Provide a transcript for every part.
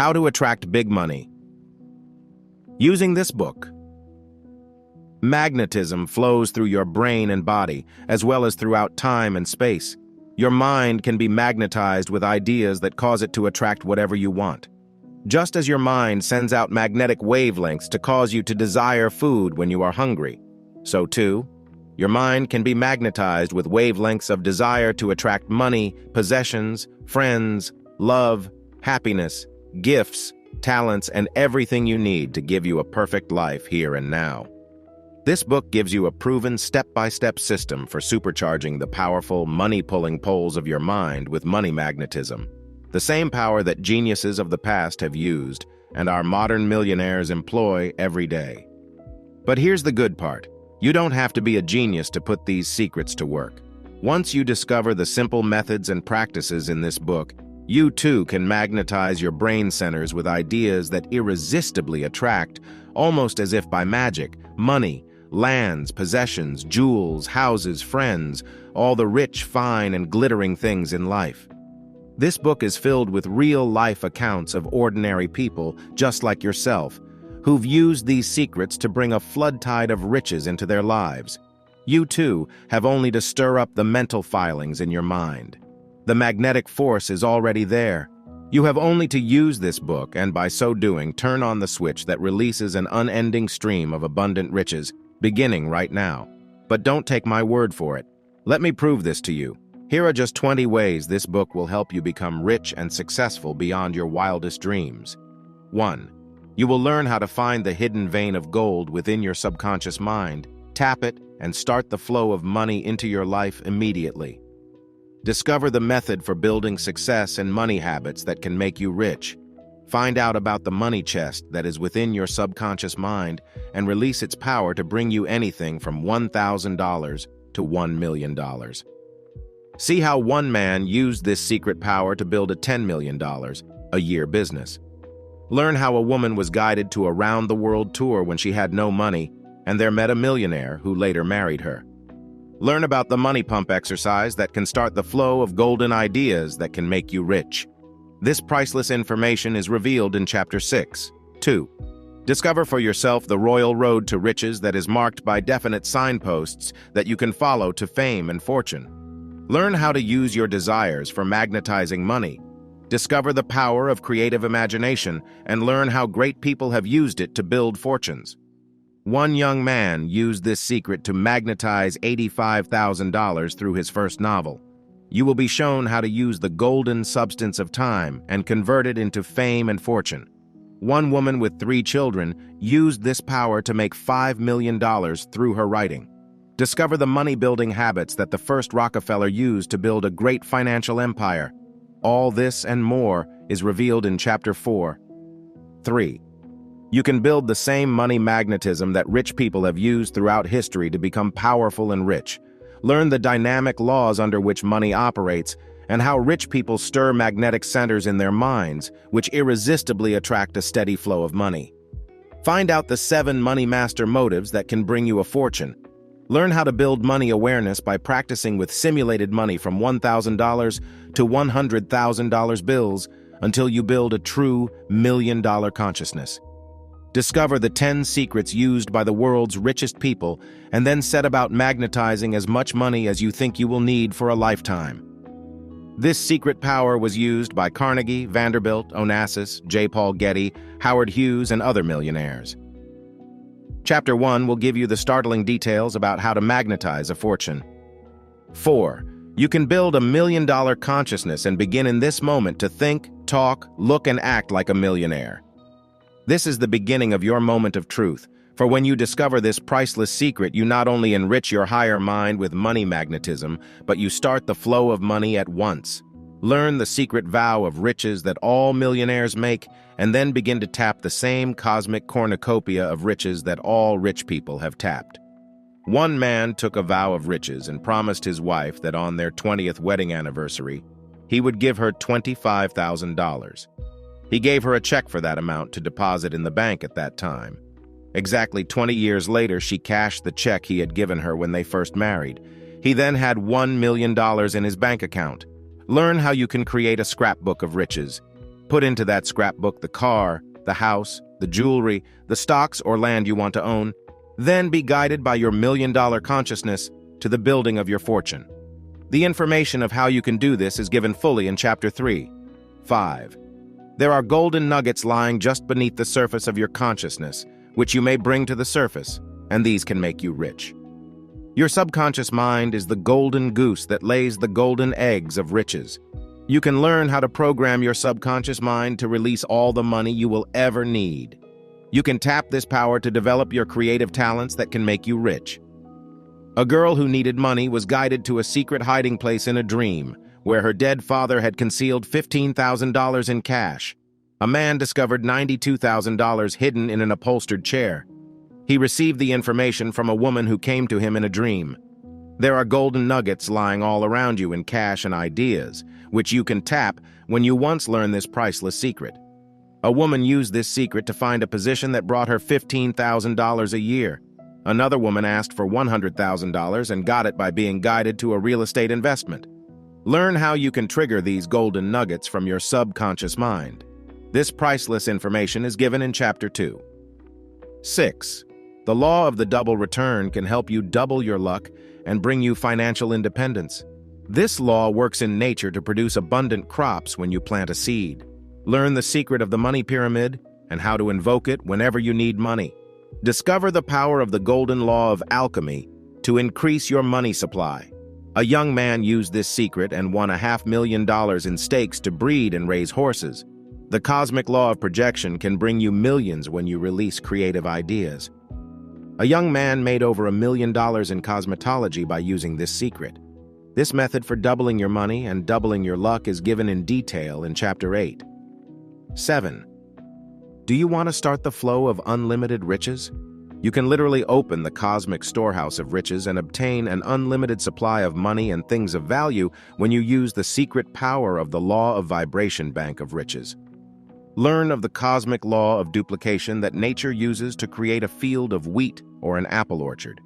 How to Attract Big Money. Using this book, magnetism flows through your brain and body, as well as throughout time and space. Your mind can be magnetized with ideas that cause it to attract whatever you want. Just as your mind sends out magnetic wavelengths to cause you to desire food when you are hungry, so too, your mind can be magnetized with wavelengths of desire to attract money, possessions, friends, love, happiness, gifts, talents, and everything you need to give you a perfect life here and now. This book gives you a proven step-by-step system for supercharging the powerful, money-pulling poles of your mind with money magnetism, the same power that geniuses of the past have used and our modern millionaires employ every day. But here's the good part. You don't have to be a genius to put these secrets to work. Once you discover the simple methods and practices in this book, you too can magnetize your brain centers with ideas that irresistibly attract, almost as if by magic, money, lands, possessions, jewels, houses, friends, all the rich, fine, and glittering things in life. This book is filled with real-life accounts of ordinary people, just like yourself, who've used these secrets to bring a flood tide of riches into their lives. You too have only to stir up the mental filings in your mind. The magnetic force is already there. You have only to use this book and by so doing turn on the switch that releases an unending stream of abundant riches, beginning right now. But don't take my word for it. Let me prove this to you. Here are just 20 ways this book will help you become rich and successful beyond your wildest dreams. 1. You will learn how to find the hidden vein of gold within your subconscious mind, tap it, and start the flow of money into your life immediately. Discover the method for building success and money habits that can make you rich. Find out about the money chest that is within your subconscious mind and release its power to bring you anything from $1,000 to $1 million. See how one man used this secret power to build a $10 million a year business. Learn how a woman was guided to a round-the-world tour when she had no money, and there met a millionaire who later married her. Learn about the money pump exercise that can start the flow of golden ideas that can make you rich. This priceless information is revealed in Chapter 6. 2. Discover for yourself the royal road to riches that is marked by definite signposts that you can follow to fame and fortune. Learn how to use your desires for magnetizing money. Discover the power of creative imagination and learn how great people have used it to build fortunes. One young man used this secret to magnetize $85,000 through his first novel. You will be shown how to use the golden substance of time and convert it into fame and fortune. One woman with 3 children used this power to make $5 million through her writing. Discover the money-building habits that the first Rockefeller used to build a great financial empire. All this and more is revealed in Chapter 4. 3. You can build the same money magnetism that rich people have used throughout history to become powerful and rich. Learn the dynamic laws under which money operates and how rich people stir magnetic centers in their minds, which irresistibly attract a steady flow of money. Find out the 7 money master motives that can bring you a fortune. Learn how to build money awareness by practicing with simulated money from $1,000 to $100,000 bills until you build a true million-dollar consciousness. Discover the 10 secrets used by the world's richest people and then set about magnetizing as much money as you think you will need for a lifetime. This secret power was used by Carnegie, Vanderbilt, Onassis, J. Paul Getty, Howard Hughes, and other millionaires. Chapter 1 will give you the startling details about how to magnetize a fortune. 4. You can build a million-dollar consciousness and begin in this moment to think, talk, look, and act like a millionaire. This is the beginning of your moment of truth, for when you discover this priceless secret, you not only enrich your higher mind with money magnetism, but you start the flow of money at once. Learn the secret vow of riches that all millionaires make, and then begin to tap the same cosmic cornucopia of riches that all rich people have tapped. One man took a vow of riches and promised his wife that on their 20th wedding anniversary, he would give her $25,000. He gave her a check for that amount to deposit in the bank at that time. Exactly 20 years later, she cashed the check he had given her when they first married. He then had $1 million in his bank account. Learn how you can create a scrapbook of riches. Put into that scrapbook the car, the house, the jewelry, the stocks or land you want to own. Then be guided by your million-dollar consciousness to the building of your fortune. The information of how you can do this is given fully in Chapter 3. 5. There are golden nuggets lying just beneath the surface of your consciousness, which you may bring to the surface, and these can make you rich. Your subconscious mind is the golden goose that lays the golden eggs of riches. You can learn how to program your subconscious mind to release all the money you will ever need. You can tap this power to develop your creative talents that can make you rich. A girl who needed money was guided to a secret hiding place in a dream, where her dead father had concealed $15,000 in cash. A man discovered $92,000 hidden in an upholstered chair. He received the information from a woman who came to him in a dream. There are golden nuggets lying all around you in cash and ideas, which you can tap when you once learn this priceless secret. A woman used this secret to find a position that brought her $15,000 a year. Another woman asked for $100,000 and got it by being guided to a real estate investment. Learn how you can trigger these golden nuggets from your subconscious mind. This priceless information is given in Chapter 2. 6. The law of the double return can help you double your luck and bring you financial independence. This law works in nature to produce abundant crops when you plant a seed. Learn the secret of the money pyramid and how to invoke it whenever you need money. Discover the power of the golden law of alchemy to increase your money supply. A young man used this secret and won $500,000 in stakes to breed and raise horses. The cosmic law of projection can bring you millions when you release creative ideas. A young man made over $1 million in cosmetology by using this secret. This method for doubling your money and doubling your luck is given in detail in Chapter 8. 7. Do you want to start the flow of unlimited riches? You can literally open the cosmic storehouse of riches and obtain an unlimited supply of money and things of value when you use the secret power of the law of vibration bank of riches. Learn of the cosmic law of duplication that nature uses to create a field of wheat or an apple orchard.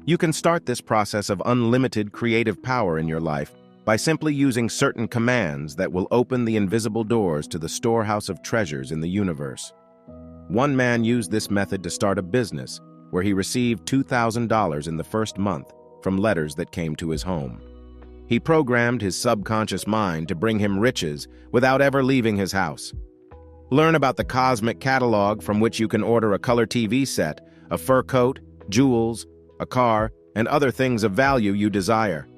You can start this process of unlimited creative power in your life by simply using certain commands that will open the invisible doors to the storehouse of treasures in the universe. One man used this method to start a business where he received $2,000 in the first month from letters that came to his home. He programmed his subconscious mind to bring him riches without ever leaving his house. Learn about the cosmic catalog from which you can order a color TV set, a fur coat, jewels, a car, and other things of value you desire.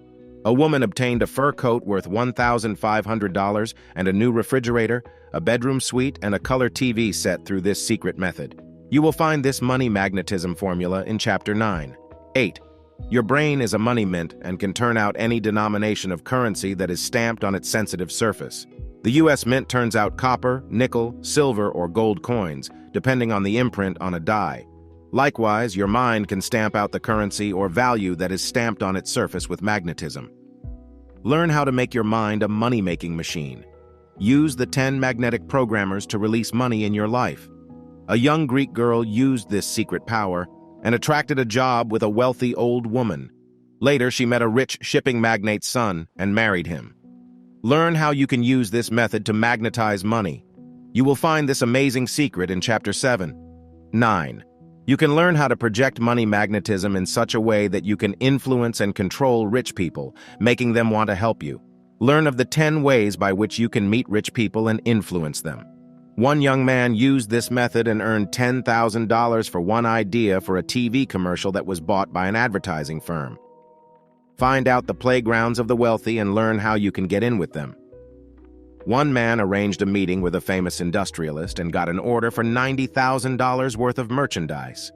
A woman obtained a fur coat worth $1,500 and a new refrigerator, a bedroom suite, and a color TV set through this secret method. You will find this money magnetism formula in Chapter 9. 8. Your brain is a money mint and can turn out any denomination of currency that is stamped on its sensitive surface. The U.S. Mint turns out copper, nickel, silver, or gold coins, depending on the imprint on a die. Likewise, your mind can stamp out the currency or value that is stamped on its surface with magnetism. Learn how to make your mind a money-making machine. Use the 10 magnetic programmers to release money in your life. A young Greek girl used this secret power and attracted a job with a wealthy old woman. Later, she met a rich shipping magnate's son and married him. Learn how you can use this method to magnetize money. You will find this amazing secret in Chapter 7. 9. You can learn how to project money magnetism in such a way that you can influence and control rich people, making them want to help you. Learn of the 10 ways by which you can meet rich people and influence them. One young man used this method and earned $10,000 for one idea for a TV commercial that was bought by an advertising firm. Find out the playgrounds of the wealthy and learn how you can get in with them. One man arranged a meeting with a famous industrialist and got an order for $90,000 worth of merchandise.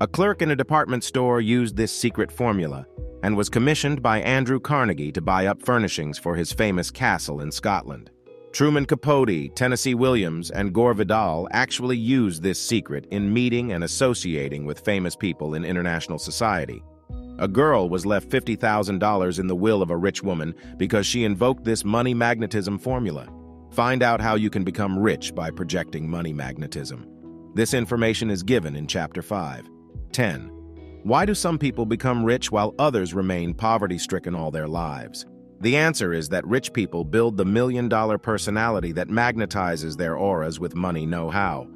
A clerk in a department store used this secret formula and was commissioned by Andrew Carnegie to buy up furnishings for his famous castle in Scotland. Truman Capote, Tennessee Williams, and Gore Vidal actually used this secret in meeting and associating with famous people in international society. A girl was left $50,000 in the will of a rich woman because she invoked this money magnetism formula. Find out how you can become rich by projecting money magnetism. This information is given in Chapter 5. 10. Why do some people become rich while others remain poverty-stricken all their lives? The answer is that rich people build the million-dollar personality that magnetizes their auras with money know-how.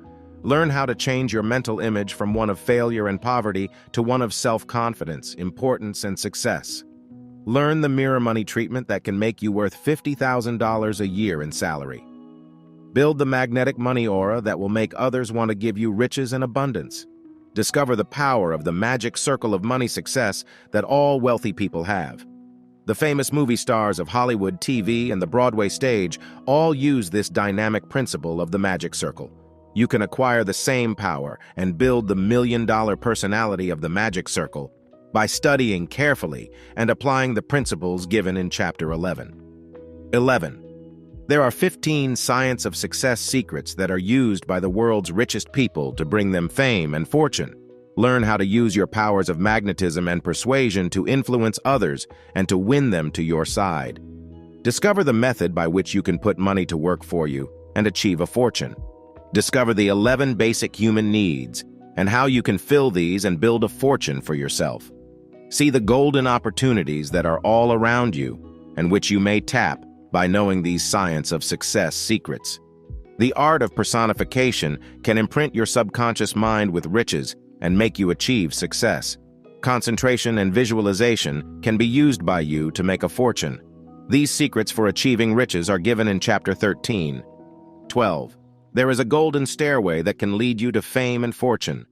Learn how to change your mental image from one of failure and poverty to one of self-confidence, importance, and success. Learn the mirror money treatment that can make you worth $50,000 a year in salary. Build the magnetic money aura that will make others want to give you riches and abundance. Discover the power of the magic circle of money success that all wealthy people have. The famous movie stars of Hollywood, TV, and the Broadway stage all use this dynamic principle of the magic circle. You can acquire the same power and build the million-dollar personality of the magic circle by studying carefully and applying the principles given in Chapter 11. 11. There are 15 science of success secrets that are used by the world's richest people to bring them fame and fortune. Learn how to use your powers of magnetism and persuasion to influence others and to win them to your side. Discover the method by which you can put money to work for you and achieve a fortune. Discover the 11 basic human needs and how you can fill these and build a fortune for yourself. See the golden opportunities that are all around you and which you may tap by knowing these science of success secrets. The art of personification can imprint your subconscious mind with riches and make you achieve success. Concentration and visualization can be used by you to make a fortune. These secrets for achieving riches are given in Chapter 13. 12. There is a golden stairway that can lead you to fame and fortune.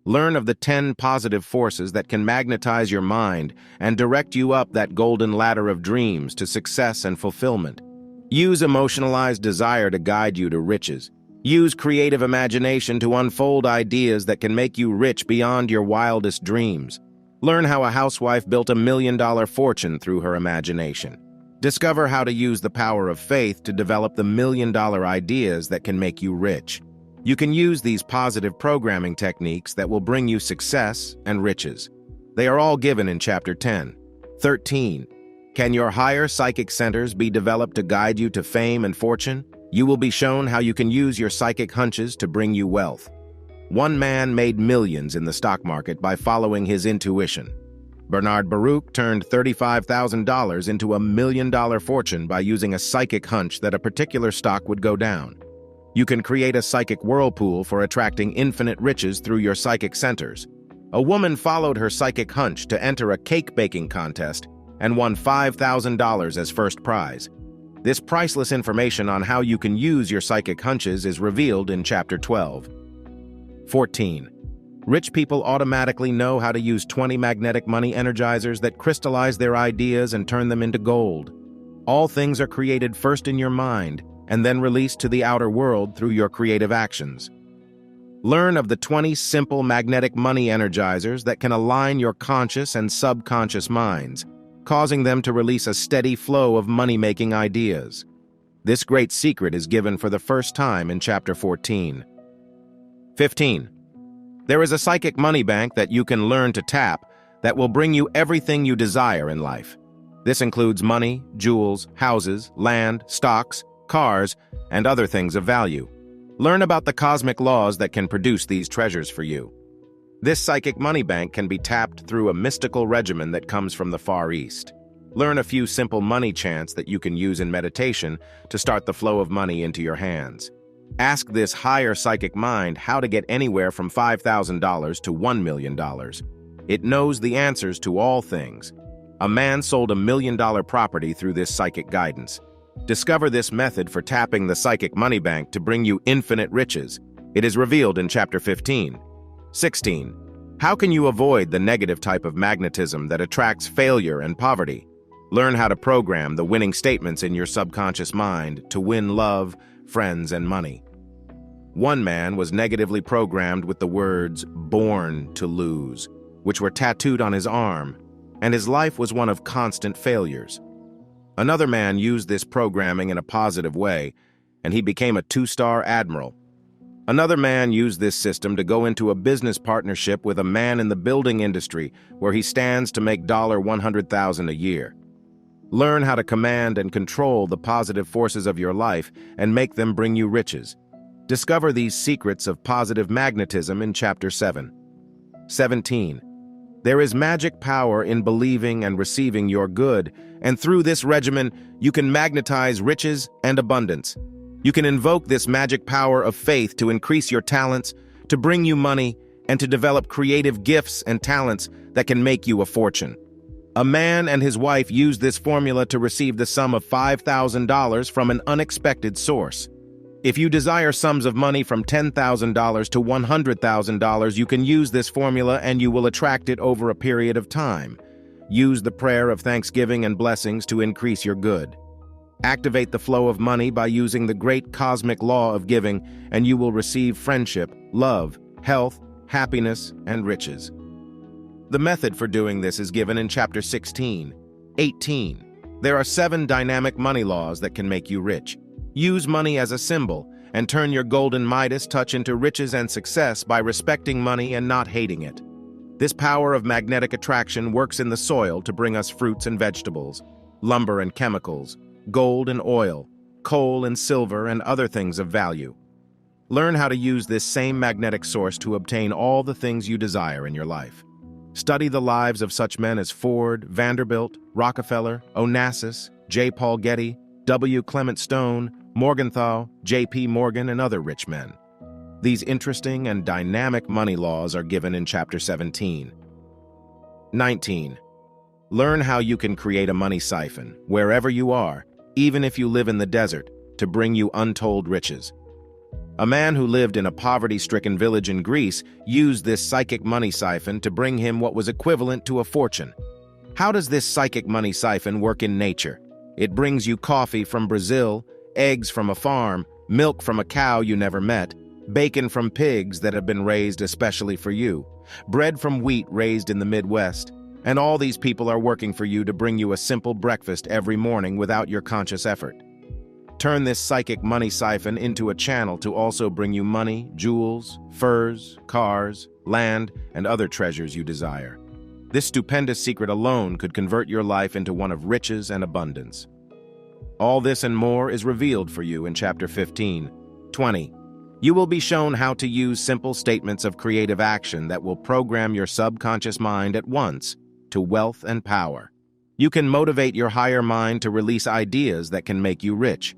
Learn of the 10 positive forces that can magnetize your mind and direct you up that golden ladder of dreams to success and fulfillment. Use emotionalized desire to guide you to riches. Use creative imagination to unfold ideas that can make you rich beyond your wildest dreams. Learn how a housewife built a million-dollar fortune through her imagination. Discover how to use the power of faith to develop the million-dollar ideas that can make you rich. You can use these positive programming techniques that will bring you success and riches. They are all given in Chapter 10. 13. Can your higher psychic centers be developed to guide you to fame and fortune? You will be shown how you can use your psychic hunches to bring you wealth. One man made millions in the stock market by following his intuition. Bernard Baruch turned $35,000 into $1 million fortune by using a psychic hunch that a particular stock would go down. You can create a psychic whirlpool for attracting infinite riches through your psychic centers. A woman followed her psychic hunch to enter a cake baking contest and won $5,000 as first prize. This priceless information on how you can use your psychic hunches is revealed in Chapter 12. 14. Rich people automatically know how to use 20 magnetic money energizers that crystallize their ideas and turn them into gold. All things are created first in your mind and then released to the outer world through your creative actions. Learn of the 20 simple magnetic money energizers that can align your conscious and subconscious minds, causing them to release a steady flow of money-making ideas. This great secret is given for the first time in Chapter 14. 15. There is a psychic money bank that you can learn to tap that will bring you everything you desire in life. This includes money, jewels, houses, land, stocks, cars, and other things of value. Learn about the cosmic laws that can produce these treasures for you. This psychic money bank can be tapped through a mystical regimen that comes from the Far East. Learn a few simple money chants that you can use in meditation to start the flow of money into your hands. Ask this higher psychic mind how to get anywhere from $5,000 to $1 million. It knows the answers to all things. A man sold $1 million property through this psychic guidance. Discover this method for tapping the psychic money bank to bring you infinite riches. It is revealed in Chapter 15. 16. How can you avoid the negative type of magnetism that attracts failure and poverty? Learn how to program the winning statements in your subconscious mind to win love, friends, and money. One man was negatively programmed with the words "born to lose," which were tattooed on his arm, and his life was one of constant failures. Another man used this programming in a positive way, and he became a 2-star admiral. Another man used this system to go into a business partnership with a man in the building industry where he stands to make $100,000 a year. Learn how to command and control the positive forces of your life and make them bring you riches. Discover these secrets of positive magnetism in Chapter 7. 17. There is magic power in believing and receiving your good, and through this regimen, you can magnetize riches and abundance. You can invoke this magic power of faith to increase your talents, to bring you money, and to develop creative gifts and talents that can make you a fortune. A man and his wife used this formula to receive the sum of $5,000 from an unexpected source. If you desire sums of money from $10,000 to $100,000, you can use this formula and you will attract it over a period of time. Use the prayer of thanksgiving and blessings to increase your good. Activate the flow of money by using the great cosmic law of giving, and you will receive friendship, love, health, happiness, and riches. The method for doing this is given in Chapter 16. 18. There are 7 dynamic money laws that can make you rich. Use money as a symbol, and turn your golden Midas touch into riches and success by respecting money and not hating it. This power of magnetic attraction works in the soil to bring us fruits and vegetables, lumber and chemicals, gold and oil, coal and silver, and other things of value. Learn how to use this same magnetic source to obtain all the things you desire in your life. Study the lives of such men as Ford, Vanderbilt, Rockefeller, Onassis, J. Paul Getty, W. Clement Stone, Morgenthau, J.P. Morgan, and other rich men. These interesting and dynamic money laws are given in Chapter 17. 19. Learn how you can create a money siphon, wherever you are, even if you live in the desert, to bring you untold riches. A man who lived in a poverty-stricken village in Greece used this psychic money siphon to bring him what was equivalent to a fortune. How does this psychic money siphon work in nature? It brings you coffee from Brazil, eggs from a farm, milk from a cow you never met, bacon from pigs that have been raised especially for you, bread from wheat raised in the Midwest, and all these people are working for you to bring you a simple breakfast every morning without your conscious effort. Turn this psychic money siphon into a channel to also bring you money, jewels, furs, cars, land, and other treasures you desire. This stupendous secret alone could convert your life into one of riches and abundance. All this and more is revealed for you in Chapter 15. 20. You will be shown how to use simple statements of creative action that will program your subconscious mind at once to wealth and power. You can motivate your higher mind to release ideas that can make you rich.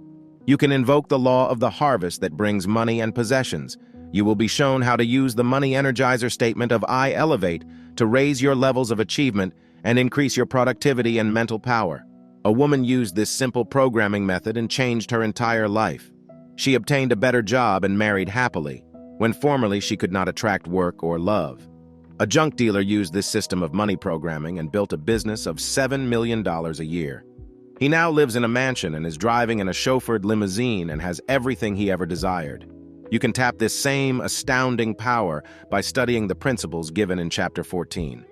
You can invoke the law of the harvest that brings money and possessions. You will be shown how to use the money energizer statement of I elevate to raise your levels of achievement and increase your productivity and mental power. A woman used this simple programming method and changed her entire life. She obtained a better job and married happily, when formerly she could not attract work or love. A junk dealer used this system of money programming and built a business of $7 million a year. He now lives in a mansion and is driving in a chauffeured limousine and has everything he ever desired. You can tap this same astounding power by studying the principles given in Chapter 14.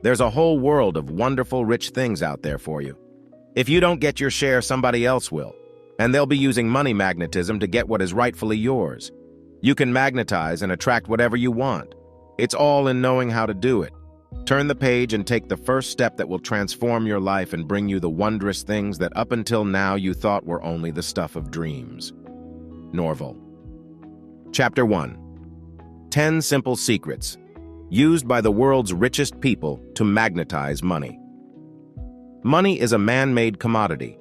There's a whole world of wonderful, rich things out there for you. If you don't get your share, somebody else will, and they'll be using money magnetism to get what is rightfully yours. You can magnetize and attract whatever you want. It's all in knowing how to do it. Turn the page and take the first step that will transform your life and bring you the wondrous things that up until now you thought were only the stuff of dreams. Norvell. Chapter 1. 10 Simple Secrets used by the world's richest people to magnetize money. Money is a man-made commodity.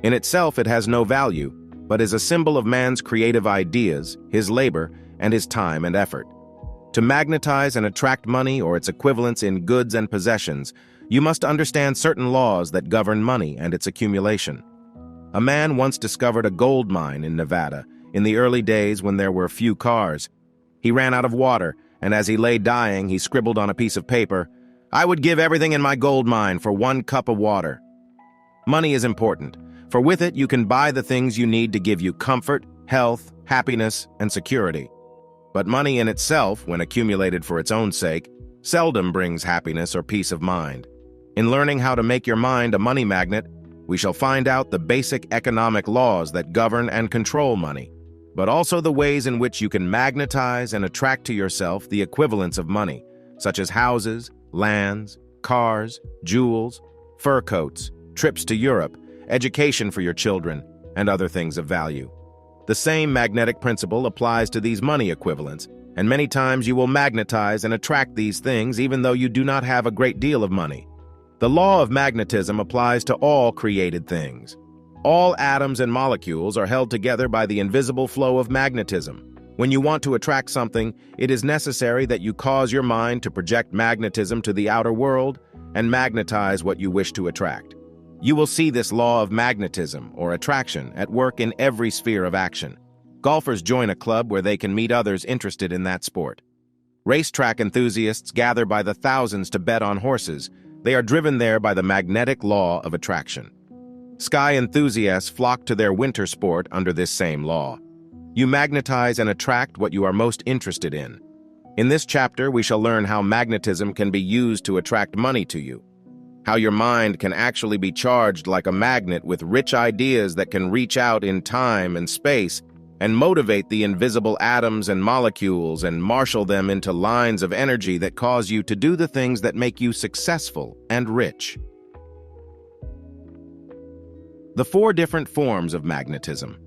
In itself, it has no value, but is a symbol of man's creative ideas, his labor, and his time and effort. To magnetize and attract money or its equivalents in goods and possessions, you must understand certain laws that govern money and its accumulation. A man once discovered a gold mine in Nevada in the early days when there were few cars. He ran out of water, and as he lay dying, he scribbled on a piece of paper, "I would give everything in my gold mine for 1 cup of water." Money is important, for with it you can buy the things you need to give you comfort, health, happiness, and security. But money in itself, when accumulated for its own sake, seldom brings happiness or peace of mind. In learning how to make your mind a money magnet, we shall find out the basic economic laws that govern and control money, but also the ways in which you can magnetize and attract to yourself the equivalents of money, such as houses, lands, cars, jewels, fur coats, trips to Europe, education for your children, and other things of value. The same magnetic principle applies to these money equivalents, and many times you will magnetize and attract these things even though you do not have a great deal of money. The law of magnetism applies to all created things. All atoms and molecules are held together by the invisible flow of magnetism. When you want to attract something, it is necessary that you cause your mind to project magnetism to the outer world and magnetize what you wish to attract. You will see this law of magnetism, or attraction, at work in every sphere of action. Golfers join a club where they can meet others interested in that sport. Racetrack enthusiasts gather by the thousands to bet on horses. They are driven there by the magnetic law of attraction. Sky enthusiasts flock to their winter sport under this same law. You magnetize and attract what you are most interested in. In this chapter, we shall learn how magnetism can be used to attract money to you, how your mind can actually be charged like a magnet with rich ideas that can reach out in time and space and motivate the invisible atoms and molecules and marshal them into lines of energy that cause you to do the things that make you successful and rich. The 4 different forms of magnetism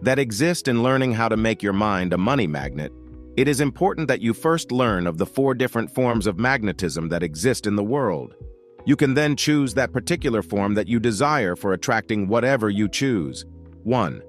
that exist in learning how to make your mind a money magnet. It is important that you first learn of the 4 different forms of magnetism that exist in the world. You can then choose that particular form that you desire for attracting whatever you choose. 1.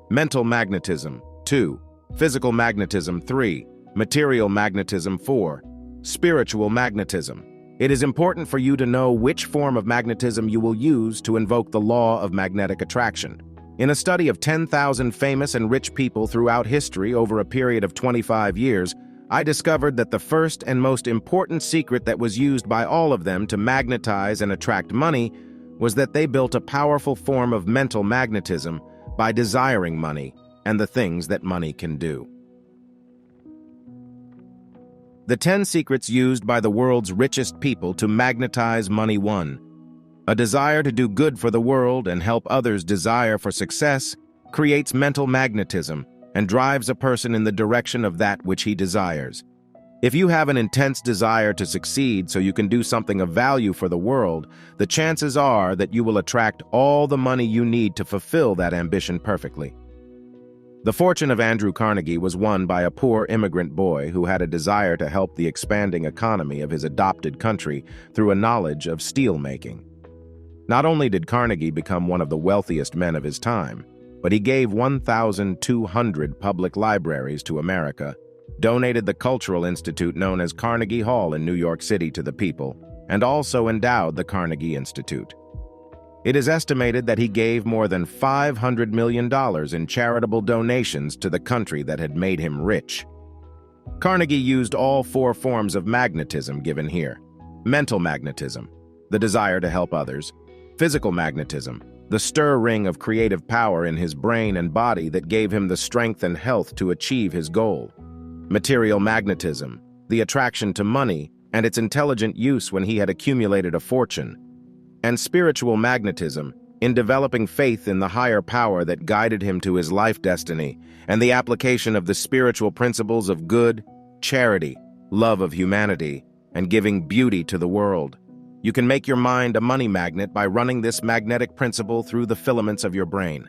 Mental magnetism. 2. Physical magnetism. 3. Material magnetism. 4. Spiritual magnetism. It is important for you to know which form of magnetism you will use to invoke the law of magnetic attraction. In a study of 10,000 famous and rich people throughout history over a period of 25 years, I discovered that the first and most important secret that was used by all of them to magnetize and attract money was that they built a powerful form of mental magnetism by desiring money and the things that money can do. The 10 secrets used by the world's richest people to magnetize money. 1. A desire to do good for the world and help others' desire for success creates mental magnetism and drives a person in the direction of that which he desires. If you have an intense desire to succeed so you can do something of value for the world, the chances are that you will attract all the money you need to fulfill that ambition perfectly. The fortune of Andrew Carnegie was won by a poor immigrant boy who had a desire to help the expanding economy of his adopted country through a knowledge of steel making. Not only did Carnegie become one of the wealthiest men of his time, but he gave 1,200 public libraries to America, donated the cultural institute known as Carnegie Hall in New York City to the people, and also endowed the Carnegie Institute. It is estimated that he gave more than $500 million in charitable donations to the country that had made him rich. Carnegie used all 4 forms of magnetism given here. Mental magnetism, the desire to help others. Physical magnetism, the stir-ring of creative power in his brain and body that gave him the strength and health to achieve his goal. Material magnetism, the attraction to money and its intelligent use when he had accumulated a fortune. And spiritual magnetism, in developing faith in the higher power that guided him to his life destiny and the application of the spiritual principles of good, charity, love of humanity, and giving beauty to the world. You can make your mind a money magnet by running this magnetic principle through the filaments of your brain.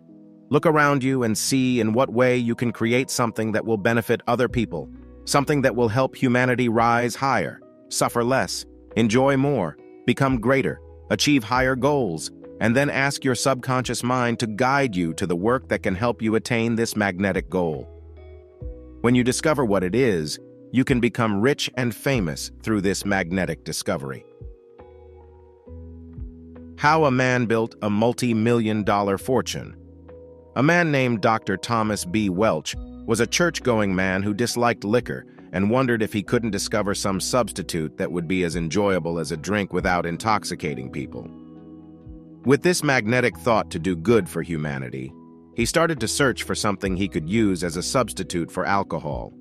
Look around you and see in what way you can create something that will benefit other people, something that will help humanity rise higher, suffer less, enjoy more, become greater, achieve higher goals, and then ask your subconscious mind to guide you to the work that can help you attain this magnetic goal. When you discover what it is, you can become rich and famous through this magnetic discovery. How a man built a multi-million-dollar fortune. A man named Dr. Thomas B. Welch was a church-going man who disliked liquor and wondered if he couldn't discover some substitute that would be as enjoyable as a drink without intoxicating people. With this magnetic thought to do good for humanity, he started to search for something he could use as a substitute for alcohol.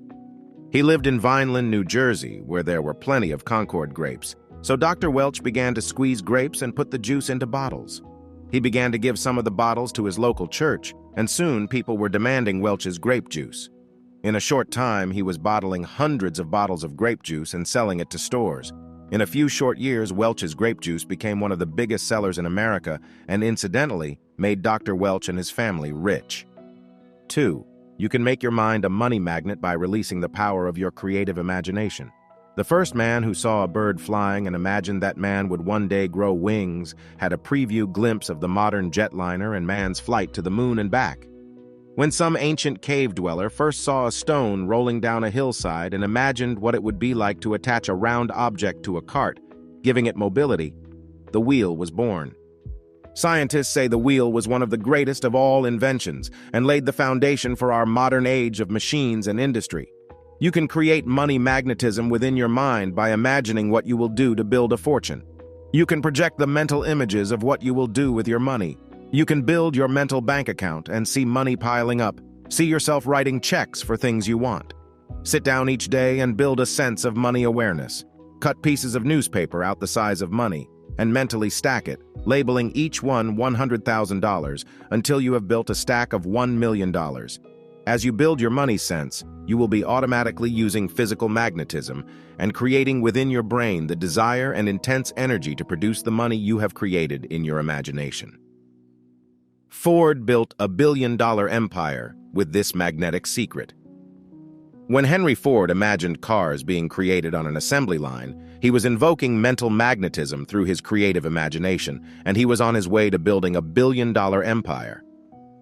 He lived in Vineland, New Jersey, where there were plenty of Concord grapes, so Dr. Welch began to squeeze grapes and put the juice into bottles. He began to give some of the bottles to his local church, and soon people were demanding Welch's grape juice. In a short time, he was bottling hundreds of bottles of grape juice and selling it to stores. In a few short years, Welch's grape juice became one of the biggest sellers in America and incidentally made Dr. Welch and his family rich. 2. You can make your mind a money magnet by releasing the power of your creative imagination. The first man who saw a bird flying and imagined that man would one day grow wings had a preview glimpse of the modern jetliner and man's flight to the moon and back. When some ancient cave dweller first saw a stone rolling down a hillside and imagined what it would be like to attach a round object to a cart, giving it mobility, the wheel was born. Scientists say the wheel was one of the greatest of all inventions and laid the foundation for our modern age of machines and industry. You can create money magnetism within your mind by imagining what you will do to build a fortune. You can project the mental images of what you will do with your money. You can build your mental bank account and see money piling up. See yourself writing checks for things you want. Sit down each day and build a sense of money awareness. Cut pieces of newspaper out the size of money and mentally stack it, labeling each one $100,000 until you have built a stack of $1 million. As you build your money sense, you will be automatically using physical magnetism and creating within your brain the desire and intense energy to produce the money you have created in your imagination. Ford built a billion-dollar empire with this magnetic secret. When Henry Ford imagined cars being created on an assembly line, he was invoking mental magnetism through his creative imagination, and he was on his way to building a billion-dollar empire.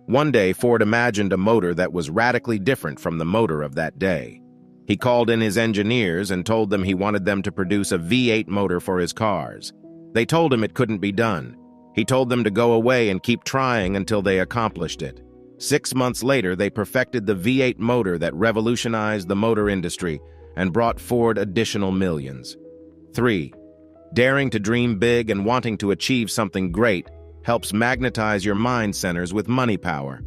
One day, Ford imagined a motor that was radically different from the motor of that day. He called in his engineers and told them he wanted them to produce a V8 motor for his cars. They told him it couldn't be done. He told them to go away and keep trying until they accomplished it. 6 months later, they perfected the V8 motor that revolutionized the motor industry and brought Ford additional millions. 3. Daring to dream big and wanting to achieve something great helps magnetize your mind centers with money power.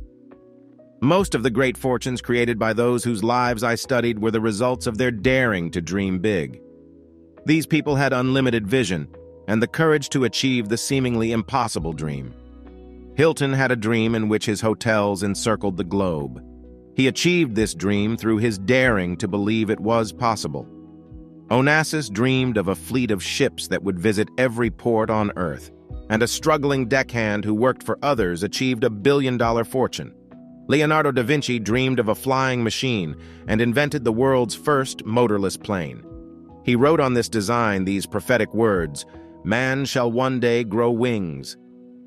Most of the great fortunes created by those whose lives I studied were the results of their daring to dream big. These people had unlimited vision and the courage to achieve the seemingly impossible dream. Hilton had a dream in which his hotels encircled the globe. He achieved this dream through his daring to believe it was possible. Onassis dreamed of a fleet of ships that would visit every port on Earth, and a struggling deckhand who worked for others achieved a billion-dollar fortune. Leonardo da Vinci dreamed of a flying machine and invented the world's first motorless plane. He wrote on this design these prophetic words, "Man shall one day grow wings."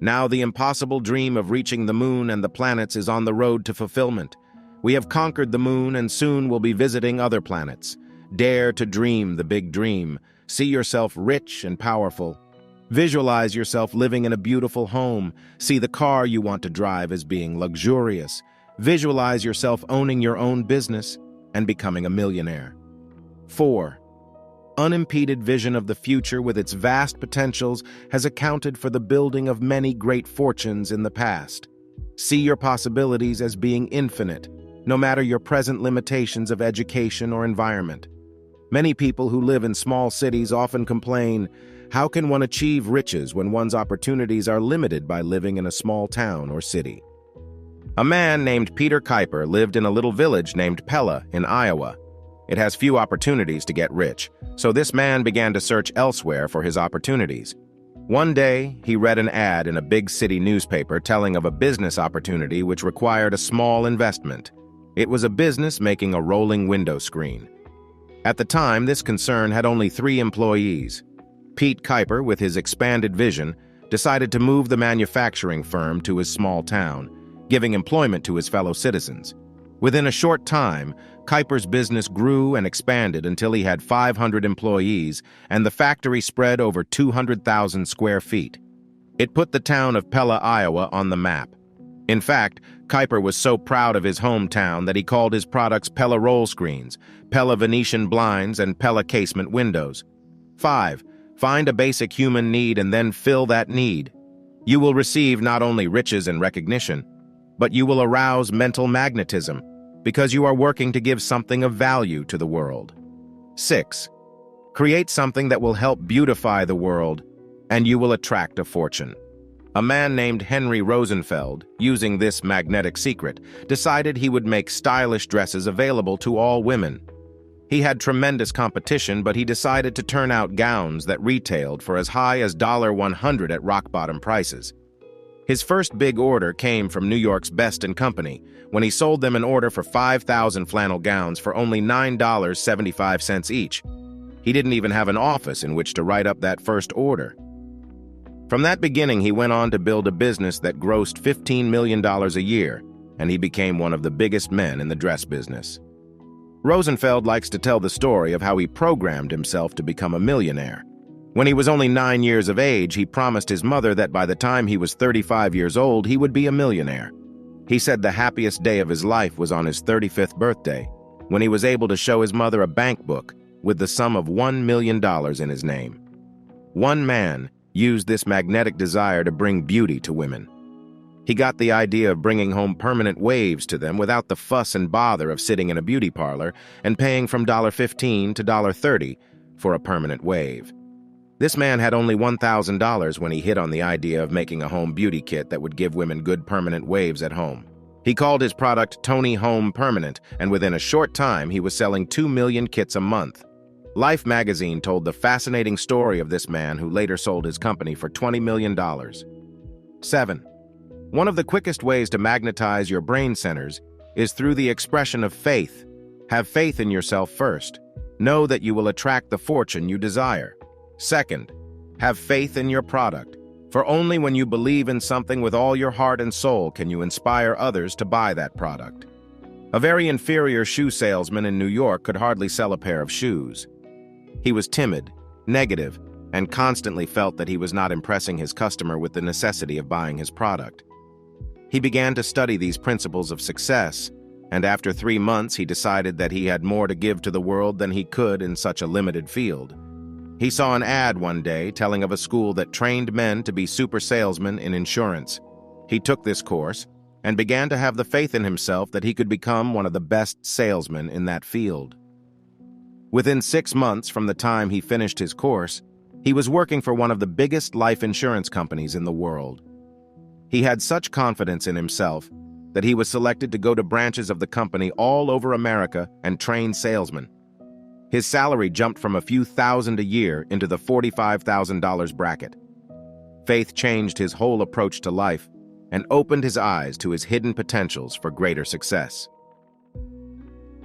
Now the impossible dream of reaching the moon and the planets is on the road to fulfillment. We have conquered the moon and soon will be visiting other planets. Dare to dream the big dream. See yourself rich and powerful. Visualize yourself living in a beautiful home. See the car you want to drive as being luxurious. Visualize yourself owning your own business and becoming a millionaire. 4. Unimpeded vision of the future with its vast potentials has accounted for the building of many great fortunes in the past. See your possibilities as being infinite, no matter your present limitations of education or environment. Many people who live in small cities often complain, how can one achieve riches when one's opportunities are limited by living in a small town or city? A man named Peter Kuiper lived in a little village named Pella in Iowa. It has few opportunities to get rich, so this man began to search elsewhere for his opportunities. One day, he read an ad in a big city newspaper telling of a business opportunity which required a small investment. It was a business making a rolling window screen. At the time, this concern had only 3 employees. Pete Kuiper, with his expanded vision, decided to move the manufacturing firm to his small town, giving employment to his fellow citizens. Within a short time, Kuiper's business grew and expanded until he had 500 employees, and the factory spread over 200,000 square feet. It put the town of Pella, Iowa, on the map. In fact, Kuiper was so proud of his hometown that he called his products Pella roll screens, Pella Venetian blinds, and Pella casement windows. 5. Find a basic human need and then fill that need. You will receive not only riches and recognition, but you will arouse mental magnetism because you are working to give something of value to the world. 6. Create something that will help beautify the world, and you will attract a fortune. A man named Henry Rosenfeld, using this magnetic secret, decided he would make stylish dresses available to all women. He had tremendous competition, but he decided to turn out gowns that retailed for as high as $100 at rock-bottom prices. His first big order came from New York's Best & Company when he sold them an order for 5,000 flannel gowns for only $9.75 each. He didn't even have an office in which to write up that first order. From that beginning, he went on to build a business that grossed $15 million a year, and he became one of the biggest men in the dress business. Rosenfeld likes to tell the story of how he programmed himself to become a millionaire. When he was only 9 years of age, he promised his mother that by the time he was 35 years old, he would be a millionaire. He said the happiest day of his life was on his 35th birthday, when he was able to show his mother a bank book with the sum of $1 million in his name. One man used this magnetic desire to bring beauty to women. He got the idea of bringing home permanent waves to them without the fuss and bother of sitting in a beauty parlor and paying from $15 to $30 for a permanent wave. This man had only $1,000 when he hit on the idea of making a home beauty kit that would give women good permanent waves at home. He called his product Tony Home Permanent, and within a short time, he was selling 2 million kits a month. Life magazine told the fascinating story of this man who later sold his company for $20 million. 7. One of the quickest ways to magnetize your brain centers is through the expression of faith. Have faith in yourself first. Know that you will attract the fortune you desire. Second, have faith in your product, for only when you believe in something with all your heart and soul can you inspire others to buy that product. A very inferior shoe salesman in New York could hardly sell a pair of shoes. He was timid, negative, and constantly felt that he was not impressing his customer with the necessity of buying his product. He began to study these principles of success, and after 3 months he decided that he had more to give to the world than he could in such a limited field. He saw an ad one day telling of a school that trained men to be super salesmen in insurance. He took this course and began to have the faith in himself that he could become one of the best salesmen in that field. Within 6 months from the time he finished his course, he was working for one of the biggest life insurance companies in the world. He had such confidence in himself that he was selected to go to branches of the company all over America and train salesmen. His salary jumped from a few thousand a year into the $45,000 bracket. Faith changed his whole approach to life and opened his eyes to his hidden potentials for greater success.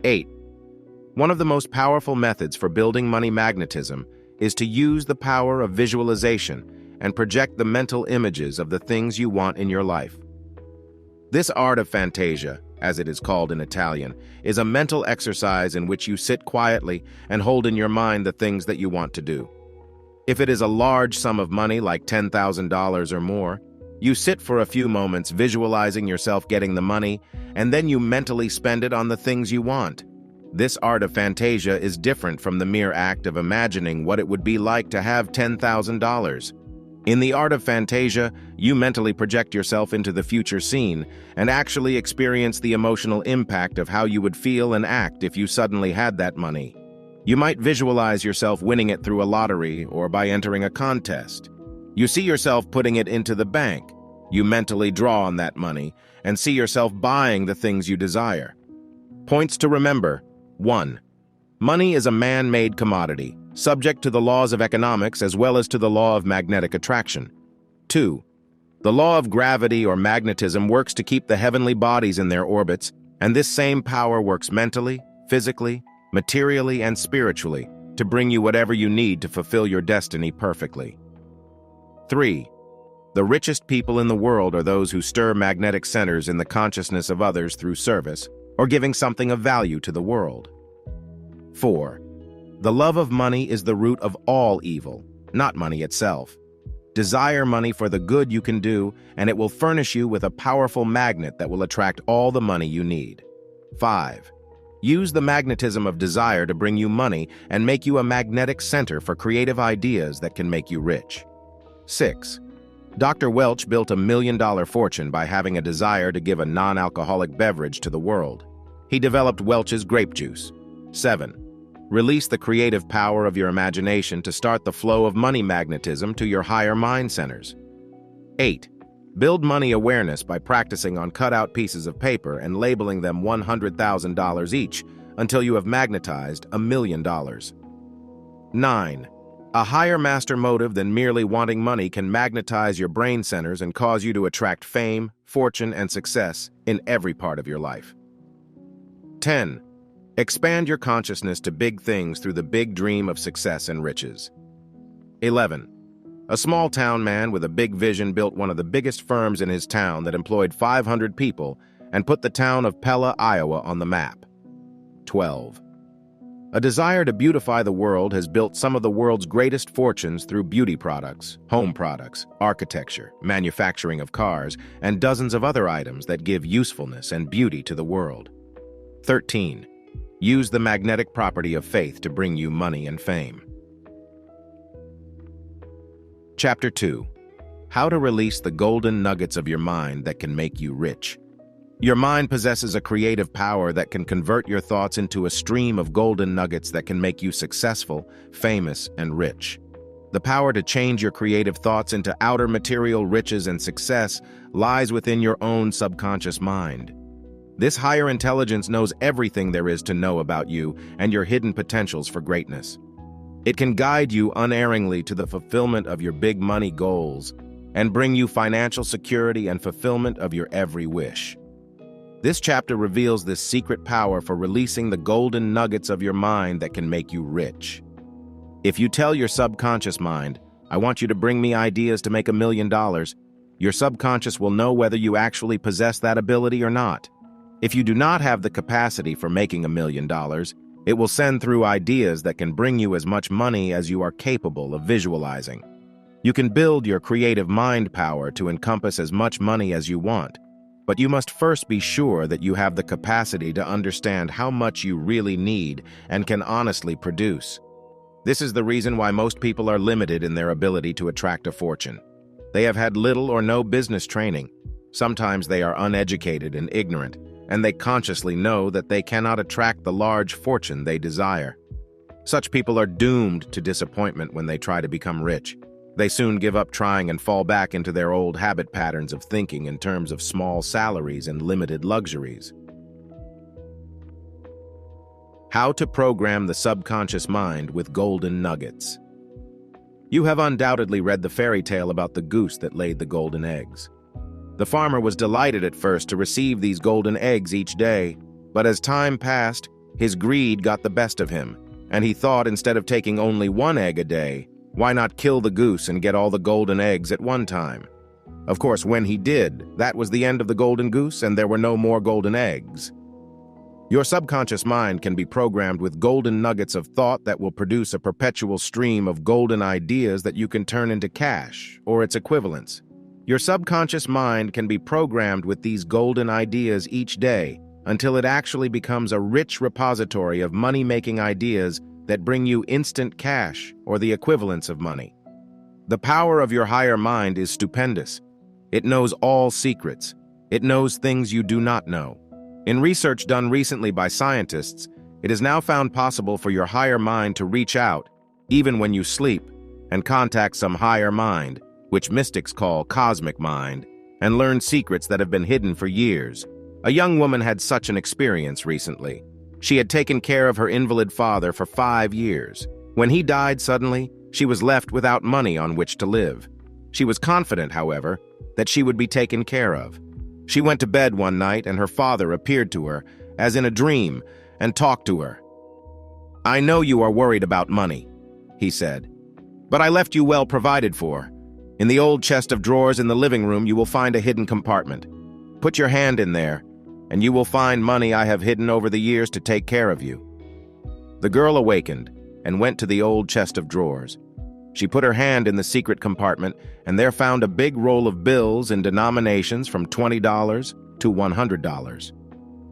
8. One of the most powerful methods for building money magnetism is to use the power of visualization and project the mental images of the things you want in your life. This art of fantasia, as it is called in Italian, is a mental exercise in which you sit quietly and hold in your mind the things that you want to do. If it is a large sum of money like $10,000 or more, you sit for a few moments visualizing yourself getting the money, and then you mentally spend it on the things you want. This art of fantasia is different from the mere act of imagining what it would be like to have $10,000. In the art of fantasia, you mentally project yourself into the future scene and actually experience the emotional impact of how you would feel and act if you suddenly had that money. You might visualize yourself winning it through a lottery or by entering a contest. You see yourself putting it into the bank. You mentally draw on that money and see yourself buying the things you desire. Points to remember. 1. Money is a man-made commodity, subject to the laws of economics as well as to the law of magnetic attraction. 2. The law of gravity or magnetism works to keep the heavenly bodies in their orbits, and this same power works mentally, physically, materially, and spiritually to bring you whatever you need to fulfill your destiny perfectly. 3. The richest people in the world are those who stir magnetic centers in the consciousness of others through service or giving something of value to the world. 4. The love of money is the root of all evil, not money itself. Desire money for the good you can do, and it will furnish you with a powerful magnet that will attract all the money you need. 5. Use the magnetism of desire to bring you money and make you a magnetic center for creative ideas that can make you rich. 6. Dr. Welch built $1 million fortune by having a desire to give a non-alcoholic beverage to the world. He developed Welch's grape juice. 7. Release the creative power of your imagination to start the flow of money magnetism to your higher mind centers. 8. Build money awareness by practicing on cut-out pieces of paper and labeling them $100,000 each until you have magnetized $1 million. 9. A higher master motive than merely wanting money can magnetize your brain centers and cause you to attract fame, fortune, and success in every part of your life. 10. Expand your consciousness to big things through the big dream of success and riches. 11. A small-town man with a big vision built one of the biggest firms in his town that employed 500 people and put the town of Pella, Iowa on the map. 12. A desire to beautify the world has built some of the world's greatest fortunes through beauty products, home products, architecture, manufacturing of cars, and dozens of other items that give usefulness and beauty to the world. 13. Use the magnetic property of faith to bring you money and fame. Chapter 2. How to release the golden nuggets of your mind that can make you rich. Your mind possesses a creative power that can convert your thoughts into a stream of golden nuggets that can make you successful, famous, and rich. The power to change your creative thoughts into outer material riches and success lies within your own subconscious mind. This higher intelligence knows everything there is to know about you and your hidden potentials for greatness. It can guide you unerringly to the fulfillment of your big money goals and bring you financial security and fulfillment of your every wish. This chapter reveals this secret power for releasing the golden nuggets of your mind that can make you rich. If you tell your subconscious mind, "I want you to bring me ideas to make $1 million," your subconscious will know whether you actually possess that ability or not. If you do not have the capacity for making $1 million, it will send through ideas that can bring you as much money as you are capable of visualizing. You can build your creative mind power to encompass as much money as you want, but you must first be sure that you have the capacity to understand how much you really need and can honestly produce. This is the reason why most people are limited in their ability to attract a fortune. They have had little or no business training. Sometimes they are uneducated and ignorant, and they consciously know that they cannot attract the large fortune they desire. Such people are doomed to disappointment when they try to become rich. They soon give up trying and fall back into their old habit patterns of thinking in terms of small salaries and limited luxuries. How to program the subconscious mind with golden nuggets. You have undoubtedly read the fairy tale about the goose that laid the golden eggs. The farmer was delighted at first to receive these golden eggs each day, but as time passed, his greed got the best of him, and he thought instead of taking only one egg a day, why not kill the goose and get all the golden eggs at one time? Of course, when he did, that was the end of the golden goose and there were no more golden eggs. Your subconscious mind can be programmed with golden nuggets of thought that will produce a perpetual stream of golden ideas that you can turn into cash or its equivalents. Your subconscious mind can be programmed with these golden ideas each day until it actually becomes a rich repository of money-making ideas that bring you instant cash or the equivalents of money. The power of your higher mind is stupendous. It knows all secrets. It knows things you do not know. In research done recently by scientists, it is now found possible for your higher mind to reach out, even when you sleep, and contact some higher mind, which mystics call cosmic mind, and learn secrets that have been hidden for years. A young woman had such an experience recently. She had taken care of her invalid father for 5 years. When he died suddenly, she was left without money on which to live. She was confident, however, that she would be taken care of. She went to bed one night and her father appeared to her, as in a dream, and talked to her. "I know you are worried about money," he said, "but I left you well provided for. In the old chest of drawers in the living room you will find a hidden compartment. Put your hand in there, and you will find money I have hidden over the years to take care of you." The girl awakened and went to the old chest of drawers. She put her hand in the secret compartment and there found a big roll of bills in denominations from $20 to $100.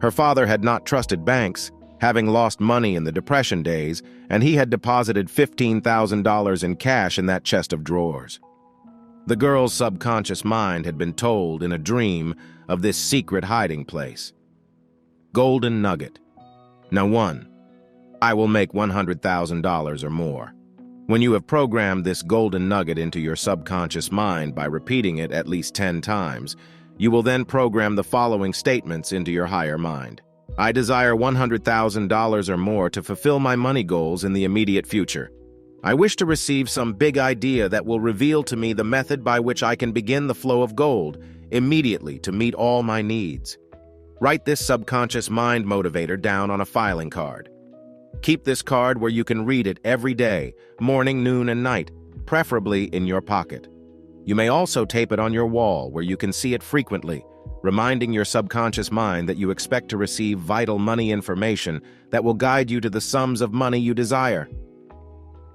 Her father had not trusted banks, having lost money in the Depression days, and he had deposited $15,000 in cash in that chest of drawers. The girl's subconscious mind had been told in a dream of this secret hiding place. Golden nugget. Now 1. I will make $100,000 or more. When you have programmed this golden nugget into your subconscious mind by repeating it at least 10 times, you will then program the following statements into your higher mind. I desire $100,000 or more to fulfill my money goals in the immediate future. I wish to receive some big idea that will reveal to me the method by which I can begin the flow of gold immediately to meet all my needs. Write this subconscious mind motivator down on a filing card. Keep this card where you can read it every day, morning, noon, and night, preferably in your pocket. You may also tape it on your wall where you can see it frequently, reminding your subconscious mind that you expect to receive vital money information that will guide you to the sums of money you desire.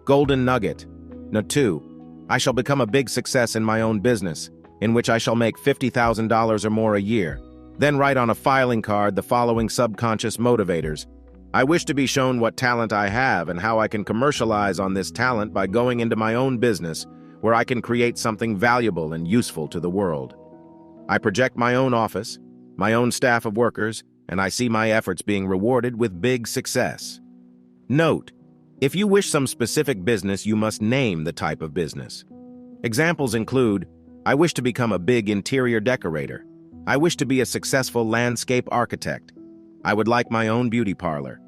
Golden Nugget. No. 2. I shall become a big success in my own business, in which I shall make $50,000 or more a year. Then write on a filing card the following subconscious motivators. I wish to be shown what talent I have and how I can commercialize on this talent by going into my own business, where I can create something valuable and useful to the world. I project my own office, my own staff of workers, and I see my efforts being rewarded with big success. Note: if you wish some specific business, you must name the type of business. Examples include, I wish to become a big interior decorator. I wish to be a successful landscape architect. I would like my own beauty parlor.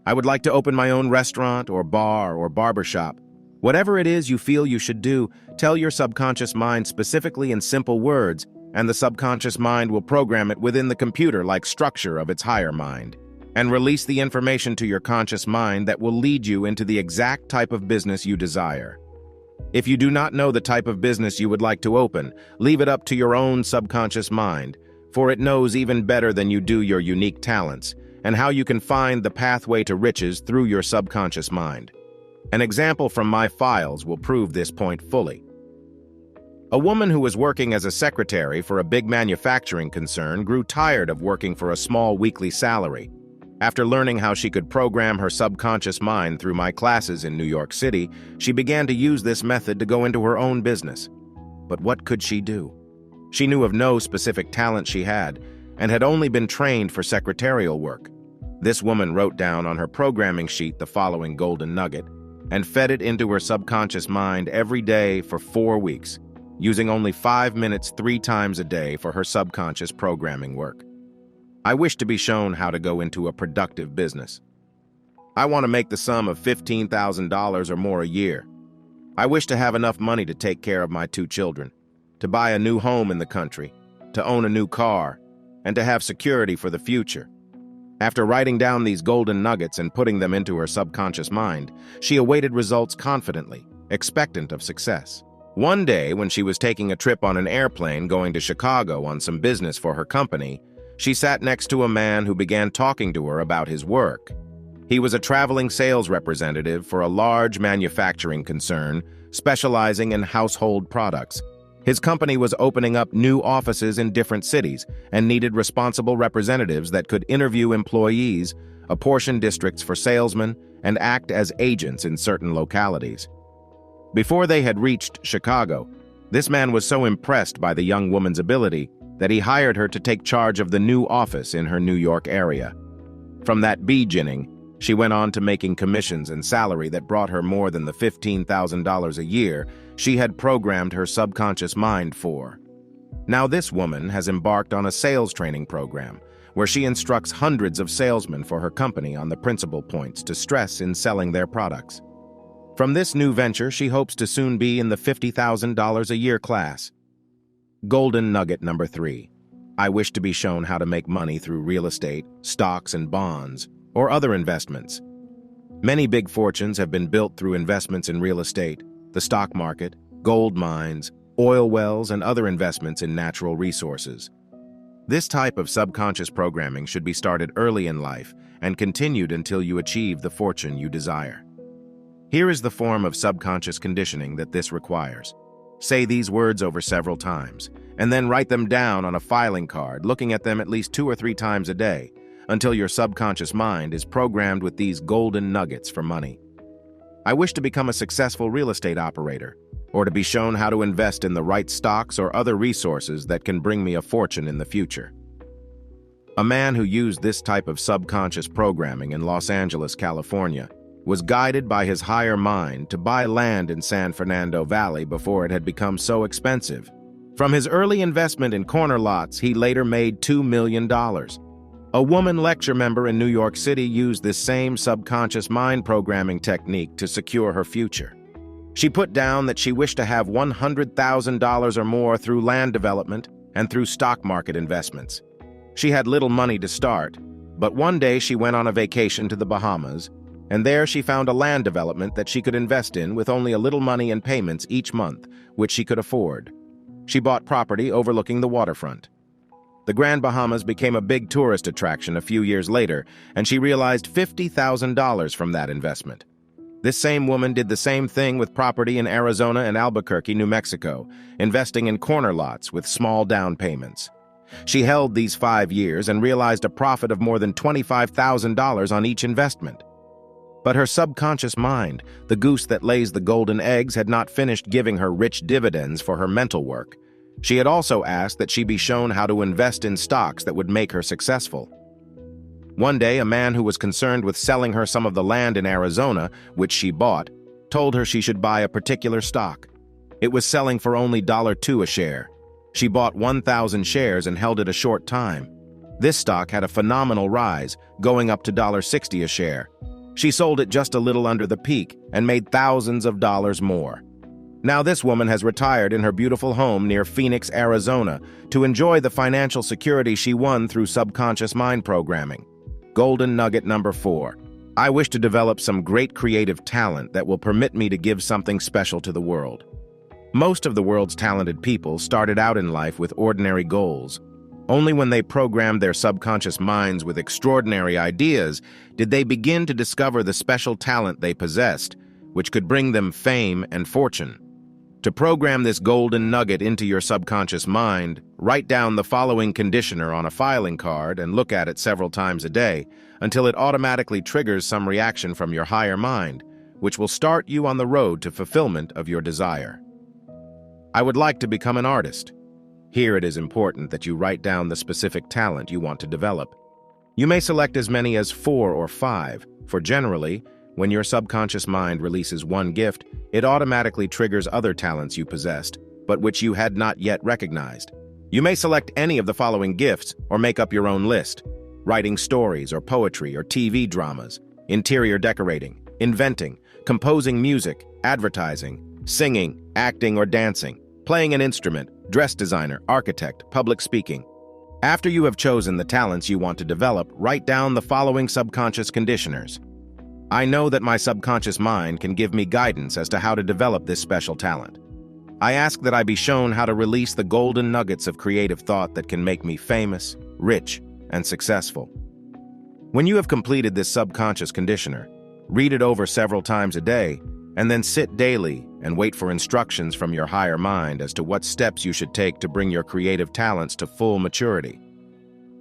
I would like to open my own restaurant or bar or barbershop. Whatever it is you feel you should do, tell your subconscious mind specifically in simple words, and the subconscious mind will program it within the computer-like structure of its higher mind, and release the information to your conscious mind that will lead you into the exact type of business you desire. If you do not know the type of business you would like to open, leave it up to your own subconscious mind, for it knows even better than you do your unique talents, and how you can find the pathway to riches through your subconscious mind. An example from my files will prove this point fully. A woman who was working as a secretary for a big manufacturing concern grew tired of working for a small weekly salary. After learning how she could program her subconscious mind through my classes in New York City, she began to use this method to go into her own business. But what could she do? She knew of no specific talent she had, and had only been trained for secretarial work. This woman wrote down on her programming sheet the following golden nugget, and fed it into her subconscious mind every day for 4 weeks, using only 5 minutes 3 times a day for her subconscious programming work. I wish to be shown how to go into a productive business. I want to make the sum of $15,000 or more a year. I wish to have enough money to take care of my 2 children, to buy a new home in the country, to own a new car, and to have security for the future. After writing down these golden nuggets and putting them into her subconscious mind, she awaited results confidently, expectant of success. One day, when she was taking a trip on an airplane going to Chicago on some business for her company, she sat next to a man who began talking to her about his work. He was a traveling sales representative for a large manufacturing concern specializing in household products. His company was opening up new offices in different cities and needed responsible representatives that could interview employees, apportion districts for salesmen, and act as agents in certain localities. Before they had reached Chicago, this man was so impressed by the young woman's ability that he hired her to take charge of the new office in her New York area. From that beginning, she went on to making commissions and salary that brought her more than the $15,000 a year she had programmed her subconscious mind for. Now this woman has embarked on a sales training program where she instructs hundreds of salesmen for her company on the principal points to stress in selling their products. From this new venture, she hopes to soon be in the $50,000 a year class. Golden nugget number 3. I wish to be shown how to make money through real estate, stocks and bonds, or other investments. Many big fortunes have been built through investments in real estate, the stock market, gold mines, oil wells, and other investments in natural resources. This type of subconscious programming should be started early in life and continued until you achieve the fortune you desire. Here is the form of subconscious conditioning that this requires. Say these words over several times, and then write them down on a filing card, looking at them at least 2 or 3 times a day, until your subconscious mind is programmed with these golden nuggets for money. I wish to become a successful real estate operator, or to be shown how to invest in the right stocks or other resources that can bring me a fortune in the future. A man who used this type of subconscious programming in Los Angeles, California, was guided by his higher mind to buy land in San Fernando Valley before it had become so expensive. From his early investment in corner lots, he later made $2 million. A woman lecture member in New York City used this same subconscious mind programming technique to secure her future. She put down that she wished to have $100,000 or more through land development and through stock market investments. She had little money to start, but one day she went on a vacation to the Bahamas, and there she found a land development that she could invest in with only a little money and payments each month, which she could afford. She bought property overlooking the waterfront. The Grand Bahamas became a big tourist attraction a few years later, and she realized $50,000 from that investment. This same woman did the same thing with property in Arizona and Albuquerque, New Mexico, investing in corner lots with small down payments. She held these 5 years and realized a profit of more than $25,000 on each investment. But her subconscious mind, the goose that lays the golden eggs, had not finished giving her rich dividends for her mental work. She had also asked that she be shown how to invest in stocks that would make her successful. One day, a man who was concerned with selling her some of the land in Arizona, which she bought, told her she should buy a particular stock. It was selling for only $2 a share. She bought 1,000 shares and held it a short time. This stock had a phenomenal rise, going up to $60 a share. She sold it just a little under the peak and made thousands of dollars more. Now this woman has retired in her beautiful home near Phoenix, Arizona, to enjoy the financial security she won through subconscious mind programming. Golden nugget number 4. I wish to develop some great creative talent that will permit me to give something special to the world. Most of the world's talented people started out in life with ordinary goals. Only when they programmed their subconscious minds with extraordinary ideas did they begin to discover the special talent they possessed, which could bring them fame and fortune. To program this golden nugget into your subconscious mind, write down the following conditioner on a filing card and look at it several times a day until it automatically triggers some reaction from your higher mind, which will start you on the road to fulfillment of your desire. I would like to become an artist. Here it is important that you write down the specific talent you want to develop. You may select as many as 4 or 5, for generally, when your subconscious mind releases one gift, it automatically triggers other talents you possessed, but which you had not yet recognized. You may select any of the following gifts or make up your own list: writing stories or poetry or TV dramas, interior decorating, inventing, composing music, advertising, singing, acting or dancing, playing an instrument, dress designer, architect, public speaking. After you have chosen the talents you want to develop, write down the following subconscious conditioners. I know that my subconscious mind can give me guidance as to how to develop this special talent. I ask that I be shown how to release the golden nuggets of creative thought that can make me famous, rich, and successful. When you have completed this subconscious conditioner, read it over several times a day, and then sit daily and wait for instructions from your higher mind as to what steps you should take to bring your creative talents to full maturity.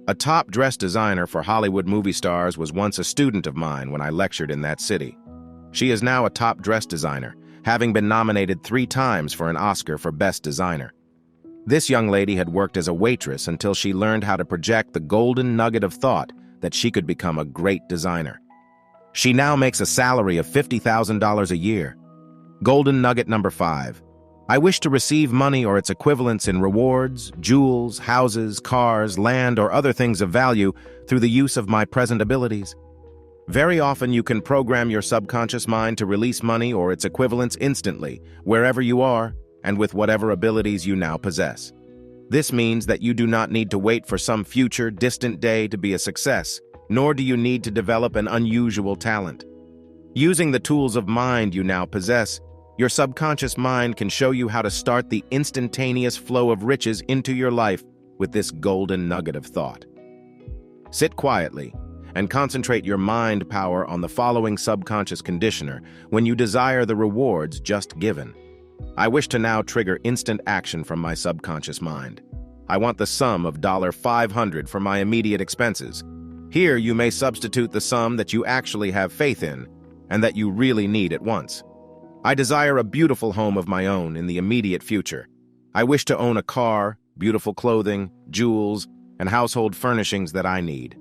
A top dress designer for Hollywood movie stars was once a student of mine when I lectured in that city. She is now a top dress designer, having been nominated 3 times for an Oscar for Best Designer. This young lady had worked as a waitress until she learned how to project the golden nugget of thought that she could become a great designer. She now makes a salary of $50,000 a year. Golden nugget number 5. I wish to receive money or its equivalents in rewards, jewels, houses, cars, land, or other things of value through the use of my present abilities. Very often you can program your subconscious mind to release money or its equivalents instantly, wherever you are, and with whatever abilities you now possess. This means that you do not need to wait for some future, distant day to be a success, nor do you need to develop an unusual talent. Using the tools of mind you now possess, your subconscious mind can show you how to start the instantaneous flow of riches into your life with this golden nugget of thought. Sit quietly and concentrate your mind power on the following subconscious conditioner when you desire the rewards just given. I wish to now trigger instant action from my subconscious mind. I want the sum of $500 for my immediate expenses. Here you may substitute the sum that you actually have faith in and that you really need at once. I desire a beautiful home of my own in the immediate future. I wish to own a car, beautiful clothing, jewels, and household furnishings that I need.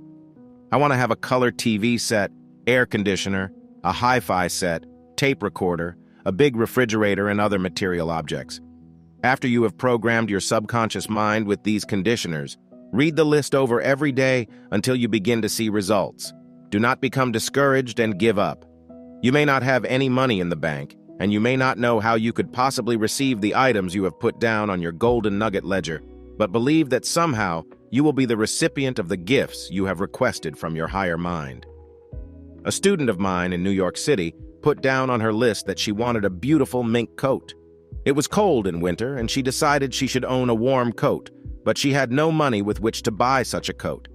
I want to have a color TV set, air conditioner, a hi-fi set, tape recorder, a big refrigerator, and other material objects. After you have programmed your subconscious mind with these conditioners, read the list over every day until you begin to see results. Do not become discouraged and give up. You may not have any money in the bank, and you may not know how you could possibly receive the items you have put down on your golden nugget ledger, but believe that somehow you will be the recipient of the gifts you have requested from your higher mind. A student of mine in New York City put down on her list that she wanted a beautiful mink coat. It was cold in winter, and she decided she should own a warm coat, but she had no money with which to buy such a coat.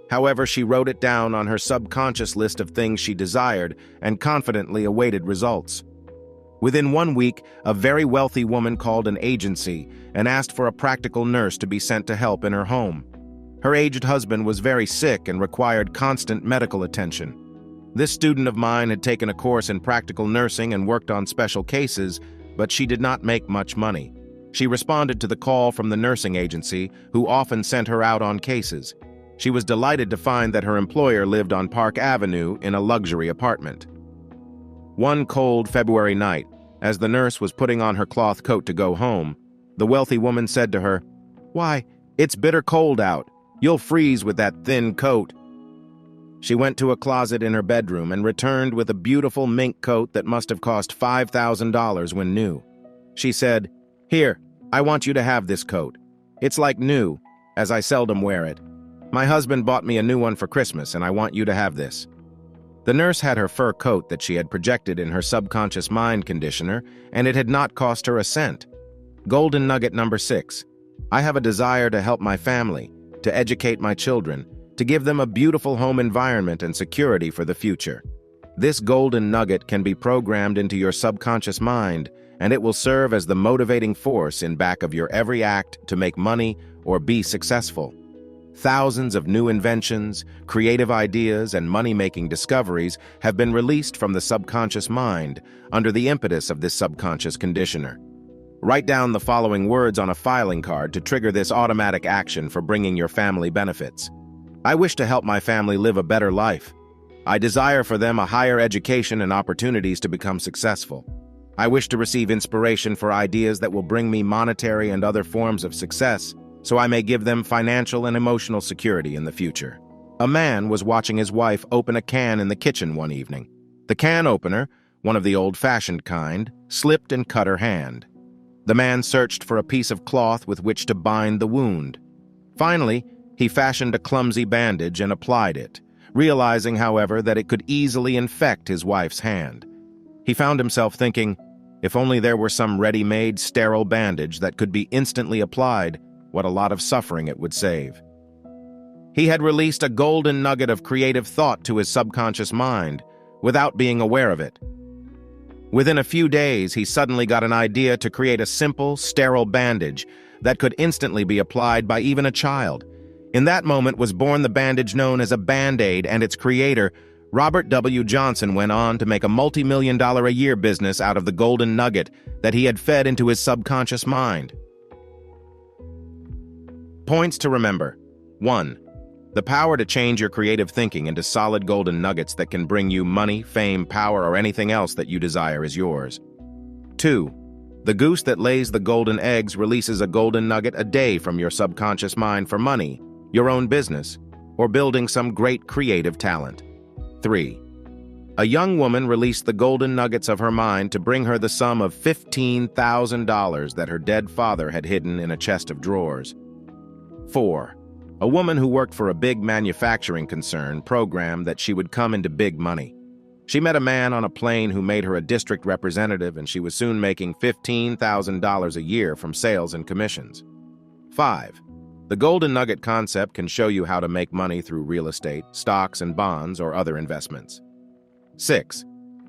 However, she wrote it down on her subconscious list of things she desired and confidently awaited results. Within 1 week, a very wealthy woman called an agency and asked for a practical nurse to be sent to help in her home. Her aged husband was very sick and required constant medical attention. This student of mine had taken a course in practical nursing and worked on special cases, but she did not make much money. She responded to the call from the nursing agency, who often sent her out on cases. She was delighted to find that her employer lived on Park Avenue in a luxury apartment. One cold February night, as the nurse was putting on her cloth coat to go home, the wealthy woman said to her, "Why, it's bitter cold out. You'll freeze with that thin coat." She went to a closet in her bedroom and returned with a beautiful mink coat that must have cost $5,000 when new. She said, "Here, I want you to have this coat. It's like new, as I seldom wear it. My husband bought me a new one for Christmas, and I want you to have this." The nurse had her fur coat that she had projected in her subconscious mind conditioner, and it had not cost her a cent. Golden nugget number 6. I have a desire to help my family, to educate my children, to give them a beautiful home environment and security for the future. This golden nugget can be programmed into your subconscious mind, and it will serve as the motivating force in back of your every act to make money or be successful. Thousands of new inventions, creative ideas, and money-making discoveries have been released from the subconscious mind under the impetus of this subconscious conditioner. Write down the following words on a filing card to trigger this automatic action for bringing your family benefits. I wish to help my family live a better life. I desire for them a higher education and opportunities to become successful. I wish to receive inspiration for ideas that will bring me monetary and other forms of success, so I may give them financial and emotional security in the future. A man was watching his wife open a can in the kitchen one evening. The can opener, one of the old-fashioned kind, slipped and cut her hand. The man searched for a piece of cloth with which to bind the wound. Finally, he fashioned a clumsy bandage and applied it, realizing, however, that it could easily infect his wife's hand. He found himself thinking, if only there were some ready-made, sterile bandage that could be instantly applied, what a lot of suffering it would save. He had released a golden nugget of creative thought to his subconscious mind, without being aware of it. Within a few days, he suddenly got an idea to create a simple, sterile bandage that could instantly be applied by even a child. In that moment was born the bandage known as a Band-Aid, and its creator, Robert W. Johnson, went on to make a multi-million-dollar-a-year business out of the golden nugget that he had fed into his subconscious mind. Points to remember. 1. The power to change your creative thinking into solid golden nuggets that can bring you money, fame, power, or anything else that you desire is yours. 2. The goose that lays the golden eggs releases a golden nugget a day from your subconscious mind for money, your own business, or building some great creative talent. 3. A young woman released the golden nuggets of her mind to bring her the sum of $15,000 that her dead father had hidden in a chest of drawers. 4. A woman who worked for a big manufacturing concern programmed that she would come into big money. She met a man on a plane who made her a district representative, and she was soon making $15,000 a year from sales and commissions. 5. The golden nugget concept can show you how to make money through real estate, stocks and bonds, or other investments. 6.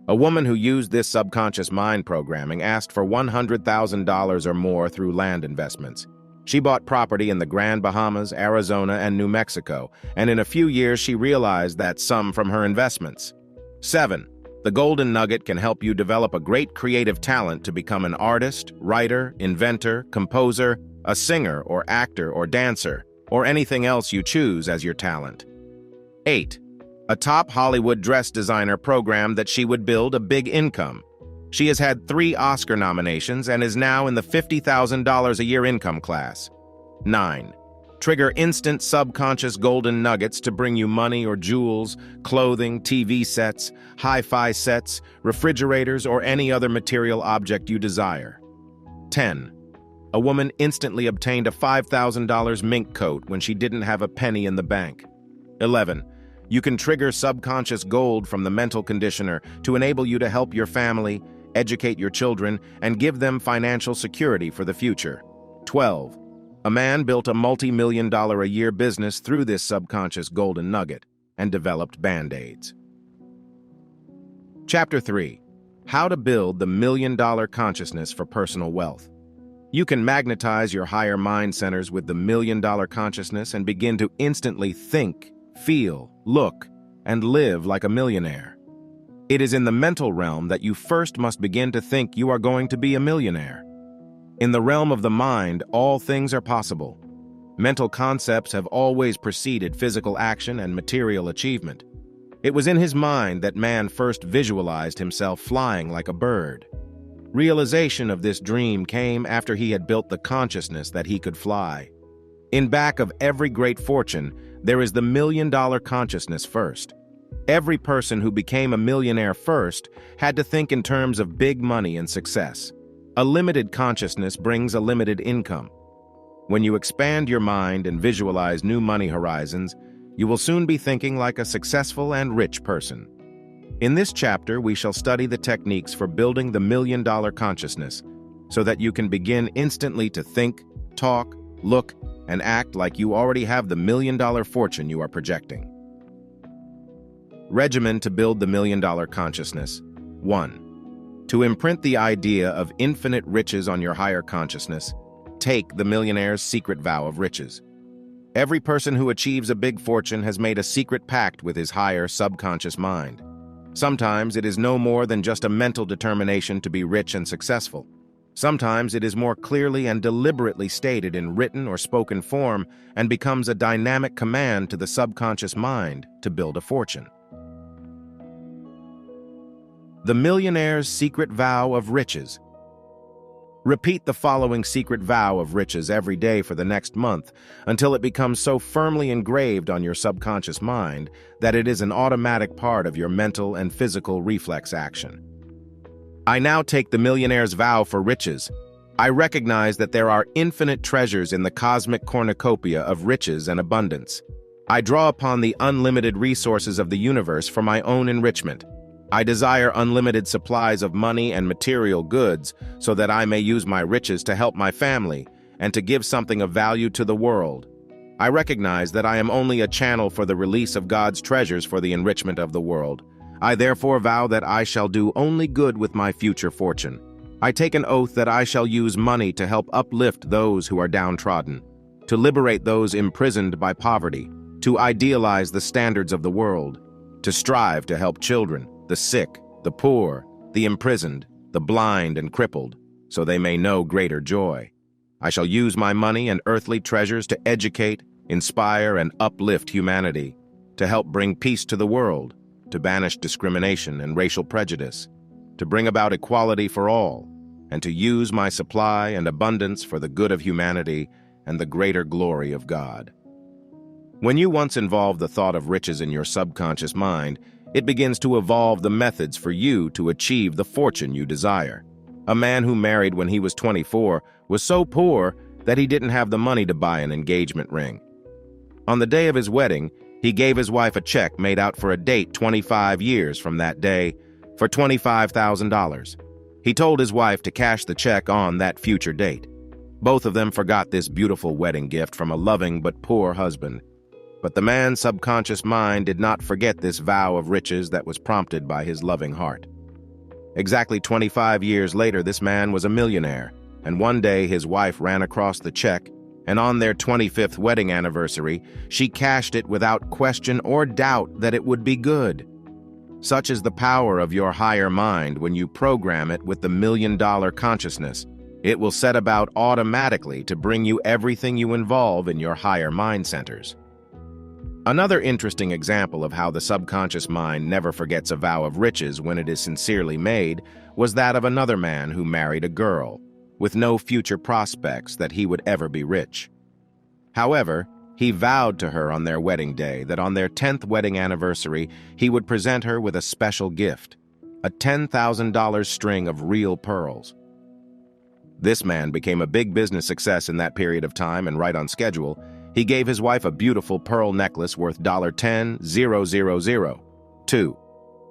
A woman who used this subconscious mind programming asked for $100,000 or more through land investments. She bought property in the Grand Bahamas, Arizona, and New Mexico, and in a few years she realized that sum from her investments. 7. The golden nugget can help you develop a great creative talent to become an artist, writer, inventor, composer, a singer or actor or dancer, or anything else you choose as your talent. 8. A top Hollywood dress designer programmed that she would build a big income. She has had 3 Oscar nominations and is now in the $50,000 a year income class. 9. Trigger instant subconscious golden nuggets to bring you money or jewels, clothing, TV sets, hi-fi sets, refrigerators, or any other material object you desire. 10. A woman instantly obtained a $5,000 mink coat when she didn't have a penny in the bank. 11. You can trigger subconscious gold from the mental conditioner to enable you to help your family, educate your children, and give them financial security for the future. 12. A man built a multi-million-dollar-a-year business through this subconscious golden nugget and developed Band-Aids. Chapter 3. How to build the million-dollar consciousness for personal wealth. You can magnetize your higher mind centers with the million-dollar consciousness and begin to instantly think, feel, look, and live like a millionaire. It is in the mental realm that you first must begin to think you are going to be a millionaire. In the realm of the mind, all things are possible. Mental concepts have always preceded physical action and material achievement. It was in his mind that man first visualized himself flying like a bird. Realization of this dream came after he had built the consciousness that he could fly. In back of every great fortune, there is the million-dollar consciousness first. Every person who became a millionaire first had to think in terms of big money and success. A limited consciousness brings a limited income. When you expand your mind and visualize new money horizons, you will soon be thinking like a successful and rich person. In this chapter, we shall study the techniques for building the million-dollar consciousness so that you can begin instantly to think, talk, look, and act like you already have the million-dollar fortune you are projecting. Regimen to build the million-dollar consciousness. 1. To imprint the idea of infinite riches on your higher consciousness, take the millionaire's secret vow of riches. Every person who achieves a big fortune has made a secret pact with his higher subconscious mind. Sometimes it is no more than just a mental determination to be rich and successful. Sometimes it is more clearly and deliberately stated in written or spoken form and becomes a dynamic command to the subconscious mind to build a fortune. The millionaire's secret vow of riches. Repeat the following secret vow of riches every day for the next month until it becomes so firmly engraved on your subconscious mind that it is an automatic part of your mental and physical reflex action. I now take the millionaire's vow for riches. I recognize that there are infinite treasures in the cosmic cornucopia of riches and abundance. I draw upon the unlimited resources of the universe for my own enrichment. I desire unlimited supplies of money and material goods so that I may use my riches to help my family and to give something of value to the world. I recognize that I am only a channel for the release of God's treasures for the enrichment of the world. I therefore vow that I shall do only good with my future fortune. I take an oath that I shall use money to help uplift those who are downtrodden, to liberate those imprisoned by poverty, to idealize the standards of the world, to strive to help children, the sick, the poor, the imprisoned, the blind and crippled, so they may know greater joy. I shall use my money and earthly treasures to educate, inspire, and uplift humanity, to help bring peace to the world, to banish discrimination and racial prejudice, to bring about equality for all, and to use my supply and abundance for the good of humanity and the greater glory of God. When you once involve the thought of riches in your subconscious mind, it begins to evolve the methods for you to achieve the fortune you desire. A man who married when he was 24 was so poor that he didn't have the money to buy an engagement ring. On the day of his wedding, he gave his wife a check made out for a date 25 years from that day for $25,000. He told his wife to cash the check on that future date. Both of them forgot this beautiful wedding gift from a loving but poor husband. But the man's subconscious mind did not forget this vow of riches that was prompted by his loving heart. Exactly 25 years later, this man was a millionaire, and one day his wife ran across the check, and on their 25th wedding anniversary, she cashed it without question or doubt that it would be good. Such is the power of your higher mind when you program it with the million-dollar consciousness. It will set about automatically to bring you everything you involve in your higher mind centers. Another interesting example of how the subconscious mind never forgets a vow of riches when it is sincerely made was that of another man who married a girl with no future prospects that he would ever be rich. However, he vowed to her on their wedding day that on their 10th wedding anniversary, he would present her with a special gift, a $10,000 string of real pearls. This man became a big business success in that period of time, and right on schedule, he gave his wife a beautiful pearl necklace worth $10,000. 2.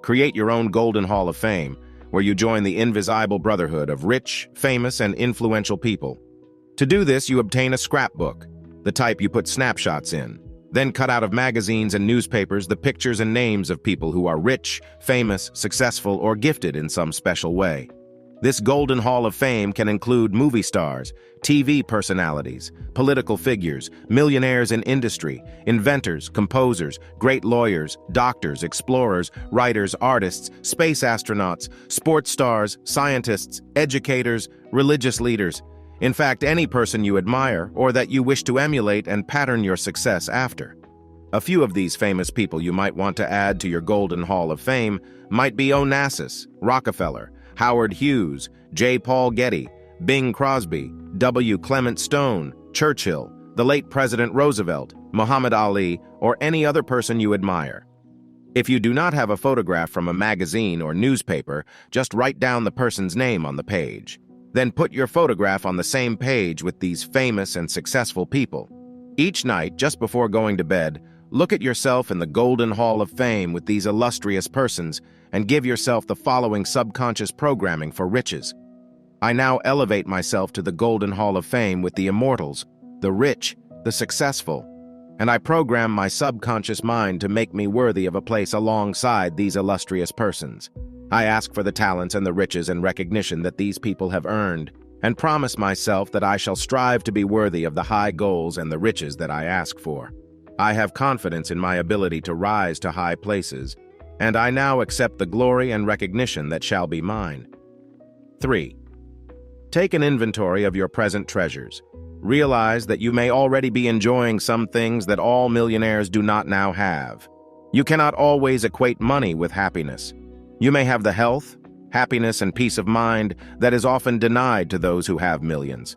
Create your own Golden Hall of Fame, where you join the invisible brotherhood of rich, famous, and influential people. To do this, you obtain a scrapbook, the type you put snapshots in, then cut out of magazines and newspapers the pictures and names of people who are rich, famous, successful, or gifted in some special way. This Golden Hall of Fame can include movie stars, TV personalities, political figures, millionaires in industry, inventors, composers, great lawyers, doctors, explorers, writers, artists, space astronauts, sports stars, scientists, educators, religious leaders. In fact, any person you admire or that you wish to emulate and pattern your success after. A few of these famous people you might want to add to your Golden Hall of Fame might be Onassis, Rockefeller, Howard Hughes, J. Paul Getty, Bing Crosby, W. Clement Stone, Churchill, the late President Roosevelt, Muhammad Ali, or any other person you admire. If you do not have a photograph from a magazine or newspaper, just write down the person's name on the page. Then put your photograph on the same page with these famous and successful people. Each night, just before going to bed, look at yourself in the Golden Hall of Fame with these illustrious persons and give yourself the following subconscious programming for riches. I now elevate myself to the Golden Hall of Fame with the immortals, the rich, the successful, and I program my subconscious mind to make me worthy of a place alongside these illustrious persons. I ask for the talents and the riches and recognition that these people have earned, and promise myself that I shall strive to be worthy of the high goals and the riches that I ask for. I have confidence in my ability to rise to high places, and I now accept the glory and recognition that shall be mine. 3. Take an inventory of your present treasures. Realize that you may already be enjoying some things that all millionaires do not now have. You cannot always equate money with happiness. You may have the health, happiness, and peace of mind that is often denied to those who have millions.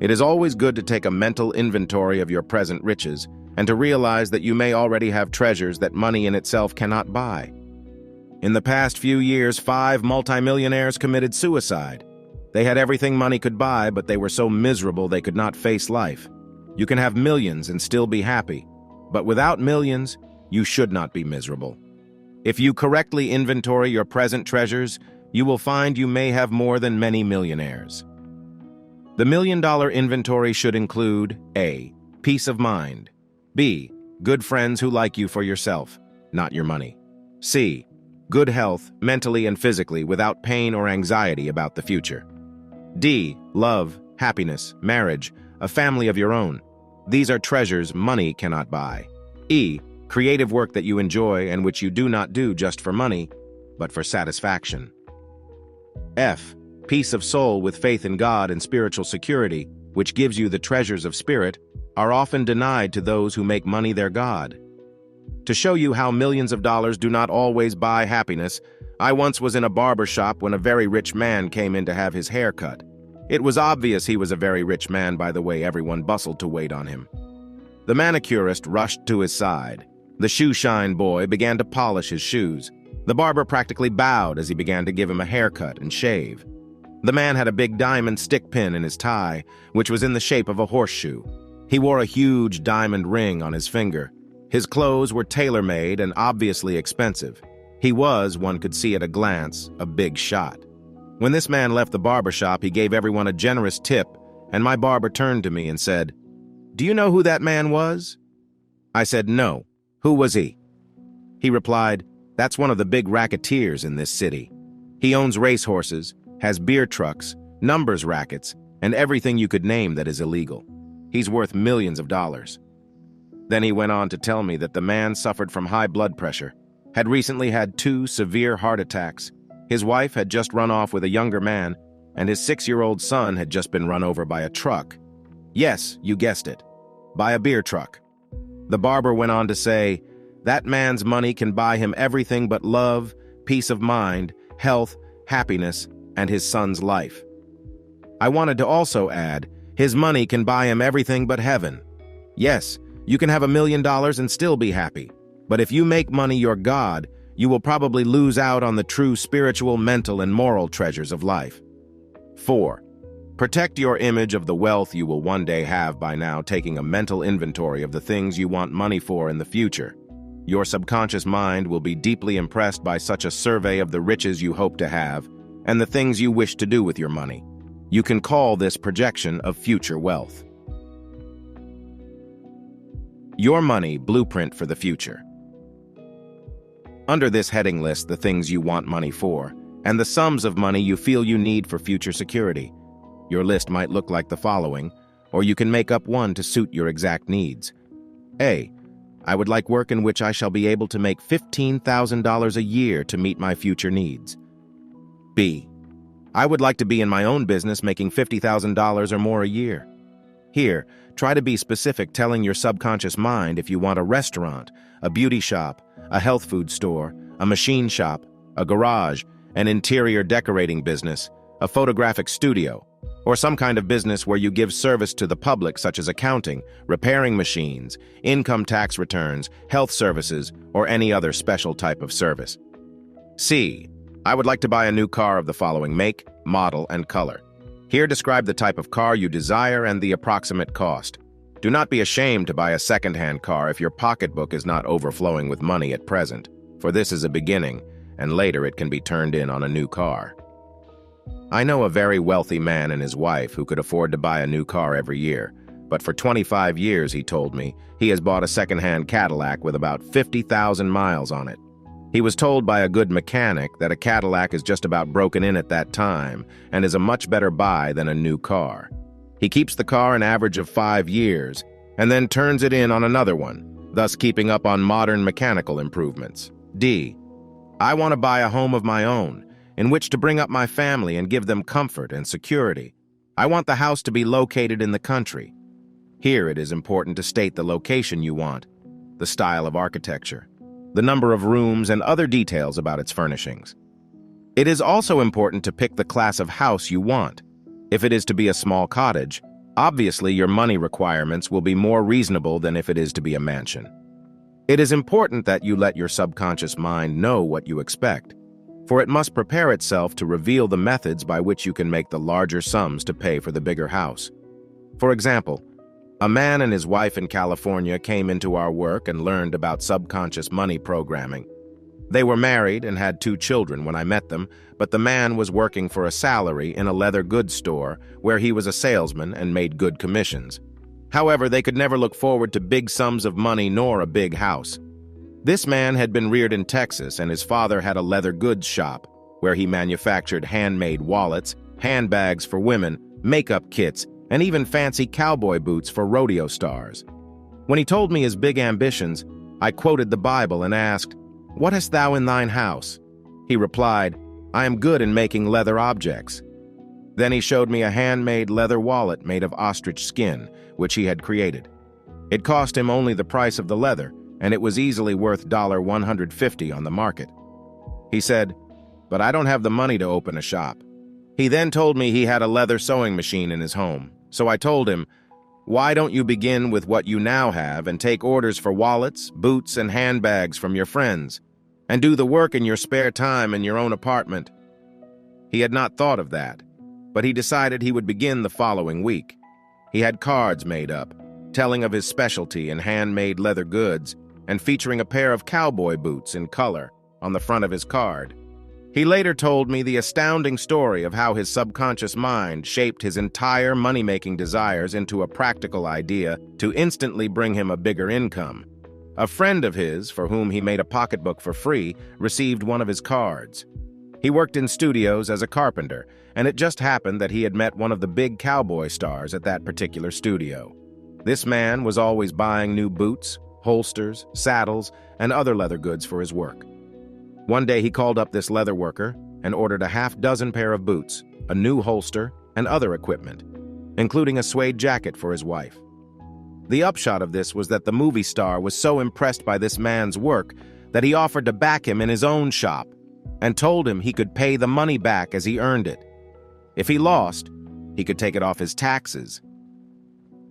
It is always good to take a mental inventory of your present riches and to realize that you may already have treasures that money in itself cannot buy. In the past few years, 5 multimillionaires committed suicide. They had everything money could buy, but they were so miserable they could not face life. You can have millions and still be happy, but without millions, you should not be miserable. If you correctly inventory your present treasures, you will find you may have more than many millionaires. The $1 million inventory should include A. Peace of mind. B. Good friends who like you for yourself, not your money. C. Good health, mentally and physically, without pain or anxiety about the future. D. Love, happiness, marriage, a family of your own. These are treasures money cannot buy. E. Creative work that you enjoy and which you do not do just for money, but for satisfaction. F. Peace of soul with faith in God and spiritual security, which gives you the treasures of spirit, are often denied to those who make money their God. To show you how millions of dollars do not always buy happiness, I once was in a barber shop when a very rich man came in to have his hair cut. It was obvious he was a very rich man by the way everyone bustled to wait on him. The manicurist rushed to his side. The shoe-shine boy began to polish his shoes. The barber practically bowed as he began to give him a haircut and shave. The man had a big diamond stick pin in his tie, which was in the shape of a horseshoe. He wore a huge diamond ring on his finger. His clothes were tailor-made and obviously expensive. He was, one could see at a glance, a big shot. When this man left the barber shop, he gave everyone a generous tip, and my barber turned to me and said, "Do you know who that man was?" I said, "No. Who was he?" He replied, "That's one of the big racketeers in this city. He owns racehorses, has beer trucks, numbers rackets, and everything you could name that is illegal. He's worth millions of dollars." Then he went on to tell me that the man suffered from high blood pressure, had recently had 2 severe heart attacks, his wife had just run off with a younger man, and his 6-year-old son had just been run over by a truck. Yes, you guessed it, by a beer truck. The barber went on to say, that man's money can buy him everything but love, peace of mind, health, happiness, and his son's life. I wanted to also add, his money can buy him everything but heaven. Yes, you can have $1 million and still be happy. But if you make money your god, you will probably lose out on the true spiritual, mental, and moral treasures of life. 4. Protect your image of the wealth you will one day have by now taking a mental inventory of the things you want money for in the future. Your subconscious mind will be deeply impressed by such a survey of the riches you hope to have and the things you wish to do with your money. You can call this projection of future wealth. Your money blueprint for the future. Under this heading list the things you want money for and the sums of money you feel you need for future security. Your list might look like the following, or you can make up one to suit your exact needs. A. I would like work in which I shall be able to make $15,000 a year to meet my future needs. B. I would like to be in my own business making $50,000 or more a year. Here, try to be specific, telling your subconscious mind if you want a restaurant, a beauty shop, a health food store, a machine shop, a garage, an interior decorating business, a photographic studio, or some kind of business where you give service to the public such as accounting, repairing machines, income tax returns, health services, or any other special type of service. C. I would like to buy a new car of the following make, model, and color. Here describe the type of car you desire and the approximate cost. Do not be ashamed to buy a second-hand car if your pocketbook is not overflowing with money at present, for this is a beginning, and later it can be turned in on a new car. I know a very wealthy man and his wife who could afford to buy a new car every year, but for 25 years, he told me, he has bought a second-hand Cadillac with about 50,000 miles on it. He was told by a good mechanic that a Cadillac is just about broken in at that time and is a much better buy than a new car. He keeps the car an average of 5 years and then turns it in on another one, thus keeping up on modern mechanical improvements. D. I want to buy a home of my own, in which to bring up my family and give them comfort and security. I want the house to be located in the country. Here it is important to state the location you want, the style of architecture, the number of rooms, and other details about its furnishings. It is also important to pick the class of house you want. If it is to be a small cottage, obviously your money requirements will be more reasonable than if it is to be a mansion. It is important that you let your subconscious mind know what you expect, for it must prepare itself to reveal the methods by which you can make the larger sums to pay for the bigger house. For example, a man and his wife in California came into our work and learned about subconscious money programming. They were married and had 2 children when I met them, but the man was working for a salary in a leather goods store where he was a salesman and made good commissions. However, they could never look forward to big sums of money nor a big house. This man had been reared in Texas, and his father had a leather goods shop where he manufactured handmade wallets, handbags for women, makeup kits, and even fancy cowboy boots for rodeo stars. When he told me his big ambitions, I quoted the Bible and asked, "What hast thou in thine house?" He replied, "I am good in making leather objects." Then he showed me a handmade leather wallet made of ostrich skin, which he had created. It cost him only the price of the leather, and it was easily worth $150 on the market. He said, "But I don't have the money to open a shop." He then told me he had a leather sewing machine in his home, so I told him, "Why don't you begin with what you now have and take orders for wallets, boots, and handbags from your friends, and do the work in your spare time in your own apartment?" He had not thought of that, but he decided he would begin the following week. He had cards made up, telling of his specialty in handmade leather goods and featuring a pair of cowboy boots in color on the front of his card. He later told me the astounding story of how his subconscious mind shaped his entire money-making desires into a practical idea to instantly bring him a bigger income. A friend of his, for whom he made a pocketbook for free, received one of his cards. He worked in studios as a carpenter, and it just happened that he had met one of the big cowboy stars at that particular studio. This man was always buying new boots, holsters, saddles, and other leather goods for his work. One day he called up this leather worker and ordered a half-dozen pair of boots, a new holster, and other equipment, including a suede jacket for his wife. The upshot of this was that the movie star was so impressed by this man's work that he offered to back him in his own shop and told him he could pay the money back as he earned it. If he lost, he could take it off his taxes.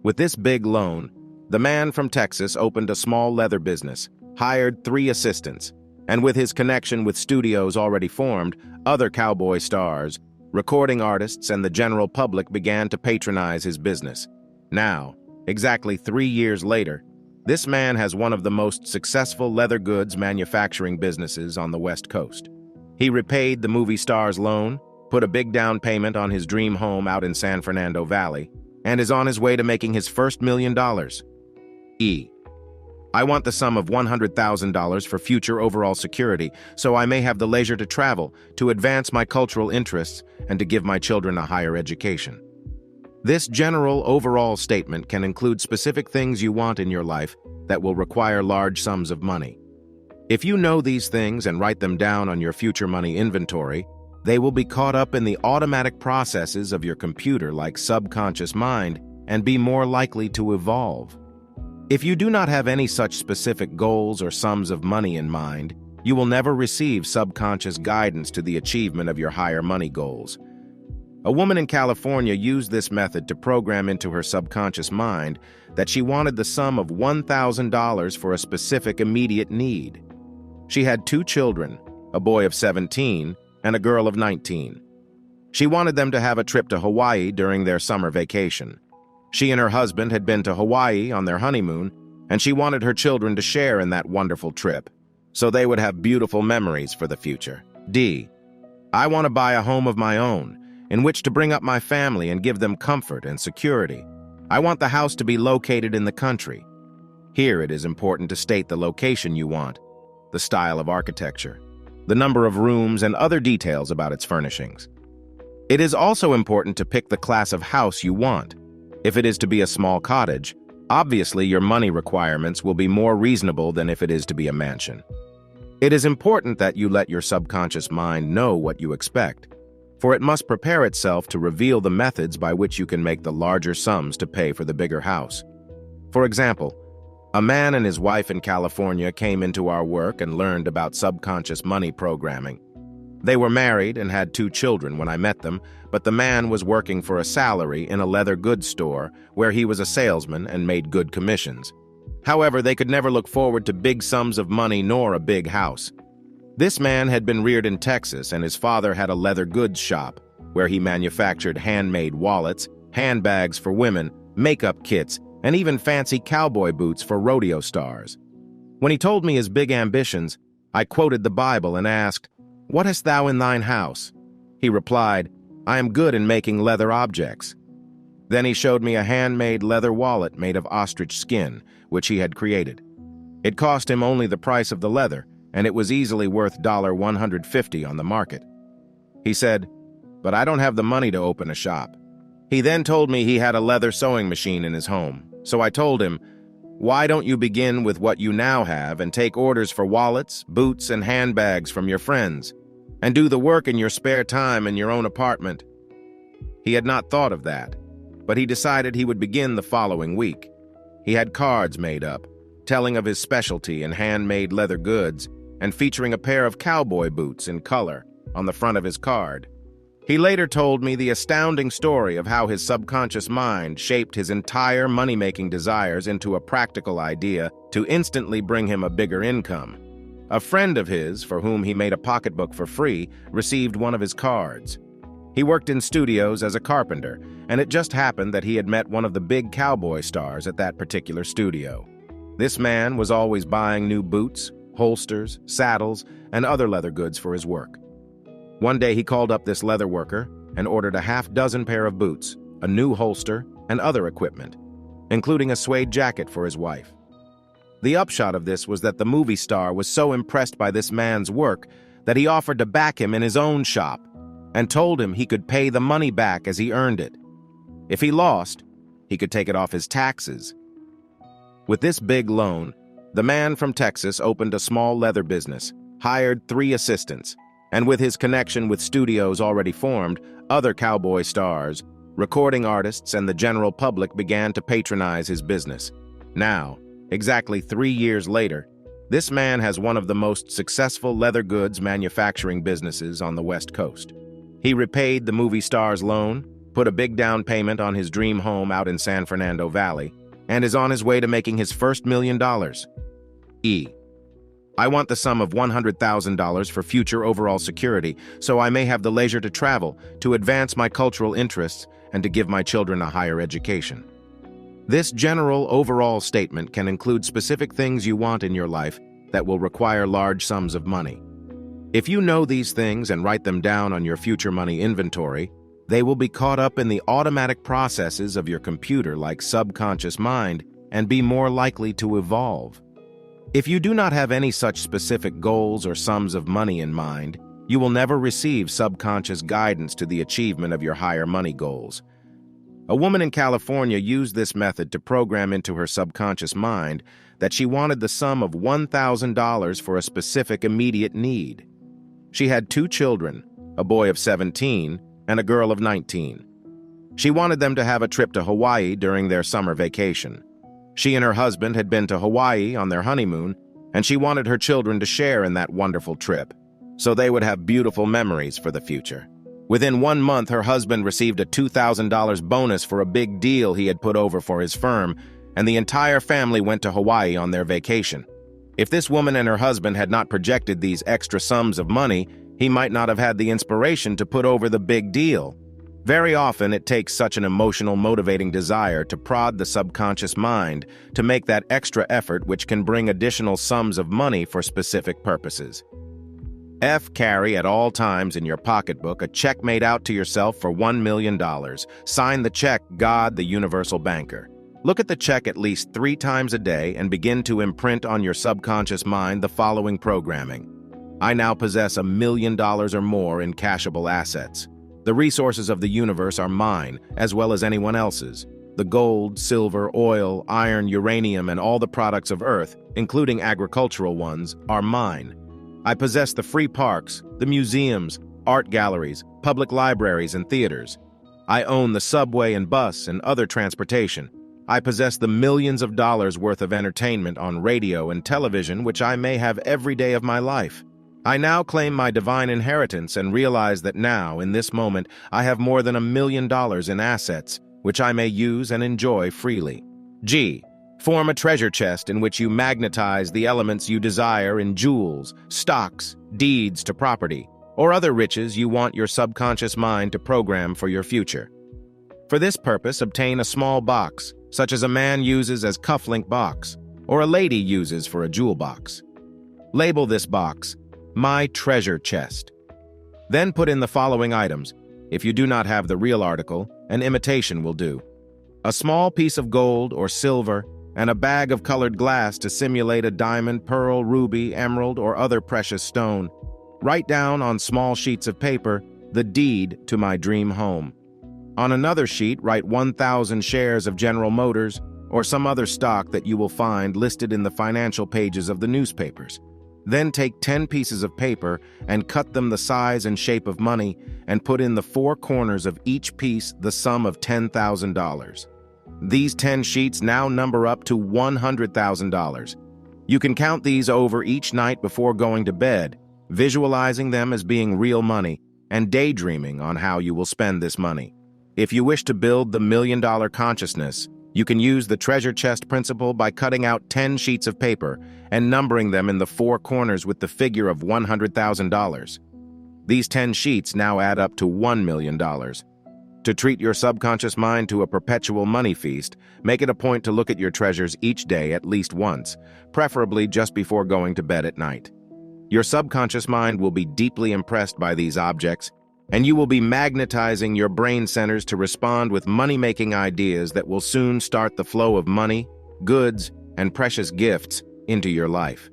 With this big loan, The man from Texas opened a small leather business, hired 3 assistants, and with his connection with studios already formed, other cowboy stars, recording artists, and the general public began to patronize his business. Now, exactly 3 years later, this man has one of the most successful leather goods manufacturing businesses on the West Coast. He repaid the movie star's loan, put a big down payment on his dream home out in San Fernando Valley, and is on his way to making his first $1 million. I want the sum of $100,000 for future overall security, so I may have the leisure to travel, to advance my cultural interests, and to give my children a higher education. This general overall statement can include specific things you want in your life that will require large sums of money. If you know these things and write them down on your future money inventory, they will be caught up in the automatic processes of your computer like subconscious mind and be more likely to evolve. If you do not have any such specific goals or sums of money in mind, you will never receive subconscious guidance to the achievement of your higher money goals. A woman in California used this method to program into her subconscious mind that she wanted the sum of $1,000 for a specific immediate need. She had 2 children, a boy of 17 and a girl of 19. She wanted them to have a trip to Hawaii during their summer vacation. She and her husband had been to Hawaii on their honeymoon, and she wanted her children to share in that wonderful trip, so they would have beautiful memories for the future. I want to buy a home of my own, in which to bring up my family and give them comfort and security. I want the house to be located in the country. Here it is important to state the location you want, the style of architecture, the number of rooms, and other details about its furnishings. It is also important to pick the class of house you want. If it is to be a small cottage, obviously your money requirements will be more reasonable than if it is to be a mansion. It is important that you let your subconscious mind know what you expect, for it must prepare itself to reveal the methods by which you can make the larger sums to pay for the bigger house. For example, a man and his wife in California came into our work and learned about subconscious money programming. They were married and had 2 children when I met them, but the man was working for a salary in a leather goods store where he was a salesman and made good commissions. However, they could never look forward to big sums of money nor a big house. This man had been reared in Texas, and his father had a leather goods shop where he manufactured handmade wallets, handbags for women, makeup kits, and even fancy cowboy boots for rodeo stars. When he told me his big ambitions, I quoted the Bible and asked, "What hast thou in thine house?" He replied, "I am good in making leather objects." Then he showed me a handmade leather wallet made of ostrich skin, which he had created. It cost him only the price of the leather, and it was easily worth $150 on the market. He said, "But I don't have the money to open a shop." He then told me he had a leather sewing machine in his home, so I told him, "Why don't you begin with what you now have and take orders for wallets, boots, and handbags from your friends, and do the work in your spare time in your own apartment?" He had not thought of that, but he decided he would begin the following week. He had cards made up, telling of his specialty in handmade leather goods and featuring a pair of cowboy boots in color on the front of his card. He later told me the astounding story of how his subconscious mind shaped his entire money-making desires into a practical idea to instantly bring him a bigger income. A friend of his, for whom he made a pocketbook for free, received one of his cards. He worked in studios as a carpenter, and it just happened that he had met one of the big cowboy stars at that particular studio. This man was always buying new boots, holsters, saddles, and other leather goods for his work. One day he called up this leather worker and ordered a half-dozen pair of boots, a new holster, and other equipment, including a suede jacket for his wife. The upshot of this was that the movie star was so impressed by this man's work that he offered to back him in his own shop and told him he could pay the money back as he earned it. If he lost, he could take it off his taxes. With this big loan, the man from Texas opened a small leather business, hired 3 assistants, and with his connection with studios already formed, other cowboy stars, recording artists, and the general public began to patronize his business. Now, exactly 3 years later, this man has one of the most successful leather goods manufacturing businesses on the West Coast. He repaid the movie star's loan, put a big down payment on his dream home out in San Fernando Valley, and is on his way to making his first $1 million. E. I want the sum of $100,000 for future overall security, so I may have the leisure to travel, to advance my cultural interests, and to give my children a higher education. This general overall statement can include specific things you want in your life that will require large sums of money. If you know these things and write them down on your future money inventory, they will be caught up in the automatic processes of your computer like subconscious mind and be more likely to evolve. If you do not have any such specific goals or sums of money in mind, you will never receive subconscious guidance to the achievement of your higher money goals. A woman in California used this method to program into her subconscious mind that she wanted the sum of $1,000 for a specific immediate need. She had 2 children, a boy of 17 and a girl of 19. She wanted them to have a trip to Hawaii during their summer vacation. She and her husband had been to Hawaii on their honeymoon, and she wanted her children to share in that wonderful trip, so they would have beautiful memories for the future. Within 1 month, her husband received a $2,000 bonus for a big deal he had put over for his firm, and the entire family went to Hawaii on their vacation. If this woman and her husband had not projected these extra sums of money, he might not have had the inspiration to put over the big deal. Very often, it takes such an emotional, motivating desire to prod the subconscious mind to make that extra effort which can bring additional sums of money for specific purposes. F. Carry at all times in your pocketbook a check made out to yourself for $1 million. Sign the check, God, the Universal Banker. Look at the check at least 3 times a day and begin to imprint on your subconscious mind the following programming. I now possess $1 million or more in cashable assets. The resources of the universe are mine, as well as anyone else's. The gold, silver, oil, iron, uranium, and all the products of Earth, including agricultural ones, are mine. I possess the free parks, the museums, art galleries, public libraries, and theaters. I own the subway and bus and other transportation. I possess the millions of dollars worth of entertainment on radio and television which I may have every day of my life. I now claim my divine inheritance and realize that now, in this moment, I have more than $1 million in assets, which I may use and enjoy freely. G. Form a treasure chest in which you magnetize the elements you desire in jewels, stocks, deeds to property, or other riches you want your subconscious mind to program for your future. For this purpose, obtain a small box, such as a man uses as cufflink box, or a lady uses for a jewel box. Label this box, My Treasure Chest. Then put in the following items. If you do not have the real article, an imitation will do. A small piece of gold or silver, and a bag of colored glass to simulate a diamond, pearl, ruby, emerald, or other precious stone. Write down on small sheets of paper the deed to my dream home. On another sheet, write 1,000 shares of General Motors or some other stock that you will find listed in the financial pages of the newspapers. Then take 10 pieces of paper and cut them the size and shape of money and put in the 4 corners of each piece the sum of $10,000. These 10 sheets now number up to $100,000. You can count these over each night before going to bed, visualizing them as being real money and daydreaming on how you will spend this money. If you wish to build the $1 million consciousness, you can use the treasure chest principle by cutting out 10 sheets of paper and numbering them in the 4 corners with the figure of $100,000. These 10 sheets now add up to $1 million. To treat your subconscious mind to a perpetual money feast, make it a point to look at your treasures each day at least once, preferably just before going to bed at night. Your subconscious mind will be deeply impressed by these objects, and you will be magnetizing your brain centers to respond with money-making ideas that will soon start the flow of money, goods, and precious gifts into your life.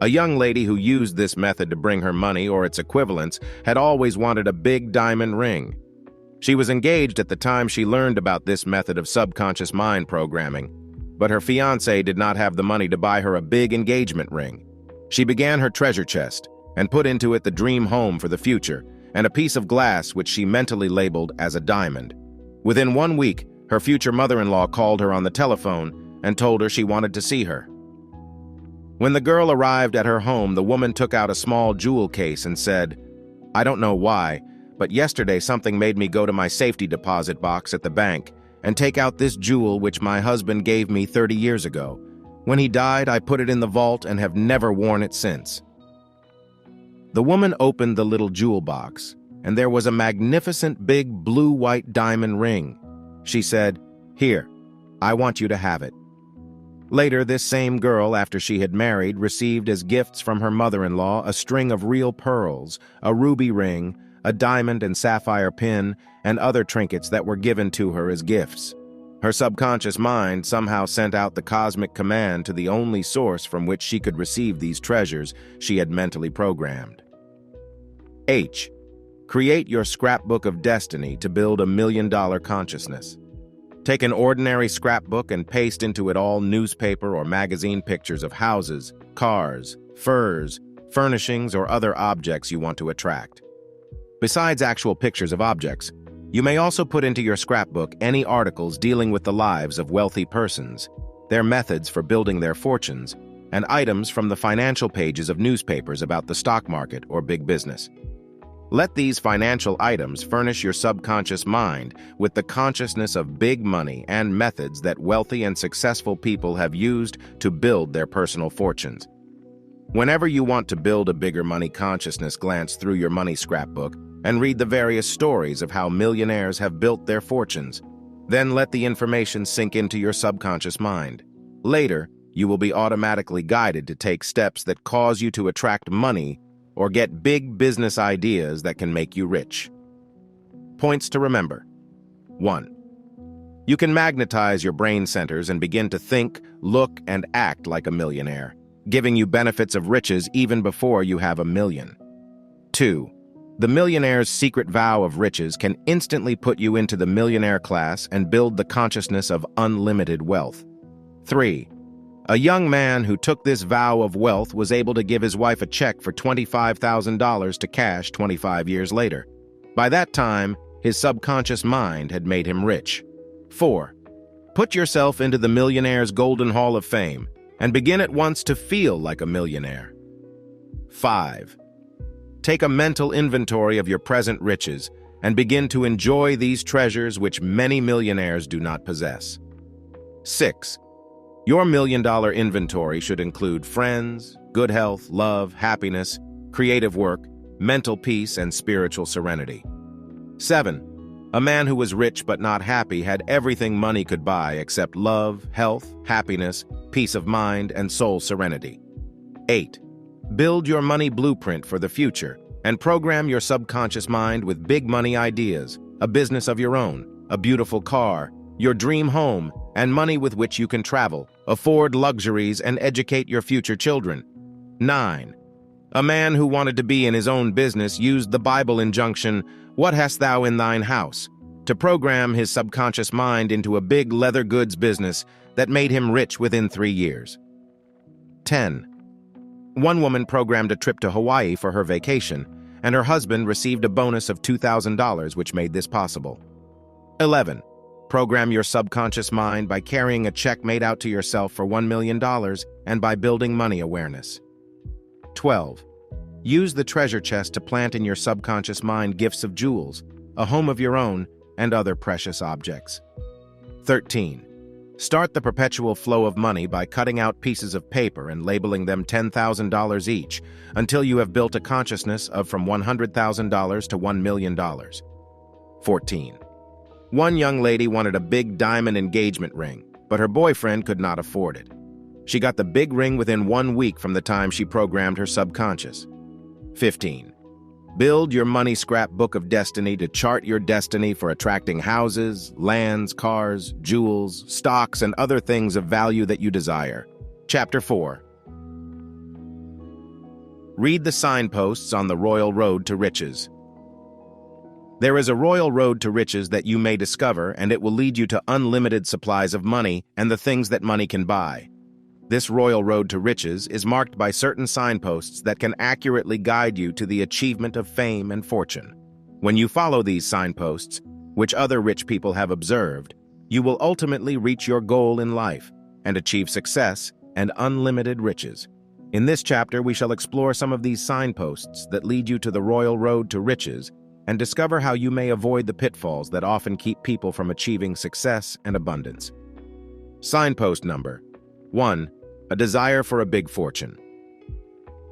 A young lady who used this method to bring her money or its equivalents had always wanted a big diamond ring. She was engaged at the time she learned about this method of subconscious mind programming, but her fiancé did not have the money to buy her a big engagement ring. She began her treasure chest and put into it the dream home for the future and a piece of glass which she mentally labeled as a diamond. Within 1 week, her future mother-in-law called her on the telephone and told her she wanted to see her. When the girl arrived at her home, the woman took out a small jewel case and said, "I don't know why, but yesterday something made me go to my safety deposit box at the bank, and take out this jewel which my husband gave me 30 years ago. When he died, I put it in the vault and have never worn it since." The woman opened the little jewel box, and there was a magnificent big blue-white diamond ring. She said, "Here, I want you to have it." Later, this same girl, after she had married, received as gifts from her mother-in-law a string of real pearls, a ruby ring, a diamond and sapphire pin, and other trinkets that were given to her as gifts. Her subconscious mind somehow sent out the cosmic command to the only source from which she could receive these treasures she had mentally programmed. H. Create your scrapbook of destiny to build a million-dollar consciousness. Take an ordinary scrapbook and paste into it all newspaper or magazine pictures of houses, cars, furs, furnishings, or other objects you want to attract. Besides actual pictures of objects, you may also put into your scrapbook any articles dealing with the lives of wealthy persons, their methods for building their fortunes, and items from the financial pages of newspapers about the stock market or big business. Let these financial items furnish your subconscious mind with the consciousness of big money and methods that wealthy and successful people have used to build their personal fortunes. Whenever you want to build a bigger money consciousness, glance through your money scrapbook and read the various stories of how millionaires have built their fortunes. Then let the information sink into your subconscious mind. Later, you will be automatically guided to take steps that cause you to attract money or get big business ideas that can make you rich. Points to remember. 1. You can magnetize your brain centers and begin to think, look, and act like a millionaire, giving you benefits of riches even before you have a million. 2. The millionaire's secret vow of riches can instantly put you into the millionaire class and build the consciousness of unlimited wealth. 3. A young man who took this vow of wealth was able to give his wife a check for $25,000 to cash 25 years later. By that time, his subconscious mind had made him rich. 4. Put yourself into the Millionaire's Golden Hall of Fame and begin at once to feel like a millionaire. 5. Take a mental inventory of your present riches and begin to enjoy these treasures which many millionaires do not possess. 6. Your million-dollar inventory should include friends, good health, love, happiness, creative work, mental peace, and spiritual serenity. 7. A man who was rich but not happy had everything money could buy except love, health, happiness, peace of mind, and soul serenity. 8. Build your money blueprint for the future and program your subconscious mind with big money ideas, a business of your own, a beautiful car, your dream home, and money with which you can travel, afford luxuries, and educate your future children. 9. A man who wanted to be in his own business used the Bible injunction, "What hast thou in thine house?" to program his subconscious mind into a big leather goods business that made him rich within 3 years. 10. One woman programmed a trip to Hawaii for her vacation, and her husband received a bonus of $2,000, which made this possible. 11. Program your subconscious mind by carrying a check made out to yourself for $1 million and by building money awareness. 12. Use the treasure chest to plant in your subconscious mind gifts of jewels, a home of your own, and other precious objects. 13. Start the perpetual flow of money by cutting out pieces of paper and labeling them $10,000 each until you have built a consciousness of from $100,000 to $1 million. 14. One young lady wanted a big diamond engagement ring, but her boyfriend could not afford it. She got the big ring within 1 week from the time she programmed her subconscious. 15. Build your money scrapbook of destiny to chart your destiny for attracting houses, lands, cars, jewels, stocks, and other things of value that you desire. Chapter 4. Read the signposts on the royal road to riches. There is a royal road to riches that you may discover, and it will lead you to unlimited supplies of money and the things that money can buy. This royal road to riches is marked by certain signposts that can accurately guide you to the achievement of fame and fortune. When you follow these signposts, which other rich people have observed, you will ultimately reach your goal in life and achieve success and unlimited riches. In this chapter, we shall explore some of these signposts that lead you to the royal road to riches and discover how you may avoid the pitfalls that often keep people from achieving success and abundance. Signpost number 1. A desire for a big fortune.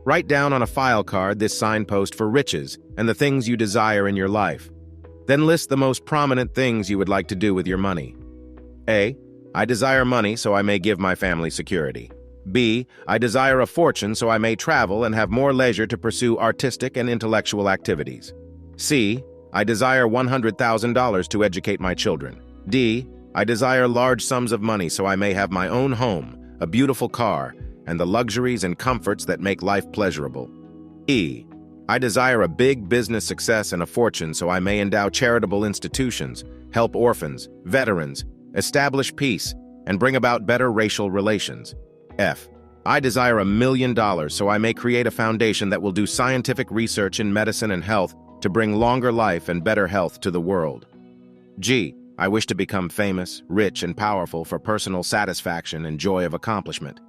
Write down on a file card this signpost for riches and the things you desire in your life. Then list the most prominent things you would like to do with your money. A. I desire money so I may give my family security. B. I desire a fortune so I may travel and have more leisure to pursue artistic and intellectual activities. C. I desire $100,000 to educate my children. D. I desire large sums of money so I may have my own home, a beautiful car, and the luxuries and comforts that make life pleasurable. E. I desire a big business success and a fortune so I may endow charitable institutions, help orphans, veterans, establish peace, and bring about better racial relations. F. I desire $1 million so I may create a foundation that will do scientific research in medicine and health to bring longer life and better health to the world. G. I wish to become famous, rich, and powerful for personal satisfaction and joy of accomplishment.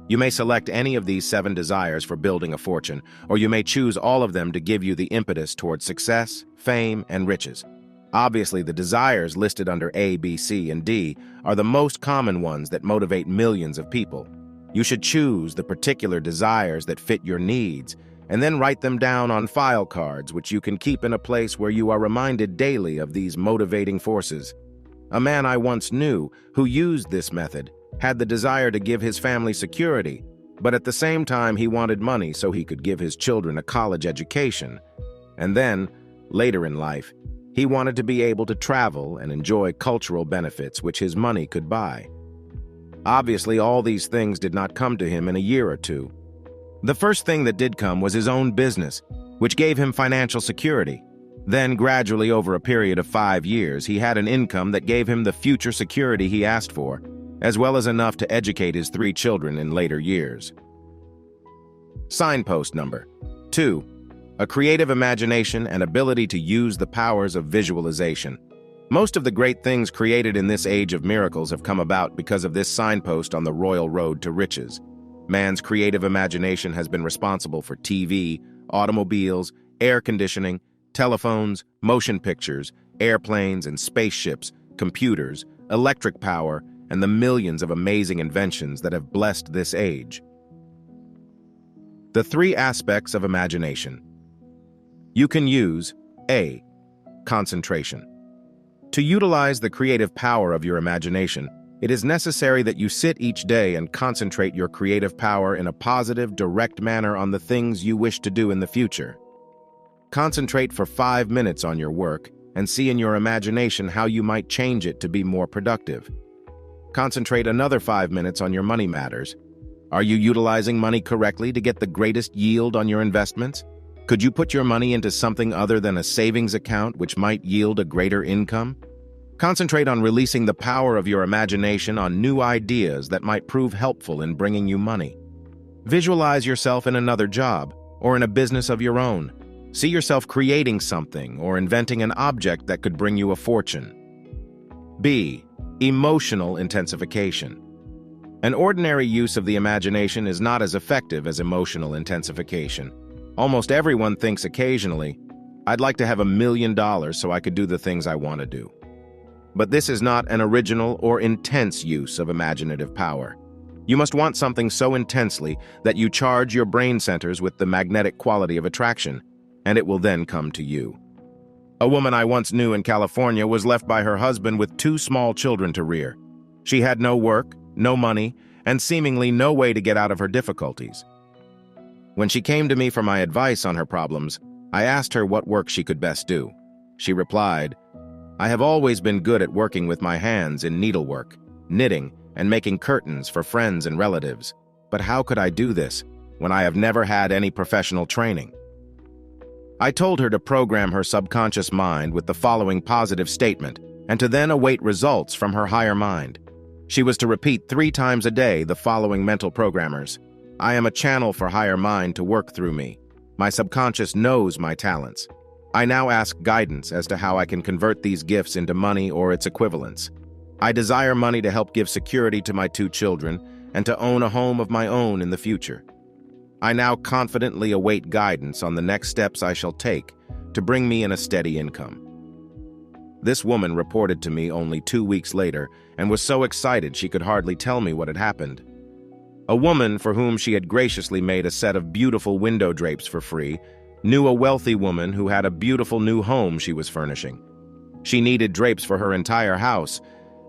You may select any of these 7 desires for building a fortune, or you may choose all of them to give you the impetus towards success, fame, and riches. Obviously, the desires listed under A, B, C, and D are the most common ones that motivate millions of people. You should choose the particular desires that fit your needs, and then write them down on file cards, which you can keep in a place where you are reminded daily of these motivating forces. A man I once knew who used this method had the desire to give his family security, but at the same time he wanted money so he could give his children a college education. And then, later in life, he wanted to be able to travel and enjoy cultural benefits which his money could buy. Obviously, all these things did not come to him in a year or two. The first thing that did come was his own business, which gave him financial security. Then, gradually over a period of 5 years, he had an income that gave him the future security he asked for, as well as enough to educate his 3 children in later years. Signpost number 2. A creative imagination and ability to use the powers of visualization. Most of the great things created in this age of miracles have come about because of this signpost on the royal road to riches. Man's creative imagination has been responsible for TV, automobiles, air conditioning, telephones, motion pictures, airplanes and spaceships, computers, electric power, and the millions of amazing inventions that have blessed this age. The 3 aspects of imagination. You can use A. Concentration. To utilize the creative power of your imagination, it is necessary that you sit each day and concentrate your creative power in a positive, direct manner on the things you wish to do in the future. Concentrate for 5 minutes on your work and see in your imagination how you might change it to be more productive. Concentrate another 5 minutes on your money matters. Are you utilizing money correctly to get the greatest yield on your investments? Could you put your money into something other than a savings account which might yield a greater income? Concentrate on releasing the power of your imagination on new ideas that might prove helpful in bringing you money. Visualize yourself in another job or in a business of your own. See yourself creating something or inventing an object that could bring you a fortune. B. Emotional intensification. An ordinary use of the imagination is not as effective as emotional intensification. Almost everyone thinks occasionally, I'd like to have $1 million so I could do the things I want to do. But this is not an original or intense use of imaginative power. You must want something so intensely that you charge your brain centers with the magnetic quality of attraction, and it will then come to you. A woman I once knew in California was left by her husband with 2 small children to rear. She had no work, no money, and seemingly no way to get out of her difficulties. When she came to me for my advice on her problems, I asked her what work she could best do. She replied, I have always been good at working with my hands in needlework, knitting, and making curtains for friends and relatives. But how could I do this when I have never had any professional training? I told her to program her subconscious mind with the following positive statement and to then await results from her higher mind. She was to repeat 3 times a day the following mental programmers. I am a channel for higher mind to work through me. My subconscious knows my talents. I now ask guidance as to how I can convert these gifts into money or its equivalents. I desire money to help give security to my 2 children and to own a home of my own in the future. I now confidently await guidance on the next steps I shall take to bring me in a steady income. This woman reported to me only 2 weeks later and was so excited she could hardly tell me what had happened. A woman for whom she had graciously made a set of beautiful window drapes for free knew a wealthy woman who had a beautiful new home she was furnishing. She needed drapes for her entire house,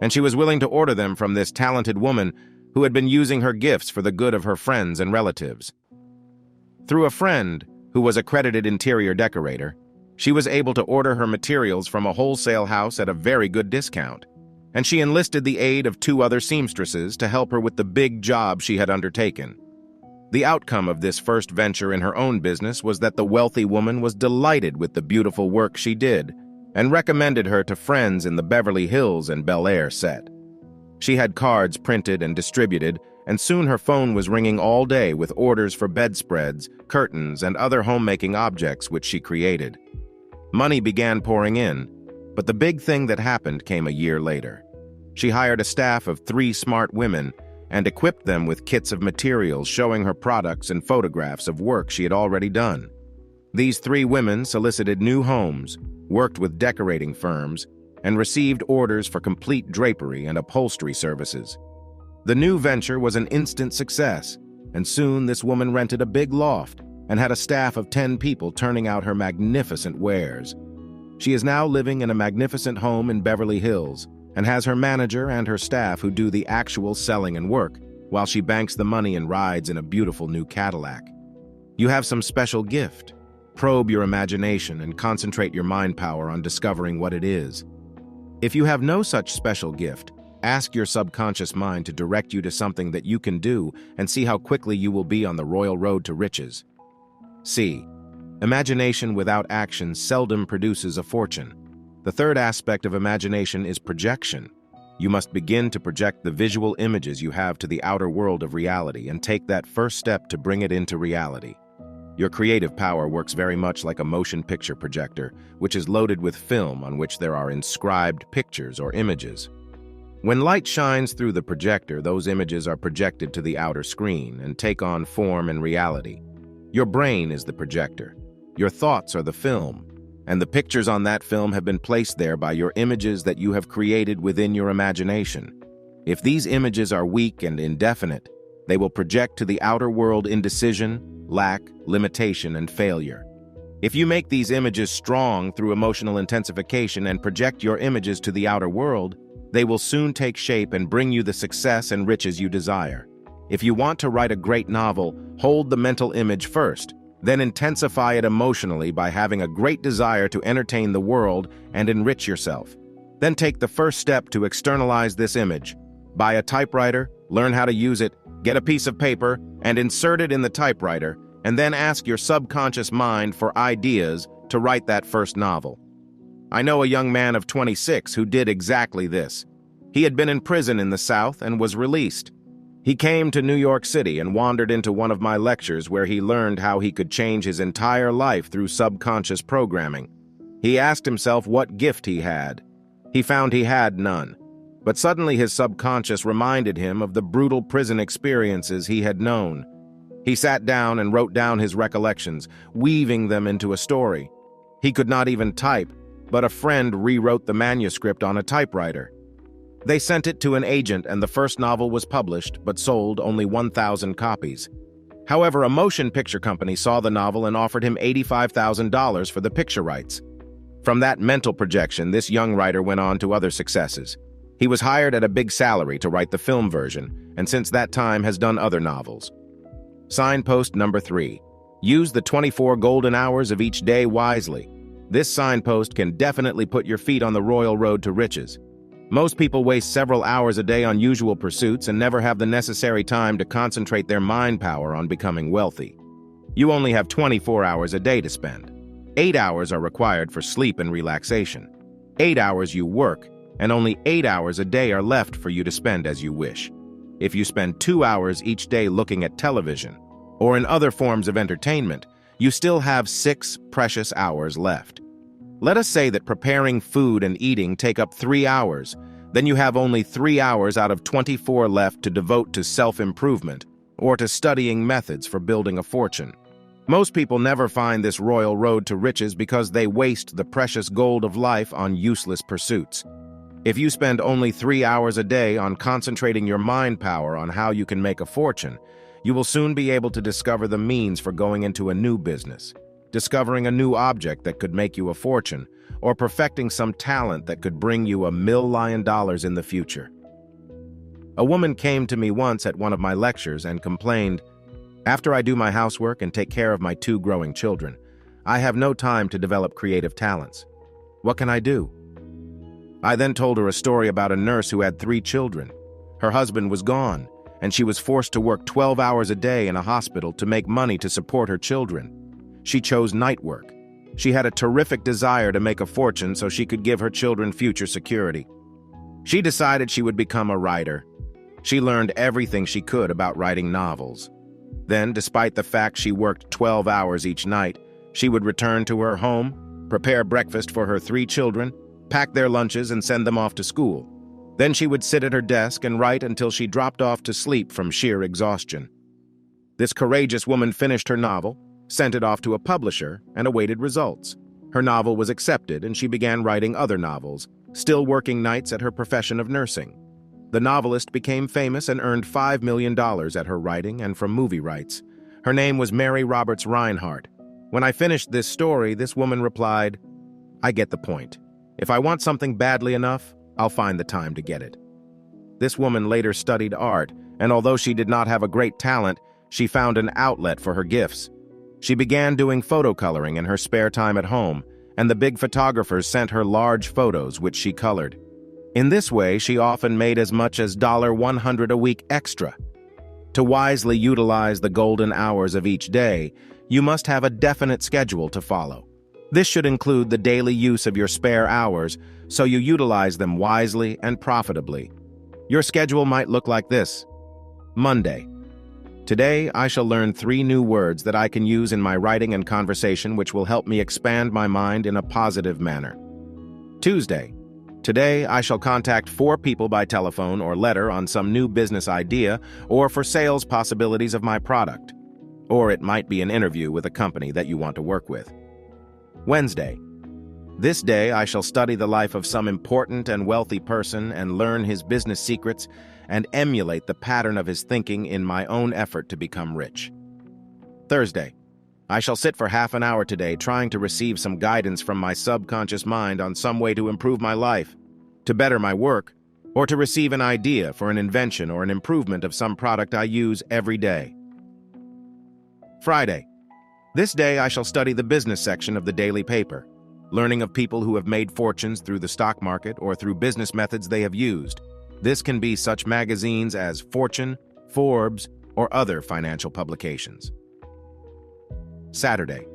and she was willing to order them from this talented woman who had been using her gifts for the good of her friends and relatives. Through a friend who was a credited interior decorator, she was able to order her materials from a wholesale house at a very good discount, and she enlisted the aid of 2 other seamstresses to help her with the big job she had undertaken. The outcome of this first venture in her own business was that the wealthy woman was delighted with the beautiful work she did and recommended her to friends in the Beverly Hills and Bel Air set. She had cards printed and distributed, and soon her phone was ringing all day with orders for bedspreads, curtains, and other homemaking objects which she created. Money began pouring in, but the big thing that happened came a year later. She hired a staff of 3 smart women and equipped them with kits of materials showing her products and photographs of work she had already done. These 3 women solicited new homes, worked with decorating firms, and received orders for complete drapery and upholstery services. The new venture was an instant success, and soon this woman rented a big loft and had a staff of 10 people turning out her magnificent wares. She is now living in a magnificent home in Beverly Hills and has her manager and her staff who do the actual selling and work, while she banks the money and rides in a beautiful new Cadillac. You have some special gift. Probe your imagination and concentrate your mind power on discovering what it is. If you have no such special gift, ask your subconscious mind to direct you to something that you can do and see how quickly you will be on the royal road to riches. C. Imagination without action seldom produces a fortune. The third aspect of imagination is projection. You must begin to project the visual images you have to the outer world of reality and take that first step to bring it into reality. Your creative power works very much like a motion picture projector, which is loaded with film on which there are inscribed pictures or images. When light shines through the projector, those images are projected to the outer screen and take on form and reality. Your brain is the projector. Your thoughts are the film, and the pictures on that film have been placed there by your images that you have created within your imagination. If these images are weak and indefinite, they will project to the outer world indecision, lack, limitation, and failure. If you make these images strong through emotional intensification and project your images to the outer world, they will soon take shape and bring you the success and riches you desire. If you want to write a great novel, hold the mental image first, then intensify it emotionally by having a great desire to entertain the world and enrich yourself. Then take the first step to externalize this image. Buy a typewriter, learn how to use it, get a piece of paper, and insert it in the typewriter, and then ask your subconscious mind for ideas to write that first novel. I know a young man of 26 who did exactly this. He had been in prison in the South and was released. He came to New York City and wandered into one of my lectures where he learned how he could change his entire life through subconscious programming. He asked himself what gift he had. He found he had none. But suddenly his subconscious reminded him of the brutal prison experiences he had known. He sat down and wrote down his recollections, weaving them into a story. He could not even type, but a friend rewrote the manuscript on a typewriter. They sent it to an agent and the first novel was published, but sold only 1,000 copies. However, a motion picture company saw the novel and offered him $85,000 for the picture rights. From that mental projection, this young writer went on to other successes. He was hired at a big salary to write the film version, and since that time has done other novels. Signpost number 3. Use the 24 golden hours of each day wisely. This signpost can definitely put your feet on the royal road to riches. Most people waste several hours a day on usual pursuits and never have the necessary time to concentrate their mind power on becoming wealthy. You only have 24 hours a day to spend. 8 hours are required for sleep and relaxation. 8 hours you work, and only 8 hours a day are left for you to spend as you wish. If you spend 2 hours each day looking at television, or in other forms of entertainment, you still have 6 precious hours left. Let us say that preparing food and eating take up 3 hours, then you have only 3 hours out of 24 left to devote to self-improvement or to studying methods for building a fortune. Most people never find this royal road to riches because they waste the precious gold of life on useless pursuits. If you spend only 3 hours a day on concentrating your mind power on how you can make a fortune, you will soon be able to discover the means for going into a new business, discovering a new object that could make you a fortune, or perfecting some talent that could bring you $1 million in the future. A woman came to me once at one of my lectures and complained, "After I do my housework and take care of my 2 growing children, I have no time to develop creative talents. What can I do?" I then told her a story about a nurse who had 3 children. Her husband was gone, and she was forced to work 12 hours a day in a hospital to make money to support her children. She chose night work. She had a terrific desire to make a fortune so she could give her children future security. She decided she would become a writer. She learned everything she could about writing novels. Then, despite the fact she worked 12 hours each night, she would return to her home, prepare breakfast for her 3 children, pack their lunches and send them off to school. Then she would sit at her desk and write until she dropped off to sleep from sheer exhaustion. This courageous woman finished her novel, sent it off to a publisher, and awaited results. Her novel was accepted, and she began writing other novels, still working nights at her profession of nursing. The novelist became famous and earned $5 million at her writing and from movie rights. Her name was Mary Roberts Reinhardt. When I finished this story, this woman replied, "I get the point. If I want something badly enough, I'll find the time to get it." This woman later studied art, and although she did not have a great talent, she found an outlet for her gifts. She began doing photo coloring in her spare time at home, and the big photographers sent her large photos which she colored. In this way, she often made as much as $100 a week extra. To wisely utilize the golden hours of each day, you must have a definite schedule to follow. This should include the daily use of your spare hours, so you utilize them wisely and profitably. Your schedule might look like this. Monday. Today, I shall learn 3 new words that I can use in my writing and conversation which will help me expand my mind in a positive manner. Tuesday. Today, I shall contact 4 people by telephone or letter on some new business idea or for sales possibilities of my product. Or it might be an interview with a company that you want to work with. Wednesday. This day I shall study the life of some important and wealthy person and learn his business secrets and emulate the pattern of his thinking in my own effort to become rich. Thursday. I shall sit for half an hour today trying to receive some guidance from my subconscious mind on some way to improve my life, to better my work, or to receive an idea for an invention or an improvement of some product I use every day. Friday. This day I shall study the business section of the daily paper, learning of people who have made fortunes through the stock market or through business methods they have used. This can be such magazines as Fortune, Forbes, or other financial publications. Saturday.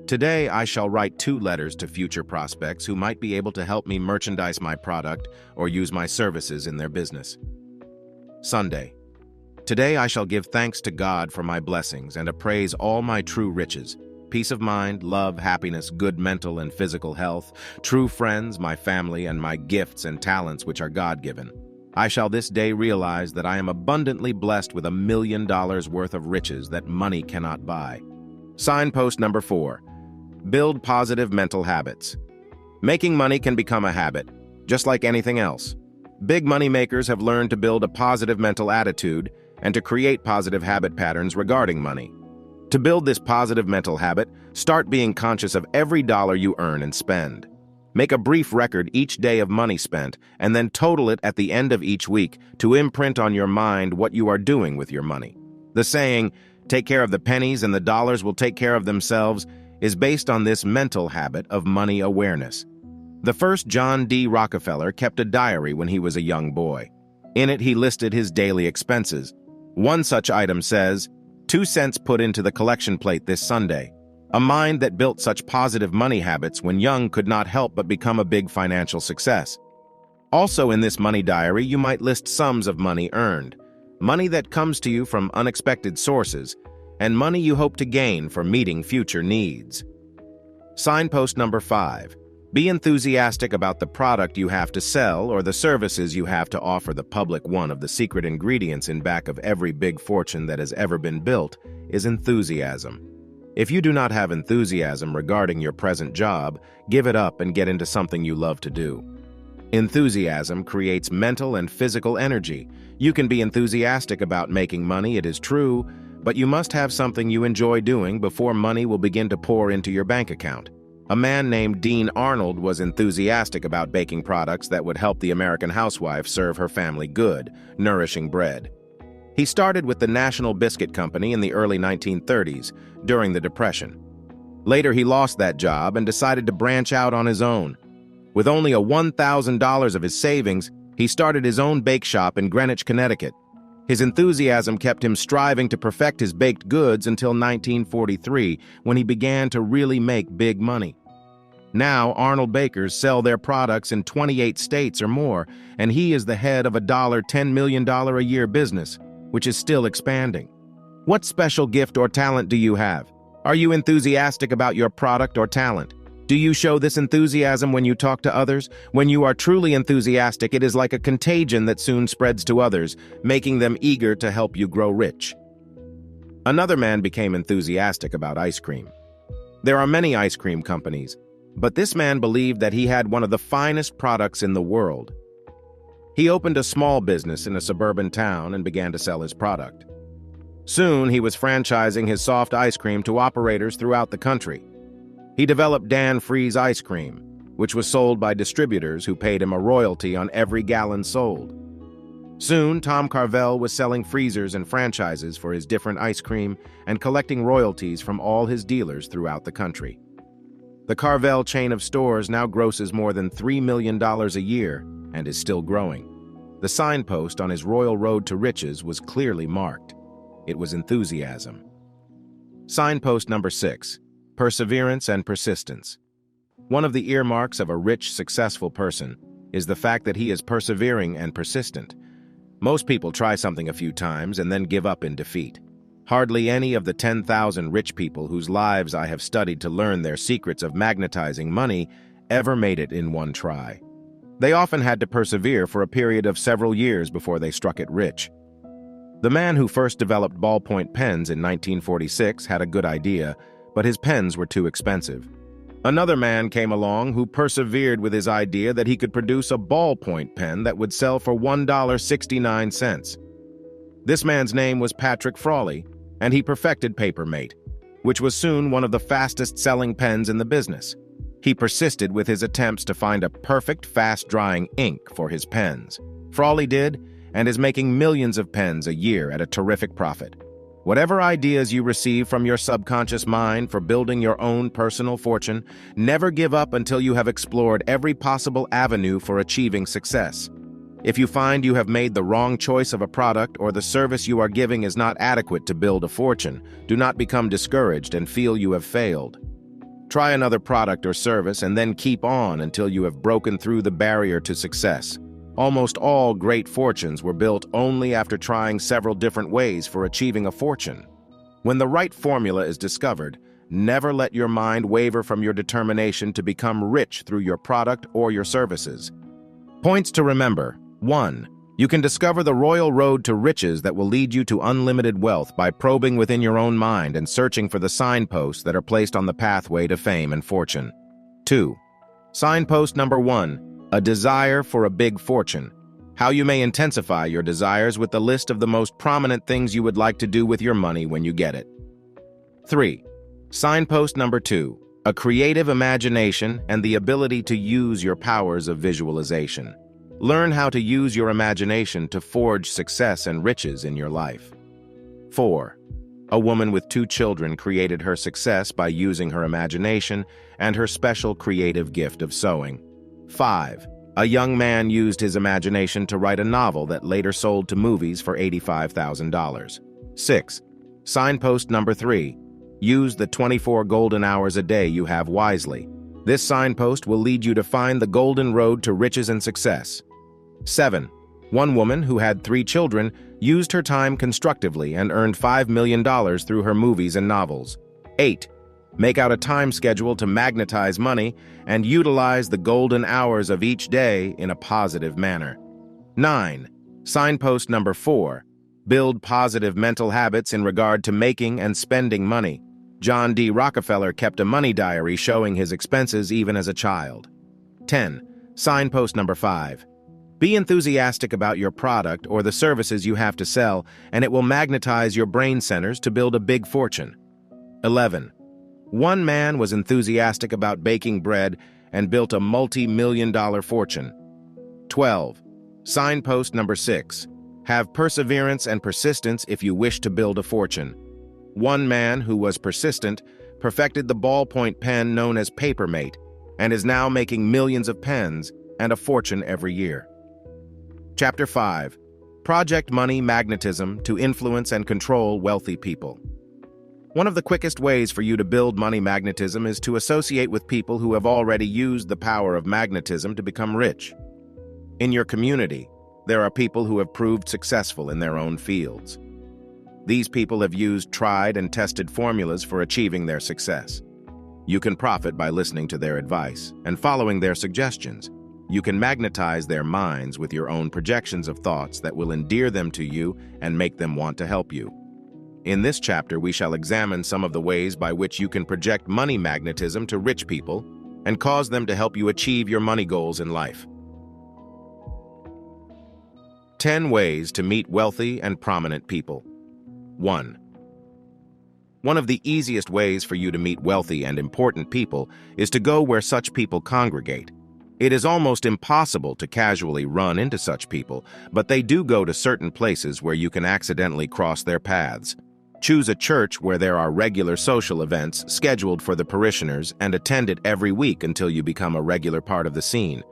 Today I shall write 2 letters to future prospects who might be able to help me merchandise my product or use my services in their business. Sunday. Today I shall give thanks to God for my blessings and appraise all my true riches, peace of mind, love, happiness, good mental and physical health, true friends, my family, and my gifts and talents which are God-given. I shall this day realize that I am abundantly blessed with $1 million worth of riches that money cannot buy. Signpost number 4. Build positive mental habits. Making money can become a habit, just like anything else. Big money makers have learned to build a positive mental attitude and to create positive habit patterns regarding money. To build this positive mental habit, start being conscious of every dollar you earn and spend. Make a brief record each day of money spent and then total it at the end of each week to imprint on your mind what you are doing with your money. The saying, "Take care of the pennies and the dollars will take care of themselves," is based on this mental habit of money awareness. The first John D. Rockefeller kept a diary when he was a young boy. In it, he listed his daily expenses. One such item says, 2 cents put into the collection plate this Sunday. A mind that built such positive money habits when young could not help but become a big financial success. Also in this money diary, you might list sums of money earned, money that comes to you from unexpected sources, and money you hope to gain for meeting future needs. Signpost number 5. Be enthusiastic about the product you have to sell or the services you have to offer the public. One of the secret ingredients in back of every big fortune that has ever been built is enthusiasm. If you do not have enthusiasm regarding your present job, give it up and get into something you love to do. Enthusiasm creates mental and physical energy. You can be enthusiastic about making money, it is true, but you must have something you enjoy doing before money will begin to pour into your bank account. A man named Dean Arnold was enthusiastic about baking products that would help the American housewife serve her family good, nourishing bread. He started with the National Biscuit Company in the early 1930s, during the Depression. Later, he lost that job and decided to branch out on his own. With only $1,000 of his savings, he started his own bake shop in Greenwich, Connecticut. His enthusiasm kept him striving to perfect his baked goods until 1943, when he began to really make big money. Now, Arnold bakers sell their products in 28 states or more, and he is the head of a $10 million a year business, which is still expanding. What special gift or talent do you have? Are you enthusiastic about your product or talent? Do you show this enthusiasm when you talk to others? When you are truly enthusiastic, it is like a contagion that soon spreads to others, making them eager to help you grow rich. Another man became enthusiastic about ice cream. There are many ice cream companies, but this man believed that he had one of the finest products in the world. He opened a small business in a suburban town and began to sell his product. Soon, he was franchising his soft ice cream to operators throughout the country. He developed Dan Freeze ice cream, which was sold by distributors who paid him a royalty on every gallon sold. Soon, Tom Carvel was selling freezers and franchises for his different ice cream and collecting royalties from all his dealers throughout the country. The Carvel chain of stores now grosses more than $3 million a year and is still growing. The signpost on his royal road to riches was clearly marked. It was enthusiasm. Signpost number 6, perseverance and persistence. One of the earmarks of a rich, successful person is the fact that he is persevering and persistent. Most people try something a few times and then give up in defeat. Hardly any of the 10,000 rich people whose lives I have studied to learn their secrets of magnetizing money ever made it in one try. They often had to persevere for a period of several years before they struck it rich. The man who first developed ballpoint pens in 1946 had a good idea, but his pens were too expensive. Another man came along who persevered with his idea that he could produce a ballpoint pen that would sell for $1.69. This man's name was Patrick Frawley, and he perfected Papermate, which was soon one of the fastest-selling pens in the business. He persisted with his attempts to find a perfect, fast-drying ink for his pens. Frawley did, and is making millions of pens a year at a terrific profit. Whatever ideas you receive from your subconscious mind for building your own personal fortune, never give up until you have explored every possible avenue for achieving success. If you find you have made the wrong choice of a product or the service you are giving is not adequate to build a fortune, do not become discouraged and feel you have failed. Try another product or service and then keep on until you have broken through the barrier to success. Almost all great fortunes were built only after trying several different ways for achieving a fortune. When the right formula is discovered, never let your mind waver from your determination to become rich through your product or your services. Points to remember. 1. You can discover the royal road to riches that will lead you to unlimited wealth by probing within your own mind and searching for the signposts that are placed on the pathway to fame and fortune. 2. Signpost number 1, a desire for a big fortune. How you may intensify your desires with the list of the most prominent things you would like to do with your money when you get it. 3. Signpost number 2, a creative imagination and the ability to use your powers of visualization. Learn how to use your imagination to forge success and riches in your life. 4. A woman with 2 children created her success by using her imagination and her special creative gift of sewing. 5. A young man used his imagination to write a novel that later sold to movies for $85,000. 6. Signpost number 3. Use the 24 golden hours a day you have wisely. This signpost will lead you to find the golden road to riches and success. 7. One woman who had 3 children used her time constructively and earned $5 million through her movies and novels. 8. Make out a time schedule to magnetize money and utilize the golden hours of each day in a positive manner. 9. Signpost number 4. Build positive mental habits in regard to making and spending money. John D. Rockefeller kept a money diary showing his expenses even as a child. 10. Signpost number 5. Be enthusiastic about your product or the services you have to sell, and it will magnetize your brain centers to build a big fortune. 11. One man was enthusiastic about baking bread and built a multi-million-dollar fortune. 12. Signpost number 6. Have perseverance and persistence if you wish to build a fortune. One man who was persistent perfected the ballpoint pen known as Papermate and is now making millions of pens and a fortune every year. Chapter 5. Project Money Magnetism to Influence and Control Wealthy People. One of the quickest ways for you to build money magnetism is to associate with people who have already used the power of magnetism to become rich. In your community, there are people who have proved successful in their own fields. These people have used tried and tested formulas for achieving their success. You can profit by listening to their advice and following their suggestions. You can magnetize their minds with your own projections of thoughts that will endear them to you and make them want to help you. In this chapter, we shall examine some of the ways by which you can project money magnetism to rich people and cause them to help you achieve your money goals in life. 10 ways to meet wealthy and prominent people. 1. One of the easiest ways for you to meet wealthy and important people is to go where such people congregate. It is almost impossible to casually run into such people, but they do go to certain places where you can accidentally cross their paths. Choose a church where there are regular social events scheduled for the parishioners and attend it every week until you become a regular part of the scene.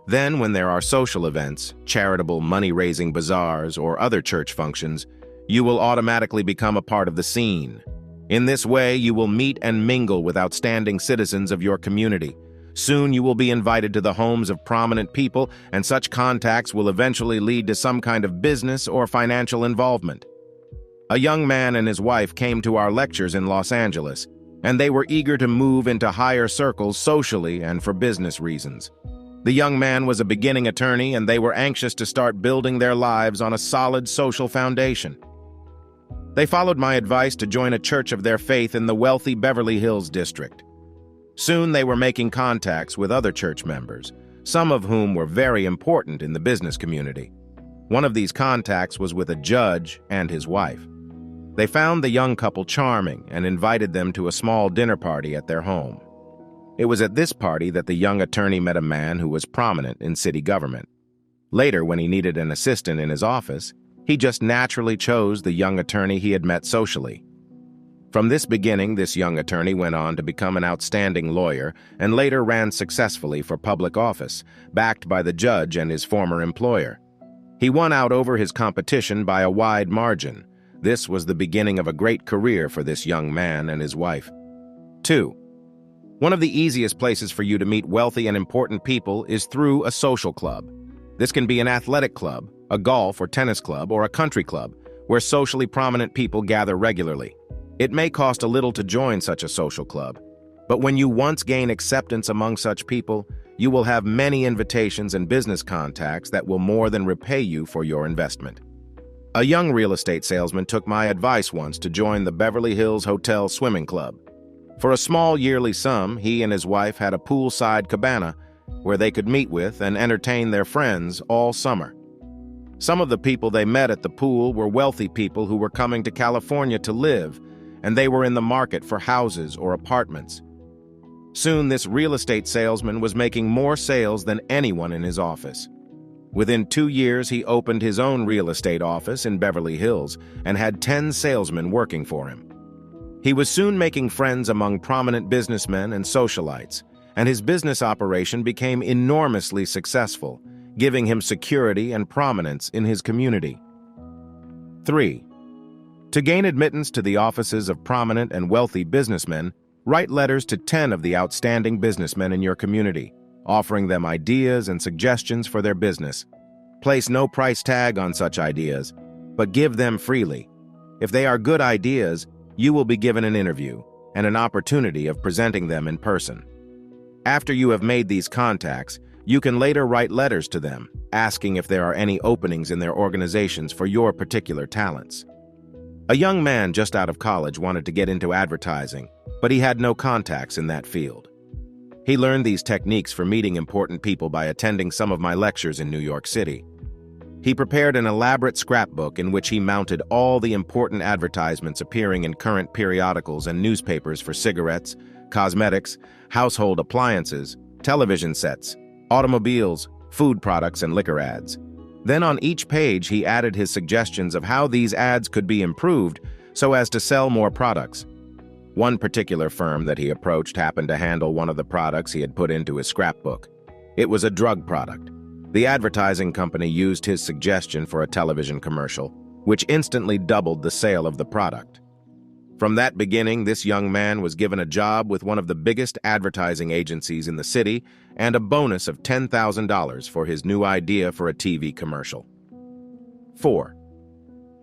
Then, when there are social events, charitable money-raising bazaars, or other church functions, you will automatically become a part of the scene. In this way, you will meet and mingle with outstanding citizens of your community. Soon you will be invited to the homes of prominent people, and such contacts will eventually lead to some kind of business or financial involvement. A young man and his wife came to our lectures in Los Angeles, and they were eager to move into higher circles socially and for business reasons. The young man was a beginning attorney, and they were anxious to start building their lives on a solid social foundation. They followed my advice to join a church of their faith in the wealthy Beverly Hills district. Soon they were making contacts with other church members, some of whom were very important in the business community. One of these contacts was with a judge and his wife. They found the young couple charming and invited them to a small dinner party at their home. It was at this party that the young attorney met a man who was prominent in city government. Later, when he needed an assistant in his office, he just naturally chose the young attorney he had met socially. From this beginning, this young attorney went on to become an outstanding lawyer and later ran successfully for public office, backed by the judge and his former employer. He won out over his competition by a wide margin. This was the beginning of a great career for this young man and his wife. 2. One of the easiest places for you to meet wealthy and important people is through a social club. This can be an athletic club, a golf or tennis club, or a country club, where socially prominent people gather regularly. It may cost a little to join such a social club, but when you once gain acceptance among such people, you will have many invitations and business contacts that will more than repay you for your investment. A young real estate salesman took my advice once to join the Beverly Hills Hotel Swimming Club. For a small yearly sum, he and his wife had a poolside cabana where they could meet with and entertain their friends all summer. Some of the people they met at the pool were wealthy people who were coming to California to live, and they were in the market for houses or apartments. Soon, this real estate salesman was making more sales than anyone in his office. Within 2 years, he opened his own real estate office in Beverly Hills and had 10 salesmen working for him. He was soon making friends among prominent businessmen and socialites, and his business operation became enormously successful, giving him security and prominence in his community. 3. To gain admittance to the offices of prominent and wealthy businessmen, write letters to 10 of the outstanding businessmen in your community, offering them ideas and suggestions for their business. Place no price tag on such ideas, but give them freely. If they are good ideas, you will be given an interview and an opportunity of presenting them in person. After you have made these contacts, you can later write letters to them, asking if there are any openings in their organizations for your particular talents. A young man just out of college wanted to get into advertising, but he had no contacts in that field. He learned these techniques for meeting important people by attending some of my lectures in New York City. He prepared an elaborate scrapbook in which he mounted all the important advertisements appearing in current periodicals and newspapers for cigarettes, cosmetics, household appliances, television sets, automobiles, food products, and liquor ads. Then on each page he added his suggestions of how these ads could be improved so as to sell more products. One particular firm that he approached happened to handle one of the products he had put into his scrapbook. It was a drug product. The advertising company used his suggestion for a television commercial, which instantly doubled the sale of the product. From that beginning, this young man was given a job with one of the biggest advertising agencies in the city and a bonus of $10,000 for his new idea for a TV commercial. 4.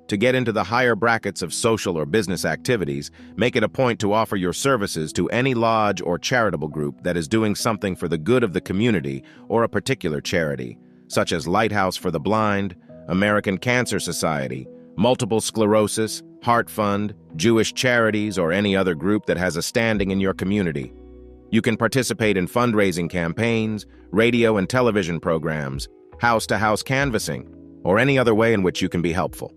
To get into the higher brackets of social or business activities, make it a point to offer your services to any lodge or charitable group that is doing something for the good of the community or a particular charity, such as Lighthouse for the Blind, American Cancer Society, Multiple Sclerosis, Heart Fund, Jewish Charities, or any other group that has a standing in your community. You can participate in fundraising campaigns, radio and television programs, house-to-house canvassing, or any other way in which you can be helpful.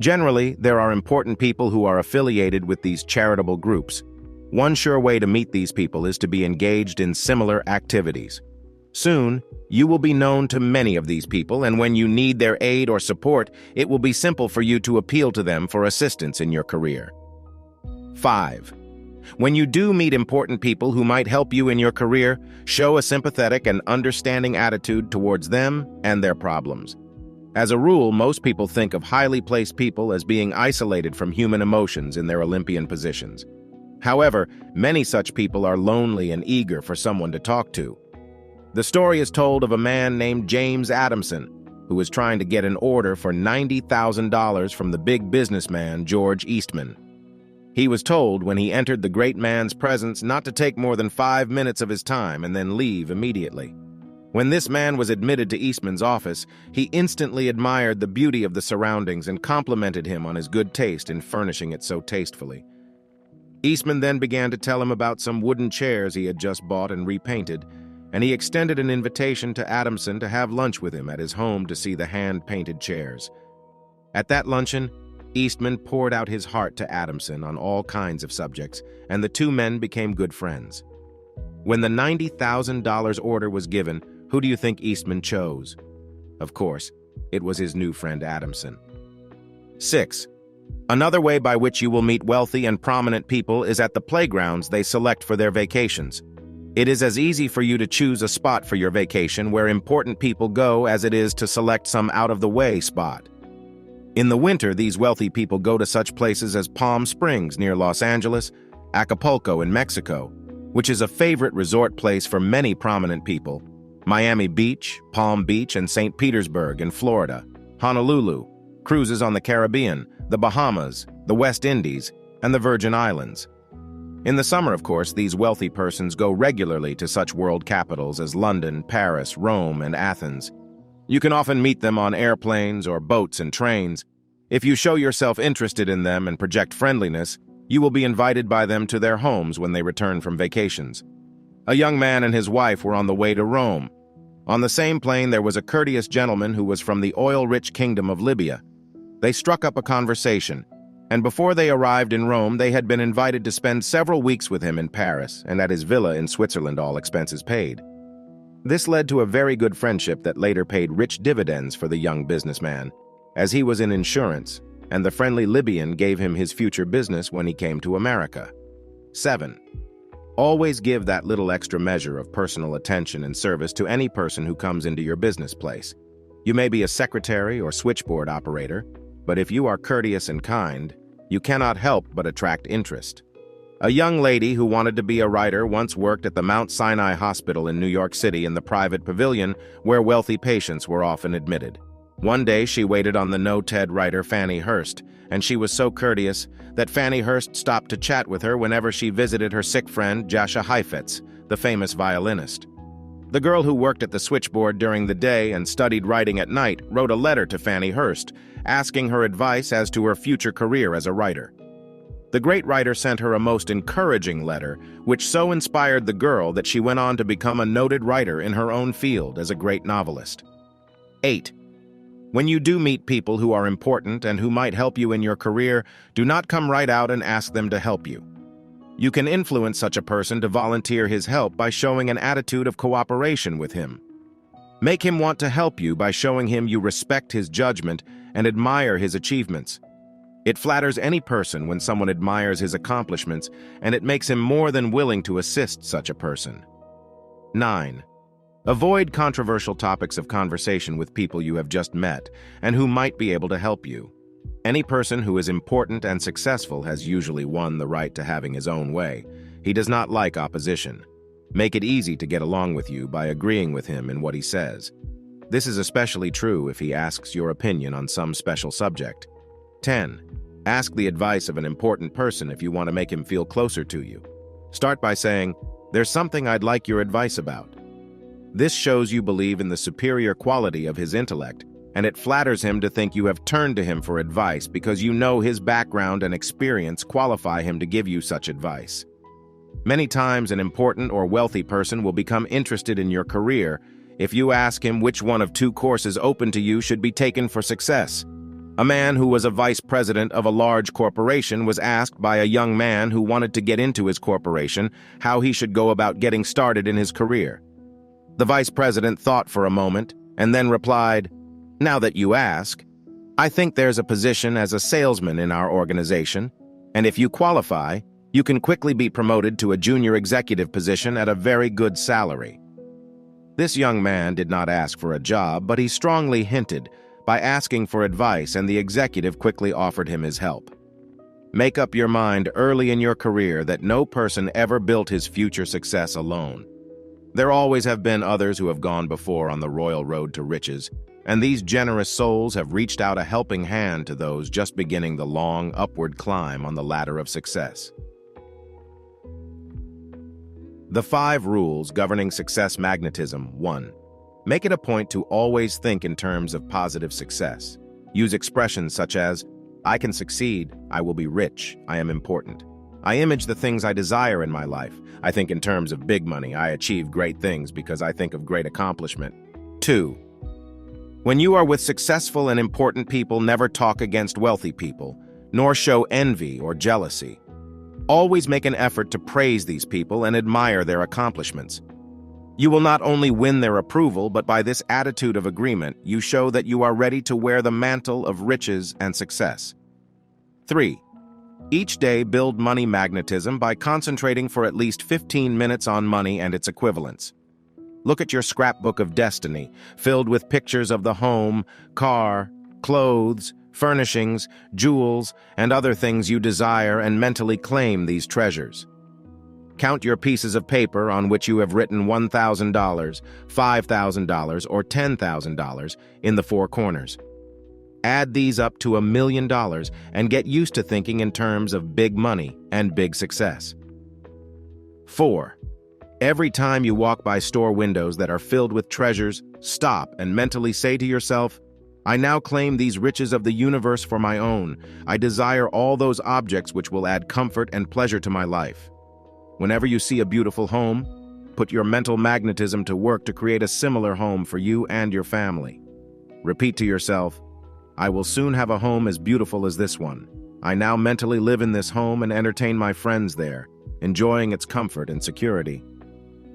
Generally, there are important people who are affiliated with these charitable groups. One sure way to meet these people is to be engaged in similar activities. Soon, you will be known to many of these people, and when you need their aid or support, it will be simple for you to appeal to them for assistance in your career. 5. When you do meet important people who might help you in your career, show a sympathetic and understanding attitude towards them and their problems. As a rule, most people think of highly placed people as being isolated from human emotions in their Olympian positions. However, many such people are lonely and eager for someone to talk to. The story is told of a man named James Adamson, who was trying to get an order for $90,000 from the big businessman George Eastman. He was told when he entered the great man's presence not to take more than 5 minutes of his time and then leave immediately. When this man was admitted to Eastman's office, he instantly admired the beauty of the surroundings and complimented him on his good taste in furnishing it so tastefully. Eastman then began to tell him about some wooden chairs he had just bought and repainted, and he extended an invitation to Adamson to have lunch with him at his home to see the hand-painted chairs. At that luncheon, Eastman poured out his heart to Adamson on all kinds of subjects, and the two men became good friends. When the $90,000 order was given, who do you think Eastman chose? Of course, it was his new friend Adamson. 6. Another way by which you will meet wealthy and prominent people is at the playgrounds they select for their vacations. It is as easy for you to choose a spot for your vacation where important people go as it is to select some out-of-the-way spot. In the winter, these wealthy people go to such places as Palm Springs near Los Angeles, Acapulco in Mexico, which is a favorite resort place for many prominent people, Miami Beach, Palm Beach, and St. Petersburg in Florida, Honolulu, cruises on the Caribbean, the Bahamas, the West Indies, and the Virgin Islands. In the summer, of course, these wealthy persons go regularly to such world capitals as London, Paris, Rome, and Athens. You can often meet them on airplanes or boats and trains. If you show yourself interested in them and project friendliness, you will be invited by them to their homes when they return from vacations. A young man and his wife were on the way to Rome. On the same plane, there was a courteous gentleman who was from the oil-rich kingdom of Libya. They struck up a conversation, and before they arrived in Rome, they had been invited to spend several weeks with him in Paris and at his villa in Switzerland, all expenses paid. This led to a very good friendship that later paid rich dividends for the young businessman, as he was in insurance, and the friendly Libyan gave him his future business when he came to America. 7. Always give that little extra measure of personal attention and service to any person who comes into your business place. You may be a secretary or switchboard operator, but if you are courteous and kind, you cannot help but attract interest. A young lady who wanted to be a writer once worked at the Mount Sinai Hospital in New York City in the private pavilion where wealthy patients were often admitted. One day she waited on the no-TED writer Fannie Hurst, and she was so courteous that Fannie Hurst stopped to chat with her whenever she visited her sick friend Jascha Heifetz, the famous violinist. The girl who worked at the switchboard during the day and studied writing at night wrote a letter to Fanny Hurst, asking her advice as to her future career as a writer. The great writer sent her a most encouraging letter, which so inspired the girl that she went on to become a noted writer in her own field as a great novelist. 8. When you do meet people who are important and who might help you in your career, do not come right out and ask them to help you. You can influence such a person to volunteer his help by showing an attitude of cooperation with him. Make him want to help you by showing him you respect his judgment and admire his achievements. It flatters any person when someone admires his accomplishments, and it makes him more than willing to assist such a person. 9. Avoid controversial topics of conversation with people you have just met and who might be able to help you. Any person who is important and successful has usually won the right to having his own way. He does not like opposition. Make it easy to get along with you by agreeing with him in what he says. This is especially true if he asks your opinion on some special subject. 10. Ask the advice of an important person if you want to make him feel closer to you. Start by saying, "There's something I'd like your advice about." This shows you believe in the superior quality of his intellect, and it flatters him to think you have turned to him for advice because you know his background and experience qualify him to give you such advice. Many times an important or wealthy person will become interested in your career if you ask him which one of two courses open to you should be taken for success. A man who was a vice president of a large corporation was asked by a young man who wanted to get into his corporation how he should go about getting started in his career. The vice president thought for a moment and then replied, "Now that you ask, I think there's a position as a salesman in our organization, and if you qualify, you can quickly be promoted to a junior executive position at a very good salary." This young man did not ask for a job, but he strongly hinted by asking for advice, and the executive quickly offered him his help. Make up your mind early in your career that no person ever built his future success alone. There always have been others who have gone before on the royal road to riches, and these generous souls have reached out a helping hand to those just beginning the long, upward climb on the ladder of success. The 5 rules governing success magnetism. 1. Make it a point to always think in terms of positive success. Use expressions such as, "I can succeed, I will be rich, I am important. I image the things I desire in my life. I think in terms of big money, I achieve great things because I think of great accomplishment." 2. When you are with successful and important people, never talk against wealthy people, nor show envy or jealousy. Always make an effort to praise these people and admire their accomplishments. You will not only win their approval, but by this attitude of agreement, you show that you are ready to wear the mantle of riches and success. 3. Each day, build money magnetism by concentrating for at least 15 minutes on money and its equivalents. Look at your scrapbook of destiny, filled with pictures of the home, car, clothes, furnishings, jewels, and other things you desire, and mentally claim these treasures. Count your pieces of paper on which you have written $1,000, $5,000, or $10,000 in the 4 corners. Add these up to $1 million and get used to thinking in terms of big money and big success. 4. Every time you walk by store windows that are filled with treasures, stop and mentally say to yourself, "I now claim these riches of the universe for my own. I desire all those objects which will add comfort and pleasure to my life." Whenever you see a beautiful home, put your mental magnetism to work to create a similar home for you and your family. Repeat to yourself, "I will soon have a home as beautiful as this one. I now mentally live in this home and entertain my friends there, enjoying its comfort and security."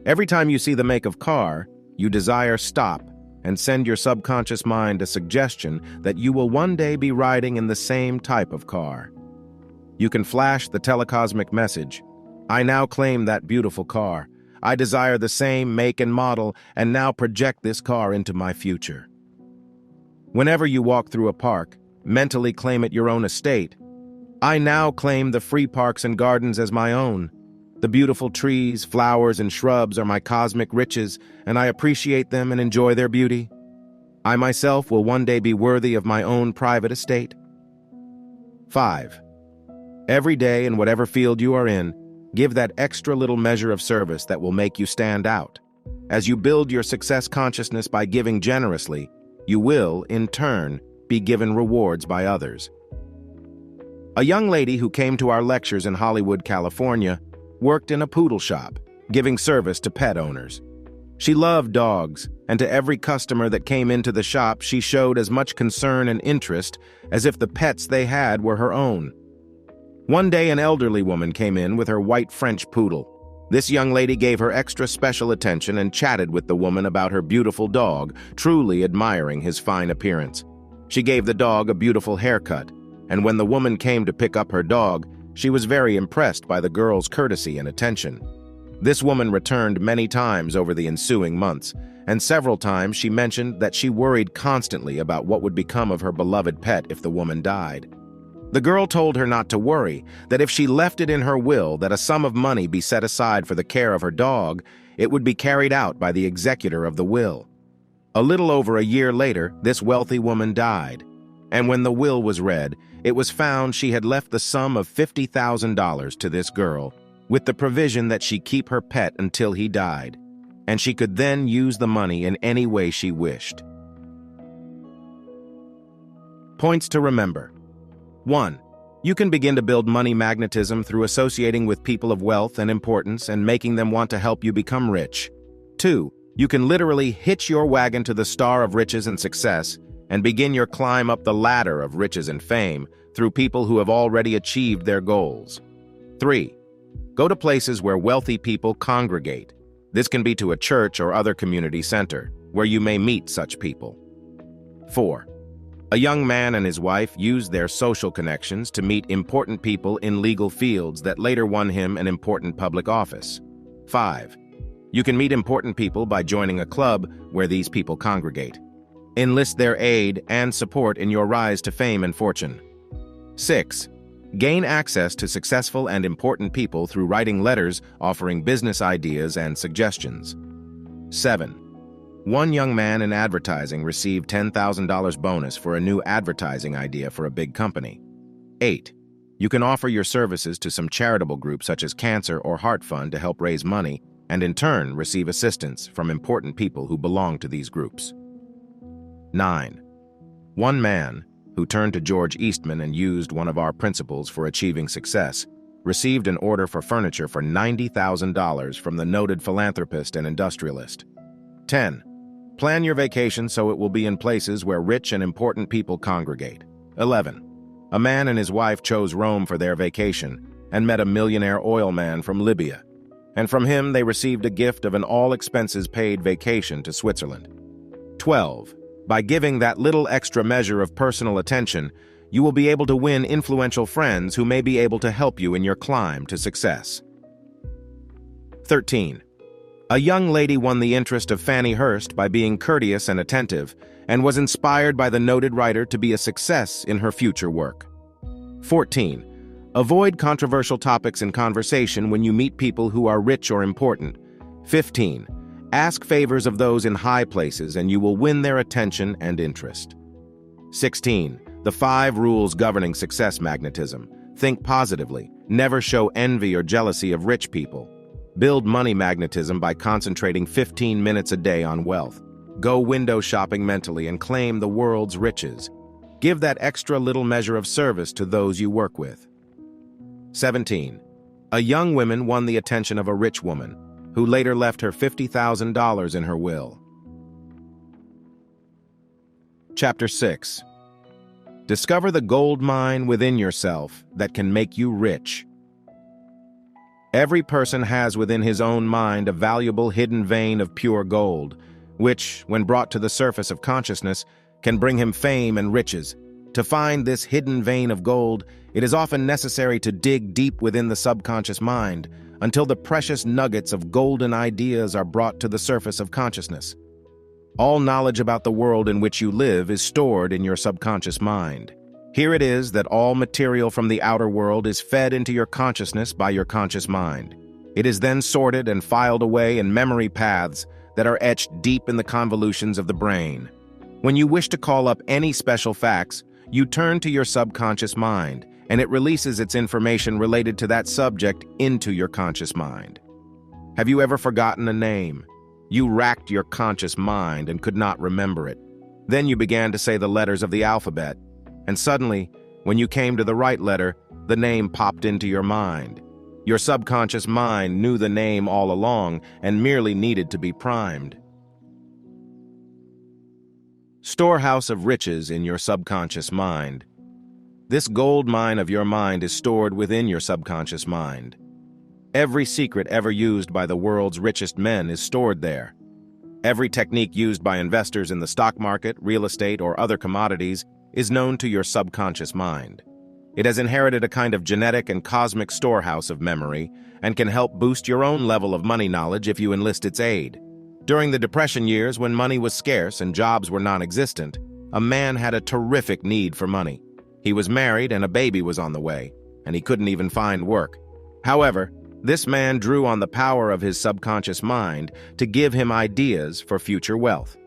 Every time you see the make of car you desire, stop and send your subconscious mind a suggestion that you will one day be riding in the same type of car. You can flash the telecosmic message, "I now claim that beautiful car. I desire the same make and model and now project this car into my future." Whenever you walk through a park, mentally claim it your own estate. "I now claim the free parks and gardens as my own. The beautiful trees, flowers, and shrubs are my cosmic riches, and I appreciate them and enjoy their beauty. I myself will one day be worthy of my own private estate." 5. Every day, in whatever field you are in, give that extra little measure of service that will make you stand out. As you build your success consciousness by giving generously, you will, in turn, be given rewards by others. A young lady who came to our lectures in Hollywood, California, worked in a poodle shop, giving service to pet owners. She loved dogs, and to every customer that came into the shop, she showed as much concern and interest as if the pets they had were her own. One day, an elderly woman came in with her white French poodle. This young lady gave her extra special attention and chatted with the woman about her beautiful dog, truly admiring his fine appearance. She gave the dog a beautiful haircut, and when the woman came to pick up her dog, she was very impressed by the girl's courtesy and attention. This woman returned many times over the ensuing months, and several times she mentioned that she worried constantly about what would become of her beloved pet if the woman died. The girl told her not to worry, that if she left it in her will that a sum of money be set aside for the care of her dog, it would be carried out by the executor of the will. A little over a year later, this wealthy woman died, and when the will was read, it was found she had left the sum of $50,000 to this girl, with the provision that she keep her pet until he died, and she could then use the money in any way she wished. Points to remember. 1. You can begin to build money magnetism through associating with people of wealth and importance and making them want to help you become rich. 2. You can literally hitch your wagon to the star of riches and success and begin your climb up the ladder of riches and fame through people who have already achieved their goals. 3. Go to places where wealthy people congregate. This can be to a church or other community center, where you may meet such people. 4. A young man and his wife used their social connections to meet important people in legal fields that later won him an important public office. 5. You can meet important people by joining a club where these people congregate. Enlist their aid and support in your rise to fame and fortune. 6. Gain access to successful and important people through writing letters offering business ideas and suggestions. 7. One young man in advertising received $10,000 bonus for a new advertising idea for a big company. 8. You can offer your services to some charitable group such as Cancer or Heart Fund to help raise money and in turn receive assistance from important people who belong to these groups. 9. One man, who turned to George Eastman and used one of our principles for achieving success, received an order for furniture for $90,000 from the noted philanthropist and industrialist. 10. Plan your vacation so it will be in places where rich and important people congregate. 11. A man and his wife chose Rome for their vacation and met a millionaire oil man from Libya, and from him they received a gift of an all-expenses-paid vacation to Switzerland. 12. By giving that little extra measure of personal attention, you will be able to win influential friends who may be able to help you in your climb to success. 13. A young lady won the interest of Fanny Hurst by being courteous and attentive, and was inspired by the noted writer to be a success in her future work. 14. Avoid controversial topics in conversation when you meet people who are rich or important. 15. Ask favors of those in high places and you will win their attention and interest. 16. The 5 rules governing success magnetism. Think positively. Never show envy or jealousy of rich people. Build money magnetism by concentrating 15 minutes a day on wealth. Go window shopping mentally and claim the world's riches. Give that extra little measure of service to those you work with. 17. A young woman won the attention of a rich woman, who later left her $50,000 in her will. Chapter 6. Discover the gold mine within yourself that can make you rich. Every person has within his own mind a valuable hidden vein of pure gold, which, when brought to the surface of consciousness, can bring him fame and riches. To find this hidden vein of gold, it is often necessary to dig deep within the subconscious mind until the precious nuggets of golden ideas are brought to the surface of consciousness. All knowledge about the world in which you live is stored in your subconscious mind. Here it is that all material from the outer world is fed into your consciousness by your conscious mind. It is then sorted and filed away in memory paths that are etched deep in the convolutions of the brain. When you wish to call up any special facts, you turn to your subconscious mind, and it releases its information related to that subject into your conscious mind. Have you ever forgotten a name? You racked your conscious mind and could not remember it. Then you began to say the letters of the alphabet, and suddenly, when you came to the right letter, the name popped into your mind. Your subconscious mind knew the name all along and merely needed to be primed. Storehouse of riches in your subconscious mind. This gold mine of your mind is stored within your subconscious mind. Every secret ever used by the world's richest men is stored there. Every technique used by investors in the stock market, real estate, or other commodities is known to your subconscious mind. It has inherited a kind of genetic and cosmic storehouse of memory and can help boost your own level of money knowledge if you enlist its aid. During the Depression years, when money was scarce and jobs were non-existent, a man had a terrific need for money. He was married and a baby was on the way, and he couldn't even find work. However, this man drew on the power of his subconscious mind to give him ideas for future wealth.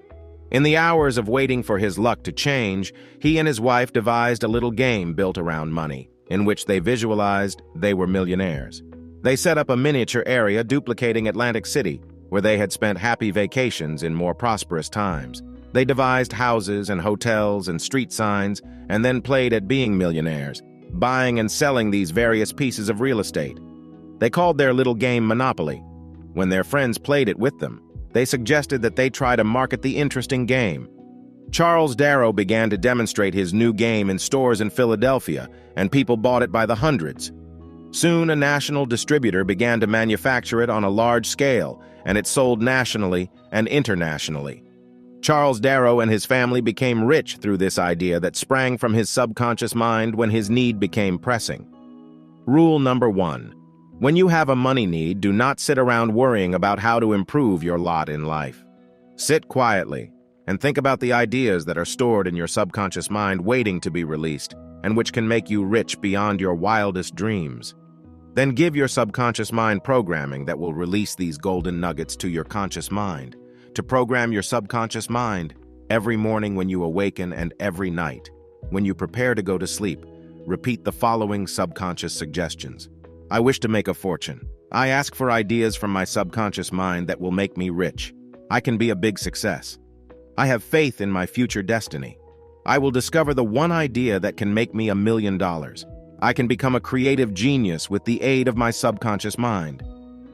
In the hours of waiting for his luck to change, he and his wife devised a little game built around money, in which they visualized they were millionaires. They set up a miniature area duplicating Atlantic City, where they had spent happy vacations in more prosperous times. They devised houses and hotels and street signs, and then played at being millionaires, buying and selling these various pieces of real estate. They called their little game Monopoly. When their friends played it with them, they suggested that they try to market the interesting game. Charles Darrow began to demonstrate his new game in stores in Philadelphia, and people bought it by the hundreds. Soon, a national distributor began to manufacture it on a large scale, and it sold nationally and internationally. Charles Darrow and his family became rich through this idea that sprang from his subconscious mind when his need became pressing. Rule number 1. When you have a money need, do not sit around worrying about how to improve your lot in life. Sit quietly and think about the ideas that are stored in your subconscious mind waiting to be released and which can make you rich beyond your wildest dreams. Then give your subconscious mind programming that will release these golden nuggets to your conscious mind. To program your subconscious mind, every morning when you awaken and every night, when you prepare to go to sleep, repeat the following subconscious suggestions. I wish to make a fortune. I ask for ideas from my subconscious mind that will make me rich. I can be a big success. I have faith in my future destiny. I will discover the one idea that can make me $1 million. I can become a creative genius with the aid of my subconscious mind.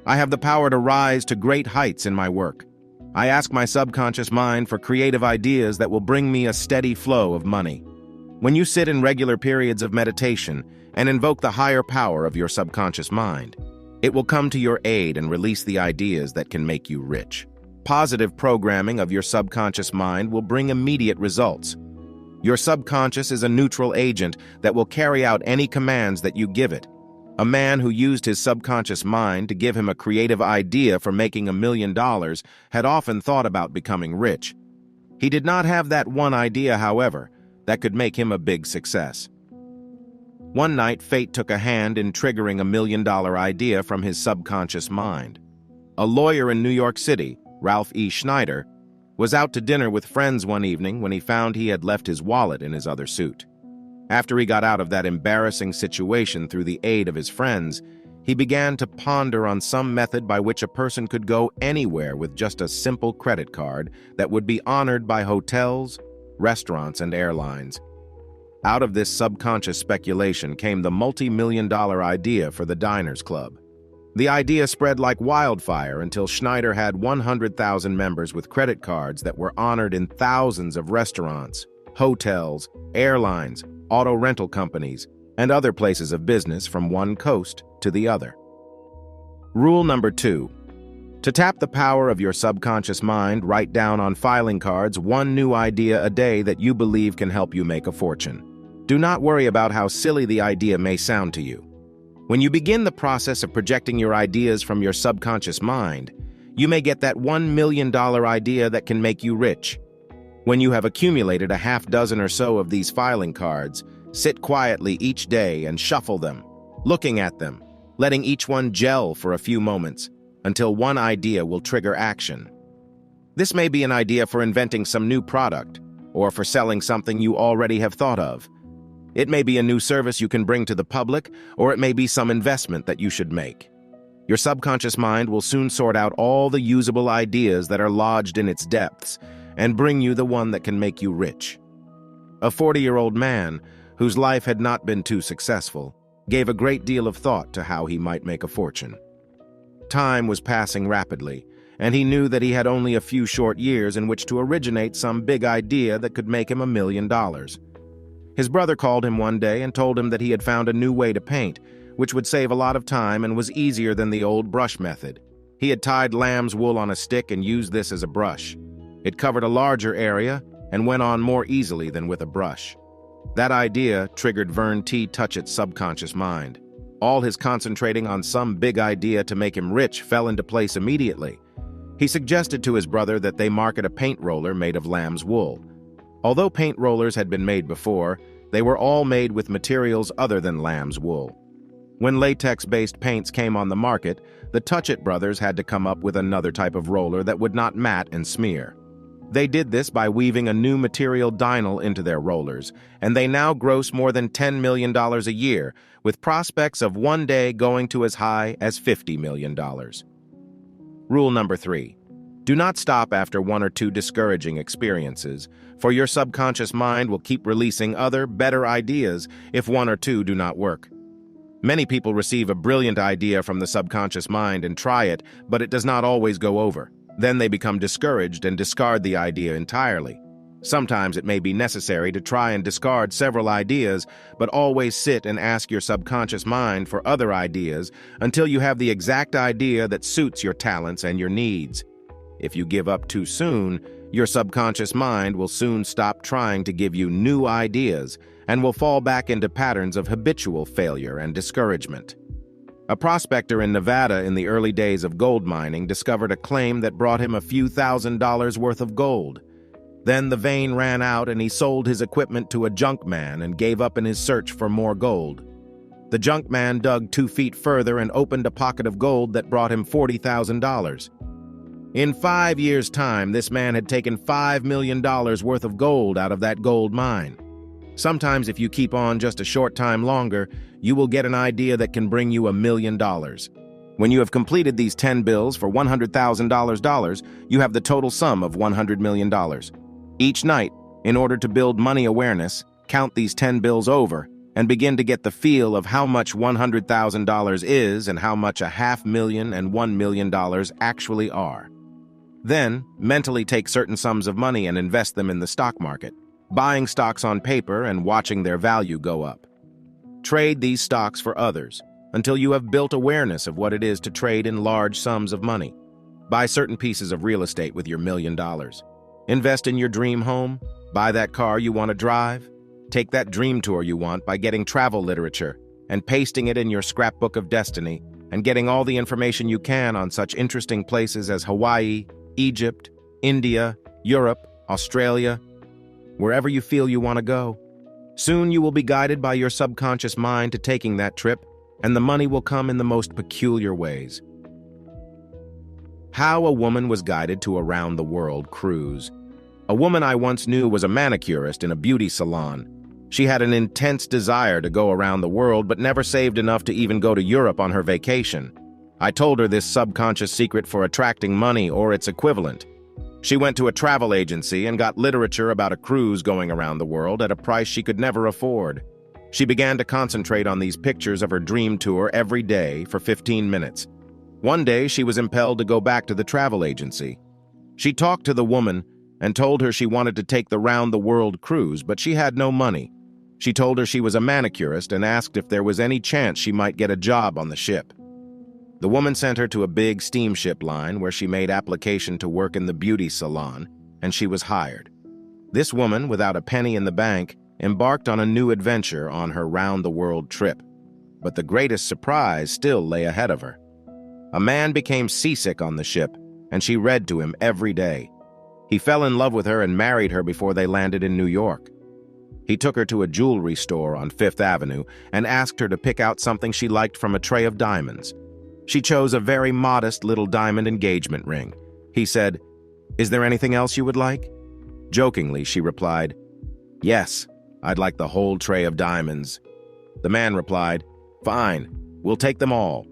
I have the power to rise to great heights in my work. I ask my subconscious mind for creative ideas that will bring me a steady flow of money. When you sit in regular periods of meditation and invoke the higher power of your subconscious mind, it will come to your aid and release the ideas that can make you rich. Positive programming of your subconscious mind will bring immediate results. Your subconscious is a neutral agent that will carry out any commands that you give it. A man who used his subconscious mind to give him a creative idea for making $1 million had often thought about becoming rich. He did not have that one idea, however, that could make him a big success. One night, fate took a hand in triggering a $1 million idea from his subconscious mind. A lawyer in New York City, Ralph E. Schneider, was out to dinner with friends one evening when he found he had left his wallet in his other suit. After he got out of that embarrassing situation through the aid of his friends, he began to ponder on some method by which a person could go anywhere with just a simple credit card that would be honored by hotels, restaurants, and airlines. Out of this subconscious speculation came the multi-million-dollar idea for the Diners Club. The idea spread like wildfire until Schneider had 100,000 members with credit cards that were honored in thousands of restaurants, hotels, airlines, auto rental companies, and other places of business from one coast to the other. Rule number 2. To tap the power of your subconscious mind, write down on filing cards one new idea a day that you believe can help you make a fortune. Do not worry about how silly the idea may sound to you. When you begin the process of projecting your ideas from your subconscious mind, you may get that $1 million idea that can make you rich. When you have accumulated a half dozen or so of these filing cards, sit quietly each day and shuffle them, looking at them, letting each one gel for a few moments, until one idea will trigger action. This may be an idea for inventing some new product, or for selling something you already have thought of. It may be a new service you can bring to the public, or it may be some investment that you should make. Your subconscious mind will soon sort out all the usable ideas that are lodged in its depths and bring you the one that can make you rich. A 40-year-old man, whose life had not been too successful, gave a great deal of thought to how he might make a fortune. Time was passing rapidly, and he knew that he had only a few short years in which to originate some big idea that could make him $1 million. His brother called him one day and told him that he had found a new way to paint, which would save a lot of time and was easier than the old brush method. He had tied lamb's wool on a stick and used this as a brush. It covered a larger area and went on more easily than with a brush. That idea triggered Vern T. Touchett's subconscious mind. All his concentrating on some big idea to make him rich fell into place immediately. He suggested to his brother that they market a paint roller made of lamb's wool. Although paint rollers had been made before, they were all made with materials other than lamb's wool. When latex-based paints came on the market, the Touchett brothers had to come up with another type of roller that would not mat and smear. They did this by weaving a new material dinyl into their rollers, and they now gross more than $10 million a year, with prospects of one day going to as high as $50 million. Rule number 3. Do not stop after 1 or 2 discouraging experiences, for your subconscious mind will keep releasing other, better ideas if 1 or 2 do not work. Many people receive a brilliant idea from the subconscious mind and try it, but it does not always go over. Then they become discouraged and discard the idea entirely. Sometimes it may be necessary to try and discard several ideas, but always sit and ask your subconscious mind for other ideas until you have the exact idea that suits your talents and your needs. If you give up too soon, your subconscious mind will soon stop trying to give you new ideas and will fall back into patterns of habitual failure and discouragement. A prospector in Nevada in the early days of gold mining discovered a claim that brought him a few $1,000s worth of gold. Then the vein ran out and he sold his equipment to a junk man and gave up in his search for more gold. The junk man dug 2 feet further and opened a pocket of gold that brought him $40,000. In 5 years' time, this man had taken $5 million worth of gold out of that gold mine. Sometimes if you keep on just a short time longer, you will get an idea that can bring you $1 million. When you have completed these 10 bills for $100,000, you have the total sum of $100 million. Each night, in order to build money awareness, count these 10 bills over and begin to get the feel of how much $100,000 is and how much $500,000 and $1 million actually are. Then, mentally take certain sums of money and invest them in the stock market, buying stocks on paper and watching their value go up. Trade these stocks for others until you have built awareness of what it is to trade in large sums of money. Buy certain pieces of real estate with your $1 million. Invest in your dream home. Buy that car you want to drive. Take that dream tour you want by getting travel literature and pasting it in your scrapbook of destiny and getting all the information you can on such interesting places as Hawaii, Egypt, India, Europe, Australia, wherever you feel you want to go. Soon you will be guided by your subconscious mind to taking that trip, and the money will come in the most peculiar ways. How a woman was guided to a round-the-world cruise. A woman I once knew was a manicurist in a beauty salon. She had an intense desire to go around the world but never saved enough to even go to Europe on her vacation. I told her this subconscious secret for attracting money or its equivalent. She went to a travel agency and got literature about a cruise going around the world at a price she could never afford. She began to concentrate on these pictures of her dream tour every day for 15 minutes. One day, she was impelled to go back to the travel agency. She talked to the woman and told her she wanted to take the round-the-world cruise, but she had no money. She told her she was a manicurist and asked if there was any chance she might get a job on the ship. The woman sent her to a big steamship line where she made application to work in the beauty salon, and she was hired. This woman, without a penny in the bank, embarked on a new adventure on her round-the-world trip. But the greatest surprise still lay ahead of her. A man became seasick on the ship, and she read to him every day. He fell in love with her and married her before they landed in New York. He took her to a jewelry store on Fifth Avenue and asked her to pick out something she liked from a tray of diamonds. She chose a very modest little diamond engagement ring. He said, "Is there anything else you would like?" Jokingly, she replied, "Yes, I'd like the whole tray of diamonds." The man replied, "Fine, we'll take them all."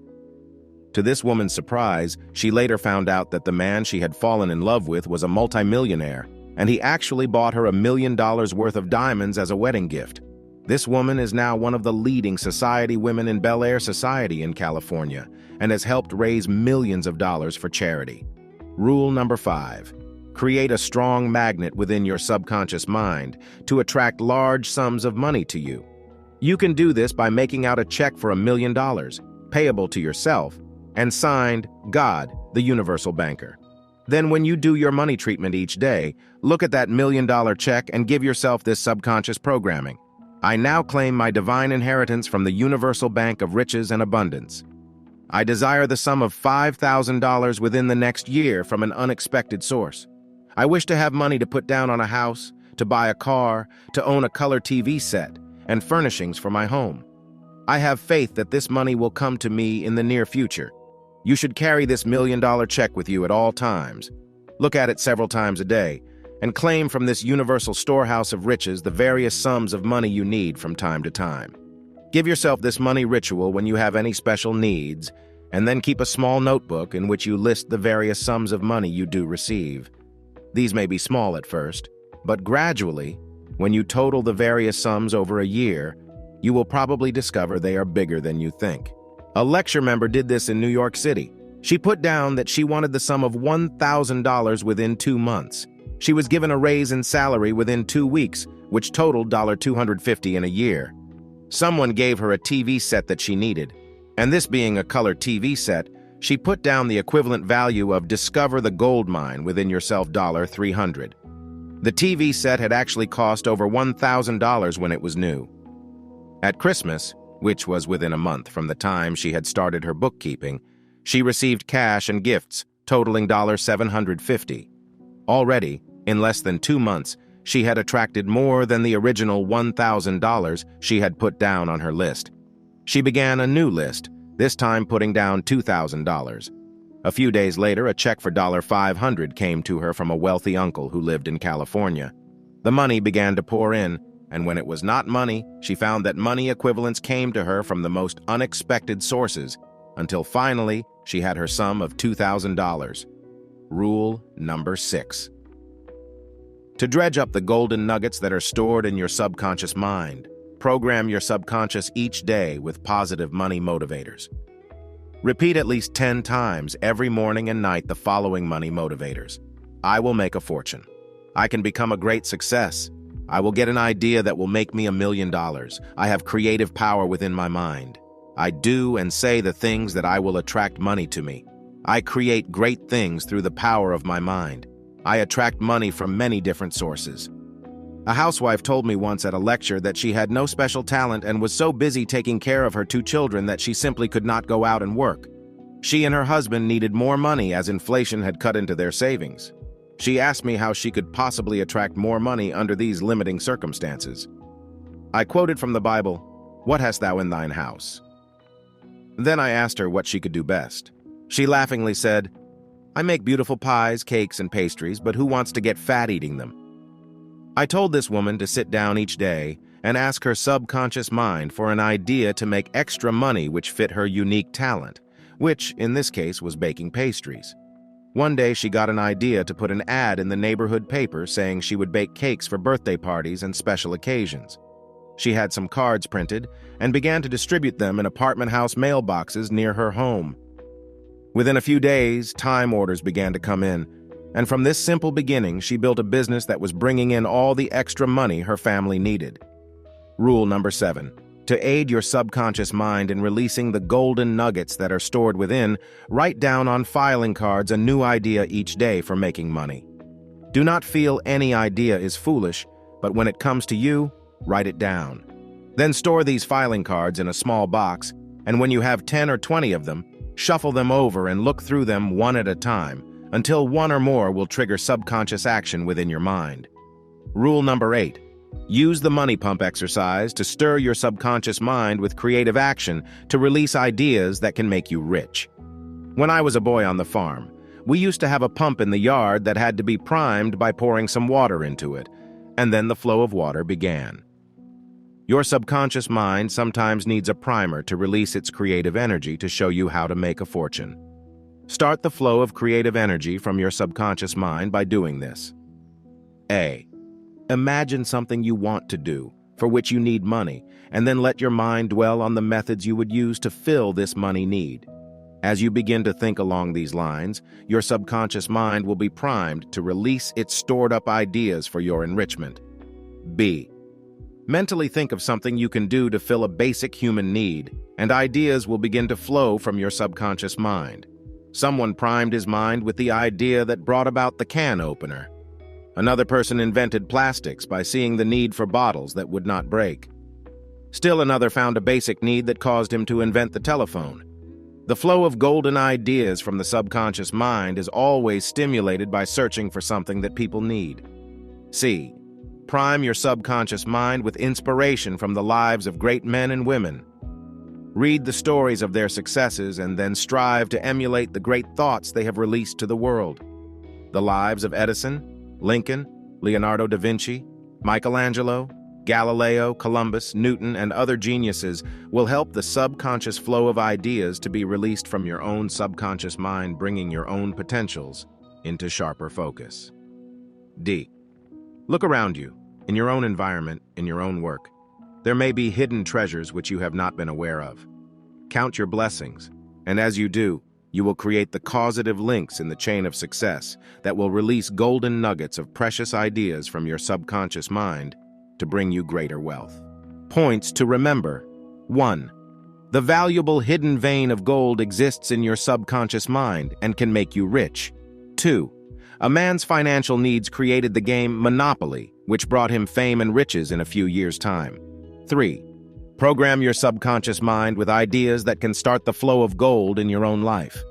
To this woman's surprise, she later found out that the man she had fallen in love with was a multimillionaire, and he actually bought her $1 million worth of diamonds as a wedding gift. This woman is now one of the leading society women in Bel Air society in California and has helped raise millions of dollars for charity. Rule number 5. Create a strong magnet within your subconscious mind to attract large sums of money to you. You can do this by making out a check for $1 million, payable to yourself, and signed, God, the Universal Banker. Then when you do your money treatment each day, look at that $1 million check and give yourself this subconscious programming. I now claim my divine inheritance from the Universal Bank of Riches and Abundance. I desire the sum of $5,000 within the next year from an unexpected source. I wish to have money to put down on a house, to buy a car, to own a color TV set, and furnishings for my home. I have faith that this money will come to me in the near future. You should carry this $1 million check with you at all times. Look at it several times a day, and claim from this universal storehouse of riches the various sums of money you need from time to time. Give yourself this money ritual when you have any special needs, and then keep a small notebook in which you list the various sums of money you do receive. These may be small at first, but gradually, when you total the various sums over a year, you will probably discover they are bigger than you think. A lecture member did this in New York City. She put down that she wanted the sum of $1,000 within 2 months. She was given a raise in salary within 2 weeks, which totaled $250 in a year. Someone gave her a TV set that she needed, and this being a color TV set, she put down the equivalent value of Discover the Gold Mine within yourself $300. The TV set had actually cost over $1,000 when it was new. At Christmas, which was within a month from the time she had started her bookkeeping, she received cash and gifts totaling $750. Already, in less than 2 months, she had attracted more than the original $1,000 she had put down on her list. She began a new list, this time putting down $2,000. A few days later, a check for $500 came to her from a wealthy uncle who lived in California. The money began to pour in, and when it was not money, she found that money equivalents came to her from the most unexpected sources, until finally she had her sum of $2,000. Rule number 6. To dredge up the golden nuggets that are stored in your subconscious mind, program your subconscious each day with positive money motivators. Repeat at least 10 times every morning and night the following money motivators. I will make a fortune. I can become a great success. I will get an idea that will make me $1 million. I have creative power within my mind. I do and say the things that I will attract money to me. I create great things through the power of my mind. I attract money from many different sources. A housewife told me once at a lecture that she had no special talent and was so busy taking care of her 2 children that she simply could not go out and work. She and her husband needed more money as inflation had cut into their savings. She asked me how she could possibly attract more money under these limiting circumstances. I quoted from the Bible, "What hast thou in thine house?" Then I asked her what she could do best. She laughingly said, "I make beautiful pies, cakes, and pastries, but who wants to get fat eating them?" I told this woman to sit down each day and ask her subconscious mind for an idea to make extra money which fit her unique talent, which, in this case, was baking pastries. One day she got an idea to put an ad in the neighborhood paper saying she would bake cakes for birthday parties and special occasions. She had some cards printed and began to distribute them in apartment house mailboxes near her home. Within a few days, time orders began to come in, and from this simple beginning, she built a business that was bringing in all the extra money her family needed. Rule number 7. To aid your subconscious mind in releasing the golden nuggets that are stored within, write down on filing cards a new idea each day for making money. Do not feel any idea is foolish, but when it comes to you, write it down. Then store these filing cards in a small box, and when you have 10 or 20 of them, shuffle them over and look through them one at a time until one or more will trigger subconscious action within your mind. Rule number 8. Use the money pump exercise to stir your subconscious mind with creative action to release ideas that can make you rich. When I was a boy on the farm, we used to have a pump in the yard that had to be primed by pouring some water into it, and then the flow of water began. Your subconscious mind sometimes needs a primer to release its creative energy to show you how to make a fortune. Start the flow of creative energy from your subconscious mind by doing this. A. Imagine something you want to do, for which you need money, and then let your mind dwell on the methods you would use to fill this money need. As you begin to think along these lines, your subconscious mind will be primed to release its stored-up ideas for your enrichment. B. Mentally think of something you can do to fill a basic human need, and ideas will begin to flow from your subconscious mind. Someone primed his mind with the idea that brought about the can opener. Another person invented plastics by seeing the need for bottles that would not break. Still another found a basic need that caused him to invent the telephone. The flow of golden ideas from the subconscious mind is always stimulated by searching for something that people need. C. Prime your subconscious mind with inspiration from the lives of great men and women. Read the stories of their successes and then strive to emulate the great thoughts they have released to the world. The lives of Edison, Lincoln, Leonardo da Vinci, Michelangelo, Galileo, Columbus, Newton, and other geniuses will help the subconscious flow of ideas to be released from your own subconscious mind, bringing your own potentials into sharper focus. D. Look around you, in your own environment, in your own work. There may be hidden treasures which you have not been aware of. Count your blessings, and as you do, you will create the causative links in the chain of success that will release golden nuggets of precious ideas from your subconscious mind to bring you greater wealth. Points to remember. 1. The valuable hidden vein of gold exists in your subconscious mind and can make you rich. 2. A man's financial needs created the game Monopoly, which brought him fame and riches in a few years' time. 3. Program your subconscious mind with ideas that can start the flow of gold in your own life.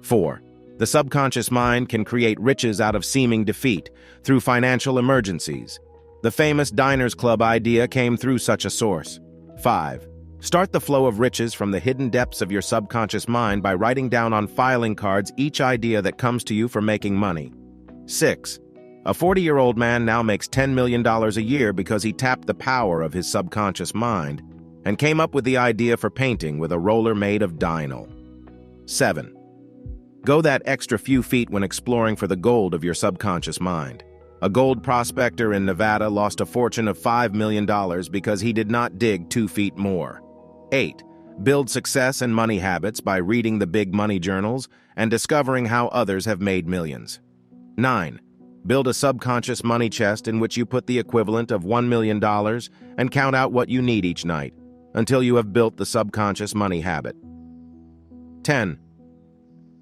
4. The subconscious mind can create riches out of seeming defeat through financial emergencies. The famous Diners Club idea came through such a source. 5. Start the flow of riches from the hidden depths of your subconscious mind by writing down on filing cards each idea that comes to you for making money. 6. A 40-year-old man now makes $10 million a year because he tapped the power of his subconscious mind and came up with the idea for painting with a roller made of dinyl. 7. Go that extra few feet when exploring for the gold of your subconscious mind. A gold prospector in Nevada lost a fortune of $5 million because he did not dig 2 feet more. 8. Build success and money habits by reading the big money journals and discovering how others have made millions. 9. Build a subconscious money chest in which you put the equivalent of $1 million and count out what you need each night until you have built the subconscious money habit. 10.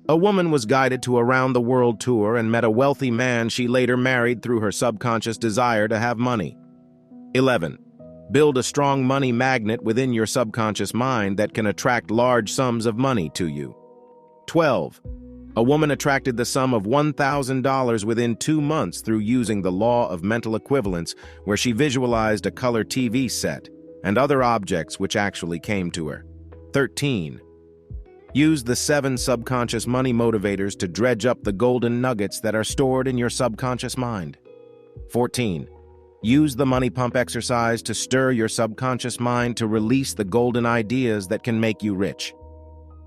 A woman was guided to a round-the-world tour and met a wealthy man she later married through her subconscious desire to have money. 11. Build a strong money magnet within your subconscious mind that can attract large sums of money to you. 12. A woman attracted the sum of $1,000 within 2 months through using the law of mental equivalence, where she visualized a color TV set and other objects which actually came to her. 13. Use the 7 subconscious money motivators to dredge up the golden nuggets that are stored in your subconscious mind. 14. Use the money pump exercise to stir your subconscious mind to release the golden ideas that can make you rich.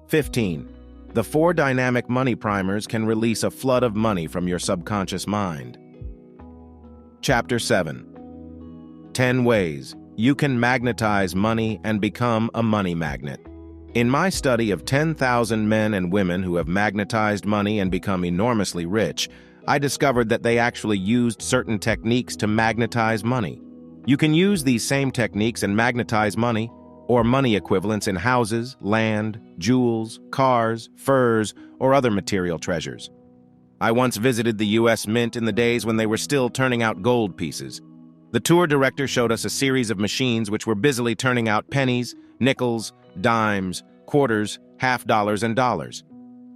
15. The 4 dynamic money primers can release a flood of money from your subconscious mind. Chapter 7. 10 ways you can magnetize money and become a money magnet. In my study of 10,000 men and women who have magnetized money and become enormously rich, I discovered that they actually used certain techniques to magnetize money. You can use these same techniques and magnetize money, or money equivalents in houses, land, jewels, cars, furs, or other material treasures. I once visited the U.S. Mint in the days when they were still turning out gold pieces. The tour director showed us a series of machines which were busily turning out pennies, nickels, dimes, quarters, half dollars, and dollars.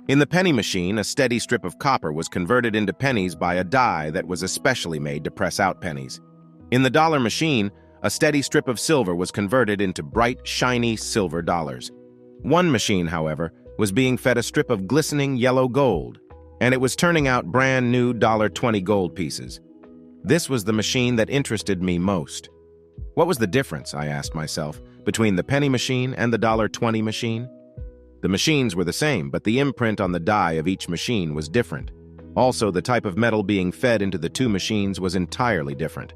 In the penny machine, a steady strip of copper was converted into pennies by a die that was especially made to press out pennies. In the dollar machine, a steady strip of silver was converted into bright, shiny silver dollars. One machine, however, was being fed a strip of glistening yellow gold, and it was turning out brand new $20 gold pieces. This was the machine that interested me most. What was the difference, I asked myself, between the penny machine and the $20 machine? The machines were the same, but the imprint on the die of each machine was different. Also, the type of metal being fed into the two machines was entirely different.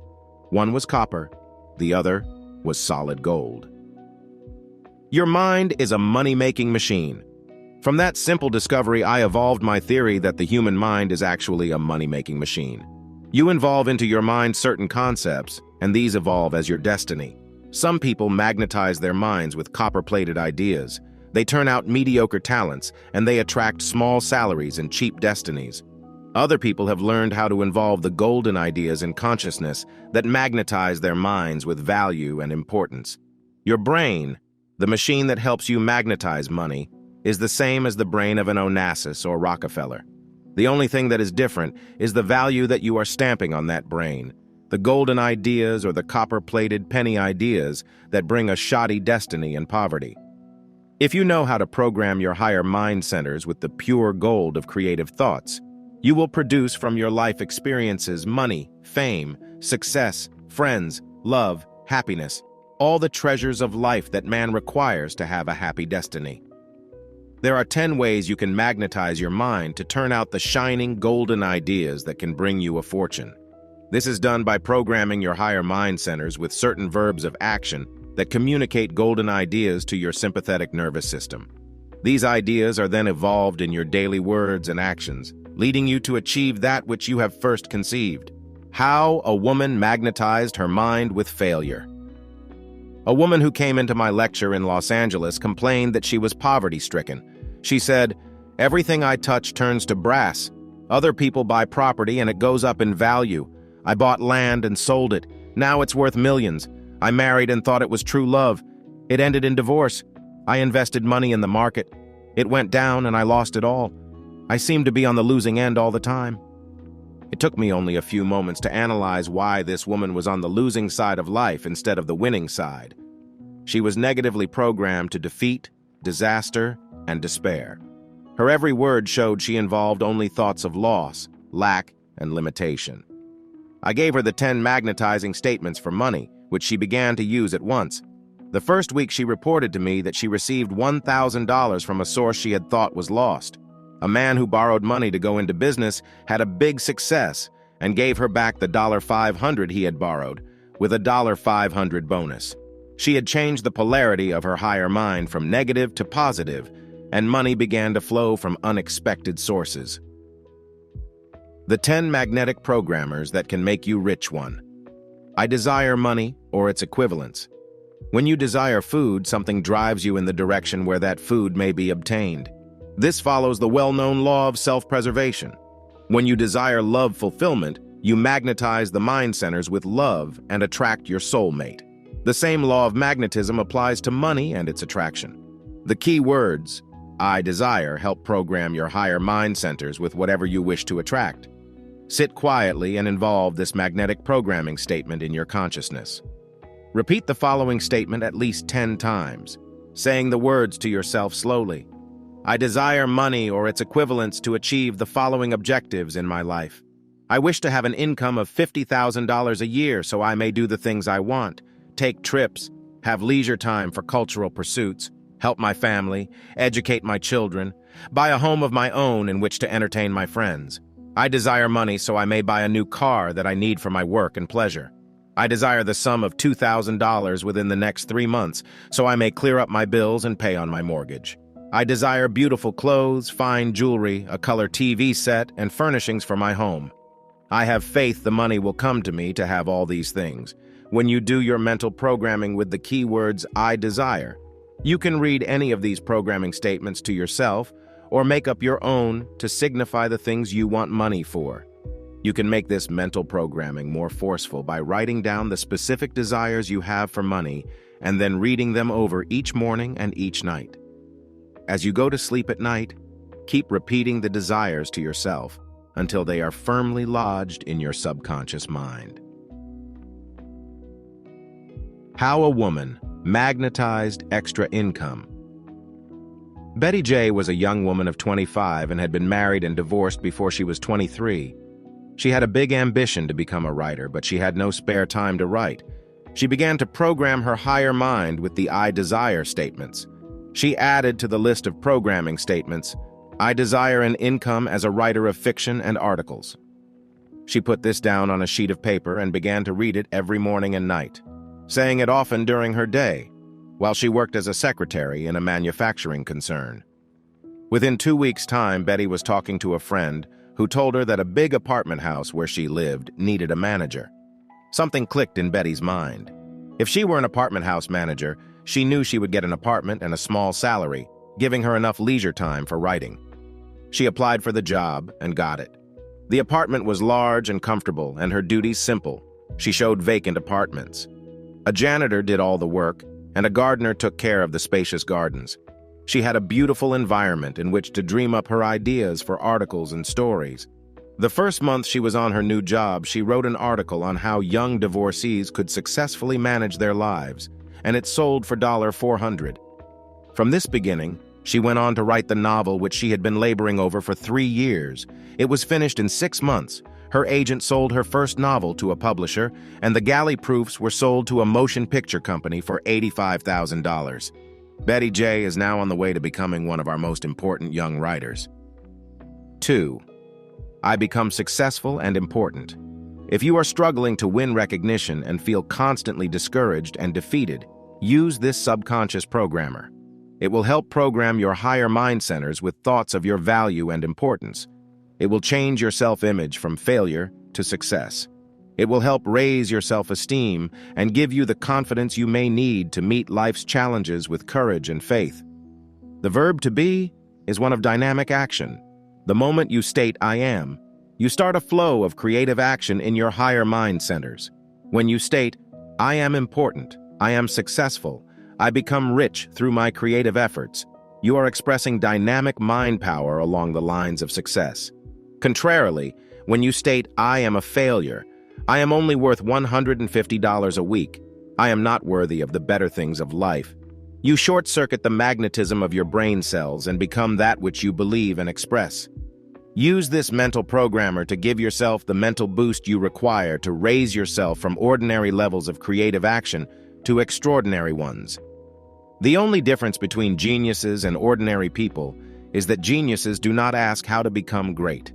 One was copper, the other was solid gold. Your mind is a money-making machine. From that simple discovery, I evolved my theory that the human mind is actually a money-making machine. You involve into your mind certain concepts, and these evolve as your destiny. Some people magnetize their minds with copper-plated ideas. They turn out mediocre talents, and they attract small salaries and cheap destinies. Other people have learned how to involve the golden ideas in consciousness that magnetize their minds with value and importance. Your brain, the machine that helps you magnetize money, is the same as the brain of an Onassis or Rockefeller. The only thing that is different is the value that you are stamping on that brain, the golden ideas or the copper-plated penny ideas that bring a shoddy destiny and poverty. If you know how to program your higher mind centers with the pure gold of creative thoughts, you will produce from your life experiences money, fame, success, friends, love, happiness, all the treasures of life that man requires to have a happy destiny. There are 10 ways you can magnetize your mind to turn out the shining golden ideas that can bring you a fortune. This is done by programming your higher mind centers with certain verbs of action that communicate golden ideas to your sympathetic nervous system. These ideas are then evolved in your daily words and actions, leading you to achieve that which you have first conceived. How a woman magnetized her mind with failure. A woman who came into my lecture in Los Angeles complained that she was poverty-stricken. She said, "Everything I touch turns to brass. Other people buy property and it goes up in value. I bought land and sold it. Now it's worth millions. I married and thought it was true love. It ended in divorce. I invested money in the market. It went down and I lost it all. I seemed to be on the losing end all the time." It took me only a few moments to analyze why this woman was on the losing side of life instead of the winning side. She was negatively programmed to defeat, disaster, and despair. Her every word showed she involved only thoughts of loss, lack, and limitation. I gave her the 10 magnetizing statements for money, which she began to use at once. The first week she reported to me that she received $1,000 from a source she had thought was lost. A man who borrowed money to go into business had a big success and gave her back the $500 he had borrowed, with a $500 bonus. She had changed the polarity of her higher mind from negative to positive, and money began to flow from unexpected sources. The 10 magnetic programmers that can make you rich. 1. I desire money or its equivalents. When you desire food, something drives you in the direction where that food may be obtained. This follows the well-known law of self-preservation. When you desire love fulfillment, you magnetize the mind centers with love and attract your soulmate. The same law of magnetism applies to money and its attraction. The key words, I desire, help program your higher mind centers with whatever you wish to attract. Sit quietly and involve this magnetic programming statement in your consciousness. Repeat the following statement at least 10 times, saying the words to yourself slowly. I desire money or its equivalents to achieve the following objectives in my life. I wish to have an income of $50,000 a year so I may do the things I want, take trips, have leisure time for cultural pursuits, help my family, educate my children, buy a home of my own in which to entertain my friends. I desire money so I may buy a new car that I need for my work and pleasure. I desire the sum of $2,000 within the next 3 months so I may clear up my bills and pay on my mortgage. I desire beautiful clothes, fine jewelry, a color TV set, and furnishings for my home. I have faith the money will come to me to have all these things. When you do your mental programming with the keywords I desire, you can read any of these programming statements to yourself or make up your own to signify the things you want money for. You can make this mental programming more forceful by writing down the specific desires you have for money and then reading them over each morning and each night. As you go to sleep at night, keep repeating the desires to yourself until they are firmly lodged in your subconscious mind. How a woman magnetized extra income. Betty J was a young woman of 25 and had been married and divorced before she was 23. She had a big ambition to become a writer, but she had no spare time to write. She began to program her higher mind with the I desire statements. She added to the list of programming statements, I desire an income as a writer of fiction and articles. She put this down on a sheet of paper and began to read it every morning and night, saying it often during her day, while she worked as a secretary in a manufacturing concern. Within 2 weeks' time, Betty was talking to a friend who told her that a big apartment house where she lived needed a manager. Something clicked in Betty's mind. If she were an apartment house manager, she knew she would get an apartment and a small salary, giving her enough leisure time for writing. She applied for the job and got it. The apartment was large and comfortable, and her duties simple. She showed vacant apartments. A janitor did all the work, and a gardener took care of the spacious gardens. She had a beautiful environment in which to dream up her ideas for articles and stories. The first month she was on her new job, she wrote an article on how young divorcees could successfully manage their lives, and it sold for $400. From this beginning, she went on to write the novel which she had been laboring over for 3 years. It was finished in 6 months. Her agent sold her first novel to a publisher, and the galley proofs were sold to a motion picture company for $85,000. Betty J is now on the way to becoming one of our most important young writers. 2. I become successful and important. If you are struggling to win recognition and feel constantly discouraged and defeated, use this subconscious programmer. It will help program your higher mind centers with thoughts of your value and importance. It will change your self-image from failure to success. It will help raise your self-esteem and give you the confidence you may need to meet life's challenges with courage and faith. The verb to be is one of dynamic action. The moment you state I am, you start a flow of creative action in your higher mind centers. When you state, I am important, I am successful, I become rich through my creative efforts, you are expressing dynamic mind power along the lines of success. Contrarily, when you state, I am a failure, I am only worth $150 a week, I am not worthy of the better things of life, you short-circuit the magnetism of your brain cells and become that which you believe and express. Use this mental programmer to give yourself the mental boost you require to raise yourself from ordinary levels of creative action to extraordinary ones. The only difference between geniuses and ordinary people is that geniuses do not ask how to become great.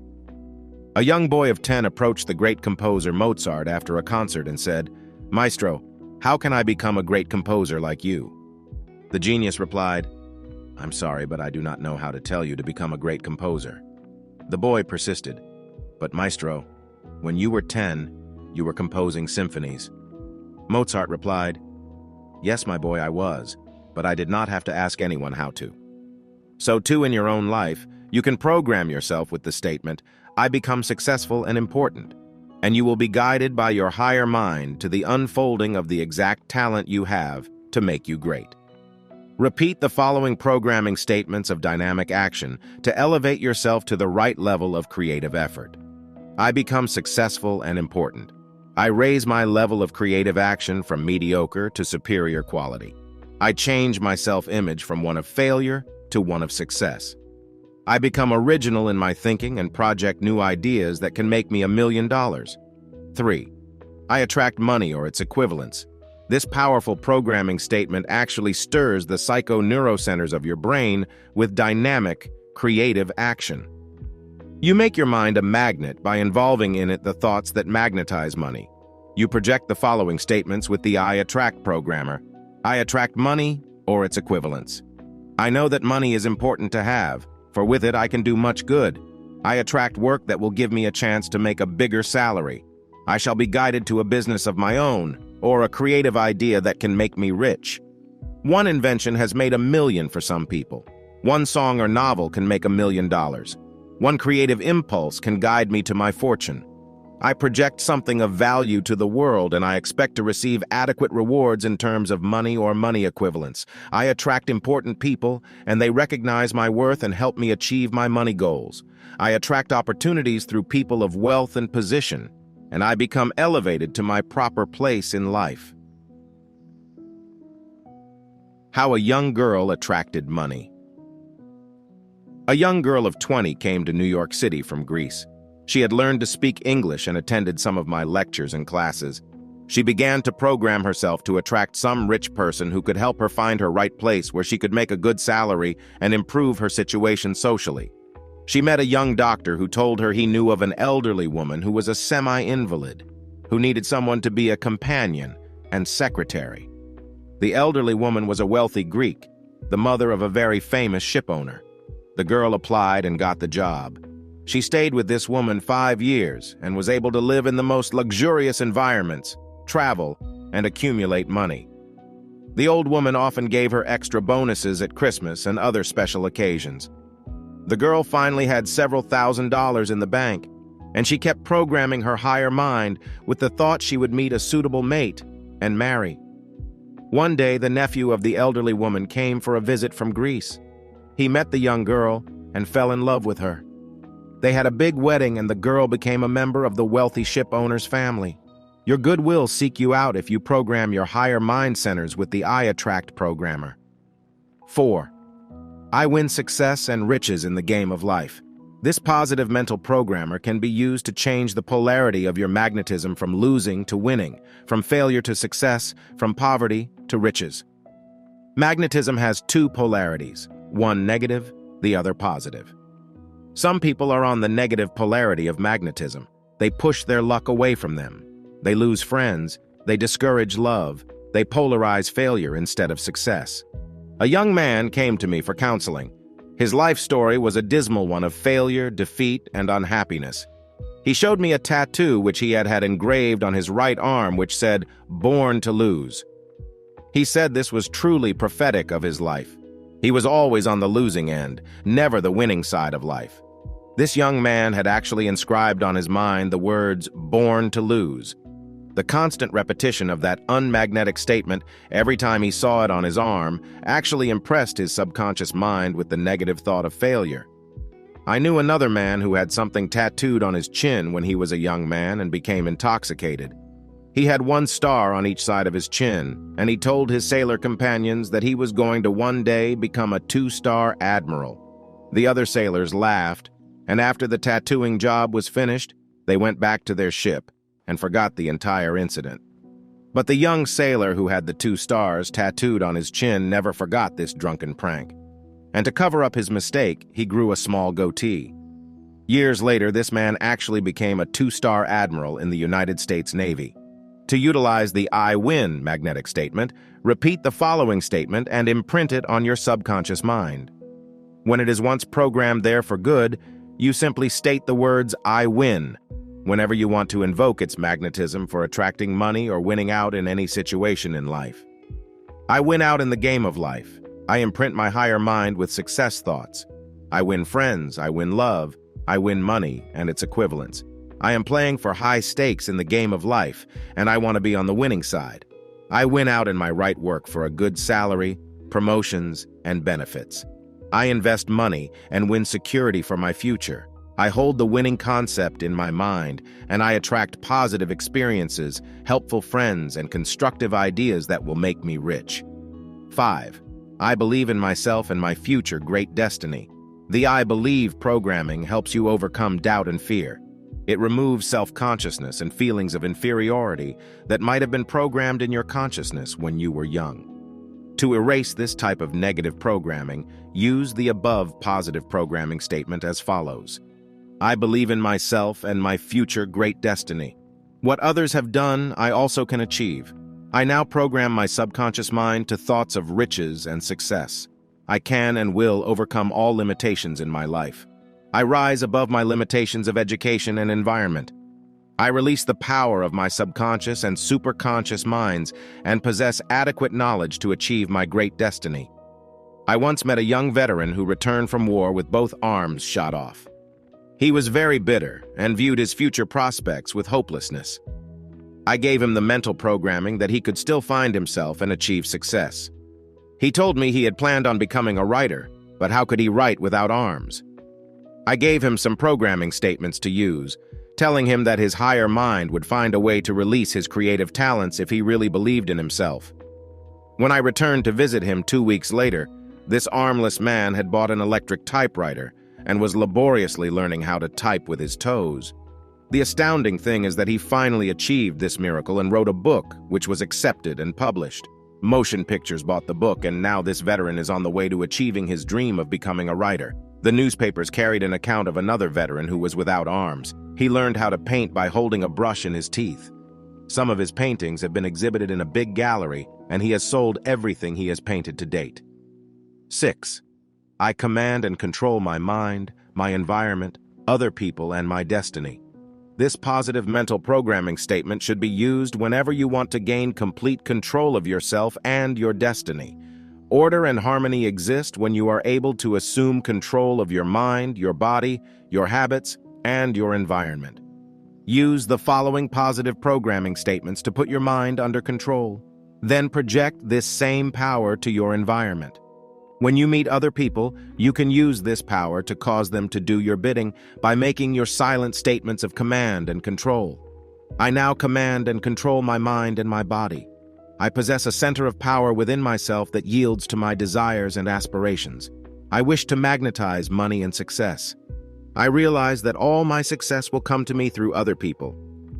A young boy of 10 approached the great composer Mozart after a concert and said, "Maestro, how can I become a great composer like you?" The genius replied, "I'm sorry, but I do not know how to tell you to become a great composer." The boy persisted, "But Maestro, when you were 10, you were composing symphonies." Mozart replied, "Yes, my boy, I was, but I did not have to ask anyone how to." So too in your own life, you can program yourself with the statement, I become successful and important, and you will be guided by your higher mind to the unfolding of the exact talent you have to make you great. Repeat the following programming statements of dynamic action to elevate yourself to the right level of creative effort. I become successful and important. I raise my level of creative action from mediocre to superior quality. I change my self-image from one of failure to one of success. I become original in my thinking and project new ideas that can make me $1 million. 3. I attract money or its equivalents. This powerful programming statement actually stirs the psychoneurocentres of your brain with dynamic, creative action. You make your mind a magnet by involving in it the thoughts that magnetize money. You project the following statements with the I attract programmer. I attract money or its equivalents. I know that money is important to have, for with it I can do much good. I attract work that will give me a chance to make a bigger salary. I shall be guided to a business of my own, or a creative idea that can make me rich. One invention has made $1 million for some people. One song or novel can make $1 million. One creative impulse can guide me to my fortune. I project something of value to the world, and I expect to receive adequate rewards in terms of money or money equivalents. I attract important people, and they recognize my worth and help me achieve my money goals. I attract opportunities through people of wealth and position, and I become elevated to my proper place in life. How a young girl attracted money. A young girl of 20 came to New York City from Greece. She had learned to speak English and attended some of my lectures and classes. She began to program herself to attract some rich person who could help her find her right place where she could make a good salary and improve her situation socially. She met a young doctor who told her he knew of an elderly woman who was a semi-invalid, who needed someone to be a companion and secretary. The elderly woman was a wealthy Greek, the mother of a very famous shipowner. The girl applied and got the job. She stayed with this woman 5 years and was able to live in the most luxurious environments, travel, and accumulate money. The old woman often gave her extra bonuses at Christmas and other special occasions. The girl finally had several $1,000s in the bank, and she kept programming her higher mind with the thought she would meet a suitable mate and marry. One day, the nephew of the elderly woman came for a visit from Greece. He met the young girl and fell in love with her. They had a big wedding, and the girl became a member of the wealthy ship owner's family. Your good will seek you out if you program your higher mind centers with the I Attract programmer. 4. I win success and riches in the game of life. This positive mental programmer can be used to change the polarity of your magnetism from losing to winning, from failure to success, from poverty to riches. Magnetism has two polarities, one negative, the other positive. Some people are on the negative polarity of magnetism. They push their luck away from them. They lose friends, they discourage love, they polarize failure instead of success. A young man came to me for counseling. His life story was a dismal one of failure, defeat, and unhappiness. He showed me a tattoo which he had had engraved on his right arm which said, "Born to lose." He said this was truly prophetic of his life. He was always on the losing end, never the winning side of life. This young man had actually inscribed on his mind the words, "Born to lose." The constant repetition of that unmagnetic statement every time he saw it on his arm actually impressed his subconscious mind with the negative thought of failure. I knew another man who had something tattooed on his chin when he was a young man and became intoxicated. He had one star on each side of his chin, and he told his sailor companions that he was going to one day become a 2-star admiral. The other sailors laughed, and after the tattooing job was finished, they went back to their ship and forgot the entire incident. But the young sailor who had the 2 stars tattooed on his chin never forgot this drunken prank. And to cover up his mistake, he grew a small goatee. Years later, this man actually became a 2-star admiral in the United States Navy. To utilize the I win magnetic statement, repeat the following statement and imprint it on your subconscious mind. When it is once programmed there for good, you simply state the words I win whenever you want to invoke its magnetism for attracting money or winning out in any situation in life. I win out in the game of life. I imprint my higher mind with success thoughts. I win friends, I win love, I win money and its equivalents. I am playing for high stakes in the game of life, and I want to be on the winning side. I win out in my right work for a good salary, promotions, and benefits. I invest money and win security for my future. I hold the winning concept in my mind, and I attract positive experiences, helpful friends, and constructive ideas that will make me rich. 5. I believe in myself and my future great destiny. The I believe programming helps you overcome doubt and fear. It removes self-consciousness and feelings of inferiority that might have been programmed in your consciousness when you were young. To erase this type of negative programming, use the above positive programming statement as follows. I believe in myself and my future great destiny. What others have done, I also can achieve. I now program my subconscious mind to thoughts of riches and success. I can and will overcome all limitations in my life. I rise above my limitations of education and environment. I release the power of my subconscious and superconscious minds and possess adequate knowledge to achieve my great destiny. I once met a young veteran who returned from war with both arms shot off. He was very bitter and viewed his future prospects with hopelessness. I gave him the mental programming that he could still find himself and achieve success. He told me he had planned on becoming a writer, but how could he write without arms? I gave him some programming statements to use, telling him that his higher mind would find a way to release his creative talents if he really believed in himself. When I returned to visit him 2 weeks later, this armless man had bought an electric typewriter and was laboriously learning how to type with his toes. The astounding thing is that he finally achieved this miracle and wrote a book, which was accepted and published. Motion Pictures bought the book, and now this veteran is on the way to achieving his dream of becoming a writer. The newspapers carried an account of another veteran who was without arms. He learned how to paint by holding a brush in his teeth. Some of his paintings have been exhibited in a big gallery, and he has sold everything he has painted to date. 6. I command and control my mind, my environment, other people, and my destiny. This positive mental programming statement should be used whenever you want to gain complete control of yourself and your destiny. Order and harmony exist when you are able to assume control of your mind, your body, your habits, and your environment. Use the following positive programming statements to put your mind under control. Then project this same power to your environment. When you meet other people, you can use this power to cause them to do your bidding by making your silent statements of command and control. I now command and control my mind and my body. I possess a center of power within myself that yields to my desires and aspirations. I wish to magnetize money and success. I realize that all my success will come to me through other people.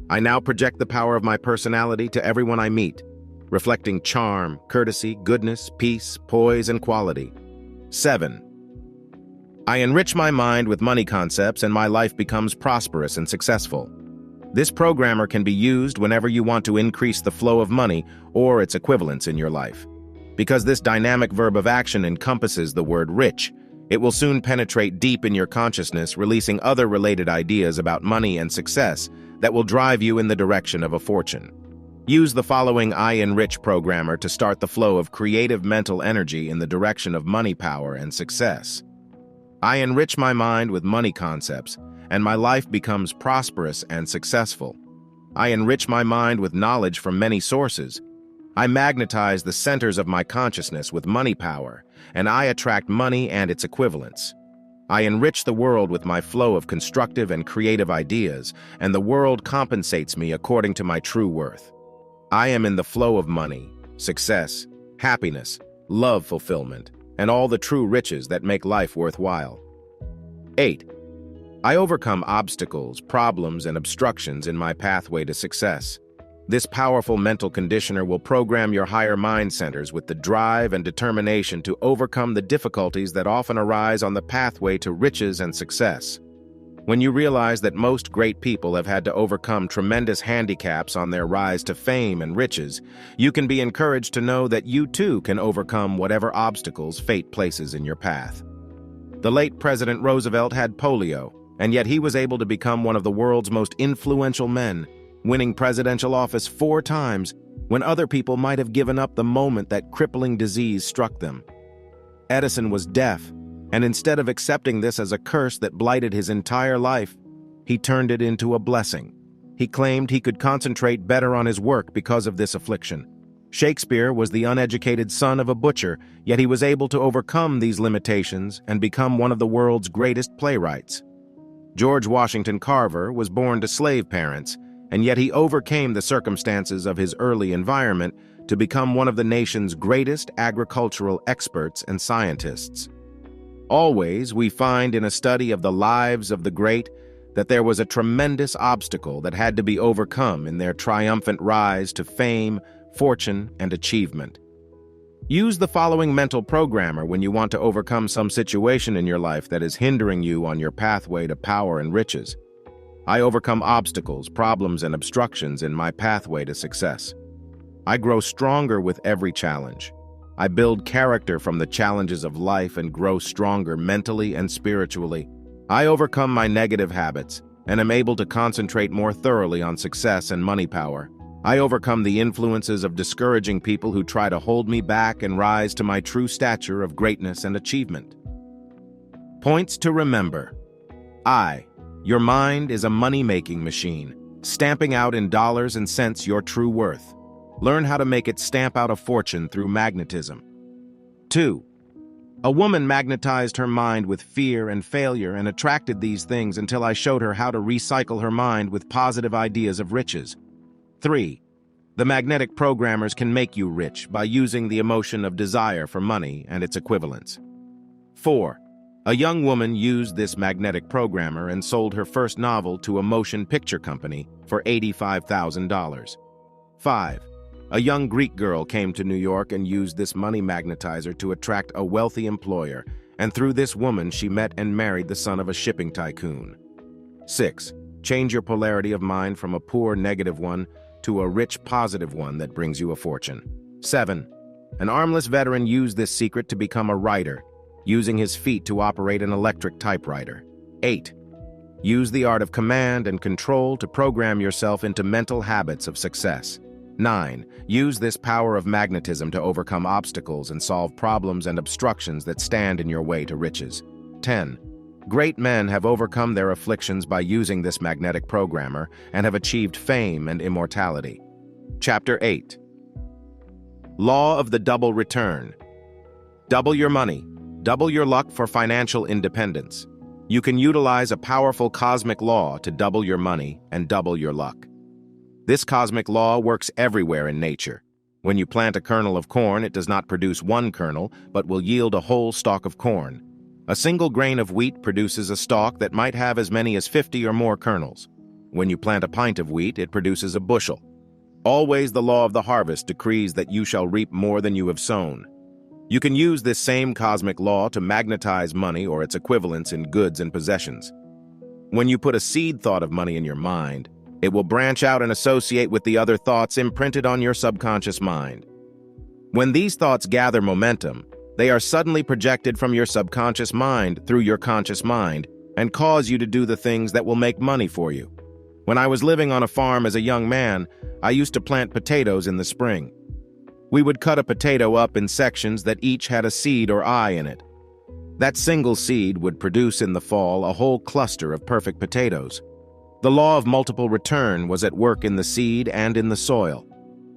I now project the power of my personality to everyone I meet, reflecting charm, courtesy, goodness, peace, poise, and quality. 7. I enrich my mind with money concepts and my life becomes prosperous and successful. This programmer can be used whenever you want to increase the flow of money or its equivalents in your life. Because this dynamic verb of action encompasses the word rich, it will soon penetrate deep in your consciousness, releasing other related ideas about money and success that will drive you in the direction of a fortune. Use the following I Enrich programmer to start the flow of creative mental energy in the direction of money power and success. I enrich my mind with money concepts, and my life becomes prosperous and successful. I enrich my mind with knowledge from many sources. I magnetize the centers of my consciousness with money power, and I attract money and its equivalents. I enrich the world with my flow of constructive and creative ideas, and the world compensates me according to my true worth. I am in the flow of money, success, happiness, love fulfillment, and all the true riches that make life worthwhile. 8. I overcome obstacles, problems, and obstructions in my pathway to success. This powerful mental conditioner will program your higher mind centers with the drive and determination to overcome the difficulties that often arise on the pathway to riches and success. When you realize that most great people have had to overcome tremendous handicaps on their rise to fame and riches, you can be encouraged to know that you too can overcome whatever obstacles fate places in your path. The late President Roosevelt had polio, and yet he was able to become one of the world's most influential men, winning presidential office 4 times when other people might have given up the moment that crippling disease struck them. Edison was deaf, and instead of accepting this as a curse that blighted his entire life, he turned it into a blessing. He claimed he could concentrate better on his work because of this affliction. Shakespeare was the uneducated son of a butcher, yet he was able to overcome these limitations and become one of the world's greatest playwrights. George Washington Carver was born to slave parents, and yet he overcame the circumstances of his early environment to become one of the nation's greatest agricultural experts and scientists. Always, we find in a study of the lives of the great that there was a tremendous obstacle that had to be overcome in their triumphant rise to fame, fortune, and achievement. Use the following mental programmer when you want to overcome some situation in your life that is hindering you on your pathway to power and riches. I overcome obstacles, problems, and obstructions in my pathway to success. I grow stronger with every challenge. I build character from the challenges of life and grow stronger mentally and spiritually. I overcome my negative habits and am able to concentrate more thoroughly on success and money power. I overcome the influences of discouraging people who try to hold me back and rise to my true stature of greatness and achievement. Points to remember. Your mind is a money-making machine, stamping out in dollars and cents your true worth. Learn how to make it stamp out a fortune through magnetism. 2. A woman magnetized her mind with fear and failure and attracted these things until I showed her how to recycle her mind with positive ideas of riches. 3. The magnetic programmers can make you rich by using the emotion of desire for money and its equivalents. 4. A young woman used this magnetic programmer and sold her first novel to a motion picture company for $85,000. 5. A young Greek girl came to New York and used this money magnetizer to attract a wealthy employer, and through this woman she met and married the son of a shipping tycoon. 6. Change your polarity of mind from a poor negative one to a rich positive one that brings you a fortune. 7. An armless veteran used this secret to become a writer, using his feet to operate an electric typewriter. 8. Use the art of command and control to program yourself into mental habits of success. 9. Use this power of magnetism to overcome obstacles and solve problems and obstructions that stand in your way to riches. 10. Great men have overcome their afflictions by using this magnetic programmer and have achieved fame and immortality. Chapter 8. Law of the Double Return. Double your money. Double your luck for financial independence. You can utilize a powerful cosmic law to double your money and double your luck. This cosmic law works everywhere in nature. When you plant a kernel of corn, it does not produce one kernel, but will yield a whole stalk of corn. A single grain of wheat produces a stalk that might have as many as 50 or more kernels. When you plant a pint of wheat, it produces a bushel. Always the law of the harvest decrees that you shall reap more than you have sown. You can use this same cosmic law to magnetize money or its equivalents in goods and possessions. When you put a seed thought of money in your mind, it will branch out and associate with the other thoughts imprinted on your subconscious mind. When these thoughts gather momentum, they are suddenly projected from your subconscious mind through your conscious mind and cause you to do the things that will make money for you. When I was living on a farm as a young man, I used to plant potatoes in the spring. We would cut a potato up in sections that each had a seed or eye in it. That single seed would produce in the fall a whole cluster of perfect potatoes. The law of multiple return was at work in the seed and in the soil.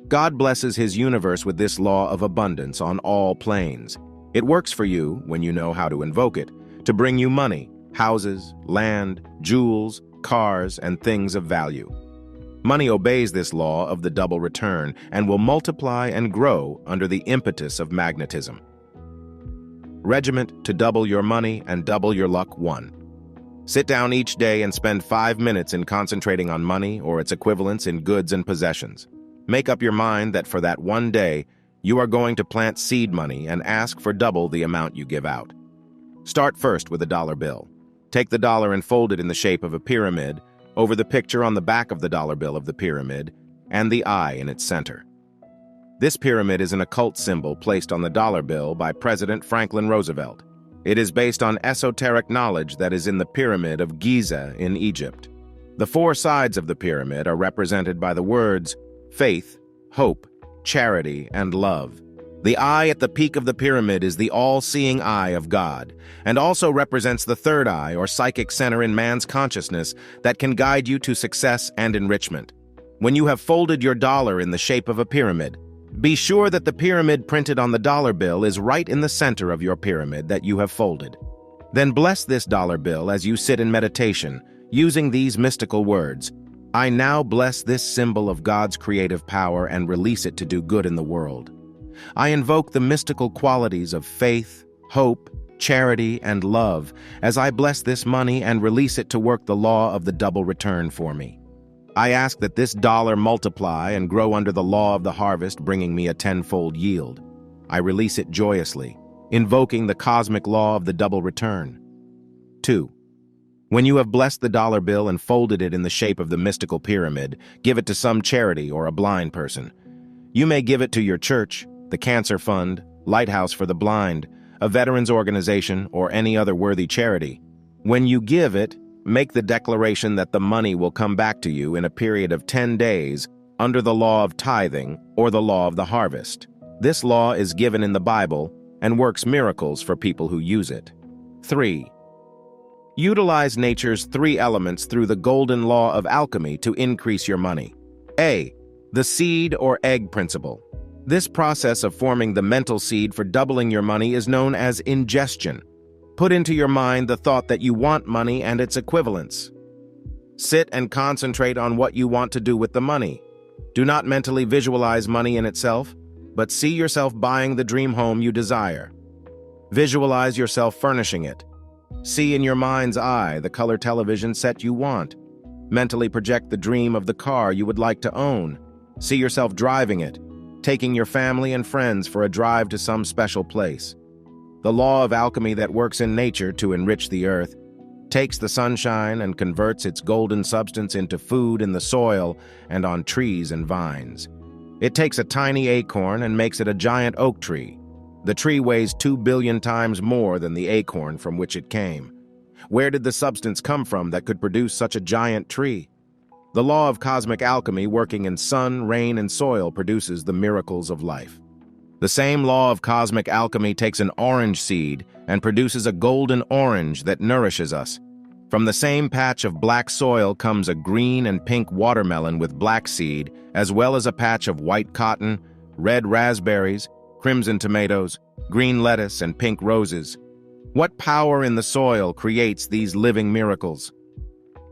God blesses His universe with this law of abundance on all planes. It works for you, when you know how to invoke it, to bring you money, houses, land, jewels, cars, and things of value. Money obeys this law of the double return and will multiply and grow under the impetus of magnetism. Regiment to double your money and double your luck 1. Sit down each day and spend 5 minutes in concentrating on money or its equivalents in goods and possessions. Make up your mind that for that one day, you are going to plant seed money and ask for double the amount you give out. Start first with a dollar bill. Take the dollar and fold it in the shape of a pyramid over the picture on the back of the dollar bill of the pyramid and the eye in its center. This pyramid is an occult symbol placed on the dollar bill by President Franklin Roosevelt. It is based on esoteric knowledge that is in the Pyramid of Giza in Egypt. The 4 sides of the pyramid are represented by the words faith, hope, charity, and love. The eye at the peak of the pyramid is the all-seeing eye of God, and also represents the third eye or psychic center in man's consciousness that can guide you to success and enrichment. When you have folded your dollar in the shape of a pyramid, be sure that the pyramid printed on the dollar bill is right in the center of your pyramid that you have folded. Then bless this dollar bill as you sit in meditation, using these mystical words. I now bless this symbol of God's creative power and release it to do good in the world. I invoke the mystical qualities of faith, hope, charity, and love as I bless this money and release it to work the law of the double return for me. I ask that this dollar multiply and grow under the law of the harvest, bringing me a 10-fold yield. I release it joyously, invoking the cosmic law of the double return. 2. When you have blessed the dollar bill and folded it in the shape of the mystical pyramid, give it to some charity or a blind person. You may give it to your church, the Cancer Fund, Lighthouse for the Blind, a veterans organization, or any other worthy charity. When you give it, make the declaration that the money will come back to you in a period of 10 days under the law of tithing or the law of the harvest. This law is given in the Bible and works miracles for people who use it. 3. Utilize nature's 3 elements through the golden law of alchemy to increase your money. A. The seed or egg principle. This process of forming the mental seed for doubling your money is known as ingestion. Put into your mind the thought that you want money and its equivalents. Sit and concentrate on what you want to do with the money. Do not mentally visualize money in itself, but see yourself buying the dream home you desire. Visualize yourself furnishing it. See in your mind's eye the color television set you want. Mentally project the dream of the car you would like to own. See yourself driving it, taking your family and friends for a drive to some special place. The law of alchemy that works in nature to enrich the earth takes the sunshine and converts its golden substance into food in the soil and on trees and vines. It takes a tiny acorn and makes it a giant oak tree. The tree weighs 2 billion times more than the acorn from which it came. Where did the substance come from that could produce such a giant tree? The law of cosmic alchemy working in sun, rain, and soil produces the miracles of life. The same law of cosmic alchemy takes an orange seed and produces a golden orange that nourishes us. From the same patch of black soil comes a green and pink watermelon with black seed, as well as a patch of white cotton, red raspberries, crimson tomatoes, green lettuce, and pink roses. What power in the soil creates these living miracles?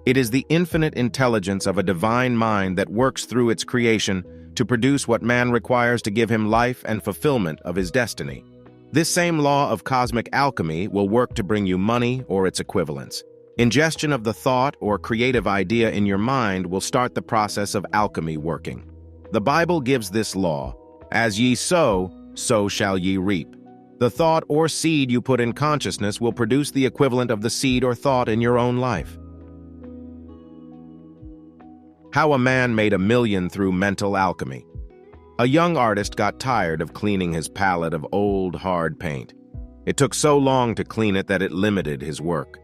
It is the infinite intelligence of a divine mind that works through its creation to produce what man requires to give him life and fulfillment of his destiny. This same law of cosmic alchemy will work to bring you money or its equivalents. Ingestion of the thought or creative idea in your mind will start the process of alchemy working. The Bible gives this law: as ye sow, so shall ye reap. The thought or seed you put in consciousness will produce the equivalent of the seed or thought in your own life. How a man made $1 million through mental alchemy. A young artist got tired of cleaning his palette of old, hard paint. It took so long to clean it that it limited his work.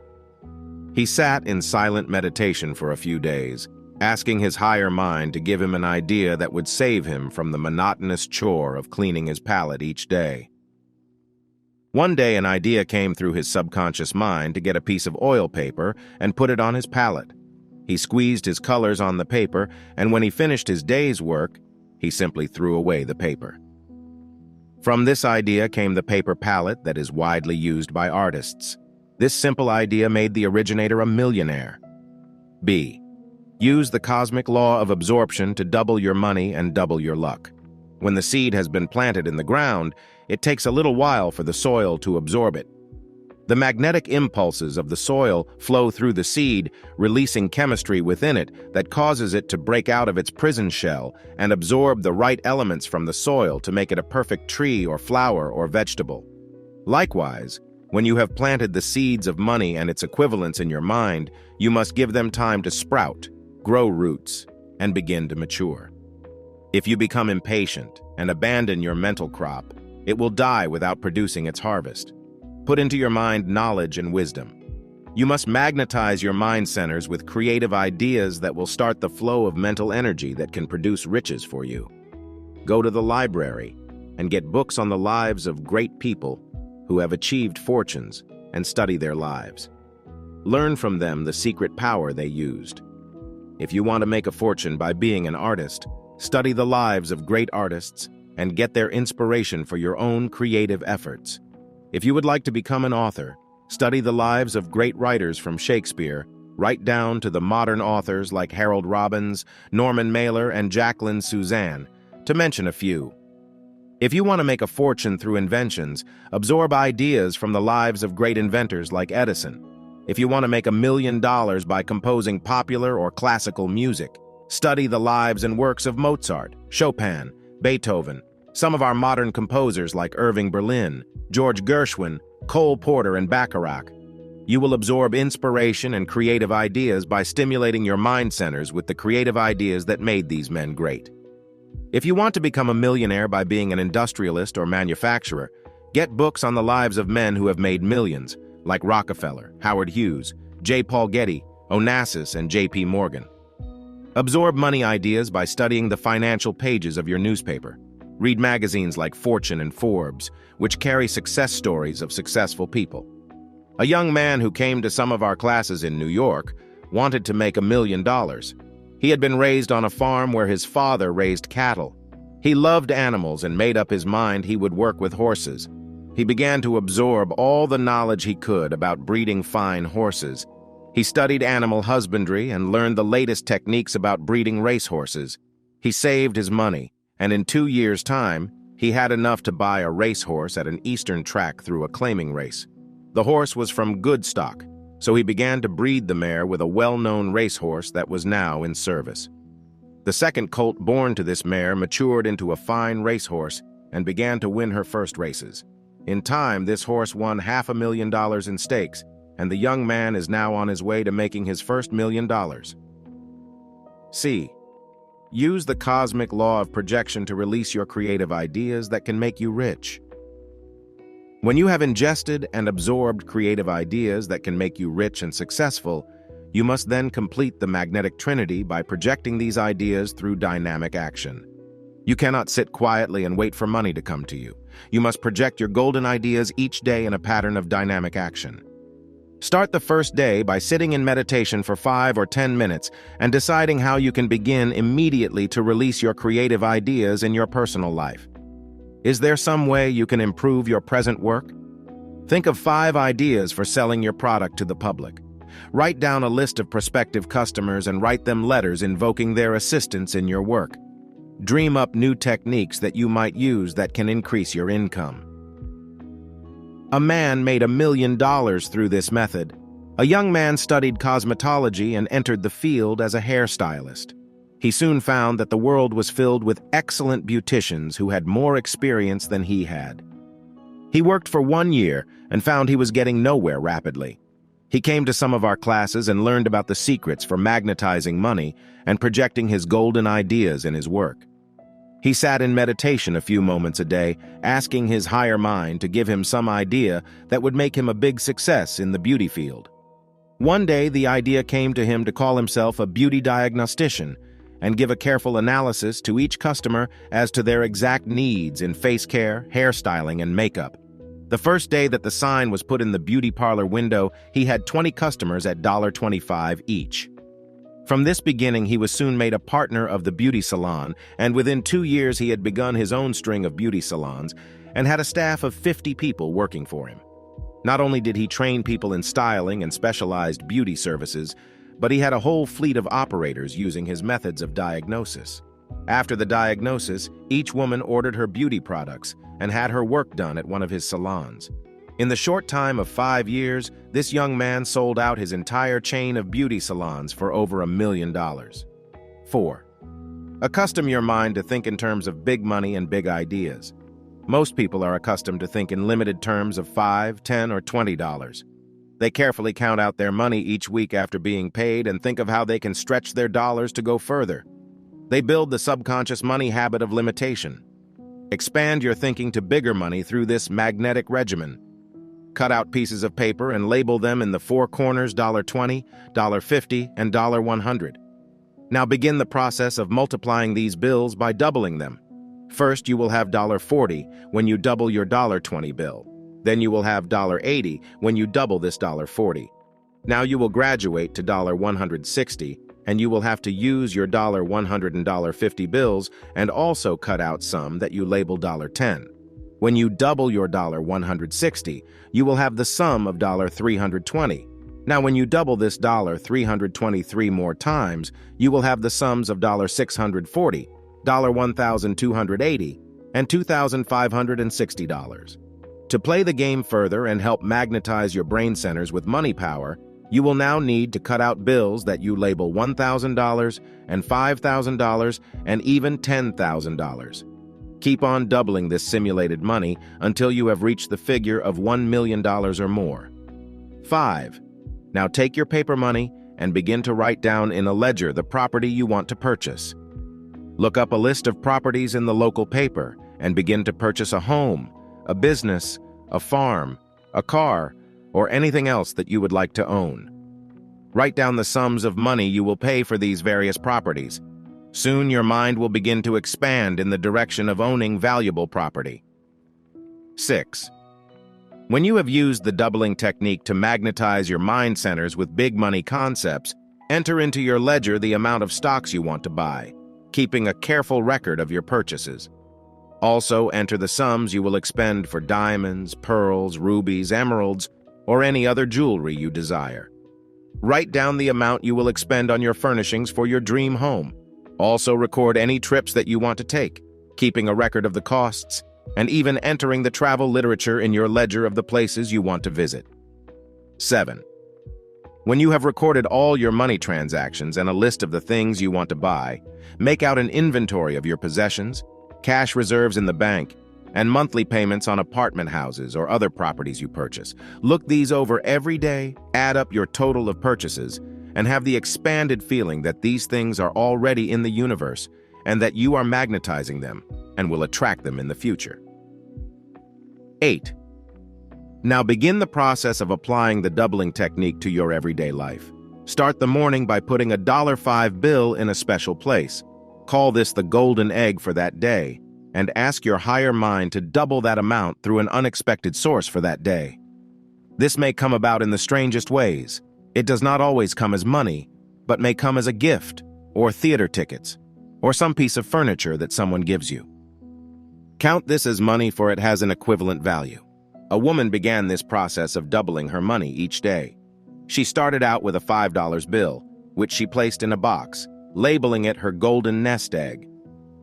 He sat in silent meditation for a few days, asking his higher mind to give him an idea that would save him from the monotonous chore of cleaning his palette each day. One day, an idea came through his subconscious mind to get a piece of oil paper and put it on his palette. He squeezed his colors on the paper, and when he finished his day's work, he simply threw away the paper. From this idea came the paper palette that is widely used by artists. This simple idea made the originator a millionaire. B. Use the cosmic law of absorption to double your money and double your luck. When the seed has been planted in the ground, it takes a little while for the soil to absorb it. The magnetic impulses of the soil flow through the seed, releasing chemistry within it that causes it to break out of its prison shell and absorb the right elements from the soil to make it a perfect tree or flower or vegetable. Likewise, when you have planted the seeds of money and its equivalents in your mind, you must give them time to sprout, grow roots, and begin to mature. If you become impatient and abandon your mental crop, it will die without producing its harvest. Put into your mind knowledge and wisdom. You must magnetize your mind centers with creative ideas that will start the flow of mental energy that can produce riches for you. Go to the library and get books on the lives of great people who have achieved fortunes and study their lives. Learn from them the secret power they used. If you want to make a fortune by being an artist, study the lives of great artists and get their inspiration for your own creative efforts. If you would like to become an author, study the lives of great writers from Shakespeare, right down to the modern authors like Harold Robbins, Norman Mailer, and Jacqueline Suzanne, to mention a few. If you want to make a fortune through inventions, absorb ideas from the lives of great inventors like Edison. If you want to make $1 million by composing popular or classical music, study the lives and works of Mozart, Chopin, Beethoven, some of our modern composers like Irving Berlin, George Gershwin, Cole Porter, and Bacharach. You will absorb inspiration and creative ideas by stimulating your mind centers with the creative ideas that made these men great. If you want to become a millionaire by being an industrialist or manufacturer, get books on the lives of men who have made millions, like Rockefeller, Howard Hughes, J. Paul Getty, Onassis, and J.P. Morgan. Absorb money ideas by studying the financial pages of your newspaper. Read magazines like Fortune and Forbes, which carry success stories of successful people. A young man who came to some of our classes in New York wanted to make $1 million. He had been raised on a farm where his father raised cattle. He loved animals and made up his mind he would work with horses. He began to absorb all the knowledge he could about breeding fine horses. He studied animal husbandry and learned the latest techniques about breeding racehorses. He saved his money, and in 2 years' time, he had enough to buy a racehorse at an eastern track through a claiming race. The horse was from good stock, so he began to breed the mare with a well-known racehorse that was now in service. The second colt born to this mare matured into a fine racehorse and began to win her first races. In time, this horse won $500,000 in stakes, and the young man is now on his way to making his first $1 million. C. Use the cosmic law of projection to release your creative ideas that can make you rich. When you have ingested and absorbed creative ideas that can make you rich and successful, you must then complete the magnetic trinity by projecting these ideas through dynamic action. You cannot sit quietly and wait for money to come to you. You must project your golden ideas each day in a pattern of dynamic action. Start the first day by sitting in meditation for 5 or 10 minutes and deciding how you can begin immediately to release your creative ideas in your personal life. Is there some way you can improve your present work? Think of 5 ideas for selling your product to the public. Write down a list of prospective customers and write them letters invoking their assistance in your work. Dream up new techniques that you might use that can increase your income. A man made $1 million through this method. A young man studied cosmetology and entered the field as a hairstylist. He soon found that the world was filled with excellent beauticians who had more experience than he had. He worked for 1 year and found he was getting nowhere rapidly. He came to some of our classes and learned about the secrets for magnetizing money and projecting his golden ideas in his work. He sat in meditation a few moments a day, asking his higher mind to give him some idea that would make him a big success in the beauty field. One day, the idea came to him to call himself a beauty diagnostician and give a careful analysis to each customer as to their exact needs in face care, hairstyling, and makeup. The first day that the sign was put in the beauty parlor window, he had 20 customers at $1.25 each. From this beginning, he was soon made a partner of the beauty salon, and within 2 years he had begun his own string of beauty salons and had a staff of 50 people working for him. Not only did he train people in styling and specialized beauty services, but he had a whole fleet of operators using his methods of diagnosis. After the diagnosis, each woman ordered her beauty products and had her work done at one of his salons. In the short time of 5 years, this young man sold out his entire chain of beauty salons for over $1 million. 4. Accustom your mind to think in terms of big money and big ideas. Most people are accustomed to think in limited terms of $5, $10, or $20. They carefully count out their money each week after being paid and think of how they can stretch their dollars to go further. They build the subconscious money habit of limitation. Expand your thinking to bigger money through this magnetic regimen. Cut out pieces of paper and label them in the 4 corners $20, $50, and $100. Now begin the process of multiplying these bills by doubling them. First, you will have $40 when you double your $20 bill. Then you will have $80 when you double this $40. Now you will graduate to $160, and you will have to use your $100 and $50 bills and also cut out some that you label $10. When you double your $160, you will have the sum of $320. Now when you double this $323 more times, you will have the sums of $640, $1,280, and $2,560. To play the game further and help magnetize your brain centers with money power, you will now need to cut out bills that you label $1,000 and $5,000 and even $10,000. Keep on doubling this simulated money until you have reached the figure of $1 million or more. 5. Now take your paper money and begin to write down in a ledger the property you want to purchase. Look up a list of properties in the local paper and begin to purchase a home, a business, a farm, a car, or anything else that you would like to own. Write down the sums of money you will pay for these various properties. Soon your mind will begin to expand in the direction of owning valuable property. 6. When you have used the doubling technique to magnetize your mind centers with big money concepts, enter into your ledger the amount of stocks you want to buy, keeping a careful record of your purchases. Also enter the sums you will expend for diamonds, pearls, rubies, emeralds, or any other jewelry you desire. Write down the amount you will expend on your furnishings for your dream home. Also record any trips that you want to take, keeping a record of the costs, and even entering the travel literature in your ledger of the places you want to visit. 7. When you have recorded all your money transactions and a list of the things you want to buy, make out an inventory of your possessions, cash reserves in the bank, and monthly payments on apartment houses or other properties you purchase. Look these over every day, add up your total of purchases, and have the expanded feeling that these things are already in the universe and that you are magnetizing them and will attract them in the future. 8. Now begin the process of applying the doubling technique to your everyday life. Start the morning by putting a $5 bill in a special place. Call this the golden egg for that day, and ask your higher mind to double that amount through an unexpected source for that day. This may come about in the strangest ways. It does not always come as money, but may come as a gift, or theater tickets, or some piece of furniture that someone gives you. Count this as money, for it has an equivalent value. A woman began this process of doubling her money each day. She started out with a $5 bill, which she placed in a box, labeling it her golden nest egg.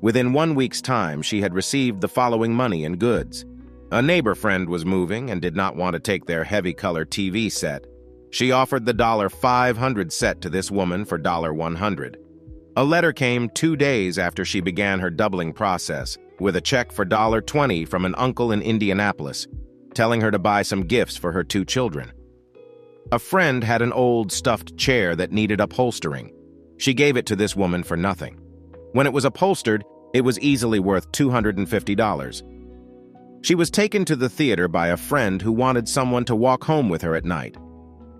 Within 1 week's time, she had received the following money in goods. A neighbor friend was moving and did not want to take their heavy-color TV set. She offered the $500 set to this woman for $100. A letter came 2 days after she began her doubling process, with a check for $20 from an uncle in Indianapolis, telling her to buy some gifts for her 2 children. A friend had an old stuffed chair that needed upholstering. She gave it to this woman for nothing. When it was upholstered, it was easily worth $250. She was taken to the theater by a friend who wanted someone to walk home with her at night.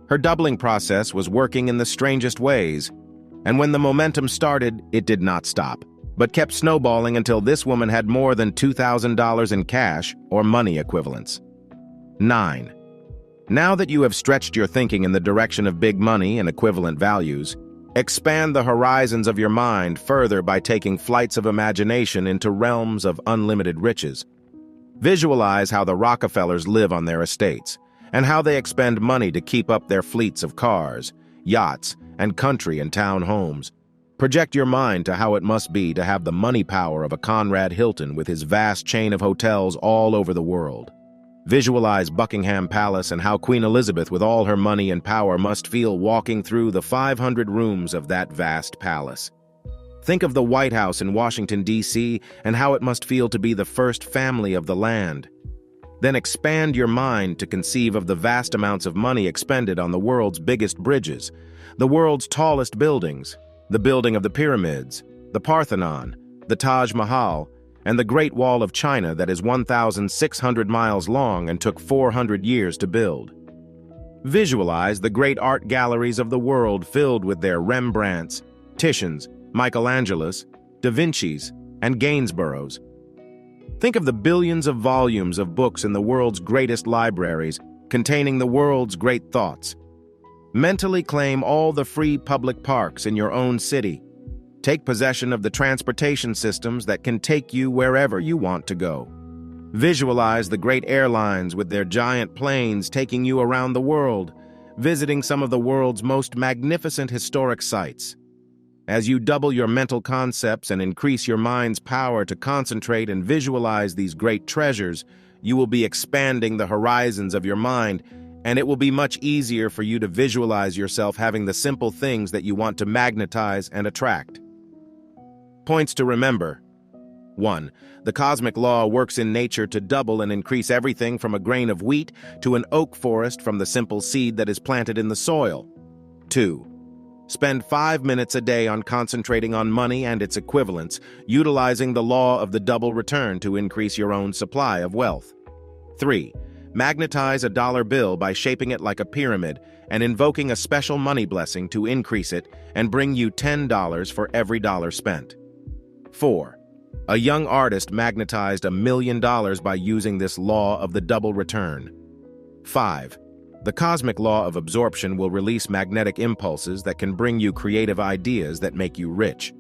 Her doubling process was working in the strangest ways, and when the momentum started, it did not stop, but kept snowballing until this woman had more than $2,000 in cash or money equivalents. 9. Now that you have stretched your thinking in the direction of big money and equivalent values, expand the horizons of your mind further by taking flights of imagination into realms of unlimited riches. Visualize how the Rockefellers live on their estates, and how they expend money to keep up their fleets of cars, yachts, and country and town homes. Project your mind to how it must be to have the money power of a Conrad Hilton with his vast chain of hotels all over the world. Visualize Buckingham Palace and how Queen Elizabeth, with all her money and power, must feel walking through the 500 rooms of that vast palace. Think of the White House in Washington, D.C., and how it must feel to be the first family of the land. Then expand your mind to conceive of the vast amounts of money expended on the world's biggest bridges, the world's tallest buildings, the building of the pyramids, the Parthenon, the Taj Mahal, and the Great Wall of China that is 1,600 miles long and took 400 years to build. Visualize the great art galleries of the world filled with their Rembrandts, Titians, Michelangelos, Da Vinci's, and Gainsboroughs. Think of the billions of volumes of books in the world's greatest libraries containing the world's great thoughts. Mentally claim all the free public parks in your own city. Take possession of the transportation systems that can take you wherever you want to go. Visualize the great airlines with their giant planes taking you around the world, visiting some of the world's most magnificent historic sites. As you double your mental concepts and increase your mind's power to concentrate and visualize these great treasures, you will be expanding the horizons of your mind, and it will be much easier for you to visualize yourself having the simple things that you want to magnetize and attract. Points to remember. 1. The cosmic law works in nature to double and increase everything from a grain of wheat to an oak forest from the simple seed that is planted in the soil. 2. Spend 5 minutes a day on concentrating on money and its equivalents, utilizing the law of the double return to increase your own supply of wealth. 3. Magnetize a dollar bill by shaping it like a pyramid and invoking a special money blessing to increase it and bring you $10 for every dollar spent. 4. A young artist magnetized $1 million by using this law of the double return. 5. The cosmic law of absorption will release magnetic impulses that can bring you creative ideas that make you rich.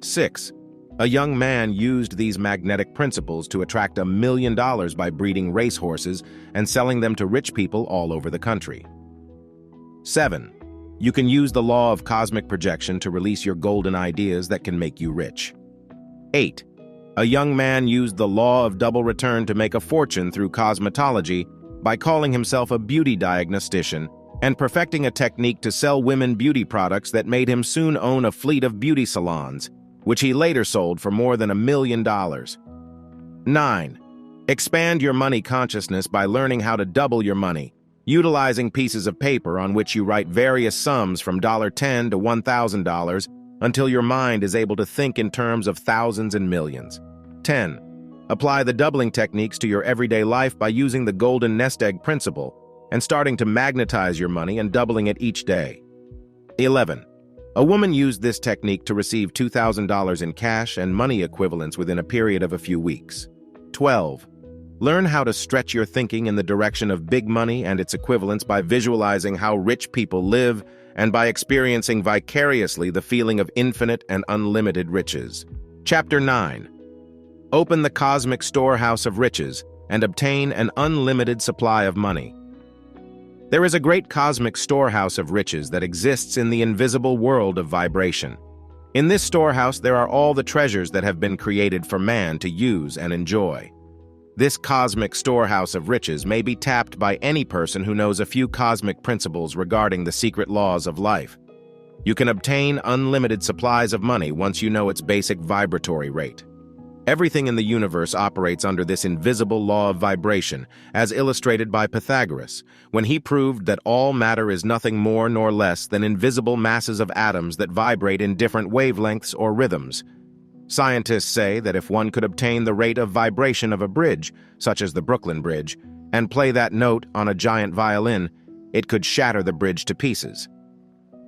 6. A young man used these magnetic principles to attract $1 million by breeding racehorses and selling them to rich people all over the country. 7. You can use the law of cosmic projection to release your golden ideas that can make you rich. 8. A young man used the law of double return to make a fortune through cosmetology by calling himself a beauty diagnostician and perfecting a technique to sell women beauty products that made him soon own a fleet of beauty salons, which he later sold for more than $1 million. 9. Expand your money consciousness by learning how to double your money, utilizing pieces of paper on which you write various sums from $10 to $1,000 until your mind is able to think in terms of thousands and millions. 10. Apply the doubling techniques to your everyday life by using the golden nest egg principle and starting to magnetize your money and doubling it each day. 11. A woman used this technique to receive $2,000 in cash and money equivalents within a period of a few weeks. 12. Learn how to stretch your thinking in the direction of big money and its equivalents by visualizing how rich people live and by experiencing vicariously the feeling of infinite and unlimited riches. Chapter 9. Open the cosmic storehouse of riches and obtain an unlimited supply of money. There is a great cosmic storehouse of riches that exists in the invisible world of vibration. In this storehouse there are all the treasures that have been created for man to use and enjoy. This cosmic storehouse of riches may be tapped by any person who knows a few cosmic principles regarding the secret laws of life. You can obtain unlimited supplies of money once you know its basic vibratory rate. Everything in the universe operates under this invisible law of vibration, as illustrated by Pythagoras, when he proved that all matter is nothing more nor less than invisible masses of atoms that vibrate in different wavelengths or rhythms. Scientists say that if one could obtain the rate of vibration of a bridge, such as the Brooklyn Bridge, and play that note on a giant violin, it could shatter the bridge to pieces.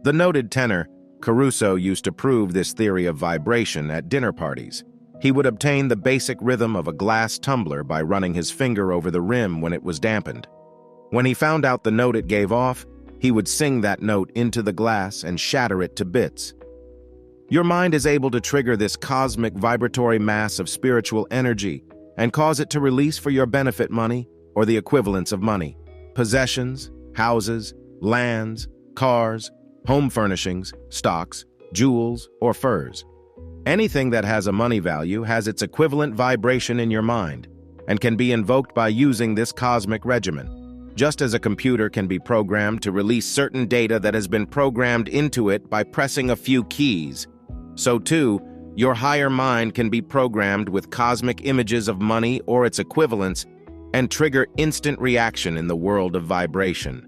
The noted tenor Caruso used to prove this theory of vibration at dinner parties. He would obtain the basic rhythm of a glass tumbler by running his finger over the rim when it was dampened. When he found out the note it gave off, he would sing that note into the glass and shatter it to bits. Your mind is able to trigger this cosmic vibratory mass of spiritual energy and cause it to release for your benefit money or the equivalents of money, possessions, houses, lands, cars, home furnishings, stocks, jewels, or furs. Anything that has a money value has its equivalent vibration in your mind and can be invoked by using this cosmic regimen. Just as a computer can be programmed to release certain data that has been programmed into it by pressing a few keys, so too, your higher mind can be programmed with cosmic images of money or its equivalents and trigger instant reaction in the world of vibration.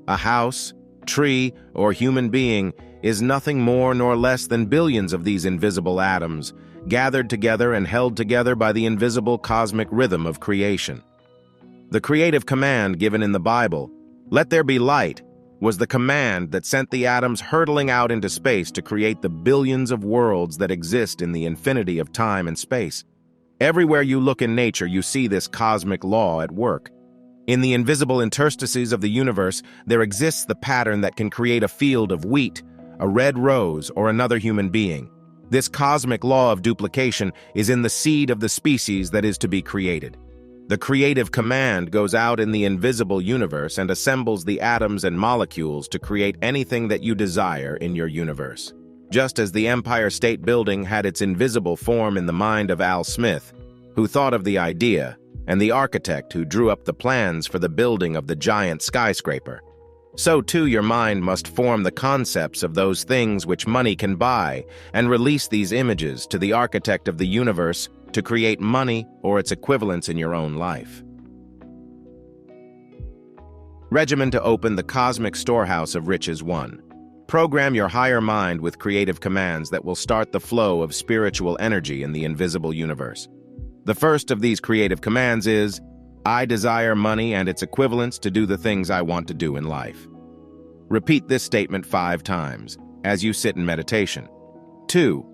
A house, tree, or human being is nothing more nor less than billions of these invisible atoms, gathered together and held together by the invisible cosmic rhythm of creation. The creative command given in the Bible, "Let there be light," was the command that sent the atoms hurtling out into space to create the billions of worlds that exist in the infinity of time and space. Everywhere you look in nature, you see this cosmic law at work. In the invisible interstices of the universe, there exists the pattern that can create a field of wheat, a red rose, or another human being. This cosmic law of duplication is in the seed of the species that is to be created. The creative command goes out in the invisible universe and assembles the atoms and molecules to create anything that you desire in your universe. Just as the Empire State Building had its invisible form in the mind of Al Smith, who thought of the idea, and the architect who drew up the plans for the building of the giant skyscraper, so too your mind must form the concepts of those things which money can buy and release these images to the architect of the universe to create money or its equivalents in your own life. Regimen to open the cosmic storehouse of riches 1. Program your higher mind with creative commands that will start the flow of spiritual energy in the invisible universe. The first of these creative commands is, "I desire money and its equivalents to do the things I want to do in life." Repeat this statement 5 times as you sit in meditation. 2.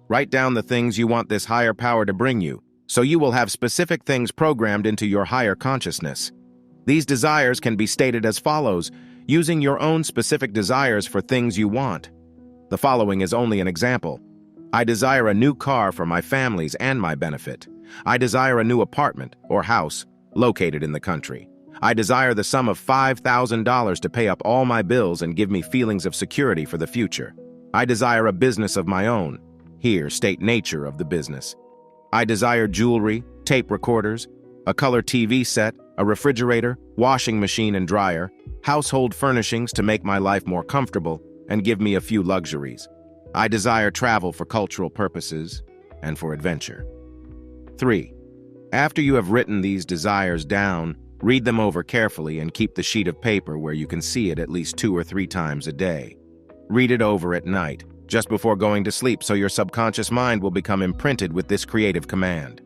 Write down the things you want this higher power to bring you, so you will have specific things programmed into your higher consciousness. These desires can be stated as follows, using your own specific desires for things you want. The following is only an example. I desire a new car for my family's and my benefit. I desire a new apartment or house located in the country. I desire the sum of $5,000 to pay up all my bills and give me feelings of security for the future. I desire a business of my own. Here, state nature of the business. I desire jewelry, tape recorders, a color TV set, a refrigerator, washing machine and dryer, household furnishings to make my life more comfortable and give me a few luxuries. I desire travel for cultural purposes and for adventure. 3. After you have written these desires down, read them over carefully and keep the sheet of paper where you can see it at least 2 or 3 times a day. Read it over at night, just before going to sleep, so your subconscious mind will become imprinted with this creative command.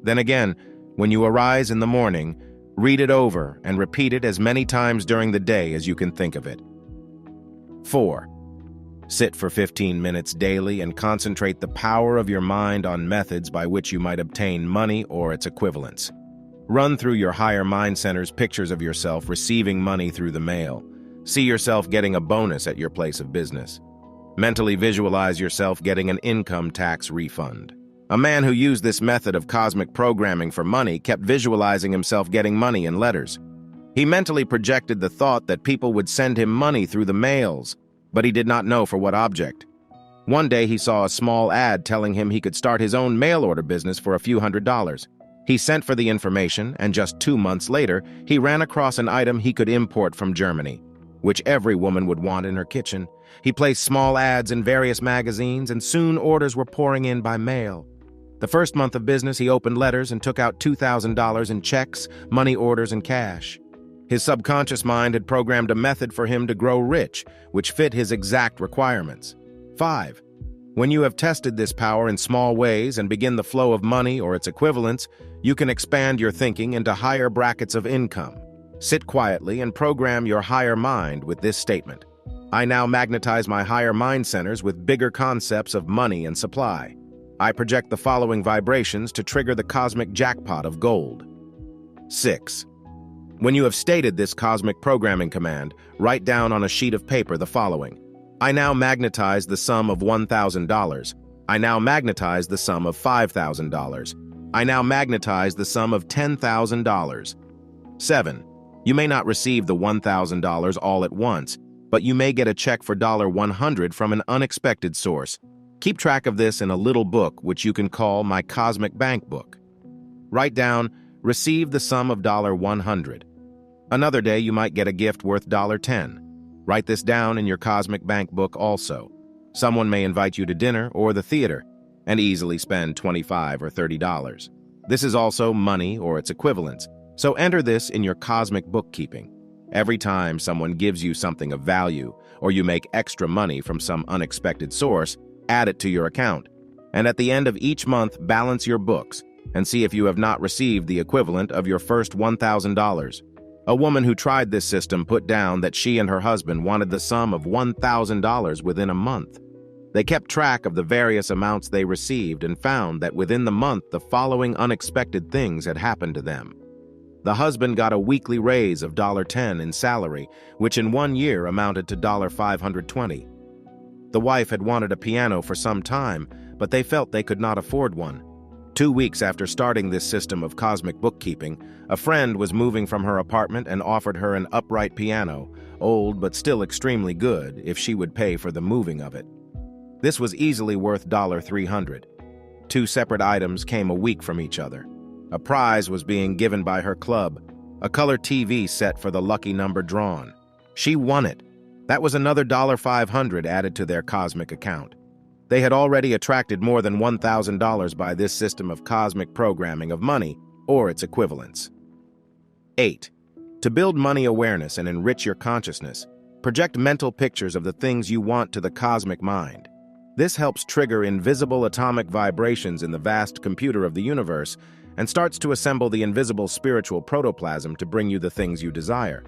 Then again, when you arise in the morning, read it over and repeat it as many times during the day as you can think of it. 4. Sit for 15 minutes daily and concentrate the power of your mind on methods by which you might obtain money or its equivalents. Run through your higher mind centers pictures of yourself receiving money through the mail. See yourself getting a bonus at your place of business. Mentally visualize yourself getting an income tax refund. A man who used this method of cosmic programming for money kept visualizing himself getting money in letters. He mentally projected the thought that people would send him money through the mails, but he did not know for what object. One day he saw a small ad telling him he could start his own mail order business for a few $100s. He sent for the information, and just 2 months later, he ran across an item he could import from Germany, which every woman would want in her kitchen. He placed small ads in various magazines, and soon orders were pouring in by mail. The first month of business, he opened letters and took out $2,000 in checks, money orders, and cash. His subconscious mind had programmed a method for him to grow rich, which fit his exact requirements. 5. When you have tested this power in small ways and begin the flow of money or its equivalents, you can expand your thinking into higher brackets of income. Sit quietly and program your higher mind with this statement. I now magnetize my higher mind centers with bigger concepts of money and supply. I project the following vibrations to trigger the cosmic jackpot of gold. 6. When you have stated this cosmic programming command, write down on a sheet of paper the following. I now magnetize the sum of $1,000. I now magnetize the sum of $5,000. I now magnetize the sum of $10,000. 7. You may not receive the $1,000 all at once, but you may get a check for $100 from an unexpected source. Keep track of this in a little book which you can call My Cosmic Bank Book. Write down, receive the sum of $100. Another day you might get a gift worth $10. Write this down in your Cosmic Bank Book also. Someone may invite you to dinner or the theater and easily spend $25 or $30. This is also money or its equivalents, so enter this in your cosmic bookkeeping. Every time someone gives you something of value or you make extra money from some unexpected source, add it to your account. And at the end of each month, balance your books and see if you have not received the equivalent of your first $1,000. A woman who tried this system put down that she and her husband wanted the sum of $1,000 within a month. They kept track of the various amounts they received and found that within the month the following unexpected things had happened to them. The husband got a weekly raise of $10 in salary, which in 1 year amounted to $520. The wife had wanted a piano for some time, but they felt they could not afford one. 2 weeks after starting this system of cosmic bookkeeping, a friend was moving from her apartment and offered her an upright piano, old but still extremely good, if she would pay for the moving of it. This was easily worth $300. 2 separate items came a week from each other. A prize was being given by her club, a color TV set for the lucky number drawn. She won it. That was another $500 added to their cosmic account. They had already attracted more than $1,000 by this system of cosmic programming of money or its equivalents. 8. To build money awareness and enrich your consciousness, project mental pictures of the things you want to the cosmic mind. This helps trigger invisible atomic vibrations in the vast computer of the universe and starts to assemble the invisible spiritual protoplasm to bring you the things you desire.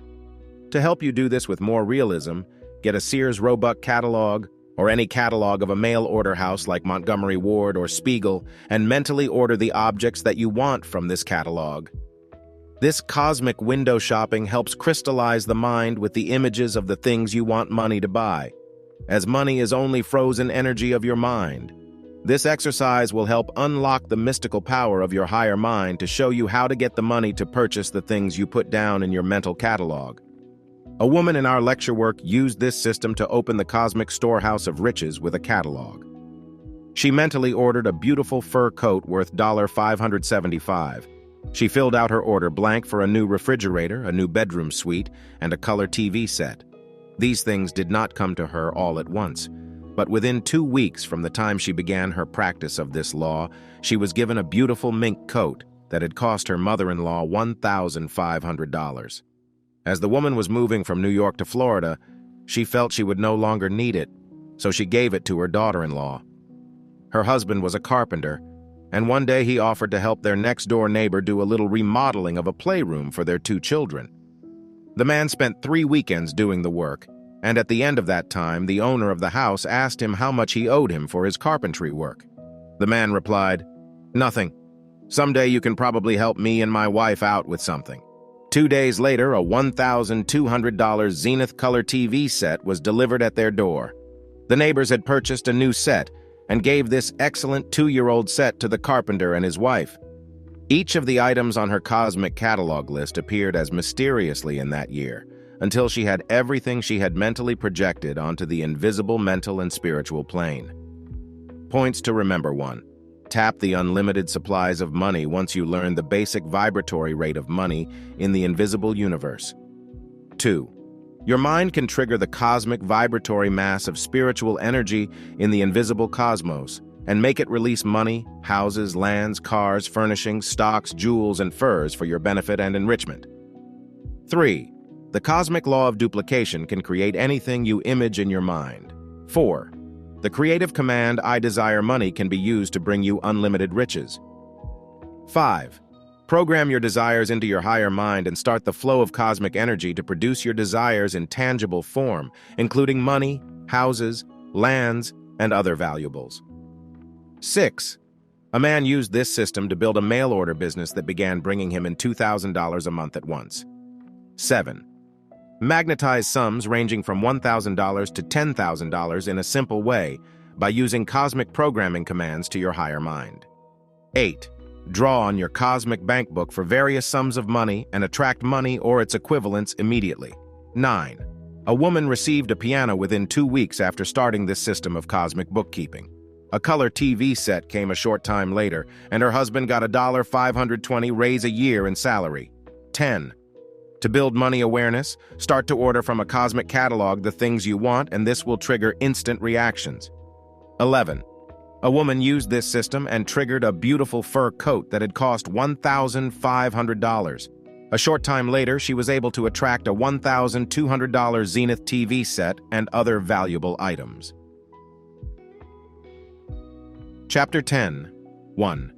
To help you do this with more realism, get a Sears Roebuck catalog, or any catalog of a mail-order house like Montgomery Ward or Spiegel, and mentally order the objects that you want from this catalog. This cosmic window shopping helps crystallize the mind with the images of the things you want money to buy, as money is only frozen energy of your mind. This exercise will help unlock the mystical power of your higher mind to show you how to get the money to purchase the things you put down in your mental catalog. A woman in our lecture work used this system to open the cosmic storehouse of riches with a catalog. She mentally ordered a beautiful fur coat worth $575. She filled out her order blank for a new refrigerator, a new bedroom suite, and a color TV set. These things did not come to her all at once, but within 2 weeks from the time she began her practice of this law, she was given a beautiful mink coat that had cost her mother-in-law $1,500. As the woman was moving from New York to Florida, she felt she would no longer need it, so she gave it to her daughter-in-law. Her husband was a carpenter, and one day he offered to help their next-door neighbor do a little remodeling of a playroom for their 2 children. The man spent 3 weekends doing the work, and at the end of that time, the owner of the house asked him how much he owed him for his carpentry work. The man replied, "Nothing. Someday you can probably help me and my wife out with something." 2 days later, a $1,200 Zenith color TV set was delivered at their door. The neighbors had purchased a new set and gave this excellent 2-year-old set to the carpenter and his wife. Each of the items on her cosmic catalog list appeared as mysteriously in that year, until she had everything she had mentally projected onto the invisible mental and spiritual plane. Points to remember: 1. Tap the unlimited supplies of money once you learn the basic vibratory rate of money in the invisible universe. 2. Your mind can trigger the cosmic vibratory mass of spiritual energy in the invisible cosmos and make it release money, houses, lands, cars, furnishings, stocks, jewels, and furs for your benefit and enrichment. 3. The cosmic law of duplication can create anything you image in your mind. 4. The creative command, "I desire money," can be used to bring you unlimited riches. 5. Program your desires into your higher mind and start the flow of cosmic energy to produce your desires in tangible form, including money, houses, lands, and other valuables. 6. A man used this system to build a mail-order business that began bringing him in $2,000 a month at once. 7. Magnetize sums ranging from $1,000 to $10,000 in a simple way by using cosmic programming commands to your higher mind. 8. Draw on your cosmic bank book for various sums of money and attract money or its equivalents immediately. 9. A woman received a piano within 2 weeks after starting this system of cosmic bookkeeping. A color TV set came a short time later, and her husband got a $520 raise a year in salary. 10. To build money awareness, start to order from a cosmic catalog the things you want, and this will trigger instant reactions. 11. A woman used this system and triggered a beautiful fur coat that had cost $1,500. A short time later, she was able to attract a $1,200 Zenith TV set and other valuable items. Chapter 10. 1.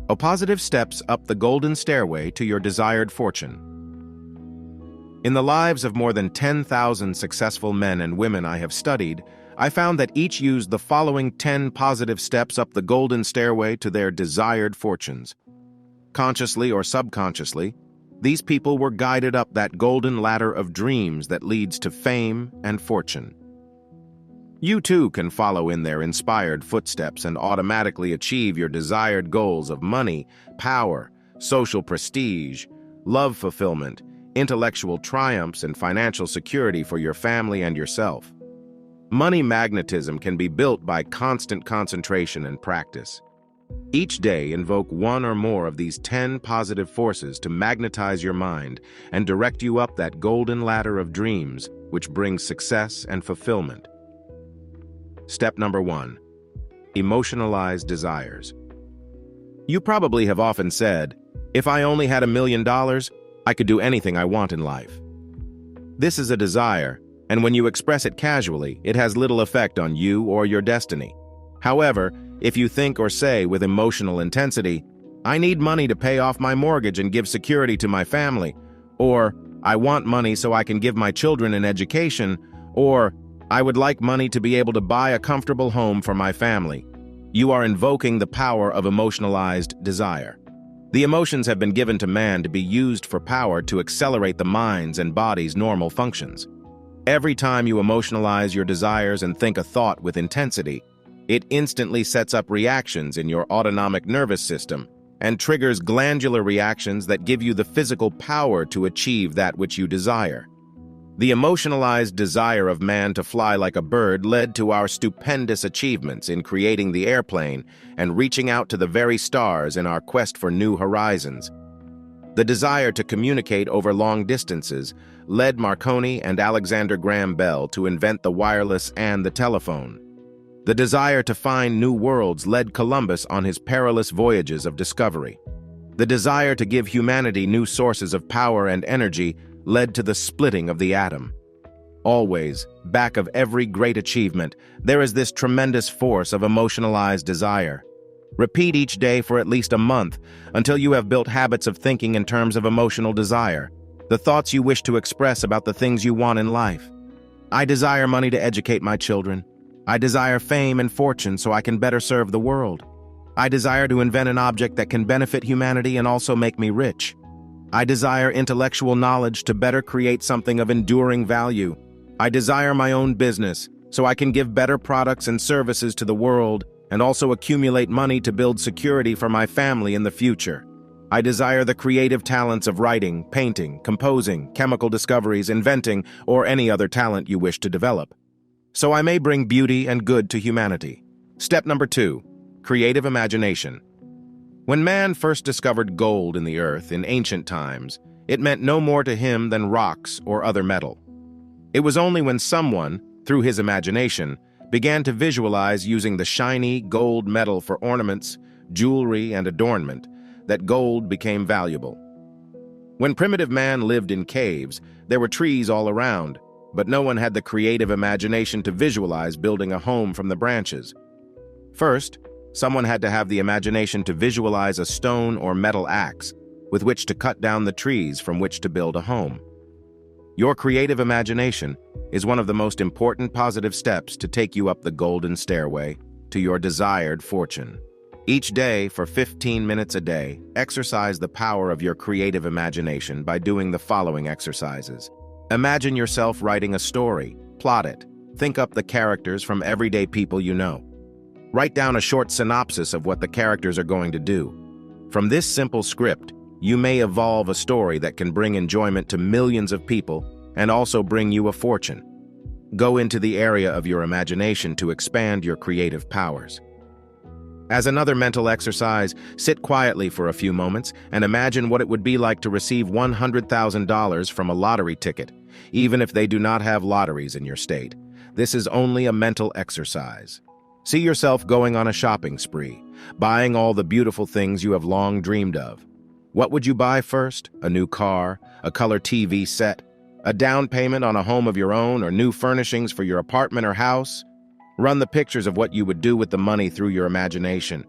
A positive steps up the golden stairway to your desired fortune. In the lives of more than 10,000 successful men and women I have studied, I found that each used the following 10 positive steps up the golden stairway to their desired fortunes. Consciously or subconsciously, these people were guided up that golden ladder of dreams that leads to fame and fortune. You too can follow in their inspired footsteps and automatically achieve your desired goals of money, power, social prestige, love fulfillment, intellectual triumphs, and financial security for your family and yourself. Money magnetism can be built by constant concentration and practice. Each day, invoke one or more of these 10 positive forces to magnetize your mind and direct you up that golden ladder of dreams, which brings success and fulfillment. Step number 1. Emotionalize desires. You probably have often said, "If I only had $1 million, I could do anything I want in life." This is a desire, and when you express it casually, it has little effect on you or your destiny. However, if you think or say with emotional intensity, "I need money to pay off my mortgage and give security to my family," or "I want money so I can give my children an education," or "I would like money to be able to buy a comfortable home for my family," you are invoking the power of emotionalized desire. The emotions have been given to man to be used for power to accelerate the mind's and body's normal functions. Every time you emotionalize your desires and think a thought with intensity, it instantly sets up reactions in your autonomic nervous system and triggers glandular reactions that give you the physical power to achieve that which you desire. The emotionalized desire of man to fly like a bird led to our stupendous achievements in creating the airplane and reaching out to the very stars in our quest for new horizons. The desire to communicate over long distances led Marconi and Alexander Graham Bell to invent the wireless and the telephone. The desire to find new worlds led Columbus on his perilous voyages of discovery. The desire to give humanity new sources of power and energy led to the splitting of the atom. Always, back of every great achievement, there is this tremendous force of emotionalized desire. Repeat each day for at least a month until you have built habits of thinking in terms of emotional desire, the thoughts you wish to express about the things you want in life. I desire money to educate my children. I desire fame and fortune so I can better serve the world. I desire to invent an object that can benefit humanity and also make me rich. I desire intellectual knowledge to better create something of enduring value. I desire my own business so I can give better products and services to the world and also accumulate money to build security for my family in the future. I desire the creative talents of writing, painting, composing, chemical discoveries, inventing, or any other talent you wish to develop, so I may bring beauty and good to humanity. Step number 2, creative imagination. When man first discovered gold in the earth in ancient times, it meant no more to him than rocks or other metal. It was only when someone, through his imagination, began to visualize using the shiny gold metal for ornaments, jewelry, and adornment that gold became valuable. When primitive man lived in caves, there were trees all around, but no one had the creative imagination to visualize building a home from the branches. First, someone had to have the imagination to visualize a stone or metal axe with which to cut down the trees from which to build a home. Your creative imagination is one of the most important positive steps to take you up the golden stairway to your desired fortune. Each day, for 15 minutes a day, exercise the power of your creative imagination by doing the following exercises. Imagine yourself writing a story. Plot it. Think up the characters from everyday people you know. Write down a short synopsis of what the characters are going to do. From this simple script, you may evolve a story that can bring enjoyment to millions of people and also bring you a fortune. Go into the area of your imagination to expand your creative powers. As another mental exercise, sit quietly for a few moments and imagine what it would be like to receive $100,000 from a lottery ticket, even if they do not have lotteries in your state. This is only a mental exercise. See yourself going on a shopping spree, buying all the beautiful things you have long dreamed of. What would you buy first? A new car, a color TV set, a down payment on a home of your own, or new furnishings for your apartment or house? Run the pictures of what you would do with the money through your imagination.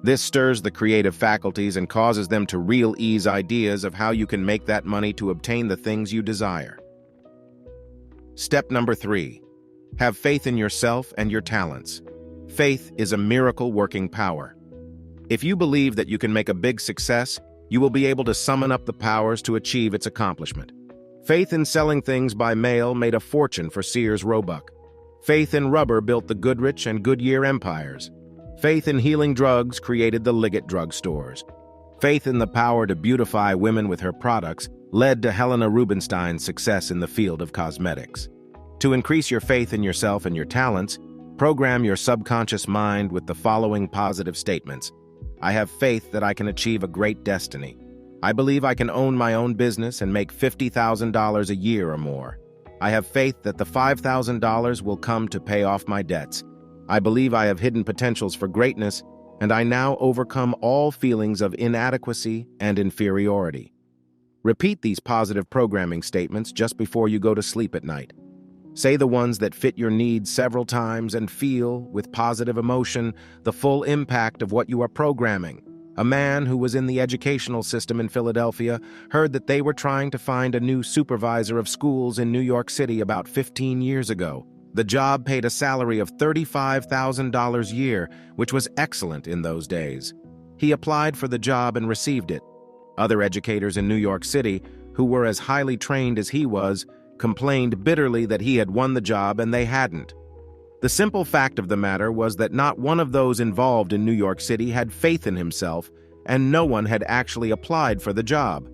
This stirs the creative faculties and causes them to reel ease ideas of how you can make that money to obtain the things you desire. Step number 3. Have faith in yourself and your talents. Faith is a miracle working power. If you believe that you can make a big success, you will be able to summon up the powers to achieve its accomplishment. Faith in selling things by mail made a fortune for Sears Roebuck. Faith in rubber built the Goodrich and Goodyear empires. Faith in healing drugs created the Liggett drugstores. Faith in the power to beautify women with her products led to Helena Rubinstein's success in the field of cosmetics. To increase your faith in yourself and your talents, program your subconscious mind with the following positive statements. I have faith that I can achieve a great destiny. I believe I can own my own business and make $50,000 a year or more. I have faith that the $5,000 will come to pay off my debts. I believe I have hidden potentials for greatness, and I now overcome all feelings of inadequacy and inferiority. Repeat these positive programming statements just before you go to sleep at night. Say the ones that fit your needs several times and feel, with positive emotion, the full impact of what you are programming. A man who was in the educational system in Philadelphia heard that they were trying to find a new supervisor of schools in New York City about 15 years ago. The job paid a salary of $35,000 a year, which was excellent in those days. He applied for the job and received it. Other educators in New York City, who were as highly trained as he was, complained bitterly that he had won the job and they hadn't. The simple fact of the matter was that not one of those involved in New York City had faith in himself, and no one had actually applied for the job.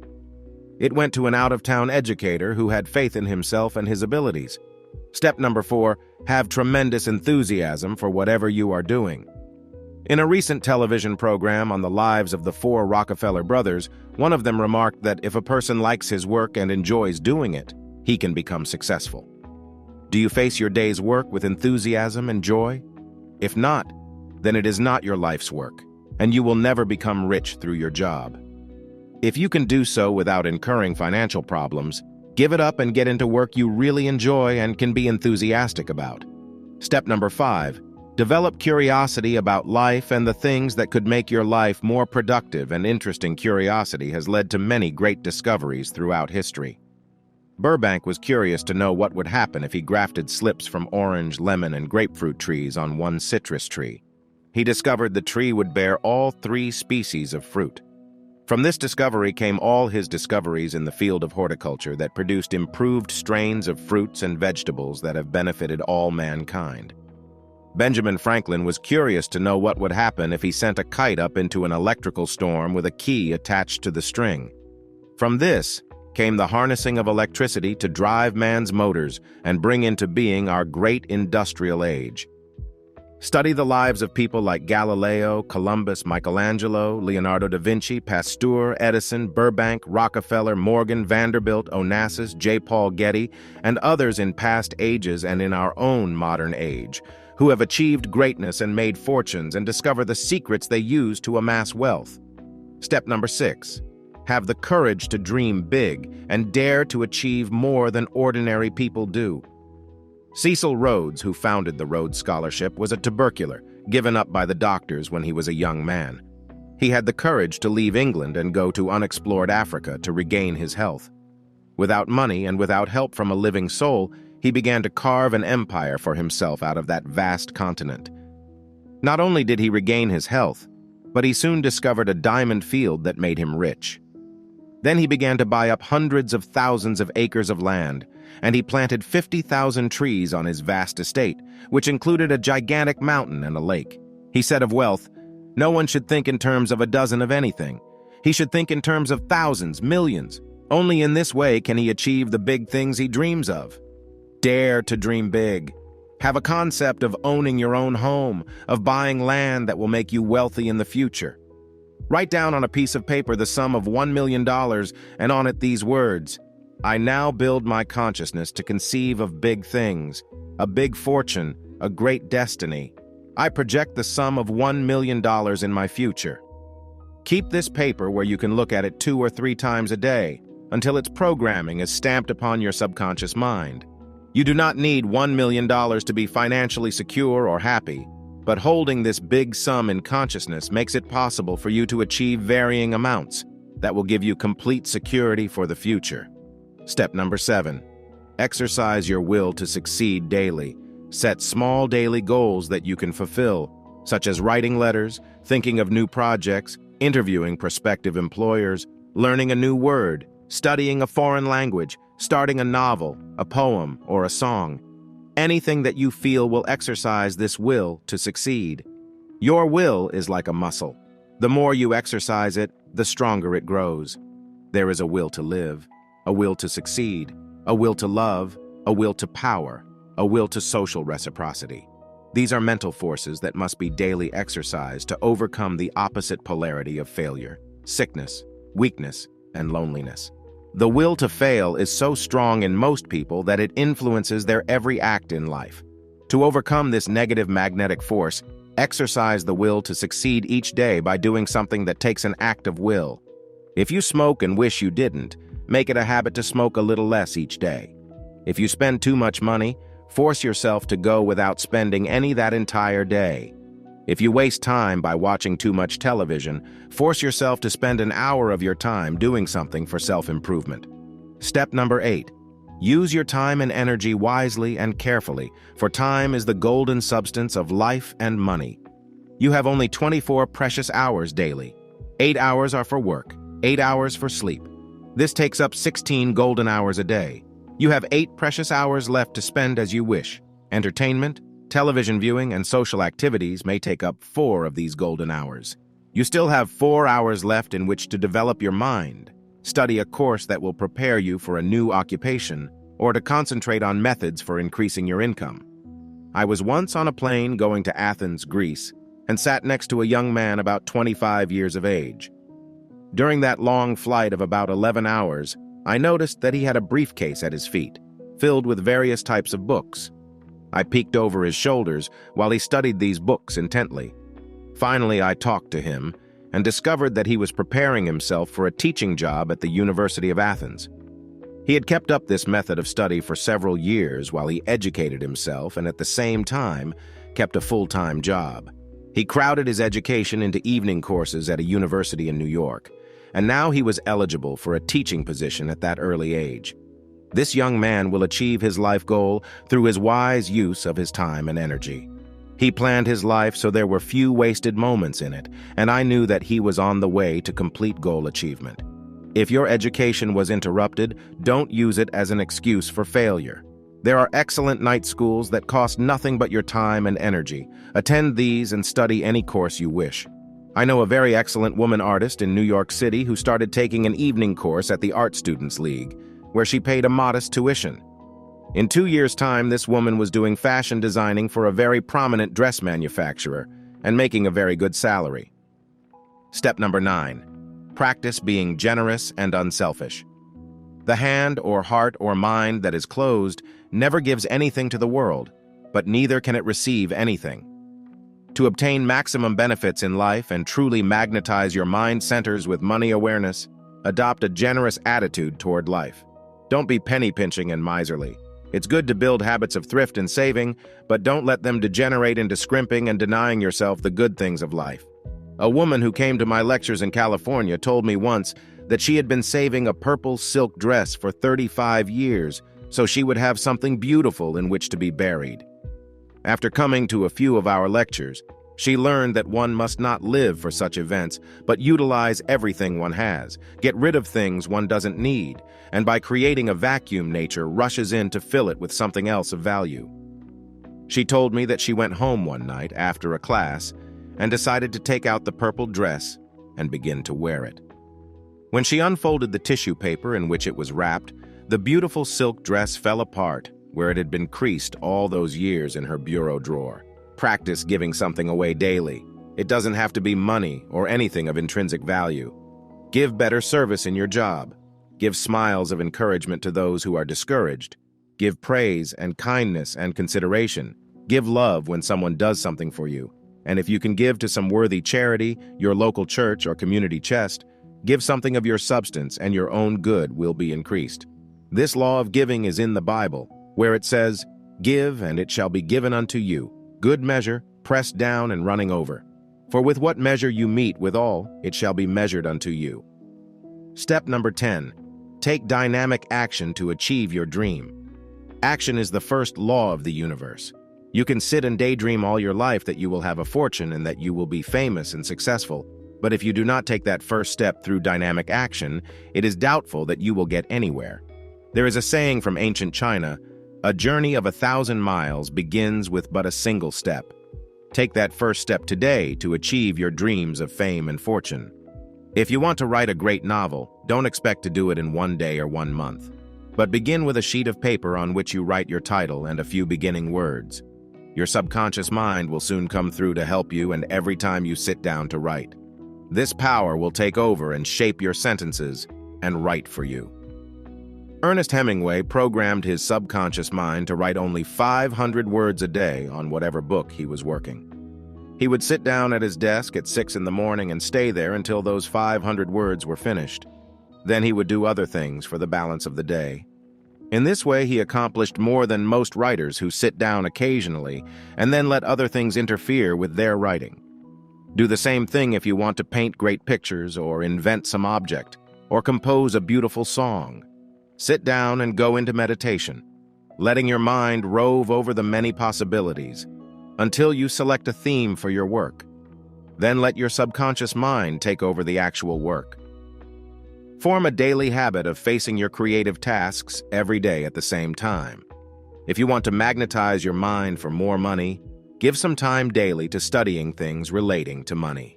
It went to an out-of-town educator who had faith in himself and his abilities. Step number 4, have tremendous enthusiasm for whatever you are doing. In a recent television program on the lives of the 4 Rockefeller brothers, one of them remarked that if a person likes his work and enjoys doing it, he can become successful. Do you face your day's work with enthusiasm and joy? If not, then it is not your life's work, and you will never become rich through your job. If you can do so without incurring financial problems, give it up and get into work you really enjoy and can be enthusiastic about. Step number 5, develop curiosity about life and the things that could make your life more productive and interesting. Curiosity has led to many great discoveries throughout history. Burbank was curious to know what would happen if he grafted slips from orange, lemon, and grapefruit trees on one citrus tree. He discovered the tree would bear all 3 species of fruit. From this discovery came all his discoveries in the field of horticulture that produced improved strains of fruits and vegetables that have benefited all mankind. Benjamin Franklin was curious to know what would happen if he sent a kite up into an electrical storm with a key attached to the string. From this came the harnessing of electricity to drive man's motors and bring into being our great industrial age. Study the lives of people like Galileo, Columbus, Michelangelo, Leonardo da Vinci, Pasteur, Edison, Burbank, Rockefeller, Morgan, Vanderbilt, Onassis, J. Paul Getty, and others in past ages and in our own modern age, who have achieved greatness and made fortunes, and discover the secrets they use to amass wealth. Step number 6, have the courage to dream big and dare to achieve more than ordinary people do. Cecil Rhodes, who founded the Rhodes Scholarship, was a tubercular, given up by the doctors when he was a young man. He had the courage to leave England and go to unexplored Africa to regain his health. Without money and without help from a living soul, he began to carve an empire for himself out of that vast continent. Not only did he regain his health, but he soon discovered a diamond field that made him rich. Then he began to buy up hundreds of thousands of acres of land, and he planted 50,000 trees on his vast estate, which included a gigantic mountain and a lake. He said of wealth, no one should think in terms of a dozen of anything. He should think in terms of thousands, millions. Only in this way can he achieve the big things he dreams of. Dare to dream big. Have a concept of owning your own home, of buying land that will make you wealthy in the future. Write down on a piece of paper the sum of $1 million and on it these words: I now build my consciousness to conceive of big things, a big fortune, a great destiny. I project the sum of $1 million in my future. Keep this paper where you can look at it 2 or 3 times a day, until its programming is stamped upon your subconscious mind. You do not need $1 million to be financially secure or happy, but holding this big sum in consciousness makes it possible for you to achieve varying amounts that will give you complete security for the future. Step number 7, exercise your will to succeed daily. Set small daily goals that you can fulfill, such as writing letters, thinking of new projects, interviewing prospective employers, learning a new word, studying a foreign language, starting a novel, a poem, or a song. Anything that you feel will exercise this will to succeed. Your will is like a muscle. The more you exercise it, the stronger it grows. There is a will to live, a will to succeed, a will to love, a will to power, a will to social reciprocity. These are mental forces that must be daily exercised to overcome the opposite polarity of failure, sickness, weakness, and loneliness. The will to fail is so strong in most people that it influences their every act in life. To overcome this negative magnetic force, exercise the will to succeed each day by doing something that takes an act of will. If you smoke and wish you didn't, make it a habit to smoke a little less each day. If you spend too much money, force yourself to go without spending any that entire day. If you waste time by watching too much television, force yourself to spend an hour of your time doing something for self-improvement. Step number 8, use your time and energy wisely and carefully, for time is the golden substance of life and money. You have only 24 precious hours daily. 8 hours are for work, 8 hours for sleep. This takes up 16 golden hours a day. You have 8 precious hours left to spend as you wish. Entertainment, television viewing, and social activities may take up 4 of these golden hours. You still have 4 hours left in which to develop your mind, study a course that will prepare you for a new occupation, or to concentrate on methods for increasing your income. I was once on a plane going to Athens, Greece, and sat next to a young man about 25 years of age. During that long flight of about 11 hours, I noticed that he had a briefcase at his feet, filled with various types of books. I peeked over his shoulders while he studied these books intently. Finally, I talked to him and discovered that he was preparing himself for a teaching job at the University of Athens. He had kept up this method of study for several years while he educated himself and at the same time kept a full-time job. He crowded his education into evening courses at a university in New York, and now he was eligible for a teaching position at that early age. This young man will achieve his life goal through his wise use of his time and energy. He planned his life so there were few wasted moments in it, and I knew that he was on the way to complete goal achievement. If your education was interrupted, don't use it as an excuse for failure. There are excellent night schools that cost nothing but your time and energy. Attend these and study any course you wish. I know a very excellent woman artist in New York City who started taking an evening course at the Art Students League, where she paid a modest tuition. In 2 years' time, this woman was doing fashion designing for a very prominent dress manufacturer and making a very good salary. Step number 9. Practice being generous and unselfish. The hand or heart or mind that is closed never gives anything to the world, but neither can it receive anything. To obtain maximum benefits in life and truly magnetize your mind centers with money awareness, adopt a generous attitude toward life. Don't be penny-pinching and miserly. It's good to build habits of thrift and saving, but don't let them degenerate into scrimping and denying yourself the good things of life. A woman who came to my lectures in California told me once that she had been saving a purple silk dress for 35 years so she would have something beautiful in which to be buried. After coming to a few of our lectures, she learned that one must not live for such events, but utilize everything one has, get rid of things one doesn't need, and by creating a vacuum, nature rushes in to fill it with something else of value. She told me that she went home one night after a class and decided to take out the purple dress and begin to wear it. When she unfolded the tissue paper in which it was wrapped, the beautiful silk dress fell apart where it had been creased all those years in her bureau drawer. Practice giving something away daily. It doesn't have to be money or anything of intrinsic value. Give better service in your job. Give smiles of encouragement to those who are discouraged. Give praise and kindness and consideration. Give love when someone does something for you. And if you can give to some worthy charity, your local church or community chest, give something of your substance and your own good will be increased. This law of giving is in the Bible, where it says, "Give, and it shall be given unto you, good measure, pressed down and running over. For with what measure you meet withal, it shall be measured unto you." Step number 10. Take dynamic action to achieve your dream. Action is the first law of the universe. You can sit and daydream all your life that you will have a fortune and that you will be famous and successful, but if you do not take that first step through dynamic action, it is doubtful that you will get anywhere. There is a saying from ancient China, "A journey of 1,000 miles begins with but a single step." Take that first step today to achieve your dreams of fame and fortune. If you want to write a great novel, don't expect to do it in one day or 1 month, but begin with a sheet of paper on which you write your title and a few beginning words. Your subconscious mind will soon come through to help you, and every time you sit down to write, this power will take over and shape your sentences and write for you. Ernest Hemingway programmed his subconscious mind to write only 500 words a day on whatever book he was working. He would sit down at his desk at 6 in the morning and stay there until those 500 words were finished. Then he would do other things for the balance of the day. In this way, he accomplished more than most writers who sit down occasionally and then let other things interfere with their writing. Do the same thing if you want to paint great pictures or invent some object or compose a beautiful song. Sit down and go into meditation, letting your mind rove over the many possibilities until you select a theme for your work. Then let your subconscious mind take over the actual work. Form a daily habit of facing your creative tasks every day at the same time. If you want to magnetize your mind for more money, give some time daily to studying things relating to money.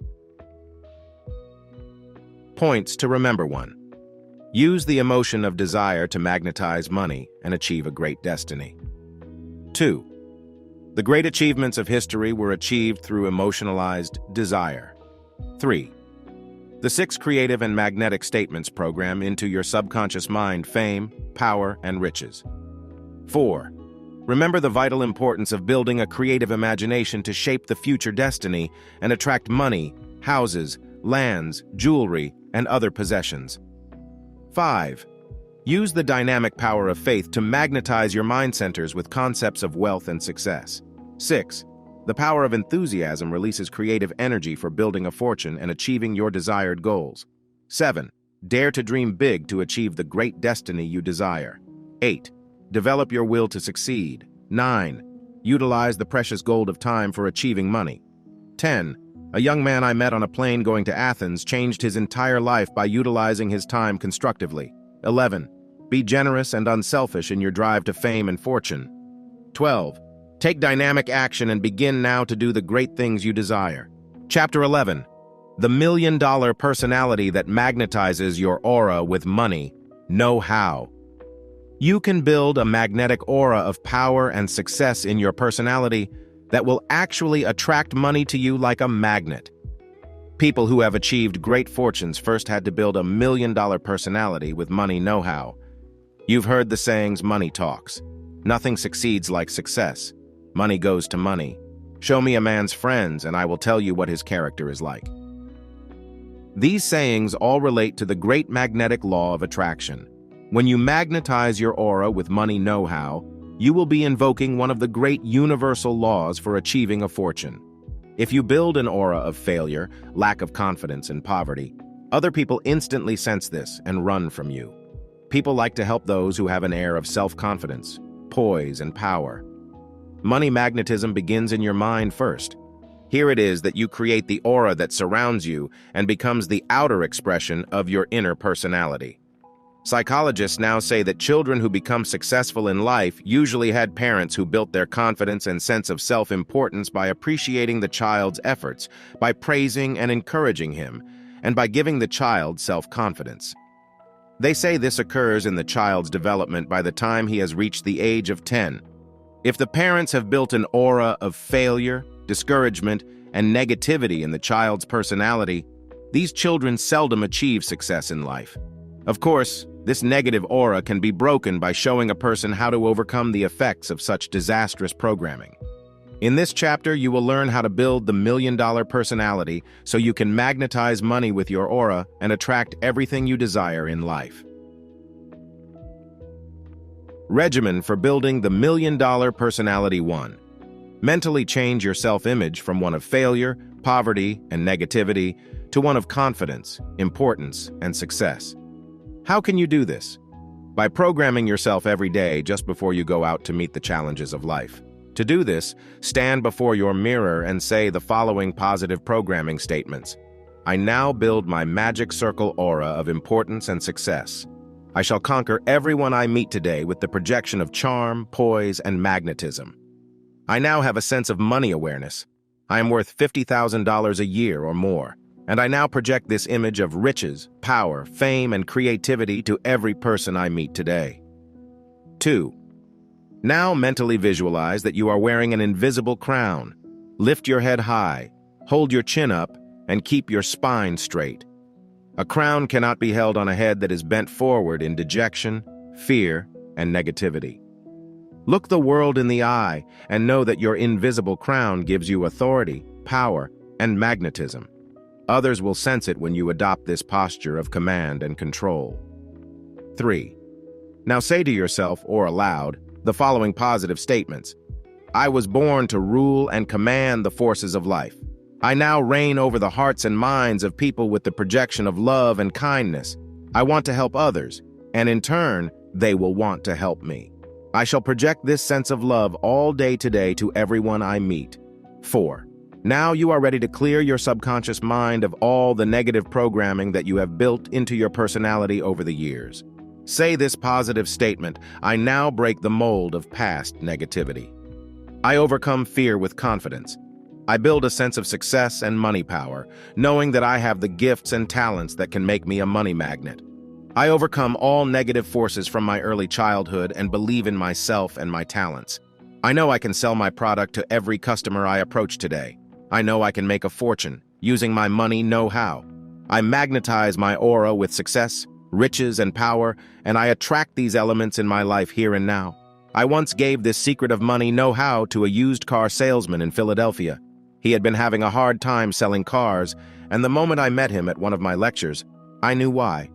Points to remember. 1. Use the emotion of desire to magnetize money and achieve a great destiny. 2. The great achievements of history were achieved through emotionalized desire. 3. The 6 creative and magnetic statements program into your subconscious mind fame, power, and riches. 4. Remember the vital importance of building a creative imagination to shape the future destiny and attract money, houses, lands, jewelry, and other possessions. 5. Use the dynamic power of faith to magnetize your mind centers with concepts of wealth and success. 6. The power of enthusiasm releases creative energy for building a fortune and achieving your desired goals. 7. Dare to dream big to achieve the great destiny you desire. 8. Develop your will to succeed. 9. Utilize the precious gold of time for achieving money. 10. A young man I met on a plane going to Athens changed his entire life by utilizing his time constructively. 11. Be generous and unselfish in your drive to fame and fortune. 12. Take dynamic action and begin now to do the great things you desire. Chapter 11. The million-dollar personality that magnetizes your aura with money. Know how. You can build a magnetic aura of power and success in your personality that will actually attract money to you like a magnet. People who have achieved great fortunes first had to build a million-dollar personality with money know-how. You've heard the sayings, money talks. Nothing succeeds like success. Money goes to money. Show me a man's friends and I will tell you what his character is like. These sayings all relate to the great magnetic law of attraction. When you magnetize your aura with money know-how, you will be invoking one of the great universal laws for achieving a fortune. If you build an aura of failure, lack of confidence, and poverty, other people instantly sense this and run from you. People like to help those who have an air of self-confidence, poise, and power. Money magnetism begins in your mind first. Here it is that you create the aura that surrounds you and becomes the outer expression of your inner personality. Psychologists now say that children who become successful in life usually had parents who built their confidence and sense of self-importance by appreciating the child's efforts, by praising and encouraging him, and by giving the child self-confidence. They say this occurs in the child's development by the time he has reached the age of 10. If the parents have built an aura of failure, discouragement, and negativity in the child's personality, these children seldom achieve success in life. Of course, this negative aura can be broken by showing a person how to overcome the effects of such disastrous programming. In this chapter, you will learn how to build the million-dollar personality so you can magnetize money with your aura and attract everything you desire in life. Regimen for building the million-dollar personality 1. Mentally change your self-image from one of failure, poverty, and negativity to one of confidence, importance, and success. How can you do this? By programming yourself every day just before you go out to meet the challenges of life. To do this, stand before your mirror and say the following positive programming statements. I now build my magic circle aura of importance and success. I shall conquer everyone I meet today with the projection of charm, poise, and magnetism. I now have a sense of money awareness. I am worth $50,000 a year or more. And I now project this image of riches, power, fame, and creativity to every person I meet today. 2. Now mentally visualize that you are wearing an invisible crown. Lift your head high, hold your chin up, and keep your spine straight. A crown cannot be held on a head that is bent forward in dejection, fear, and negativity. Look the world in the eye and know that your invisible crown gives you authority, power, and magnetism. Others will sense it when you adopt this posture of command and control. 3. Now say to yourself or aloud the following positive statements. I was born to rule and command the forces of life. I now reign over the hearts and minds of people with the projection of love and kindness. I want to help others, and in turn, they will want to help me. I shall project this sense of love all day today to everyone I meet. 4. Now you are ready to clear your subconscious mind of all the negative programming that you have built into your personality over the years. Say this positive statement, I now break the mold of past negativity. I overcome fear with confidence. I build a sense of success and money power, knowing that I have the gifts and talents that can make me a money magnet. I overcome all negative forces from my early childhood and believe in myself and my talents. I know I can sell my product to every customer I approach today. I know I can make a fortune using my money know-how. I magnetize my aura with success, riches, and power, and I attract these elements in my life here and now. I once gave this secret of money know-how to a used car salesman in Philadelphia. He had been having a hard time selling cars, and the moment I met him at one of my lectures, I knew why.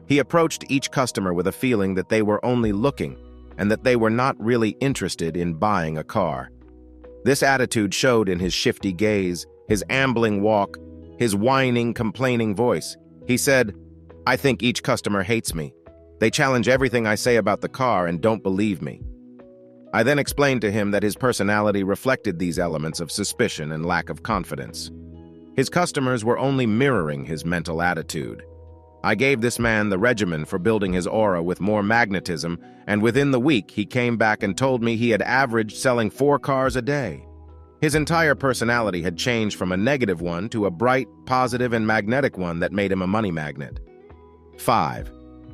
He approached each customer with a feeling that they were only looking and that they were not really interested in buying a car. This attitude showed in his shifty gaze, his ambling walk, his whining, complaining voice. He said, "I think each customer hates me. They challenge everything I say about the car and don't believe me." I then explained to him that his personality reflected these elements of suspicion and lack of confidence. His customers were only mirroring his mental attitude. I gave this man the regimen for building his aura with more magnetism, and within the week he came back and told me he had averaged selling 4 cars a day. His entire personality had changed from a negative one to a bright, positive, and magnetic one that made him a money magnet. 5.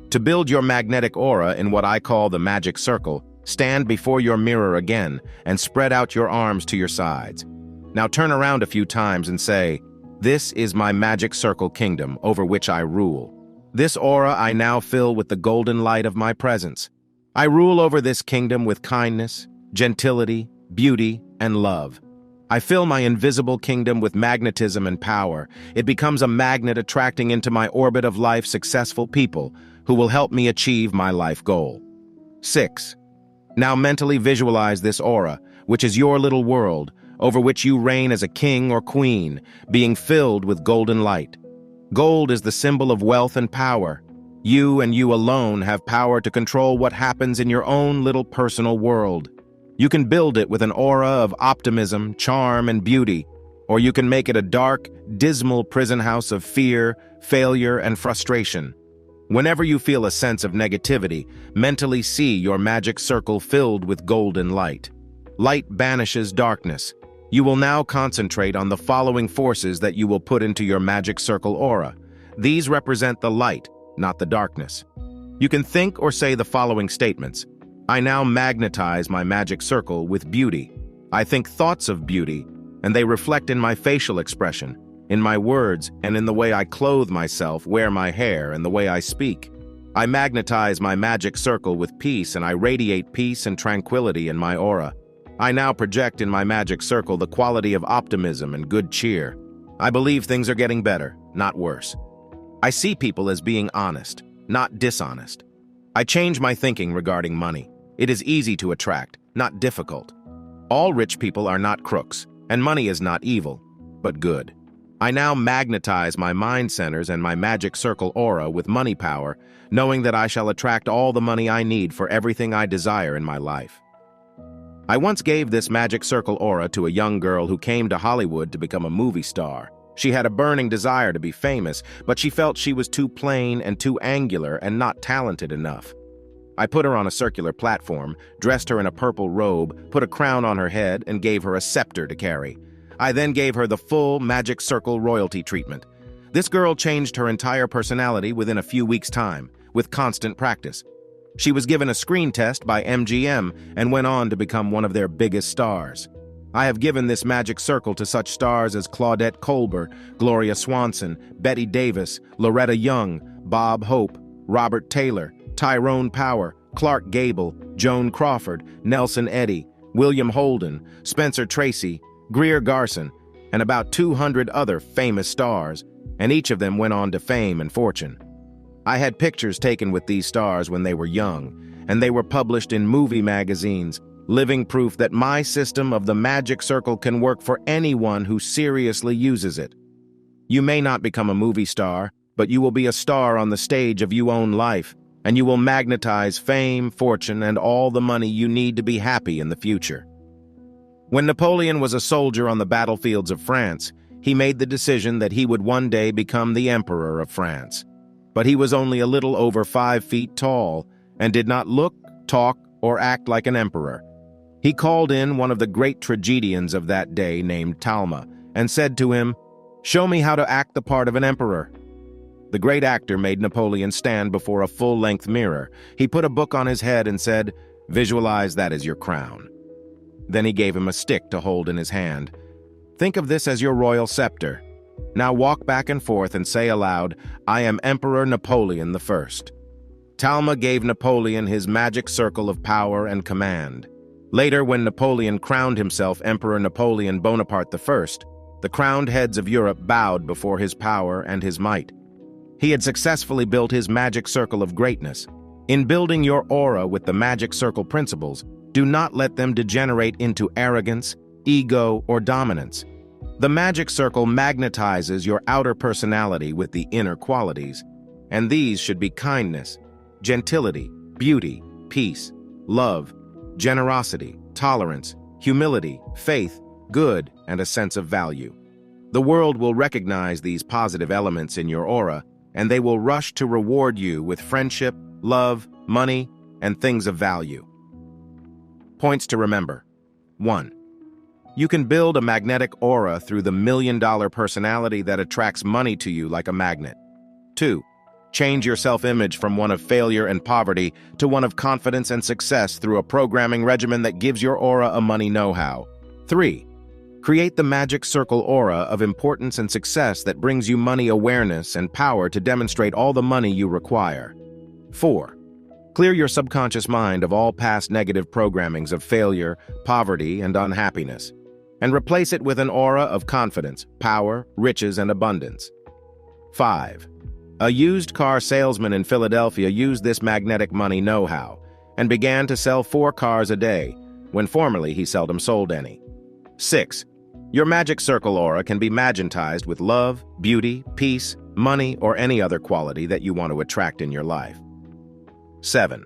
To build your magnetic aura in what I call the magic circle, stand before your mirror again and spread out your arms to your sides. Now turn around a few times and say, "This is my magic circle kingdom over which I rule. This aura I now fill with the golden light of my presence. I rule over this kingdom with kindness, gentility, beauty, and love. I fill my invisible kingdom with magnetism and power. It becomes a magnet attracting into my orbit of life successful people who will help me achieve my life goal." 6. Now mentally visualize this aura, which is your little world, over which you reign as a king or queen, being filled with golden light. Gold is the symbol of wealth and power. You and you alone have power to control what happens in your own little personal world. You can build it with an aura of optimism, charm, and beauty, or you can make it a dark, dismal prison house of fear, failure, and frustration. Whenever you feel a sense of negativity, mentally see your magic circle filled with golden light. Light banishes darkness. You will now concentrate on the following forces that you will put into your magic circle aura. These represent the light, not the darkness. You can think or say the following statements. I now magnetize my magic circle with beauty. I think thoughts of beauty, and they reflect in my facial expression, in my words, and in the way I clothe myself, wear my hair, and the way I speak. I magnetize my magic circle with peace, and I radiate peace and tranquility in my aura. I now project in my magic circle the quality of optimism and good cheer. I believe things are getting better, not worse. I see people as being honest, not dishonest. I change my thinking regarding money. It is easy to attract, not difficult. All rich people are not crooks, and money is not evil, but good. I now magnetize my mind centers and my magic circle aura with money power, knowing that I shall attract all the money I need for everything I desire in my life. I once gave this magic circle aura to a young girl who came to Hollywood to become a movie star. She had a burning desire to be famous, but she felt she was too plain and too angular and not talented enough. I put her on a circular platform, dressed her in a purple robe, put a crown on her head, and gave her a scepter to carry. I then gave her the full magic circle royalty treatment. This girl changed her entire personality within a few weeks' time, with constant practice. She was given a screen test by MGM and went on to become one of their biggest stars. I have given this magic circle to such stars as Claudette Colbert, Gloria Swanson, Betty Davis, Loretta Young, Bob Hope, Robert Taylor, Tyrone Power, Clark Gable, Joan Crawford, Nelson Eddy, William Holden, Spencer Tracy, Greer Garson, and about 200 other famous stars, and each of them went on to fame and fortune. I had pictures taken with these stars when they were young, and they were published in movie magazines, living proof that my system of the magic circle can work for anyone who seriously uses it. You may not become a movie star, but you will be a star on the stage of your own life, and you will magnetize fame, fortune, and all the money you need to be happy in the future. When Napoleon was a soldier on the battlefields of France, he made the decision that he would one day become the Emperor of France. But he was only a little over 5 feet tall and did not look, talk, or act like an emperor. He called in one of the great tragedians of that day named Talma and said to him, "Show me how to act the part of an emperor." The great actor made Napoleon stand before a full-length mirror. He put a book on his head and said, "Visualize that as your crown." Then he gave him a stick to hold in his hand. "Think of this as your royal scepter. Now walk back and forth and say aloud, 'I am Emperor Napoleon I.'" Talma gave Napoleon his magic circle of power and command. Later, when Napoleon crowned himself Emperor Napoleon Bonaparte I, the crowned heads of Europe bowed before his power and his might. He had successfully built his magic circle of greatness. In building your aura with the magic circle principles, do not let them degenerate into arrogance, ego, or dominance. The magic circle magnetizes your outer personality with the inner qualities, and these should be kindness, gentility, beauty, peace, love, generosity, tolerance, humility, faith, good, and a sense of value. The world will recognize these positive elements in your aura, and they will rush to reward you with friendship, love, money, and things of value. Points to remember. 1. You can build a magnetic aura through the million-dollar personality that attracts money to you like a magnet. 2. Change your self-image from one of failure and poverty to one of confidence and success through a programming regimen that gives your aura a money know-how. 3. Create the magic circle aura of importance and success that brings you money awareness and power to demonstrate all the money you require. 4. Clear your subconscious mind of all past negative programmings of failure, poverty, and unhappiness, and replace it with an aura of confidence, power, riches, and abundance. 5. A used car salesman in Philadelphia used this magnetic money know-how and began to sell 4 cars a day, when formerly he seldom sold any. 6. Your magic circle aura can be magnetized with love, beauty, peace, money, or any other quality that you want to attract in your life. 7.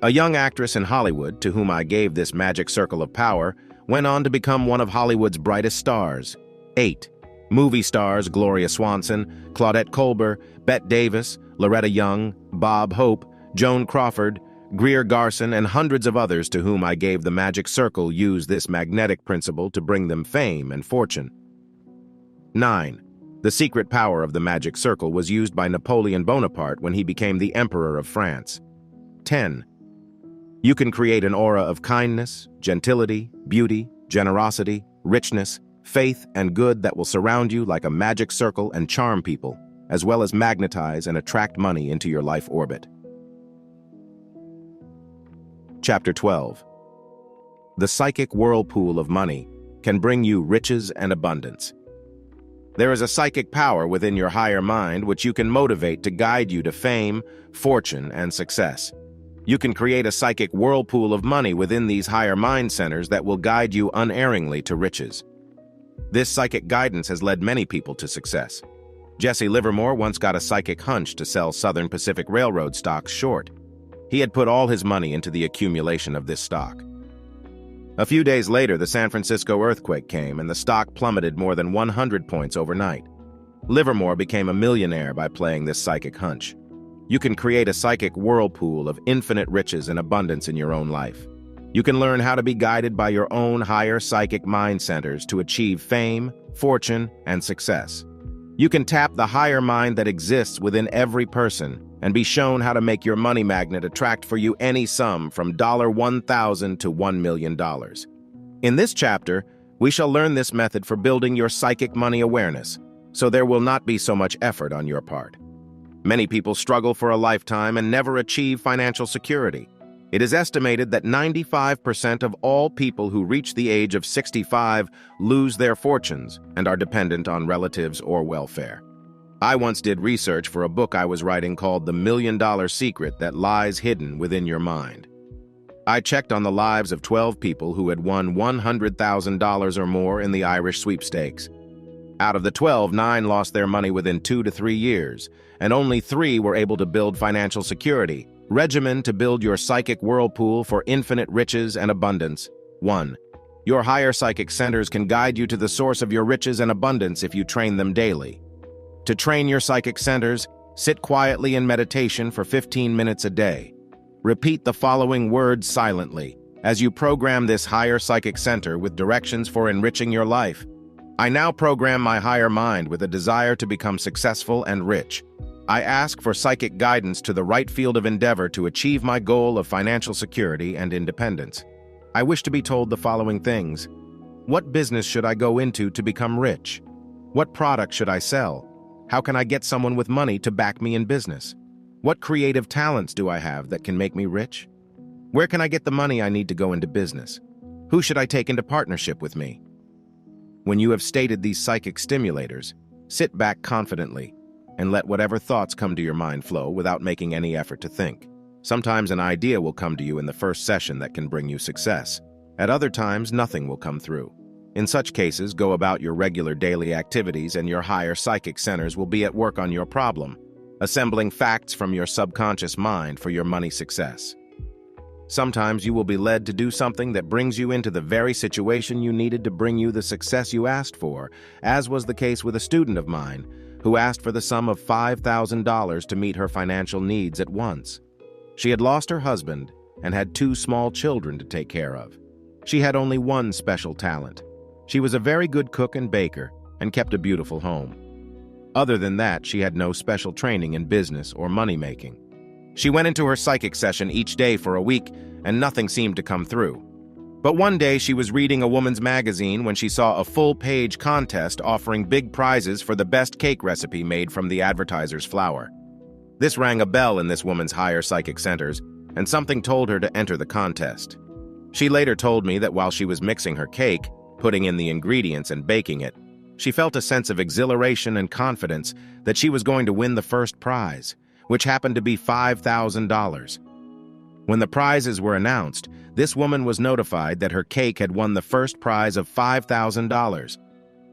A young actress in Hollywood, to whom I gave this magic circle of power, went on to become one of Hollywood's brightest stars. 8. Movie stars Gloria Swanson, Claudette Colbert, Bette Davis, Loretta Young, Bob Hope, Joan Crawford, Greer Garson, and hundreds of others to whom I gave the magic circle use this magnetic principle to bring them fame and fortune. 9. The secret power of the magic circle was used by Napoleon Bonaparte when he became the Emperor of France. 10. You can create an aura of kindness, gentility, beauty, generosity, richness, faith, and good that will surround you like a magic circle and charm people, as well as magnetize and attract money into your life orbit. Chapter 12. The psychic whirlpool of money can bring you riches and abundance. There is a psychic power within your higher mind which you can motivate to guide you to fame, fortune, and success. You can create a psychic whirlpool of money within these higher mind centers that will guide you unerringly to riches. This psychic guidance has led many people to success. Jesse Livermore once got a psychic hunch to sell Southern Pacific Railroad stocks short. He had put all his money into the accumulation of this stock. A few days later, the San Francisco earthquake came and the stock plummeted more than 100 points overnight. Livermore became a millionaire by playing this psychic hunch. You can create a psychic whirlpool of infinite riches and abundance in your own life. You can learn how to be guided by your own higher psychic mind centers to achieve fame, fortune, and success. You can tap the higher mind that exists within every person and be shown how to make your money magnet attract for you any sum from $1,000 to $1 million. In this chapter, we shall learn this method for building your psychic money awareness, so there will not be so much effort on your part. Many people struggle for a lifetime and never achieve financial security. It is estimated that 95% of all people who reach the age of 65 lose their fortunes and are dependent on relatives or welfare. I once did research for a book I was writing called The $1 Million Secret That Lies Hidden Within Your Mind. I checked on the lives of 12 people who had won $100,000 or more in the Irish sweepstakes. Out of the 12, 9 lost their money within 2 to 3 years, and only 3 were able to build financial security. Regimen to build your psychic whirlpool for infinite riches and abundance. 1. Your higher psychic centers can guide you to the source of your riches and abundance if you train them daily. To train your psychic centers, sit quietly in meditation for 15 minutes a day. Repeat the following words silently as you program this higher psychic center with directions for enriching your life. I now program my higher mind with a desire to become successful and rich. I ask for psychic guidance to the right field of endeavor to achieve my goal of financial security and independence. I wish to be told the following things. What business should I go into to become rich? What product should I sell? How can I get someone with money to back me in business? What creative talents do I have that can make me rich? Where can I get the money I need to go into business? Who should I take into partnership with me? When you have stated these psychic stimulators, sit back confidently and let whatever thoughts come to your mind flow without making any effort to think. Sometimes an idea will come to you in the first session that can bring you success. At other times, nothing will come through. In such cases, go about your regular daily activities and your higher psychic centers will be at work on your problem, assembling facts from your subconscious mind for your money success. Sometimes you will be led to do something that brings you into the very situation you needed to bring you the success you asked for, as was the case with a student of mine who asked for the sum of $5,000 to meet her financial needs at once. She had lost her husband and had 2 small children to take care of. She had only one special talent. She was a very good cook and baker and kept a beautiful home. Other than that, she had no special training in business or money-making. She went into her psychic session each day for a week, and nothing seemed to come through. But one day she was reading a woman's magazine when she saw a full-page contest offering big prizes for the best cake recipe made from the advertiser's flour. This rang a bell in this woman's higher psychic centers, and something told her to enter the contest. She later told me that while she was mixing her cake, putting in the ingredients and baking it, she felt a sense of exhilaration and confidence that she was going to win the first prize, which happened to be $5,000. When the prizes were announced, this woman was notified that her cake had won the first prize of $5,000.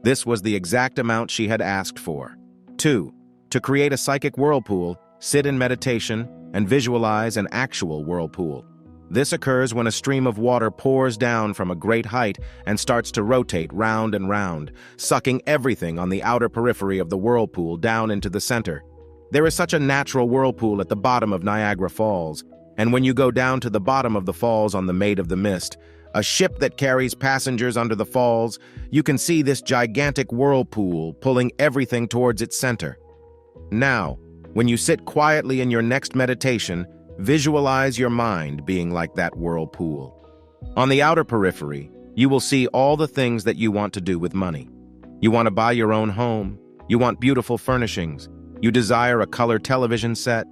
This was the exact amount she had asked for. 2. To create a psychic whirlpool, sit in meditation and visualize an actual whirlpool. This occurs when a stream of water pours down from a great height and starts to rotate round and round, sucking everything on the outer periphery of the whirlpool down into the center. There is such a natural whirlpool at the bottom of Niagara Falls, and when you go down to the bottom of the falls on the Maid of the Mist, a ship that carries passengers under the falls, you can see this gigantic whirlpool pulling everything towards its center. Now, when you sit quietly in your next meditation, visualize your mind being like that whirlpool. On the outer periphery, you will see all the things that you want to do with money. You want to buy your own home. You want beautiful furnishings. You desire a color television set,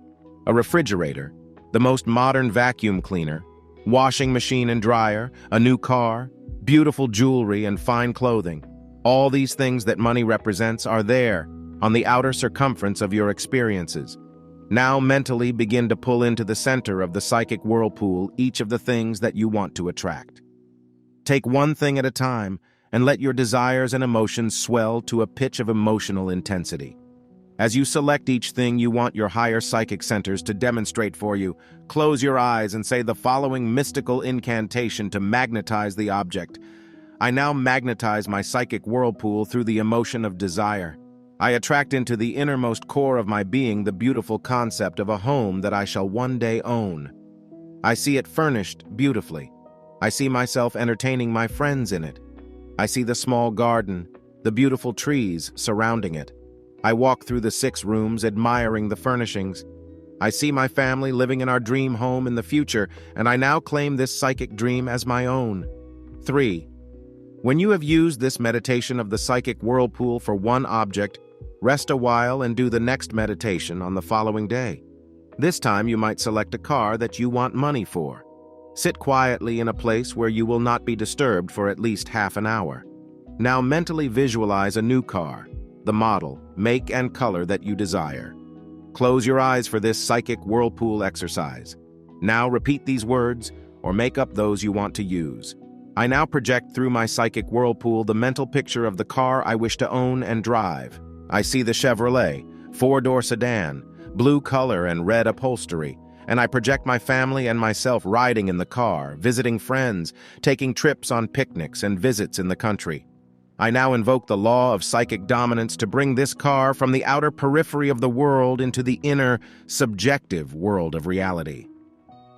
a refrigerator, the most modern vacuum cleaner, washing machine and dryer, a new car, beautiful jewelry and fine clothing. All these things that money represents are there on the outer circumference of your experiences. Now mentally begin to pull into the center of the psychic whirlpool each of the things that you want to attract. Take one thing at a time and let your desires and emotions swell to a pitch of emotional intensity. As you select each thing you want your higher psychic centers to demonstrate for you, close your eyes and say the following mystical incantation to magnetize the object. I now magnetize my psychic whirlpool through the emotion of desire. I attract into the innermost core of my being the beautiful concept of a home that I shall one day own. I see it furnished beautifully. I see myself entertaining my friends in it. I see the small garden, the beautiful trees surrounding it. I walk through the 6 rooms admiring the furnishings. I see my family living in our dream home in the future, and I now claim this psychic dream as my own. 3. When you have used this meditation of the psychic whirlpool for one object, rest a while and do the next meditation on the following day. This time you might select a car that you want money for. Sit quietly in a place where you will not be disturbed for at least half an hour. Now mentally visualize a new car, the model, make, and color that you desire. Close your eyes for this psychic whirlpool exercise. Now repeat these words or make up those you want to use. I now project through my psychic whirlpool the mental picture of the car I wish to own and drive. I see the Chevrolet, 4-door sedan, blue color and red upholstery, and I project my family and myself riding in the car, visiting friends, taking trips on picnics and visits in the country. I now invoke the law of psychic dominance to bring this car from the outer periphery of the world into the inner, subjective world of reality.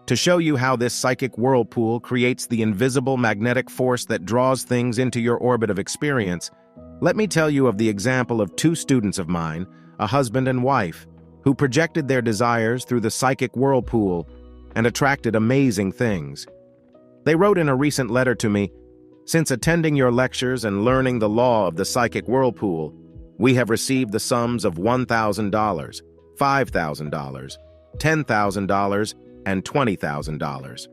To show you how this psychic whirlpool creates the invisible magnetic force that draws things into your orbit of experience, let me tell you of the example of 2 students of mine, a husband and wife. who projected their desires through the psychic whirlpool and attracted amazing things. They wrote in a recent letter to me, "Since attending your lectures and learning the law of the psychic whirlpool, we have received the sums of $1,000, $5,000, $10,000, and $20,000,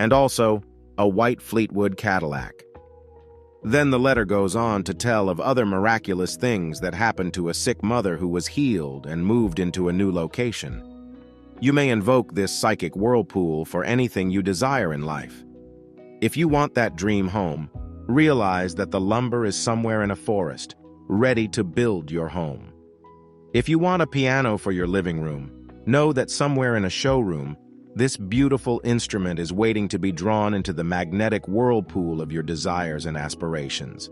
and also a white Fleetwood Cadillac." Then the letter goes on to tell of other miraculous things that happened to a sick mother who was healed and moved into a new location. You may invoke this psychic whirlpool for anything you desire in life. If you want that dream home, realize that the lumber is somewhere in a forest, ready to build your home. If you want a piano for your living room, know that somewhere in a showroom, this beautiful instrument is waiting to be drawn into the magnetic whirlpool of your desires and aspirations.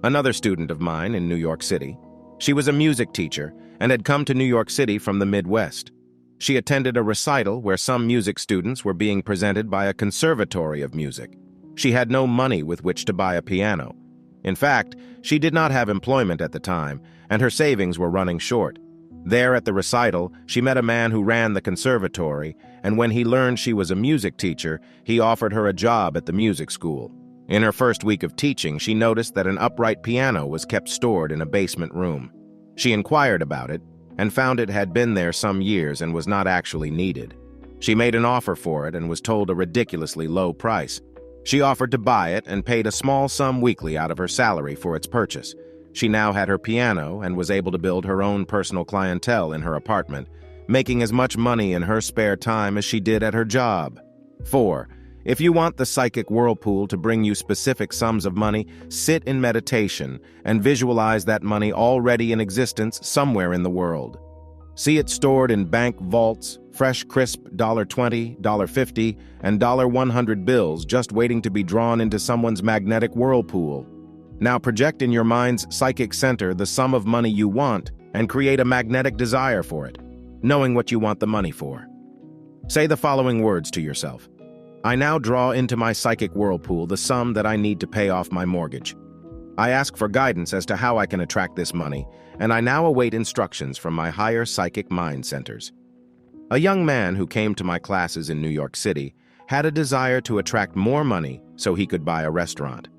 Another student of mine in New York City, she was a music teacher and had come to New York City from the Midwest. She attended a recital where some music students were being presented by a conservatory of music. She had no money with which to buy a piano. In fact, she did not have employment at the time, and her savings were running short. There at the recital, she met a man who ran the conservatory, and when he learned she was a music teacher, he offered her a job at the music school. In her first week of teaching, she noticed that an upright piano was kept stored in a basement room. She inquired about it, and found it had been there some years and was not actually needed. She made an offer for it and was told a ridiculously low price. She offered to buy it and paid a small sum weekly out of her salary for its purchase. She now had her piano and was able to build her own personal clientele in her apartment, making as much money in her spare time as she did at her job. 4. If you want the psychic whirlpool to bring you specific sums of money, sit in meditation and visualize that money already in existence somewhere in the world. See it stored in bank vaults, fresh crisp $20, $50, and $100 bills just waiting to be drawn into someone's magnetic whirlpool. Now project in your mind's psychic center the sum of money you want and create a magnetic desire for it, knowing what you want the money for. Say the following words to yourself. I now draw into my psychic whirlpool the sum that I need to pay off my mortgage. I ask for guidance as to how I can attract this money, and I now await instructions from my higher psychic mind centers. A young man who came to my classes in New York City had a desire to attract more money so he could buy a restaurant.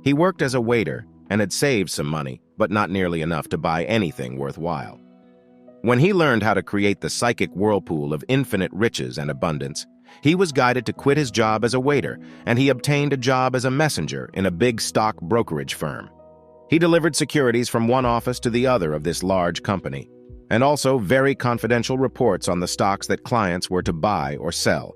He worked as a waiter and had saved some money, but not nearly enough to buy anything worthwhile. When he learned how to create the psychic whirlpool of infinite riches and abundance, he was guided to quit his job as a waiter, and he obtained a job as a messenger in a big stock brokerage firm. He delivered securities from one office to the other of this large company, and also very confidential reports on the stocks that clients were to buy or sell.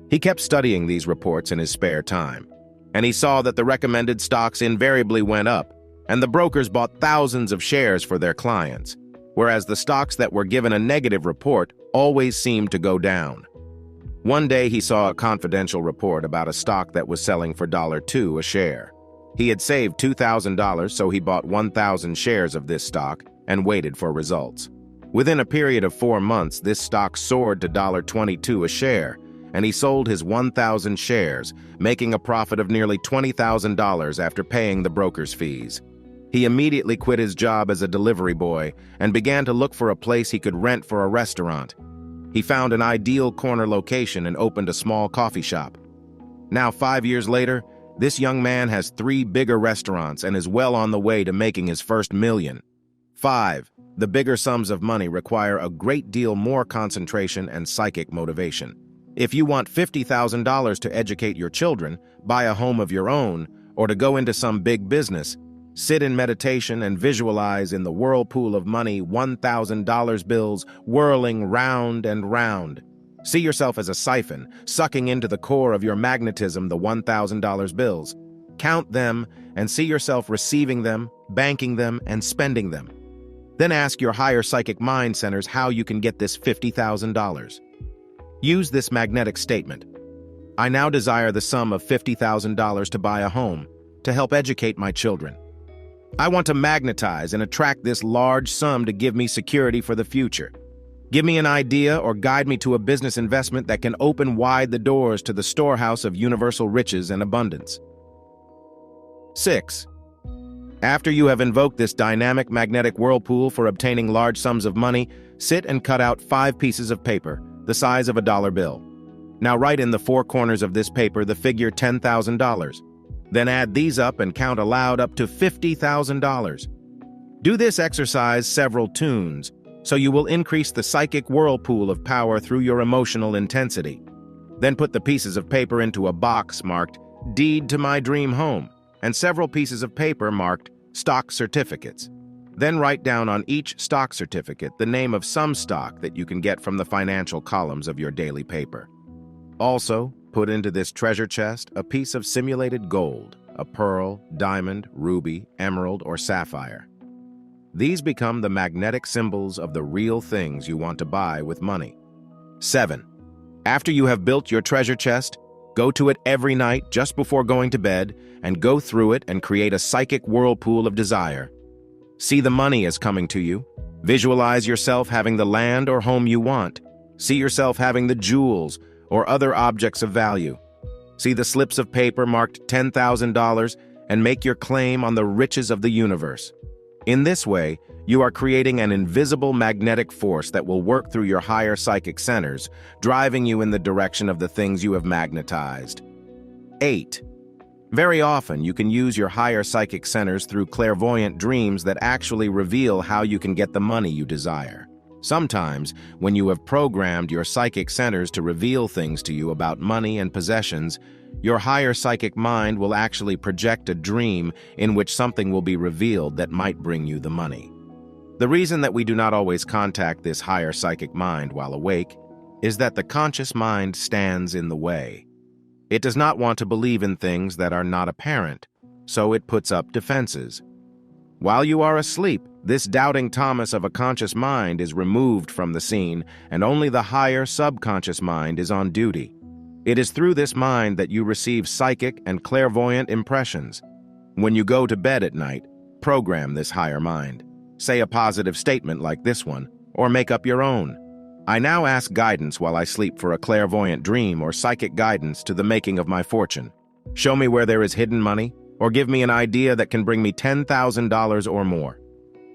He kept studying these reports in his spare time, and he saw that the recommended stocks invariably went up, and the brokers bought thousands of shares for their clients, whereas the stocks that were given a negative report always seemed to go down. One day he saw a confidential report about a stock that was selling for $2 a share. He had saved $2,000, so he bought 1,000 shares of this stock and waited for results. Within a period of 4 months, this stock soared to $22 a share, and he sold his 1,000 shares, making a profit of nearly $20,000 after paying the broker's fees. He immediately quit his job as a delivery boy and began to look for a place he could rent for a restaurant. He found an ideal corner location and opened a small coffee shop. Now, 5 years later, this young man has 3 bigger restaurants and is well on the way to making his first million. 5. The bigger sums of money require a great deal more concentration and psychic motivation. If you want $50,000 to educate your children, buy a home of your own, or to go into some big business, sit in meditation and visualize in the whirlpool of money $1,000 bills whirling round and round. See yourself as a siphon, sucking into the core of your magnetism the $1,000 bills. Count them and see yourself receiving them, banking them, and spending them. Then ask your higher psychic mind centers how you can get this $50,000. Use this magnetic statement. I now desire the sum of $50,000 to buy a home, to help educate my children. I want to magnetize and attract this large sum to give me security for the future. Give me an idea or guide me to a business investment that can open wide the doors to the storehouse of universal riches and abundance. 6. After you have invoked this dynamic magnetic whirlpool for obtaining large sums of money, sit and cut out 5 pieces of paper, the size of a dollar bill. Now write in the 4 corners of this paper the figure $10,000. Then add these up and count aloud up to $50,000. Do this exercise several tunes, so you will increase the psychic whirlpool of power through your emotional intensity. Then put the pieces of paper into a box marked "Deed to my dream home" and several pieces of paper marked "Stock certificates." Then write down on each stock certificate the name of some stock that you can get from the financial columns of your daily paper. Also, put into this treasure chest a piece of simulated gold, a pearl, diamond, ruby, emerald, or sapphire. These become the magnetic symbols of the real things you want to buy with money. 7. After you have built your treasure chest, go to it every night just before going to bed and go through it and create a psychic whirlpool of desire. See the money as coming to you. Visualize yourself having the land or home you want. See yourself having the jewels or other objects of value. See the slips of paper marked $10,000 and make your claim on the riches of the universe. In this way, you are creating an invisible magnetic force that will work through your higher psychic centers, driving you in the direction of the things you have magnetized. 8. Very often, you can use your higher psychic centers through clairvoyant dreams that actually reveal how you can get the money you desire. Sometimes, when you have programmed your psychic centers to reveal things to you about money and possessions, your higher psychic mind will actually project a dream in which something will be revealed that might bring you the money. The reason that we do not always contact this higher psychic mind while awake is that the conscious mind stands in the way. It does not want to believe in things that are not apparent, so it puts up defenses. While you are asleep, this doubting Thomas of a conscious mind is removed from the scene, and only the higher subconscious mind is on duty. It is through this mind that you receive psychic and clairvoyant impressions. When you go to bed at night, program this higher mind. Say a positive statement like this one, or make up your own. I now ask guidance while I sleep for a clairvoyant dream or psychic guidance to the making of my fortune. Show me where there is hidden money, or give me an idea that can bring me $10,000 or more.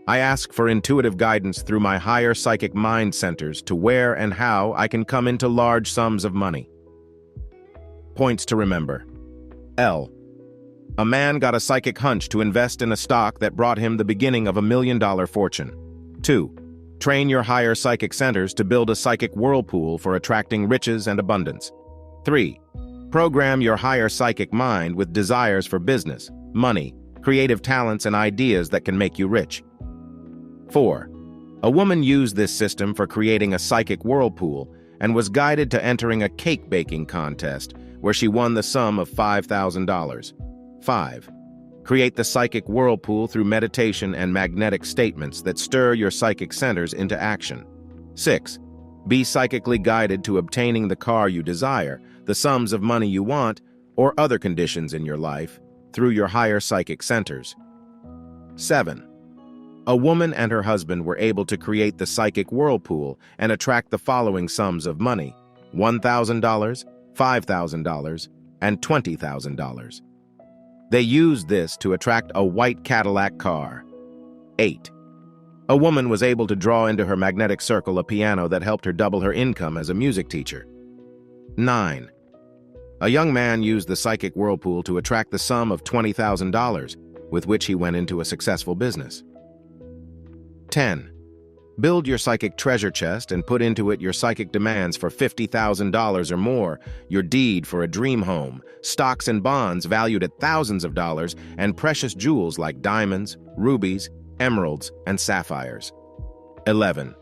I ask for intuitive guidance through my higher psychic mind centers to where and how I can come into large sums of money. Points to remember. L. A man got a psychic hunch to invest in a stock that brought him the beginning of $1 million fortune. 2. Train your higher psychic centers to build a psychic whirlpool for attracting riches and abundance. 3. Program your higher psychic mind with desires for business, money, creative talents, and ideas that can make you rich. 4. A woman used this system for creating a psychic whirlpool and was guided to entering a cake baking contest where she won the sum of $5,000. 5. Create the psychic whirlpool through meditation and magnetic statements that stir your psychic centers into action. 6. Be psychically guided to obtaining the car you desire, the sums of money you want, or other conditions in your life through your higher psychic centers. 7. A woman and her husband were able to create the psychic whirlpool and attract the following sums of money: $1,000, $5,000, and $20,000. They used this to attract a white Cadillac car. 8. A woman was able to draw into her magnetic circle a piano that helped her double her income as a music teacher. 9. A young man used the psychic whirlpool to attract the sum of $20,000, with which he went into a successful business. 10. Build your psychic treasure chest and put into it your psychic demands for $50,000 or more, your deed for a dream home, stocks and bonds valued at thousands of dollars, and precious jewels like diamonds, rubies, emeralds, and sapphires. 11.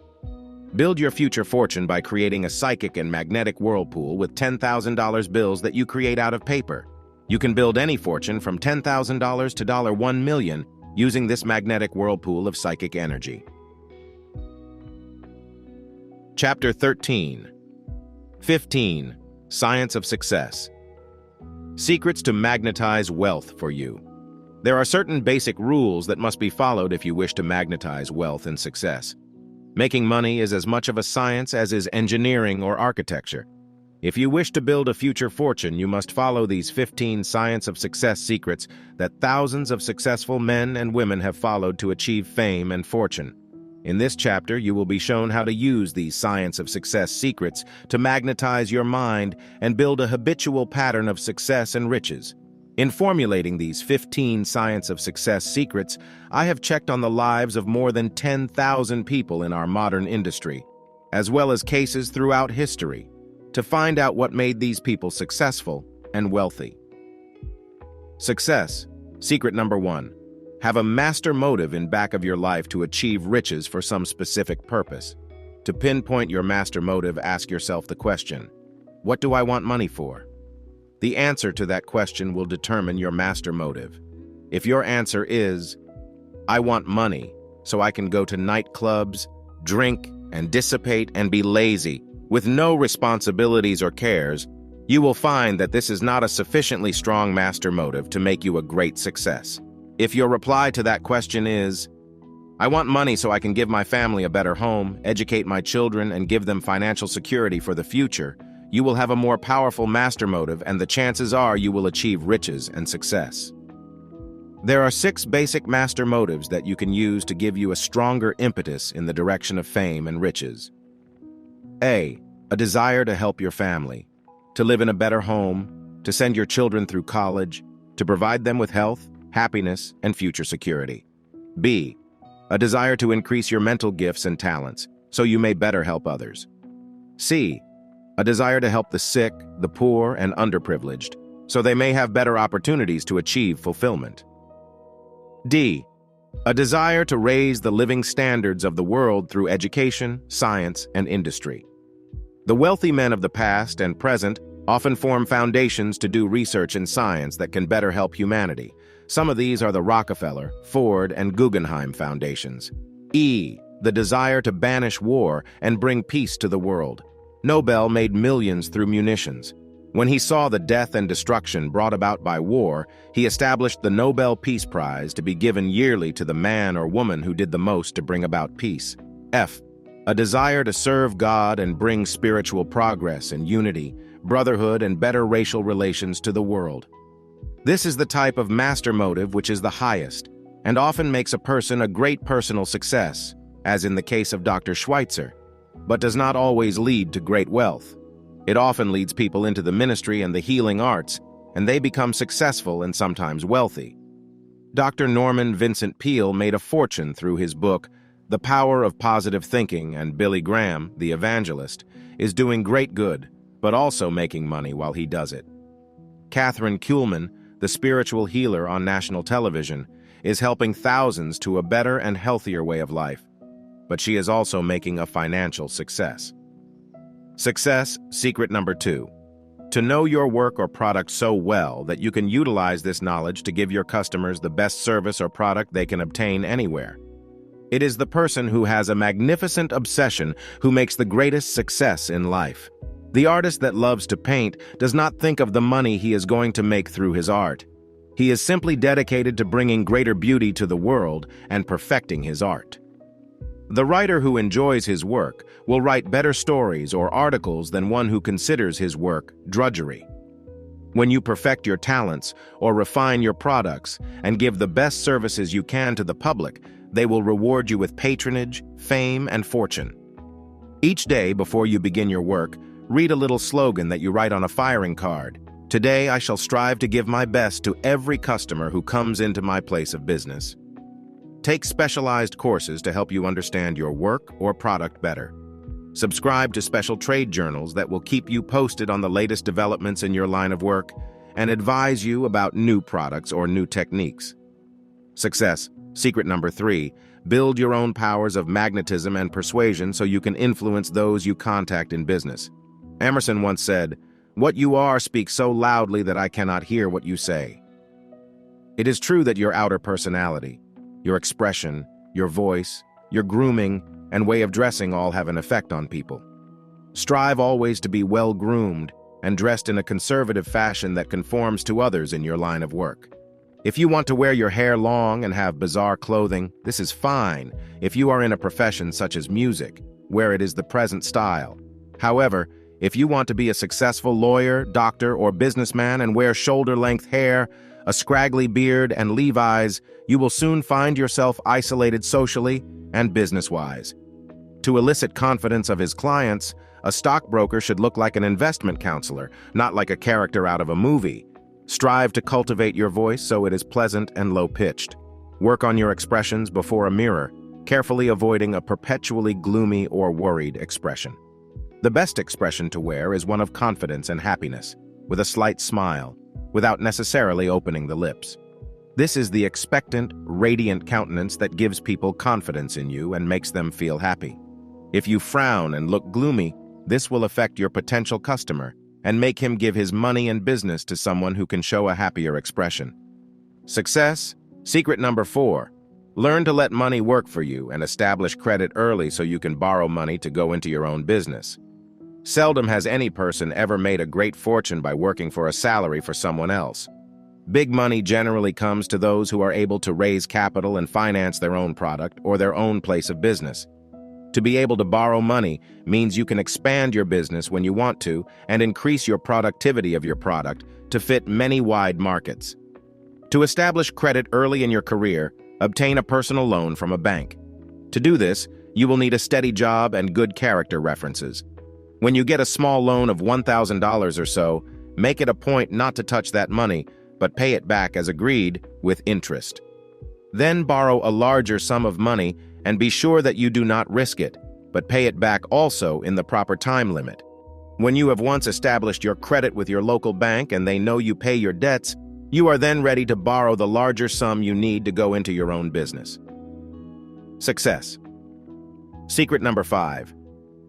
Build your future fortune by creating a psychic and magnetic whirlpool with $10,000 bills that you create out of paper. You can build any fortune from $10,000 to $1 million using this magnetic whirlpool of psychic energy. Chapter 13. 15. Science of Success. Secrets to magnetize wealth for you. There are certain basic rules that must be followed if you wish to magnetize wealth and success. Making money is as much of a science as is engineering or architecture. If you wish to build a future fortune, you must follow these 15 science of success secrets that thousands of successful men and women have followed to achieve fame and fortune. In this chapter, you will be shown how to use these science of success secrets to magnetize your mind and build a habitual pattern of success and riches. In formulating these 15 science of success secrets, I have checked on the lives of more than 10,000 people in our modern industry, as well as cases throughout history, to find out what made these people successful and wealthy. Success. Secret number 1. Have a master motive in back of your life to achieve riches for some specific purpose. To pinpoint your master motive, ask yourself the question, what do I want money for? The answer to that question will determine your master motive. If your answer is, I want money so I can go to nightclubs, drink, and dissipate and be lazy, with no responsibilities or cares, you will find that this is not a sufficiently strong master motive to make you a great success. If your reply to that question is, I want money so I can give my family a better home, educate my children, and give them financial security for the future, you will have a more powerful master motive, and the chances are you will achieve riches and success. There are 6 basic master motives that you can use to give you a stronger impetus in the direction of fame and riches. A desire to help your family, to live in a better home, to send your children through college, to provide them with health, happiness, and future security. B, a desire to increase your mental gifts and talents, so you may better help others. C, a desire to help the sick, the poor, and underprivileged, so they may have better opportunities to achieve fulfillment. D, a desire to raise the living standards of the world through education, science, and industry. The wealthy men of the past and present often form foundations to do research in science that can better help humanity. Some of these are the Rockefeller, Ford, and Guggenheim foundations. E, the desire to banish war and bring peace to the world. Norvell made millions through munitions. When he saw the death and destruction brought about by war, he established the Nobel Peace Prize to be given yearly to the man or woman who did the most to bring about peace. F, a desire to serve God and bring spiritual progress and unity, brotherhood, and better racial relations to the world. This is the type of master motive which is the highest, and often makes a person a great personal success, as in the case of Dr. Schweitzer, but does not always lead to great wealth. It often leads people into the ministry and the healing arts, and they become successful and sometimes wealthy. Dr. Norman Vincent Peale made a fortune through his book, The Power of Positive Thinking, and Billy Graham, the evangelist, is doing great good, but also making money while he does it. Catherine Kuhlman, the spiritual healer on national television, is helping thousands to a better and healthier way of life, but she is also making a financial success. Success. Secret number 2. To know your work or product so well that you can utilize this knowledge to give your customers the best service or product they can obtain anywhere. It is the person who has a magnificent obsession who makes the greatest success in life. The artist that loves to paint does not think of the money he is going to make through his art. He is simply dedicated to bringing greater beauty to the world and perfecting his art. The writer who enjoys his work will write better stories or articles than one who considers his work drudgery. When you perfect your talents or refine your products and give the best services you can to the public, they will reward you with patronage, fame, and fortune. Each day before you begin your work, read a little slogan that you write on a firing card. Today I shall strive to give my best to every customer who comes into my place of business. Take specialized courses to help you understand your work or product better. Subscribe to special trade journals that will keep you posted on the latest developments in your line of work and advise you about new products or new techniques. Success. Secret number 3. Build your own powers of magnetism and persuasion so you can influence those you contact in business. Emerson once said, "What you are speaks so loudly that I cannot hear what you say." It is true that your outer personality, your expression, your voice, your grooming, and way of dressing all have an effect on people. Strive always to be well-groomed and dressed in a conservative fashion that conforms to others in your line of work. If you want to wear your hair long and have bizarre clothing, this is fine if you are in a profession such as music, where it is the present style. However, If you want to be a successful lawyer, doctor, or businessman and wear shoulder-length hair, a scraggly beard, and Levi's, you will soon find yourself isolated socially and business-wise. To elicit confidence of his clients, a stockbroker should look like an investment counselor, not like a character out of a movie. Strive to cultivate your voice so it is pleasant and low-pitched. Work on your expressions before a mirror, carefully avoiding a perpetually gloomy or worried expression. The best expression to wear is one of confidence and happiness, with a slight smile, without necessarily opening the lips. This is the expectant, radiant countenance that gives people confidence in you and makes them feel happy. If you frown and look gloomy, this will affect your potential customer and make him give his money and business to someone who can show a happier expression. Success. Secret number 4. Learn to let money work for you and establish credit early so you can borrow money to go into your own business. Seldom has any person ever made a great fortune by working for a salary for someone else. Big money generally comes to those who are able to raise capital and finance their own product or their own place of business. To be able to borrow money means you can expand your business when you want to and increase your productivity of your product to fit many wide markets. To establish credit early in your career, obtain a personal loan from a bank. To do this, you will need a steady job and good character references. When you get a small loan of $1,000 or so, make it a point not to touch that money, but pay it back as agreed with interest. Then borrow a larger sum of money and be sure that you do not risk it, but pay it back also in the proper time limit. When you have once established your credit with your local bank and they know you pay your debts, you are then ready to borrow the larger sum you need to go into your own business. Success. Secret number 5.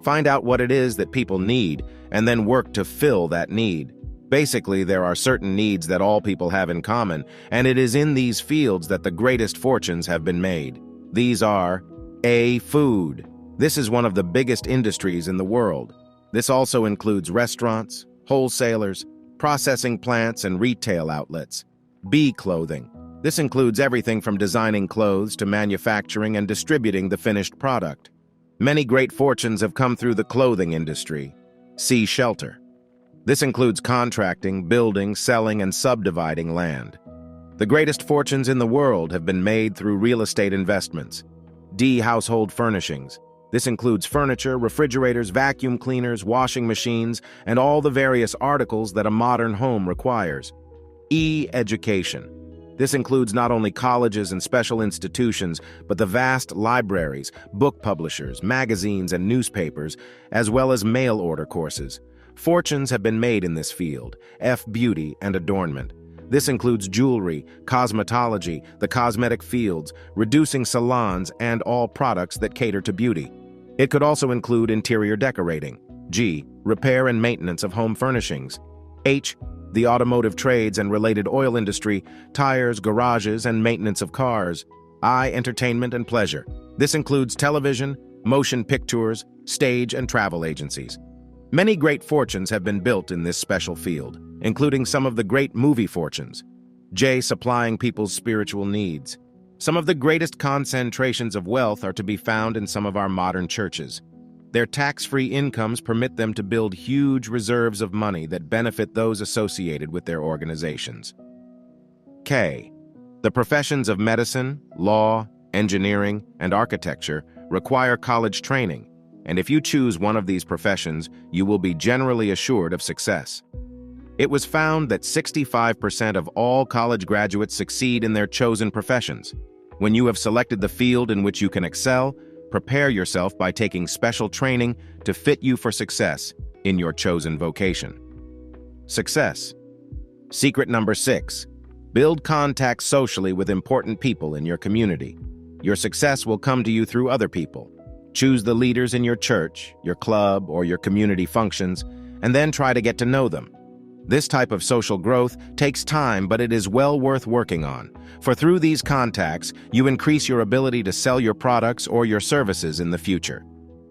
Find out what it is that people need and then work to fill that need. Basically, there are certain needs that all people have in common, and it is in these fields that the greatest fortunes have been made. These are A. Food. This is one of the biggest industries in the world. This also includes restaurants, wholesalers, processing plants, and retail outlets. B. Clothing. This includes everything from designing clothes to manufacturing and distributing the finished product. Many great fortunes have come through the clothing industry. C. Shelter. This includes contracting, building, selling, and subdividing land. The greatest fortunes in the world have been made through real estate investments. D. Household furnishings. This includes furniture, refrigerators, vacuum cleaners, washing machines, and all the various articles that a modern home requires. E. Education. This includes not only colleges and special institutions, but the vast libraries, book publishers, magazines, and newspapers, as well as mail-order courses. Fortunes have been made in this field. F. Beauty and adornment. This includes jewelry, cosmetology, the cosmetic fields, reducing salons, and all products that cater to beauty. It could also include interior decorating. G. Repair and maintenance of home furnishings. H. The automotive trades and related oil industry, tires, garages, and maintenance of cars. I. Entertainment and pleasure. This includes television, motion pictures, stage, and travel agencies. Many great fortunes have been built in this special field, including some of the great movie fortunes. J. Supplying people's spiritual needs. Some of the greatest concentrations of wealth are to be found in some of our modern churches. Their tax-free incomes permit them to build huge reserves of money that benefit those associated with their organizations. K. The professions of medicine, law, engineering, and architecture require college training, and if you choose one of these professions, you will be generally assured of success. It was found that 65% of all college graduates succeed in their chosen professions. When you have selected the field in which you can excel, prepare yourself by taking special training to fit you for success in your chosen vocation. Success. Secret number 6. Build contacts socially with important people in your community. Your success will come to you through other people. Choose the leaders in your church, your club, or your community functions, and then try to get to know them. This type of social growth takes time, but it is well worth working on, for through these contacts, you increase your ability to sell your products or your services in the future.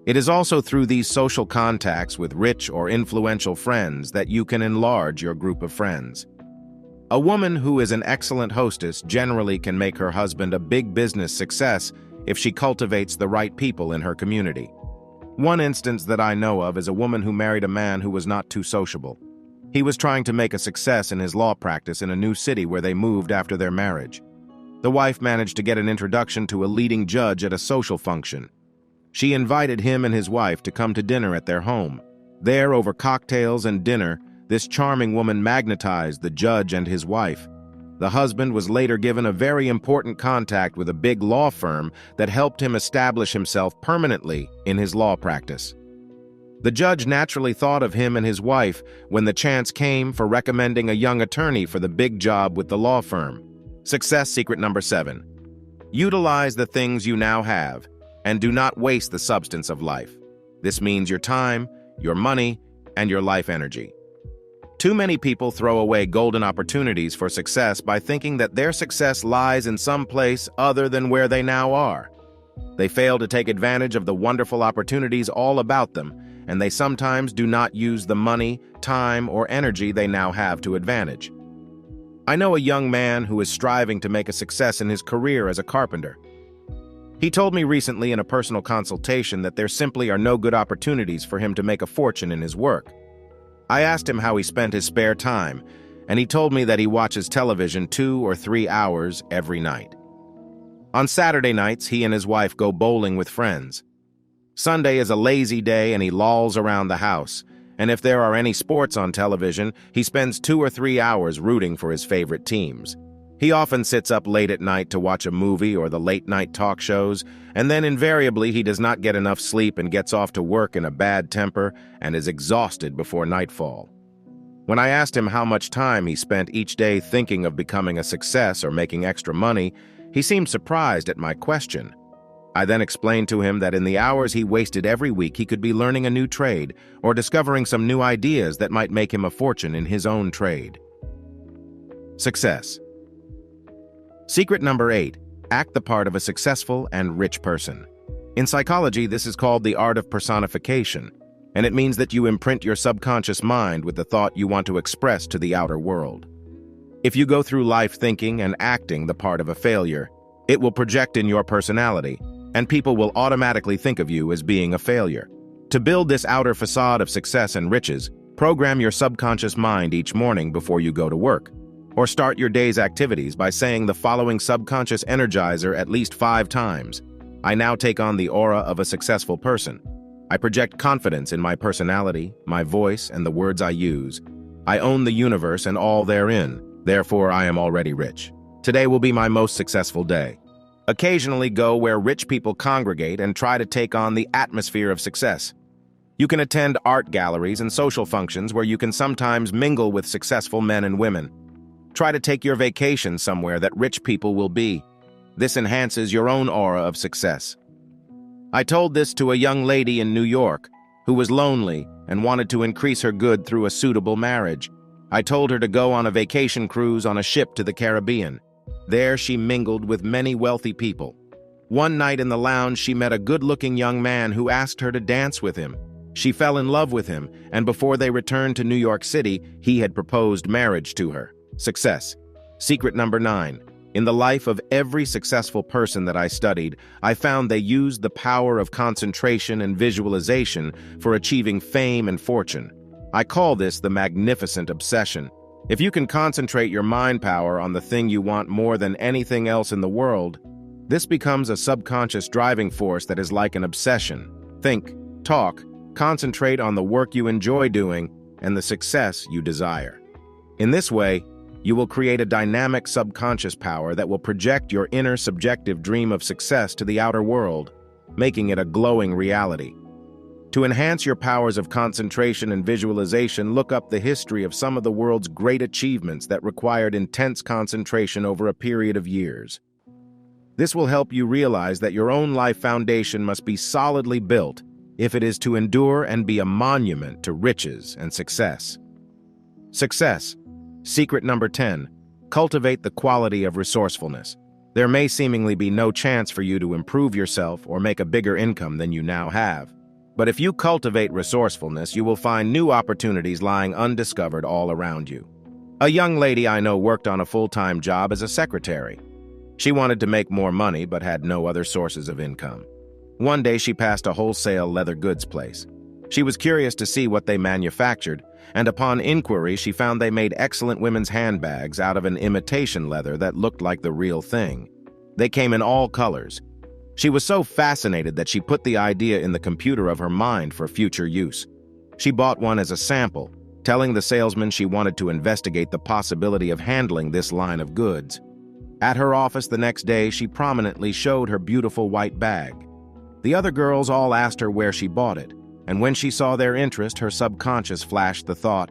It is also through these social contacts with rich or influential friends that you can enlarge your group of friends. A woman who is an excellent hostess generally can make her husband a big business success if she cultivates the right people in her community. One instance that I know of is a woman who married a man who was not too sociable. He was trying to make a success in his law practice in a new city where they moved after their marriage. The wife managed to get an introduction to a leading judge at a social function. She invited him and his wife to come to dinner at their home. There, over cocktails and dinner, this charming woman magnetized the judge and his wife. The husband was later given a very important contact with a big law firm that helped him establish himself permanently in his law practice. The judge naturally thought of him and his wife when the chance came for recommending a young attorney for the big job with the law firm. Success secret number 7. Utilize the things you now have, and do not waste the substance of life. This means your time, your money, and your life energy. Too many people throw away golden opportunities for success by thinking that their success lies in some place other than where they now are. They fail to take advantage of the wonderful opportunities all about them, and they sometimes do not use the money, time, or energy they now have to advantage. I know a young man who is striving to make a success in his career as a carpenter. He told me recently in a personal consultation that there simply are no good opportunities for him to make a fortune in his work. I asked him how he spent his spare time, and he told me that he watches television 2 or 3 hours every night. On Saturday nights, he and his wife go bowling with friends. Sunday is a lazy day and he lolls around the house, and if there are any sports on television, he spends 2 or 3 hours rooting for his favorite teams. He often sits up late at night to watch a movie or the late-night talk shows, and then invariably he does not get enough sleep and gets off to work in a bad temper and is exhausted before nightfall. When I asked him how much time he spent each day thinking of becoming a success or making extra money, he seemed surprised at my question. I then explained to him that in the hours he wasted every week he could be learning a new trade or discovering some new ideas that might make him a fortune in his own trade. Success. Secret number 8. Act the part of a successful and rich person. In psychology, this is called the art of personification, and it means that you imprint your subconscious mind with the thought you want to express to the outer world. If you go through life thinking and acting the part of a failure, it will project in your personality, and people will automatically think of you as being a failure. To build this outer facade of success and riches, program your subconscious mind each morning before you go to work. Or start your day's activities by saying the following subconscious energizer at least 5 times. I now take on the aura of a successful person. I project confidence in my personality, my voice, and the words I use. I own the universe and all therein. Therefore, I am already rich. Today will be my most successful day. Occasionally go where rich people congregate and try to take on the atmosphere of success. You can attend art galleries and social functions where you can sometimes mingle with successful men and women. Try to take your vacation somewhere that rich people will be. This enhances your own aura of success. I told this to a young lady in New York who was lonely and wanted to increase her good through a suitable marriage. I told her to go on a vacation cruise on a ship to the Caribbean. There she mingled with many wealthy people. One night in the lounge, she met a good-looking young man who asked her to dance with him. She fell in love with him, and before they returned to New York City, he had proposed marriage to her. Success. Secret number 9. In the life of every successful person that I studied, I found they used the power of concentration and visualization for achieving fame and fortune. I call this the magnificent obsession. If you can concentrate your mind power on the thing you want more than anything else in the world, this becomes a subconscious driving force that is like an obsession. Think, talk, concentrate on the work you enjoy doing and the success you desire. In this way, you will create a dynamic subconscious power that will project your inner subjective dream of success to the outer world, making it a glowing reality. To enhance your powers of concentration and visualization, look up the history of some of the world's great achievements that required intense concentration over a period of years. This will help you realize that your own life foundation must be solidly built if it is to endure and be a monument to riches and success. Success. Secret number 10. Cultivate the quality of resourcefulness. There may seemingly be no chance for you to improve yourself or make a bigger income than you now have. But if you cultivate resourcefulness, you will find new opportunities lying undiscovered all around you. A young lady I know worked on a full-time job as a secretary. She wanted to make more money but had no other sources of income. One day she passed a wholesale leather goods place. She was curious to see what they manufactured, and upon inquiry she found they made excellent women's handbags out of an imitation leather that looked like the real thing. They came in all colors. She was so fascinated that she put the idea in the computer of her mind for future use. She bought one as a sample, telling the salesman she wanted to investigate the possibility of handling this line of goods. At her office the next day, she prominently showed her beautiful white bag. The other girls all asked her where she bought it, and when she saw their interest, her subconscious flashed the thought,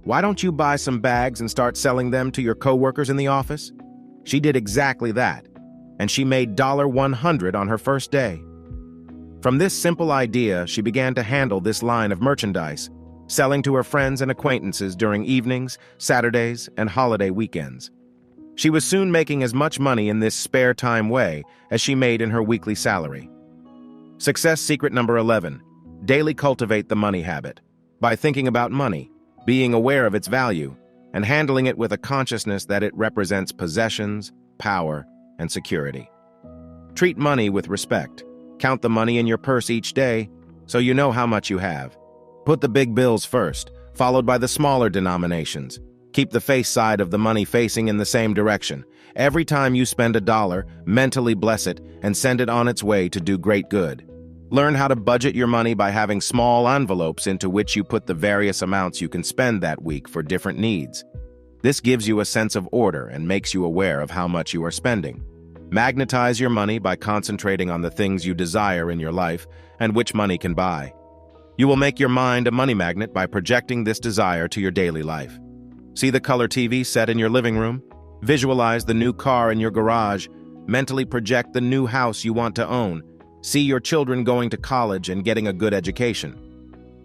"Why don't you buy some bags and start selling them to your coworkers in the office?" She did exactly that, and she made $100 on her first day. From this simple idea, she began to handle this line of merchandise, selling to her friends and acquaintances during evenings, Saturdays, and holiday weekends. She was soon making as much money in this spare time way as she made in her weekly salary. Success secret number 11. Daily cultivate the money habit. By thinking about money, being aware of its value, and handling it with a consciousness that it represents possessions, power, and security. Treat money with respect. Count the money in your purse each day so you know how much you have. Put the big bills first, followed by the smaller denominations. Keep the face side of the money facing in the same direction. Every time you spend $1, mentally bless it and send it on its way to do great good. Learn how to budget your money by having small envelopes into which you put the various amounts you can spend that week for different needs. This gives you a sense of order and makes you aware of how much you are spending. Magnetize your money by concentrating on the things you desire in your life and which money can buy. You will make your mind a money magnet by projecting this desire to your daily life. See the color TV set in your living room? Visualize the new car in your garage. Mentally project the new house you want to own. See your children going to college and getting a good education.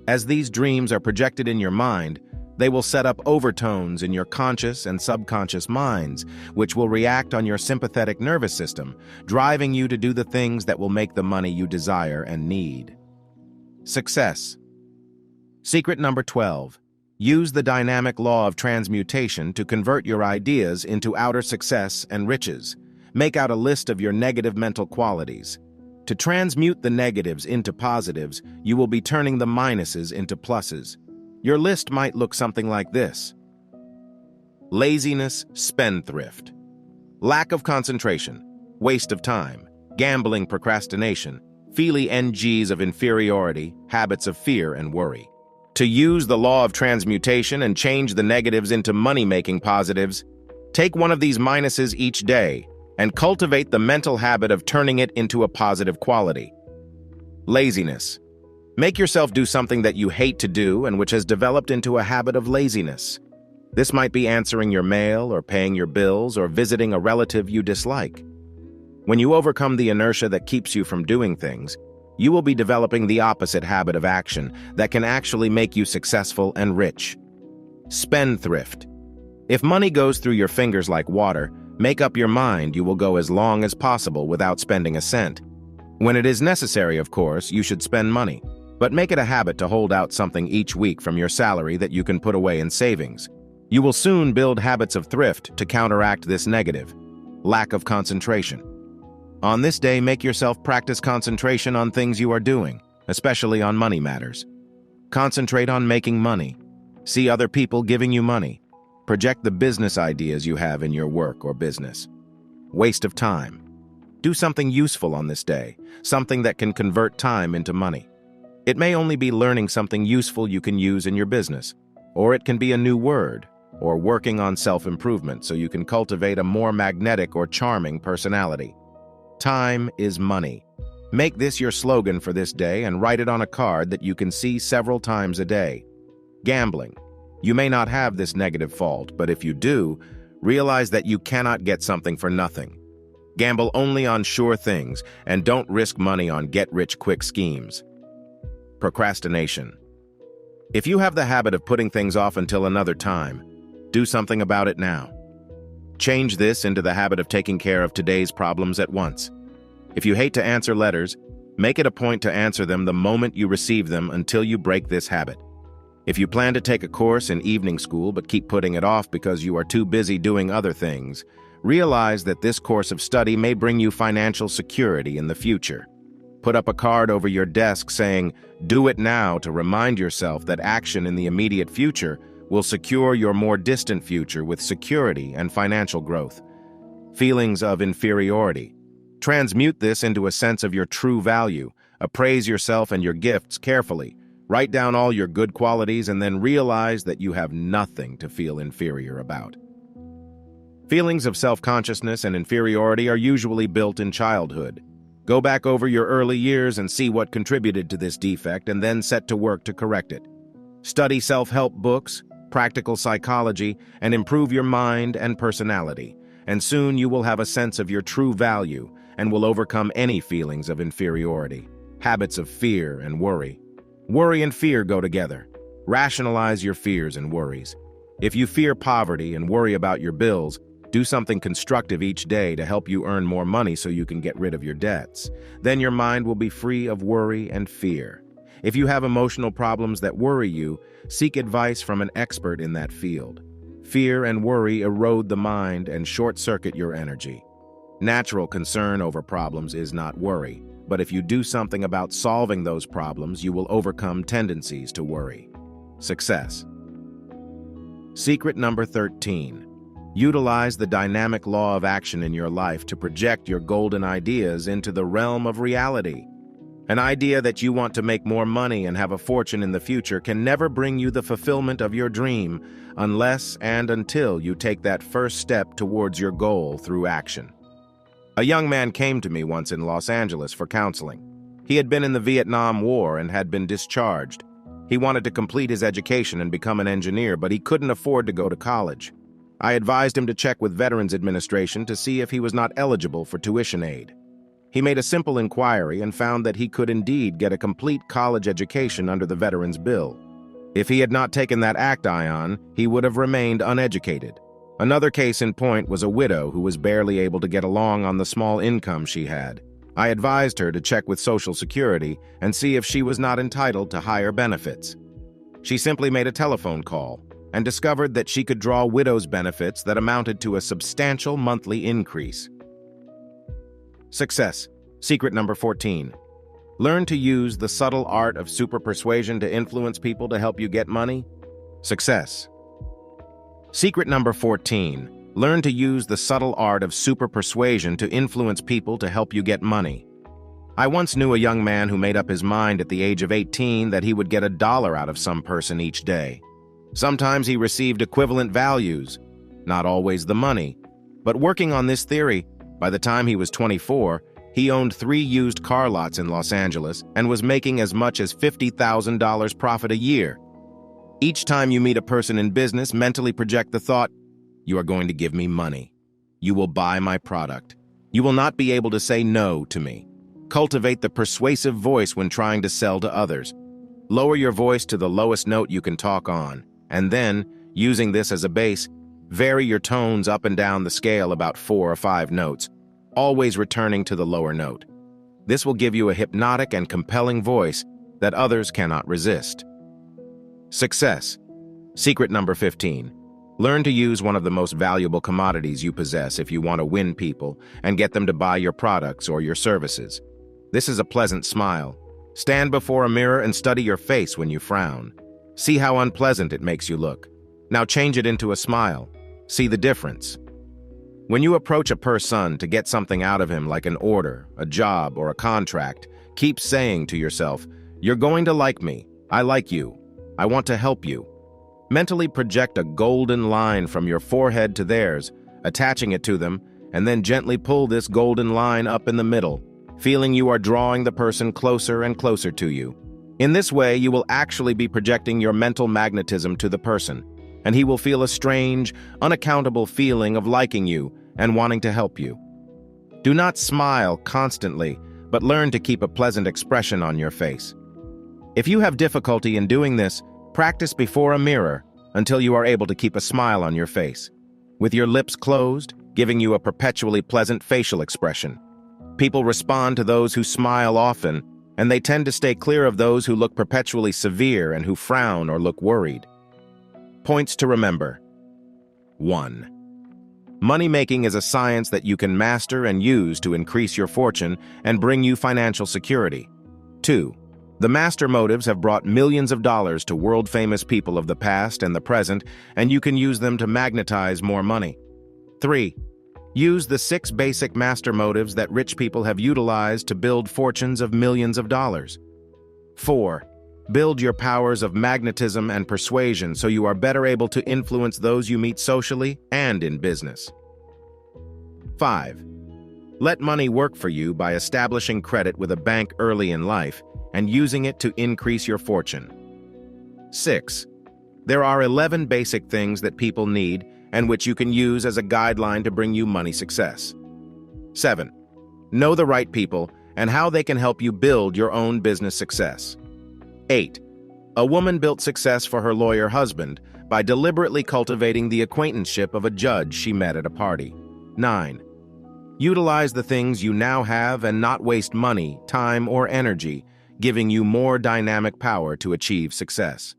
As these dreams are projected in your mind, they will set up overtones in your conscious and subconscious minds, which will react on your sympathetic nervous system, driving you to do the things that will make the money you desire and need. Success. Secret number 12. Use the dynamic law of transmutation to convert your ideas into outer success and riches. Make out a list of your negative mental qualities. To transmute the negatives into positives, you will be turning the minuses into pluses. Your list might look something like this: laziness, spendthrift, lack of concentration, waste of time, gambling, procrastination, NGs of inferiority, habits of fear and worry. To use the law of transmutation and change the negatives into money-making positives, take one of these minuses each day and cultivate the mental habit of turning it into a positive quality. Laziness. Make yourself do something that you hate to do and which has developed into a habit of laziness. This might be answering your mail or paying your bills or visiting a relative you dislike. When you overcome the inertia that keeps you from doing things, you will be developing the opposite habit of action that can actually make you successful and rich. Spendthrift. If money goes through your fingers like water, make up your mind you will go as long as possible without spending a cent. When it is necessary, of course, you should spend money, but make it a habit to hold out something each week from your salary that you can put away in savings. You will soon build habits of thrift to counteract this negative. Lack of concentration. On this day, make yourself practice concentration on things you are doing, especially on money matters. Concentrate on making money. See other people giving you money. Project the business ideas you have in your work or business. Waste of time. Do something useful on this day, something that can convert time into money. It may only be learning something useful you can use in your business, or it can be a new word, or working on self-improvement so you can cultivate a more magnetic or charming personality. Time is money. Make this your slogan for this day and write it on a card that you can see several times a day. Gambling. You may not have this negative fault, but if you do, realize that you cannot get something for nothing. Gamble only on sure things and don't risk money on get-rich-quick schemes. Procrastination. If you have the habit of putting things off until another time, do something about it now. Change this into the habit of taking care of today's problems at once. If you hate to answer letters, make it a point to answer them the moment you receive them until you break this habit. If you plan to take a course in evening school but keep putting it off because you are too busy doing other things, realize that this course of study may bring you financial security in the future. Put up a card over your desk saying, "Do it now," to remind yourself that action in the immediate future will secure your more distant future with security and financial growth. Feelings of inferiority. Transmute this into a sense of your true value. Appraise yourself and your gifts carefully. Write down all your good qualities and then realize that you have nothing to feel inferior about. Feelings of self-consciousness and inferiority are usually built in childhood. Go back over your early years and see what contributed to this defect and then set to work to correct it. Study self-help books, practical psychology, and improve your mind and personality, and soon you will have a sense of your true value and will overcome any feelings of inferiority. Habits of fear and worry. Worry and fear go together. Rationalize your fears and worries. If you fear poverty and worry about your bills, do something constructive each day to help you earn more money so you can get rid of your debts. Then your mind will be free of worry and fear. If you have emotional problems that worry you, seek advice from an expert in that field. Fear and worry erode the mind and short-circuit your energy. Natural concern over problems is not worry, but if you do something about solving those problems, you will overcome tendencies to worry. Success. Secret number 13. Utilize the dynamic law of action in your life to project your golden ideas into the realm of reality. An idea that you want to make more money and have a fortune in the future can never bring you the fulfillment of your dream unless and until you take that first step towards your goal through action. A young man came to me once in Los Angeles for counseling. He had been in the Vietnam War and had been discharged. He wanted to complete his education and become an engineer, but he couldn't afford to go to college. I advised him to check with Veterans Administration to see if he was not eligible for tuition aid. He made a simple inquiry and found that he could indeed get a complete college education under the Veterans Bill. If he had not taken that act-ion, he would have remained uneducated. Another case in point was a widow who was barely able to get along on the small income she had. I advised her to check with Social Security and see if she was not entitled to higher benefits. She simply made a telephone call and discovered that she could draw widow's benefits that amounted to a substantial monthly increase. Success. Secret number 14. Learn to use the subtle art of super persuasion to influence people to help you get money. Success. Secret number 14. Learn to use the subtle art of super persuasion to influence people to help you get money. I once knew a young man who made up his mind at the age of 18 that he would get $1 out of some person each day. Sometimes he received equivalent values, not always the money. But working on this theory, by the time he was 24, he owned 3 used car lots in Los Angeles and was making as much as $50,000 profit a year. Each time you meet a person in business, mentally project the thought, "You are going to give me money. You will buy my product. You will not be able to say no to me." Cultivate the persuasive voice when trying to sell to others. Lower your voice to the lowest note you can talk on, and then, using this as a base, vary your tones up and down the scale about 4 or 5 notes, always returning to the lower note. This will give you a hypnotic and compelling voice that others cannot resist. Success. Secret number 15. Learn to use one of the most valuable commodities you possess if you want to win people and get them to buy your products or your services. This is a pleasant smile. Stand before a mirror and study your face when you frown. See how unpleasant it makes you look. Now change it into a smile. See the difference. When you approach a person to get something out of him like an order, a job, or a contract, keep saying to yourself, "You're going to like me. I like you. I want to help you." Mentally project a golden line from your forehead to theirs, attaching it to them, and then gently pull this golden line up in the middle, feeling you are drawing the person closer and closer to you. In this way, you will actually be projecting your mental magnetism to the person, and he will feel a strange, unaccountable feeling of liking you and wanting to help you. Do not smile constantly, but learn to keep a pleasant expression on your face. If you have difficulty in doing this, practice before a mirror until you are able to keep a smile on your face, with your lips closed, giving you a perpetually pleasant facial expression. People respond to those who smile often, and they tend to stay clear of those who look perpetually severe and who frown or look worried. Points to remember. 1. Money making is a science that you can master and use to increase your fortune and bring you financial security. 2. The master motives have brought millions of dollars to world-famous people of the past and the present, and you can use them to magnetize more money. 3. Use the 6 basic master motives that rich people have utilized to build fortunes of millions of dollars. 4. Build your powers of magnetism and persuasion so you are better able to influence those you meet socially and in business. 5. Let money work for you by establishing credit with a bank early in life and using it to increase your fortune. 6. There are 11 basic things that people need and which you can use as a guideline to bring you money success. 7. Know the right people and how they can help you build your own business success. 8. A woman built success for her lawyer husband by deliberately cultivating the acquaintanceship of a judge she met at a party. 9. Utilize the things you now have and not waste money, time, or energy, giving you more dynamic power to achieve success.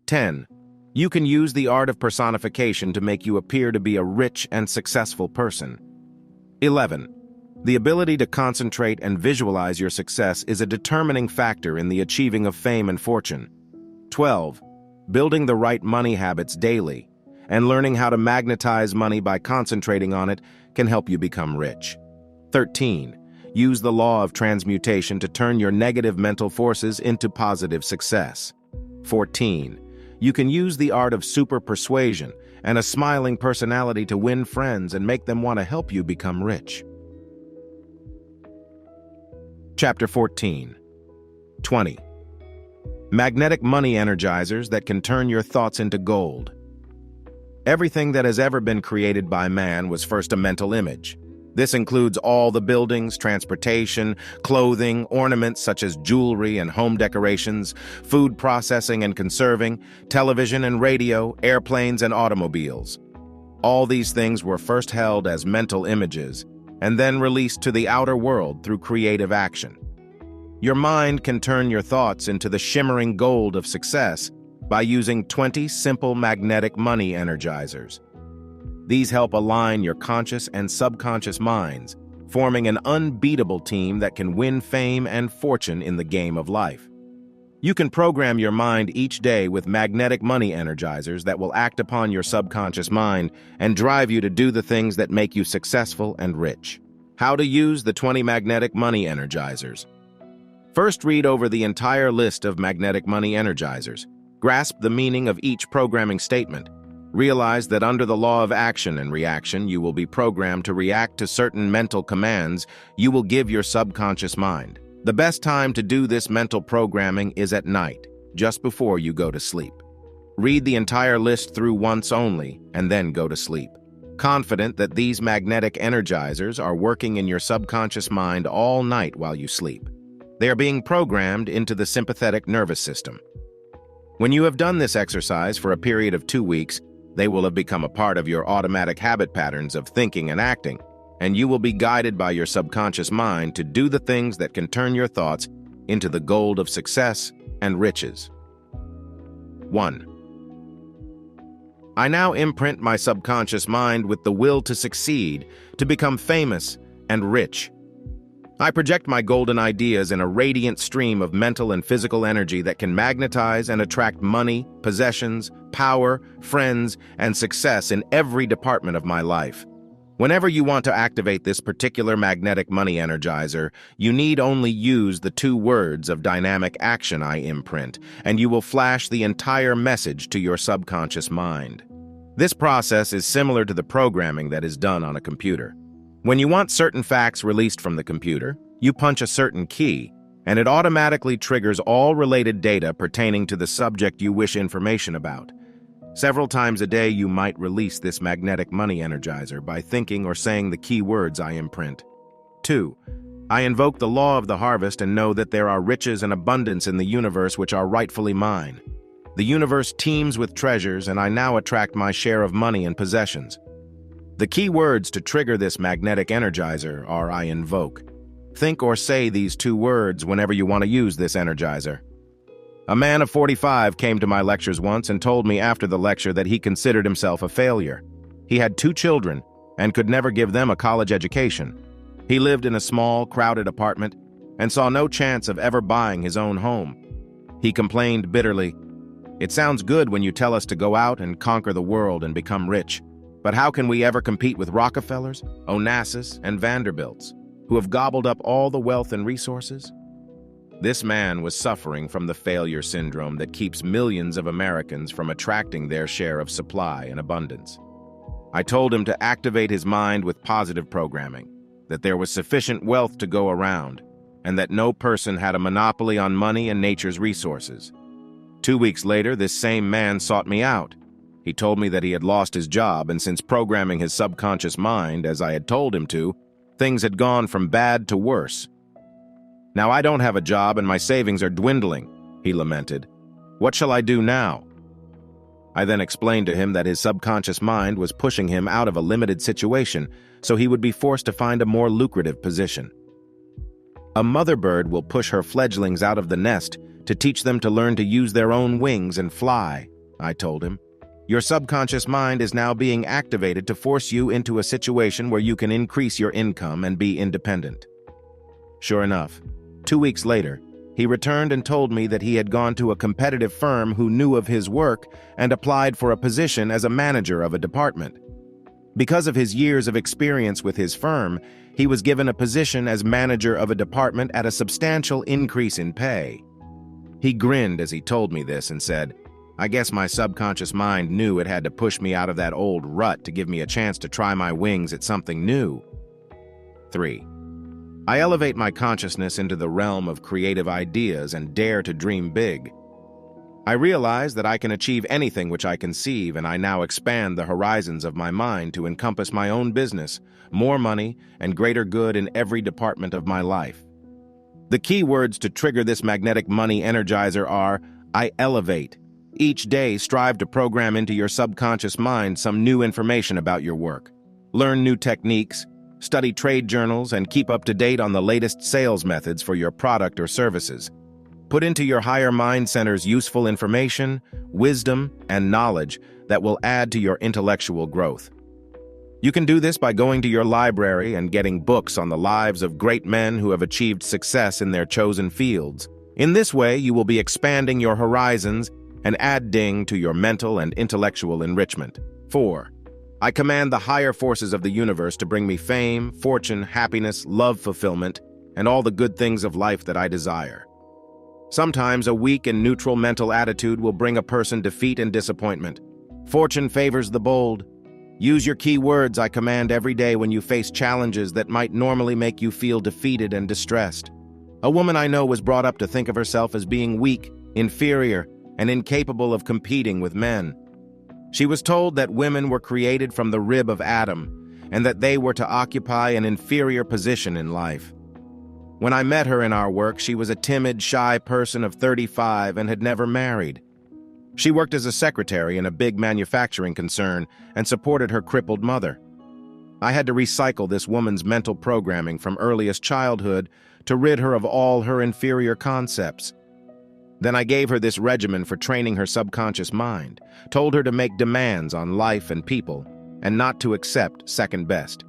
10. You can use the art of personification to make you appear to be a rich and successful person. 11. The ability to concentrate and visualize your success is a determining factor in the achieving of fame and fortune. 12. Building the right money habits daily and learning how to magnetize money by concentrating on it can help you become rich. 13. Use the law of transmutation to turn your negative mental forces into positive success. 14. You can use the art of super persuasion and a smiling personality to win friends and make them want to help you become rich. Chapter 14. 20. Magnetic money energizers that can turn your thoughts into gold. Everything that has ever been created by man was first a mental image. This includes all the buildings, transportation, clothing, ornaments such as jewelry and home decorations, food processing and conserving, television and radio, airplanes and automobiles. All these things were first held as mental images and then released to the outer world through creative action. Your mind can turn your thoughts into the shimmering gold of success by using 20 simple magnetic money energizers. These help align your conscious and subconscious minds, forming an unbeatable team that can win fame and fortune in the game of life. You can program your mind each day with magnetic money energizers that will act upon your subconscious mind and drive you to do the things that make you successful and rich. How to use the 20 magnetic money energizers. First, read over the entire list of magnetic money energizers. Grasp the meaning of each programming statement. Realize that under the law of action and reaction, you will be programmed to react to certain mental commands you will give your subconscious mind. The best time to do this mental programming is at night, just before you go to sleep. Read the entire list through once only, and then go to sleep, confident that these magnetic energizers are working in your subconscious mind all night while you sleep. They are being programmed into the sympathetic nervous system. When you have done this exercise for a period of 2 weeks, they will have become a part of your automatic habit patterns of thinking and acting, and you will be guided by your subconscious mind to do the things that can turn your thoughts into the gold of success and riches. 1. I now imprint my subconscious mind with the will to succeed, to become famous and rich. I project my golden ideas in a radiant stream of mental and physical energy that can magnetize and attract money, possessions, power, friends, and success in every department of my life. Whenever you want to activate this particular magnetic money energizer, you need only use the 2 words of dynamic action I imprint, and you will flash the entire message to your subconscious mind. This process is similar to the programming that is done on a computer. When you want certain facts released from the computer, you punch a certain key, and it automatically triggers all related data pertaining to the subject you wish information about. Several times a day, you might release this magnetic money energizer by thinking or saying the key words I imprint. 2. I invoke the law of the harvest and know that there are riches and abundance in the universe which are rightfully mine. The universe teems with treasures, and I now attract my share of money and possessions. The key words to trigger this magnetic energizer are I invoke. Think or say these 2 words whenever you want to use this energizer. A man of 45 came to my lectures once and told me after the lecture that he considered himself a failure. He had 2 children, and could never give them a college education. He lived in a small, crowded apartment and saw no chance of ever buying his own home. He complained bitterly, "It sounds good when you tell us to go out and conquer the world and become rich, but how can we ever compete with Rockefellers, Onassis, and Vanderbilts, who have gobbled up all the wealth and resources?" This man was suffering from the failure syndrome that keeps millions of Americans from attracting their share of supply and abundance. I told him to activate his mind with positive programming, that there was sufficient wealth to go around, and that no person had a monopoly on money and nature's resources. 2 weeks later, this same man sought me out. He told me that he had lost his job, and since programming his subconscious mind, as I had told him to, things had gone from bad to worse. "Now I don't have a job and my savings are dwindling," he lamented. "What shall I do now?" I then explained to him that his subconscious mind was pushing him out of a limited situation, so he would be forced to find a more lucrative position. A mother bird will push her fledglings out of the nest to teach them to learn to use their own wings and fly, I told him. Your subconscious mind is now being activated to force you into a situation where you can increase your income and be independent. Sure enough, 2 weeks later, he returned and told me that he had gone to a competitive firm who knew of his work and applied for a position as a manager of a department. Because of his years of experience with his firm, he was given a position as manager of a department at a substantial increase in pay. He grinned as he told me this and said, "I guess my subconscious mind knew it had to push me out of that old rut to give me a chance to try my wings at something new." 3. I elevate my consciousness into the realm of creative ideas and dare to dream big. I realize that I can achieve anything which I conceive, and I now expand the horizons of my mind to encompass my own business, more money, and greater good in every department of my life. The key words to trigger this magnetic money energizer are, I elevate. Each day, strive to program into your subconscious mind some new information about your work. Learn new techniques, study trade journals, and keep up to date on the latest sales methods for your product or services. Put into your higher mind centers useful information, wisdom, and knowledge that will add to your intellectual growth. You can do this by going to your library and getting books on the lives of great men who have achieved success in their chosen fields. In this way, you will be expanding your horizons and adding to your mental and intellectual enrichment. 4. I command the higher forces of the universe to bring me fame, fortune, happiness, love fulfillment, and all the good things of life that I desire. Sometimes a weak and neutral mental attitude will bring a person defeat and disappointment. Fortune favors the bold. Use your key words I command every day when you face challenges that might normally make you feel defeated and distressed. A woman I know was brought up to think of herself as being weak, inferior, and incapable of competing with men. She was told that women were created from the rib of Adam, and that they were to occupy an inferior position in life. When I met her in our work, she was a timid, shy person of 35 and had never married. She worked as a secretary in a big manufacturing concern and supported her crippled mother. I had to recycle this woman's mental programming from earliest childhood to rid her of all her inferior concepts. Then I gave her this regimen for training her subconscious mind, told her to make demands on life and people, and not to accept second best.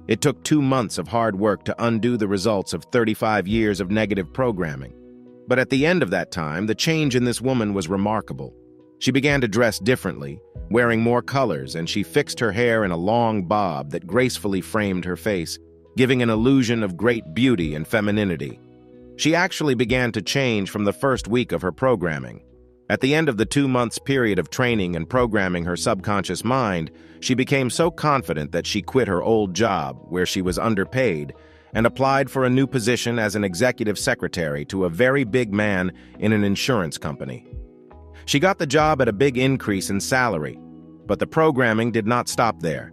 It took 2 months of hard work to undo the results of 35 years of negative programming. But at the end of that time, the change in this woman was remarkable. She began to dress differently, wearing more colors, and she fixed her hair in a long bob that gracefully framed her face, giving an illusion of great beauty and femininity. She actually began to change from the first week of her programming. At the end of the 2 months period of training and programming her subconscious mind, she became so confident that she quit her old job, where she was underpaid, and applied for a new position as an executive secretary to a very big man in an insurance company. She got the job at a big increase in salary, but the programming did not stop there.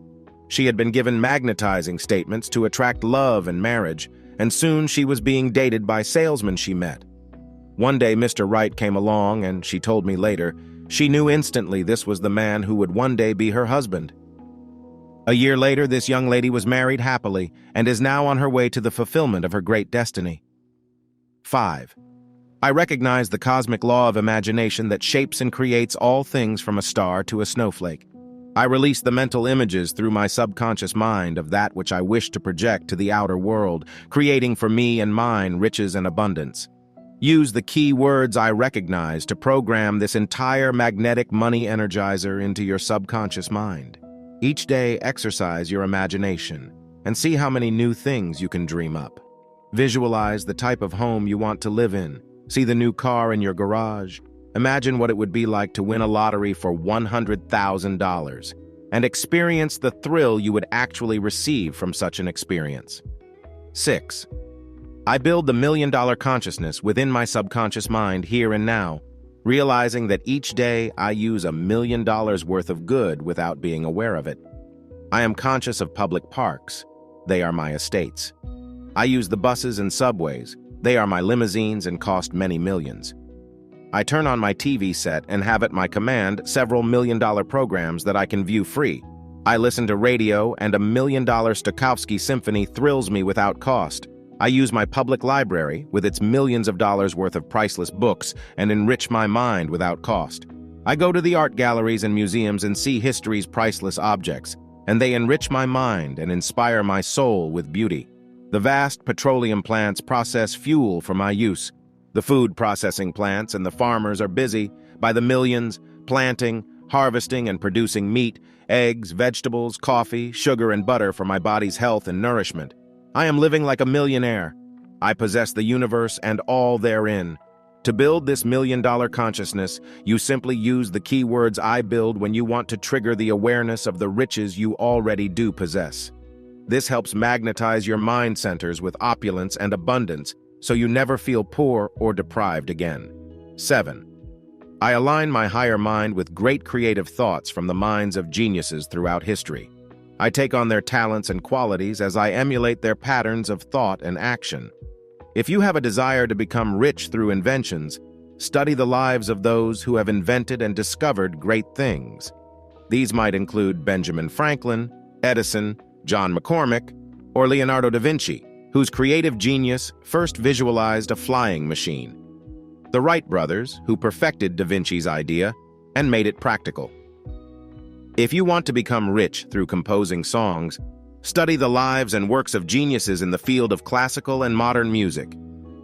She had been given magnetizing statements to attract love and marriage, and soon she was being dated by salesmen she met. One day Mr. Right came along, and she told me later, she knew instantly this was the man who would one day be her husband. A year later, this young lady was married happily and is now on her way to the fulfillment of her great destiny. 5. I recognize the cosmic law of imagination that shapes and creates all things from a star to a snowflake. I release the mental images through my subconscious mind of that which I wish to project to the outer world, creating for me and mine riches and abundance. Use the key words I recognize to program this entire magnetic money energizer into your subconscious mind. Each day, exercise your imagination and see how many new things you can dream up. Visualize the type of home you want to live in. See the new car in your garage. Imagine what it would be like to win a lottery for $100,000 and experience the thrill you would actually receive from such an experience. 6. I build the million-dollar consciousness within my subconscious mind here and now, realizing that each day I use $1 million worth of good without being aware of it. I am conscious of public parks. They are my estates. I use the buses and subways. They are my limousines and cost many millions. I turn on my TV set and have at my command several million-dollar programs that I can view free. I listen to radio, and $1 million Stokowski symphony thrills me without cost. I use my public library with its millions of dollars worth of priceless books and enrich my mind without cost. I go to the art galleries and museums and see history's priceless objects, and they enrich my mind and inspire my soul with beauty. The vast petroleum plants process fuel for my use. The food processing plants and the farmers are busy by the millions, planting, harvesting, and producing meat, eggs, vegetables, coffee, sugar, and butter for my body's health and nourishment. I am living like a millionaire. I possess the universe and all therein. To build this million-dollar consciousness, you simply use the keywords I build when you want to trigger the awareness of the riches you already do possess. This helps magnetize your mind centers with opulence and abundance, so you never feel poor or deprived again. 7. I align my higher mind with great creative thoughts from the minds of geniuses throughout history. I take on their talents and qualities as I emulate their patterns of thought and action. If you have a desire to become rich through inventions, study the lives of those who have invented and discovered great things. These might include Benjamin Franklin, Edison, John McCormick, or Leonardo da Vinci, whose creative genius first visualized a flying machine. The Wright brothers, who perfected Da Vinci's idea and made it practical. If you want to become rich through composing songs, study the lives and works of geniuses in the field of classical and modern music.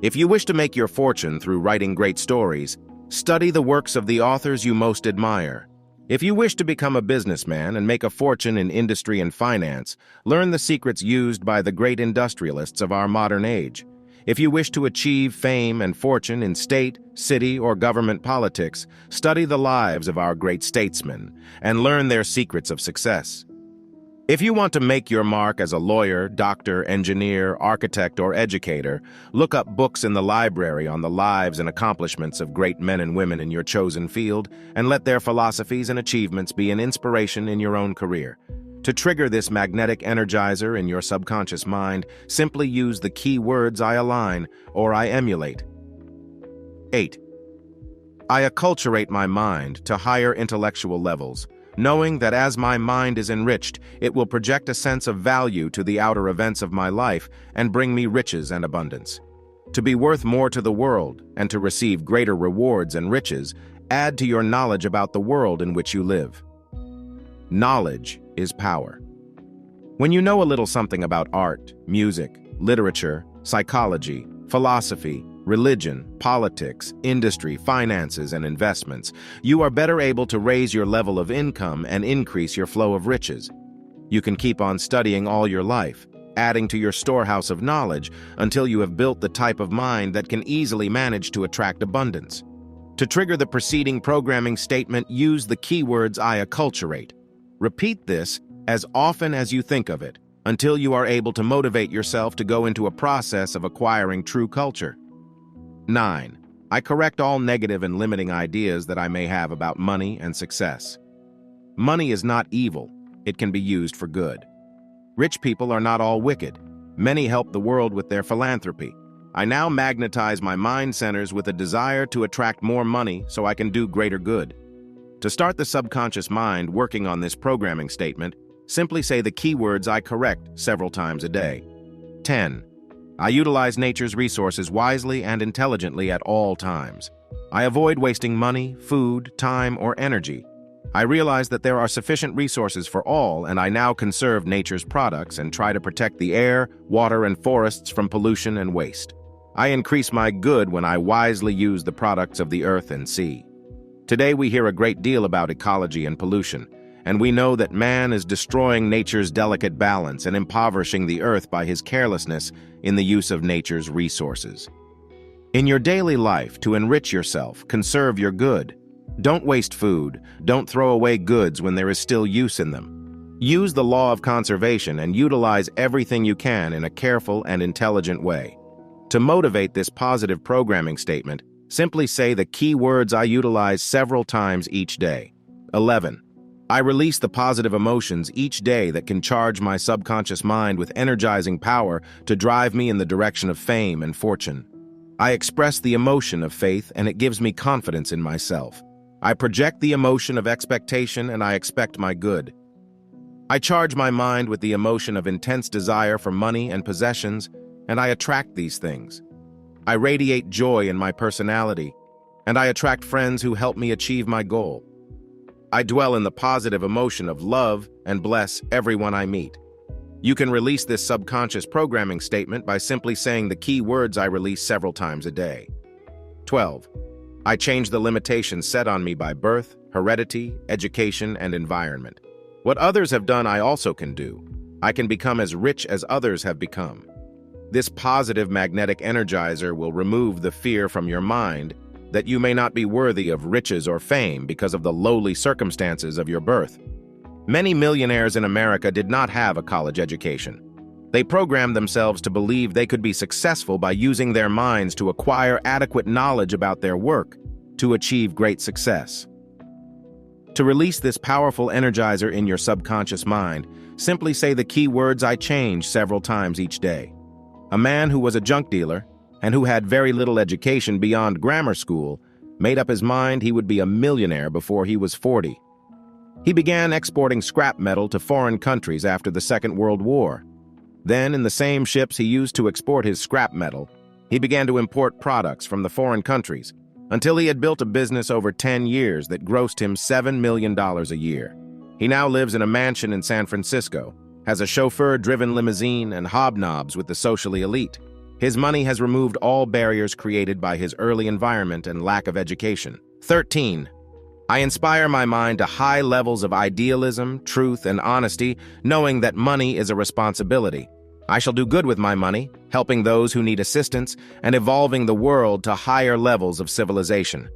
If you wish to make your fortune through writing great stories, study the works of the authors you most admire. If you wish to become a businessman and make a fortune in industry and finance, learn the secrets used by the great industrialists of our modern age. If you wish to achieve fame and fortune in state, city, or government politics, study the lives of our great statesmen and learn their secrets of success. If you want to make your mark as a lawyer, doctor, engineer, architect, or educator, look up books in the library on the lives and accomplishments of great men and women in your chosen field, and let their philosophies and achievements be an inspiration in your own career. To trigger this magnetic energizer in your subconscious mind, simply use the key words I align or I emulate. 8. I acculturate my mind to higher intellectual levels, knowing that as my mind is enriched, it will project a sense of value to the outer events of my life and bring me riches and abundance. To be worth more to the world and to receive greater rewards and riches, add to your knowledge about the world in which you live. Knowledge is power. When you know a little something about art, music, literature, psychology, philosophy, religion, politics, industry, finances, and investments, you are better able to raise your level of income and increase your flow of riches. You can keep on studying all your life, adding to your storehouse of knowledge until you have built the type of mind that can easily manage to attract abundance. To trigger the preceding programming statement, use the keywords I acculturate. Repeat this as often as you think of it, until you are able to motivate yourself to go into a process of acquiring true culture. 9. I correct all negative and limiting ideas that I may have about money and success. Money is not evil. It can be used for good. Rich people are not all wicked. Many help the world with their philanthropy. I now magnetize my mind centers with a desire to attract more money so I can do greater good. To start the subconscious mind working on this programming statement, simply say the keywords I correct several times a day. 10. I utilize nature's resources wisely and intelligently at all times. I avoid wasting money, food, time, or energy. I realize that there are sufficient resources for all, and I now conserve nature's products and try to protect the air, water, and forests from pollution and waste. I increase my good when I wisely use the products of the earth and sea. Today we hear a great deal about ecology and pollution, and we know that man is destroying nature's delicate balance and impoverishing the earth by his carelessness in the use of nature's resources. In your daily life, to enrich yourself, conserve your good. Don't waste food. Don't throw away goods when there is still use in them. Use the law of conservation and utilize everything you can in a careful and intelligent way. To motivate this positive programming statement, simply say the key words I utilize several times each day. 11. I release the positive emotions each day that can charge my subconscious mind with energizing power to drive me in the direction of fame and fortune. I express the emotion of faith, and it gives me confidence in myself. I project the emotion of expectation, and I expect my good. I charge my mind with the emotion of intense desire for money and possessions, and I attract these things. I radiate joy in my personality, and I attract friends who help me achieve my goal. I dwell in the positive emotion of love and bless everyone I meet. You can release this subconscious programming statement by simply saying the key words I release several times a day. 12. I change the limitations set on me by birth, heredity, education, and environment. What others have done, I also can do. I can become as rich as others have become. This positive magnetic energizer will remove the fear from your mind that you may not be worthy of riches or fame because of the lowly circumstances of your birth. Many millionaires in America did not have a college education. They programmed themselves to believe they could be successful by using their minds to acquire adequate knowledge about their work to achieve great success. To release this powerful energizer in your subconscious mind, simply say the key words I change several times each day. A man who was a junk dealer and who had very little education beyond grammar school made up his mind he would be a millionaire before he was 40. He began exporting scrap metal to foreign countries after the Second World War. Then, in the same ships he used to export his scrap metal, he began to import products from the foreign countries until he had built a business over 10 years that grossed him $7 million a year. He now lives in a mansion in San Francisco, has a chauffeur-driven limousine, and hobnobs with the socially elite. His money has removed all barriers created by his early environment and lack of education. 13. I inspire my mind to high levels of idealism, truth, and honesty, knowing that money is a responsibility. I shall do good with my money, helping those who need assistance, and evolving the world to higher levels of civilization.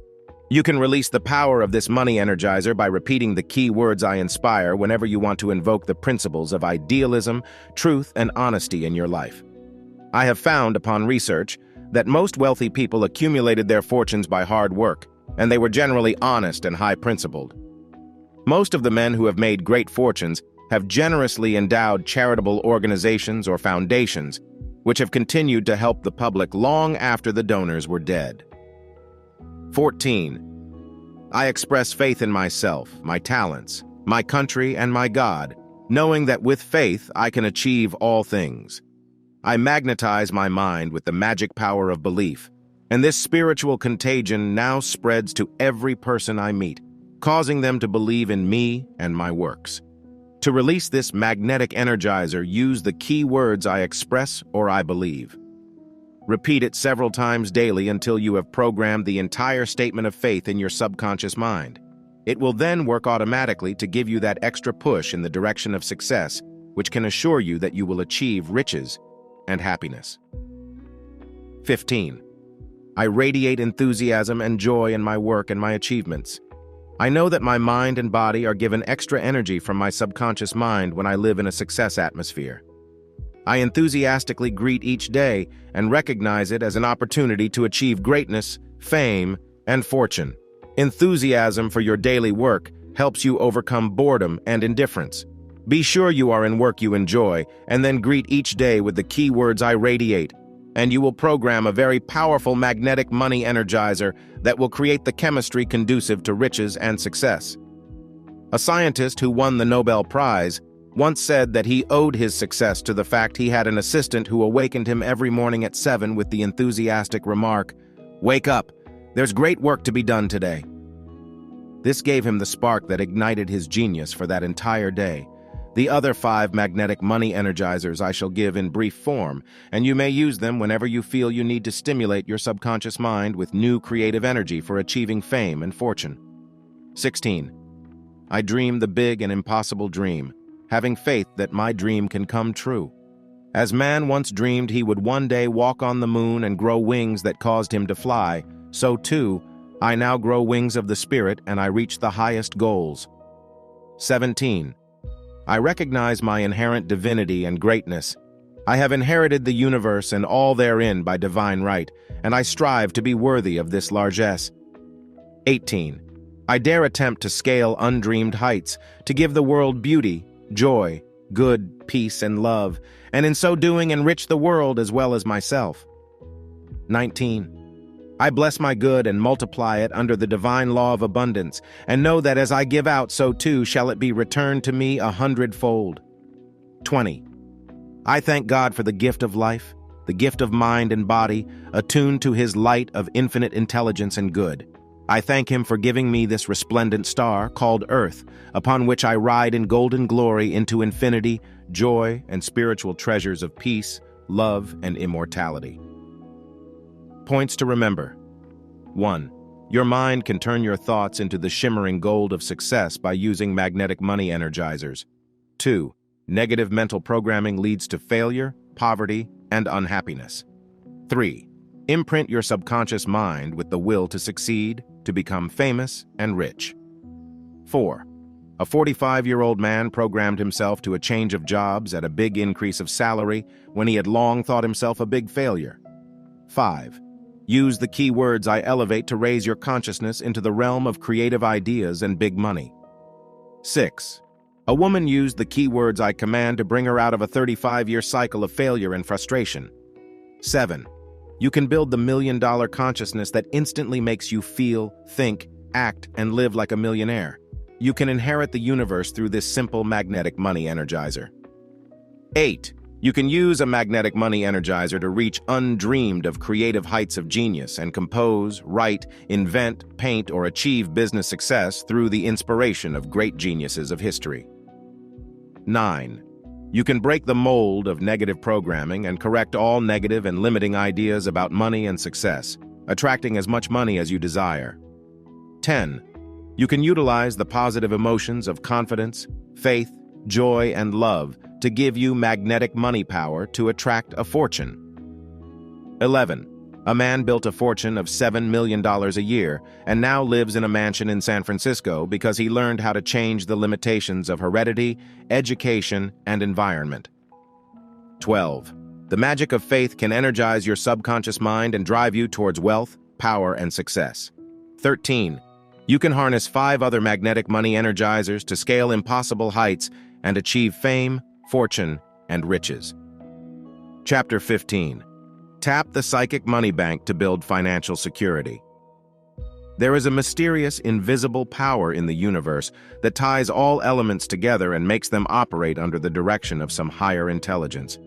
You can release the power of this money energizer by repeating the key words I inspire whenever you want to invoke the principles of idealism, truth, and honesty in your life. I have found, upon research, that most wealthy people accumulated their fortunes by hard work, and they were generally honest and high-principled. Most of the men who have made great fortunes have generously endowed charitable organizations or foundations, which have continued to help the public long after the donors were dead. 14. I express faith in myself, my talents, my country, and my God, knowing that with faith I can achieve all things. I magnetize my mind with the magic power of belief, and this spiritual contagion now spreads to every person I meet, causing them to believe in me and my works. To release this magnetic energizer, use the key words I express or I believe. Repeat it several times daily until you have programmed the entire statement of faith in your subconscious mind. It will then work automatically to give you that extra push in the direction of success, which can assure you that you will achieve riches and happiness. 15. I radiate enthusiasm and joy in my work and my achievements. I know that my mind and body are given extra energy from my subconscious mind when I live in a success atmosphere. I enthusiastically greet each day and recognize it as an opportunity to achieve greatness, fame, and fortune. Enthusiasm for your daily work helps you overcome boredom and indifference. Be sure you are in work you enjoy, and then greet each day with the key words I radiate, and you will program a very powerful magnetic money energizer that will create the chemistry conducive to riches and success. A scientist who won the Nobel Prize once said that he owed his success to the fact he had an assistant who awakened him every morning at 7 with the enthusiastic remark, "Wake up, there's great work to be done today." This gave him the spark that ignited his genius for that entire day. The other 5 magnetic money energizers I shall give in brief form, and you may use them whenever you feel you need to stimulate your subconscious mind with new creative energy for achieving fame and fortune. 16. I dream the big and impossible dream, having faith that my dream can come true. As man once dreamed he would one day walk on the moon and grow wings that caused him to fly, so too, I now grow wings of the spirit and I reach the highest goals. 17. I recognize my inherent divinity and greatness. I have inherited the universe and all therein by divine right, and I strive to be worthy of this largesse. 18. I dare attempt to scale undreamed heights, to give the world beauty, joy, good, peace, and love, and in so doing enrich the world as well as myself. 19. I bless my good and multiply it under the divine law of abundance, and know that as I give out, so too shall it be returned to me 100-fold. 20. I thank God for the gift of life, the gift of mind and body, attuned to his light of infinite intelligence and good. I thank him for giving me this resplendent star called Earth, upon which I ride in golden glory into infinity, joy, and spiritual treasures of peace, love, and immortality. Points to remember. 1. Your mind can turn your thoughts into the shimmering gold of success by using magnetic money energizers. 2. Negative mental programming leads to failure, poverty, and unhappiness. 3. Imprint your subconscious mind with the will to succeed, to become famous and rich. 4. A 45-year-old man programmed himself to a change of jobs at a big increase of salary when he had long thought himself a big failure. 5. Use the key words I elevate to raise your consciousness into the realm of creative ideas and big money. 6. A woman used the key words I command to bring her out of a 35-year cycle of failure and frustration. 7. You can build the million-dollar consciousness that instantly makes you feel, think, act, and live like a millionaire. You can inherit the universe through this simple magnetic money energizer. 8. You can use a magnetic money energizer to reach undreamed of creative heights of genius and compose, write, invent, paint, or achieve business success through the inspiration of great geniuses of history. 9. You can break the mold of negative programming and correct all negative and limiting ideas about money and success, attracting as much money as you desire. 10. You can utilize the positive emotions of confidence, faith, joy, and love to give you magnetic money power to attract a fortune. 11. A man built a fortune of $7 million a year and now lives in a mansion in San Francisco because he learned how to change the limitations of heredity, education, and environment. 12. The magic of faith can energize your subconscious mind and drive you towards wealth, power, and success. 13. You can harness 5 other magnetic money energizers to scale impossible heights and achieve fame, fortune, and riches. Chapter 15. Tap the psychic money bank to build financial security. There is a mysterious, invisible power in the universe that ties all elements together and makes them operate under the direction of some higher intelligence.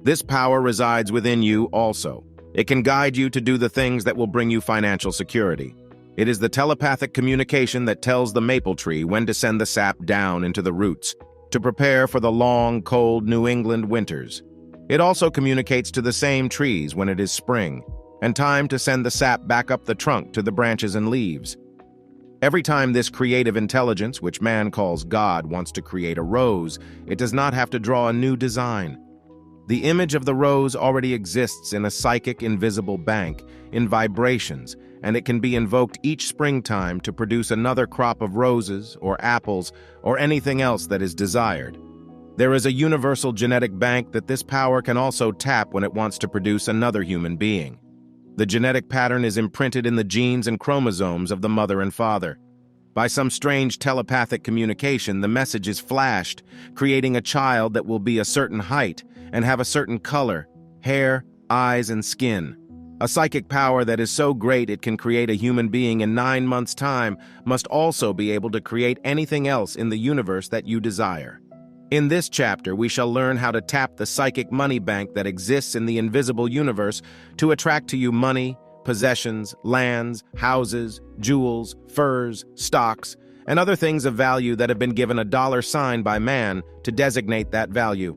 This power resides within you also. It can guide you to do the things that will bring you financial security. It is the telepathic communication that tells the maple tree when to send the sap down into the roots, to prepare for the long, cold New England winters. It also communicates to the same trees when it is spring, and time to send the sap back up the trunk to the branches and leaves. Every time this creative intelligence, which man calls God, wants to create a rose, it does not have to draw a new design. The image of the rose already exists in a psychic invisible bank, in vibrations, and it can be invoked each springtime to produce another crop of roses or apples or anything else that is desired. There is a universal genetic bank that this power can also tap when it wants to produce another human being. The genetic pattern is imprinted in the genes and chromosomes of the mother and father. By some strange telepathic communication, the message is flashed, creating a child that will be a certain height and have a certain color, hair, eyes, and skin. A psychic power that is so great it can create a human being in 9 months' time must also be able to create anything else in the universe that you desire. In this chapter, we shall learn how to tap the psychic money bank that exists in the invisible universe to attract to you money, possessions, lands, houses, jewels, furs, stocks, and other things of value that have been given a dollar sign by man to designate that value.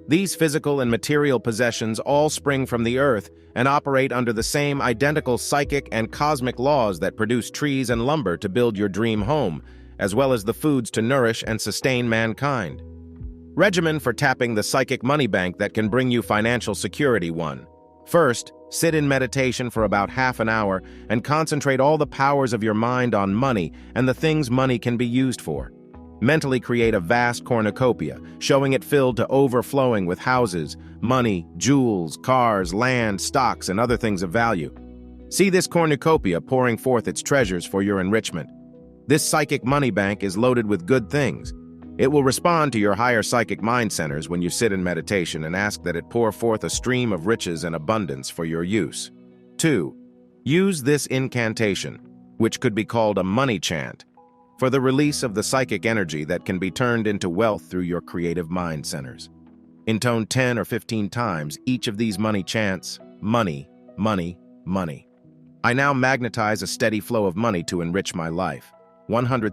These physical and material possessions all spring from the earth and operate under the same identical psychic and cosmic laws that produce trees and lumber to build your dream home, as well as the foods to nourish and sustain mankind. Regimen for tapping the psychic money bank that can bring you financial security. 1. First, sit in meditation for about half an hour and concentrate all the powers of your mind on money and the things money can be used for. Mentally create a vast cornucopia, showing it filled to overflowing with houses, money, jewels, cars, land, stocks, and other things of value. See this cornucopia pouring forth its treasures for your enrichment. This psychic money bank is loaded with good things. It will respond to your higher psychic mind centers when you sit in meditation and ask that it pour forth a stream of riches and abundance for your use. 2. Use this incantation, which could be called a money chant, for the release of the psychic energy that can be turned into wealth through your creative mind centers. Intone 10 or 15 times each of these money chants: money, money, money. I now magnetize a steady flow of money to enrich my life. $100,000,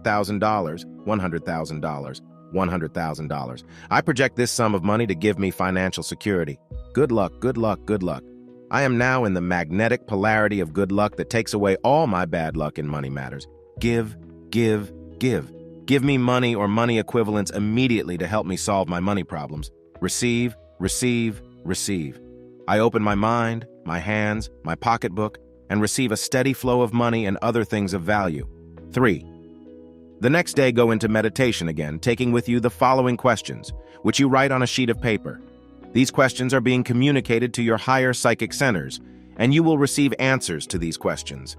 $100,000, $100,000. I project this sum of money to give me financial security. Good luck, good luck, good luck. I am now in the magnetic polarity of good luck that takes away all my bad luck in money matters. Give, give, give. Give me money or money equivalents immediately to help me solve my money problems. Receive, receive, receive. I open my mind, my hands, my pocketbook, and receive a steady flow of money and other things of value. 3. The next day, go into meditation again, taking with you the following questions, which you write on a sheet of paper. These questions are being communicated to your higher psychic centers, and you will receive answers to these questions.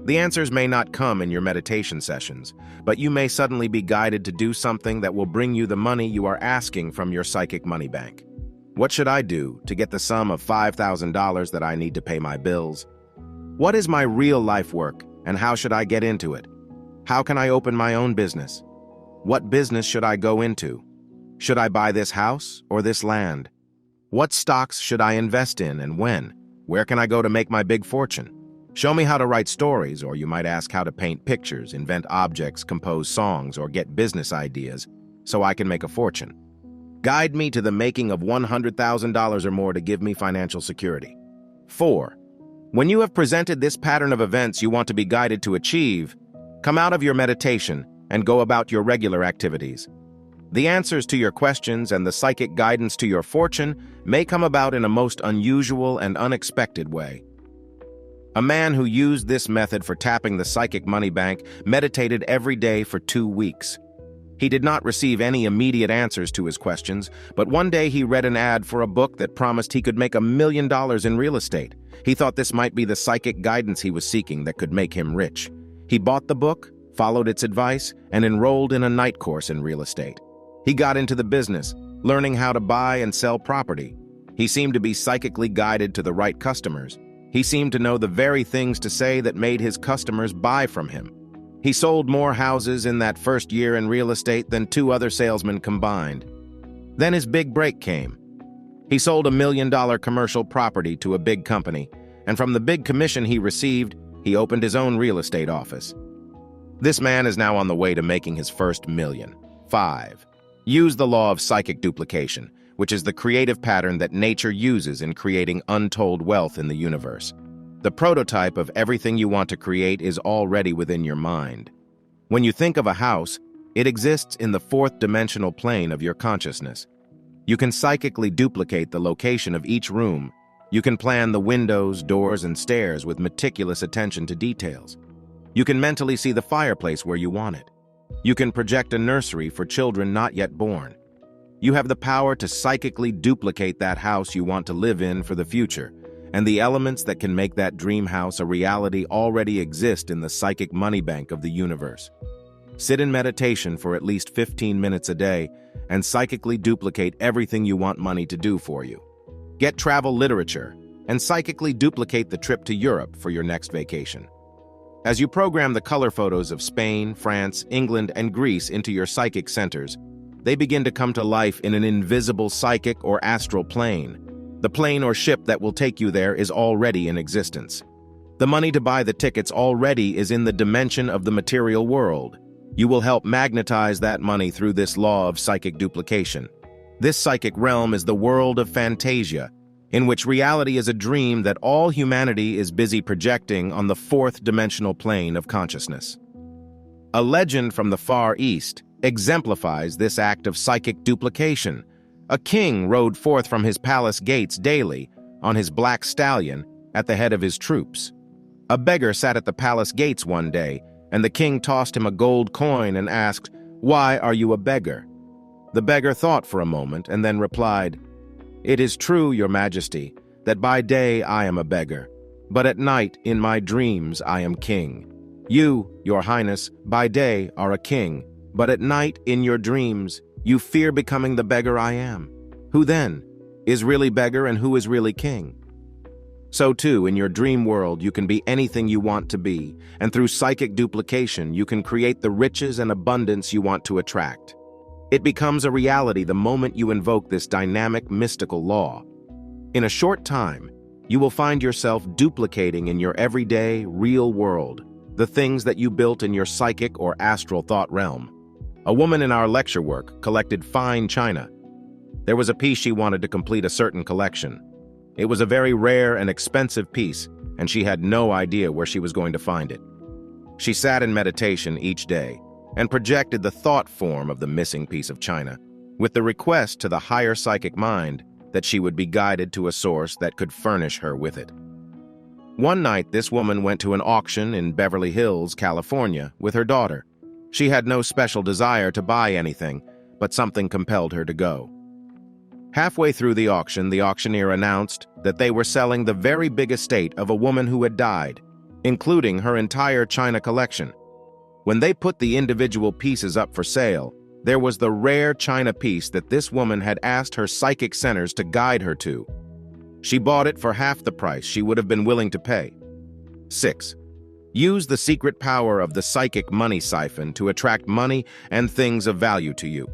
The answers may not come in your meditation sessions, but you may suddenly be guided to do something that will bring you the money you are asking from your psychic money bank. What should I do to get the sum of $5,000 that I need to pay my bills? What is my real life work, and how should I get into it? How can I open my own business? What business should I go into? Should I buy this house or this land? What stocks should I invest in and when? Where can I go to make my big fortune? Show me how to write stories, or you might ask how to paint pictures, invent objects, compose songs, or get business ideas so I can make a fortune. Guide me to the making of $100,000 or more to give me financial security. 4. When you have presented this pattern of events you want to be guided to achieve, come out of your meditation and go about your regular activities. The answers to your questions and the psychic guidance to your fortune may come about in a most unusual and unexpected way. A man who used this method for tapping the psychic money bank meditated every day for 2 weeks. He did not receive any immediate answers to his questions, but one day he read an ad for a book that promised he could make $1 million in real estate. He thought this might be the psychic guidance he was seeking that could make him rich. He bought the book, followed its advice, and enrolled in a night course in real estate. He got into the business, learning how to buy and sell property. He seemed to be psychically guided to the right customers. He seemed to know the very things to say that made his customers buy from him. He sold more houses in that first year in real estate than 2 other salesmen combined. Then his big break came. He sold $1 million commercial property to a big company, and from the big commission he received, he opened his own real estate office. This man is now on the way to making his first million. 5. Use the law of psychic duplication, which is the creative pattern that nature uses in creating untold wealth in the universe. The prototype of everything you want to create is already within your mind. When you think of a house, it exists in the 4th dimensional plane of your consciousness. You can psychically duplicate the location of each room. You can plan the windows, doors, and stairs with meticulous attention to details. You can mentally see the fireplace where you want it. You can project a nursery for children not yet born. You have the power to psychically duplicate that house you want to live in for the future, and the elements that can make that dream house a reality already exist in the psychic money bank of the universe. Sit in meditation for at least 15 minutes a day and psychically duplicate everything you want money to do for you. Get travel literature and psychically duplicate the trip to Europe for your next vacation. As you program the color photos of Spain, France, England, and Greece into your psychic centers, they begin to come to life in an invisible psychic or astral plane. The plane or ship that will take you there is already in existence. The money to buy the tickets already is in the dimension of the material world. You will help magnetize that money through this law of psychic duplication. This psychic realm is the world of fantasia, in which reality is a dream that all humanity is busy projecting on the fourth-dimensional plane of consciousness. A legend from the Far East exemplifies this act of psychic duplication. A king rode forth from his palace gates daily on his black stallion at the head of his troops. A beggar sat at the palace gates one day, and the king tossed him a gold coin and asked, "Why are you a beggar?" The beggar thought for a moment and then replied, "It is true, your majesty, that by day I am a beggar, but at night in my dreams I am king. You, your highness, by day are a king, but at night in your dreams you fear becoming the beggar I am. Who then is really beggar and who is really king?" So too, in your dream world, you can be anything you want to be, and through psychic duplication, you can create the riches and abundance you want to attract. It becomes a reality the moment you invoke this dynamic, mystical law. In a short time, you will find yourself duplicating in your everyday, real world the things that you built in your psychic or astral thought realm. A woman in our lecture work collected fine china. There was a piece she wanted to complete a certain collection. It was a very rare and expensive piece, and she had no idea where she was going to find it. She sat in meditation each day and projected the thought form of the missing piece of china, with the request to the higher psychic mind that she would be guided to a source that could furnish her with it. One night, this woman went to an auction in Beverly Hills, California, with her daughter. She had no special desire to buy anything, but something compelled her to go. Halfway through the auction, the auctioneer announced that they were selling the very big estate of a woman who had died, including her entire china collection. When they put the individual pieces up for sale, there was the rare china piece that this woman had asked her psychic centers to guide her to. She bought it for half the price she would have been willing to pay. 6. Use the secret power of the psychic money siphon to attract money and things of value to you.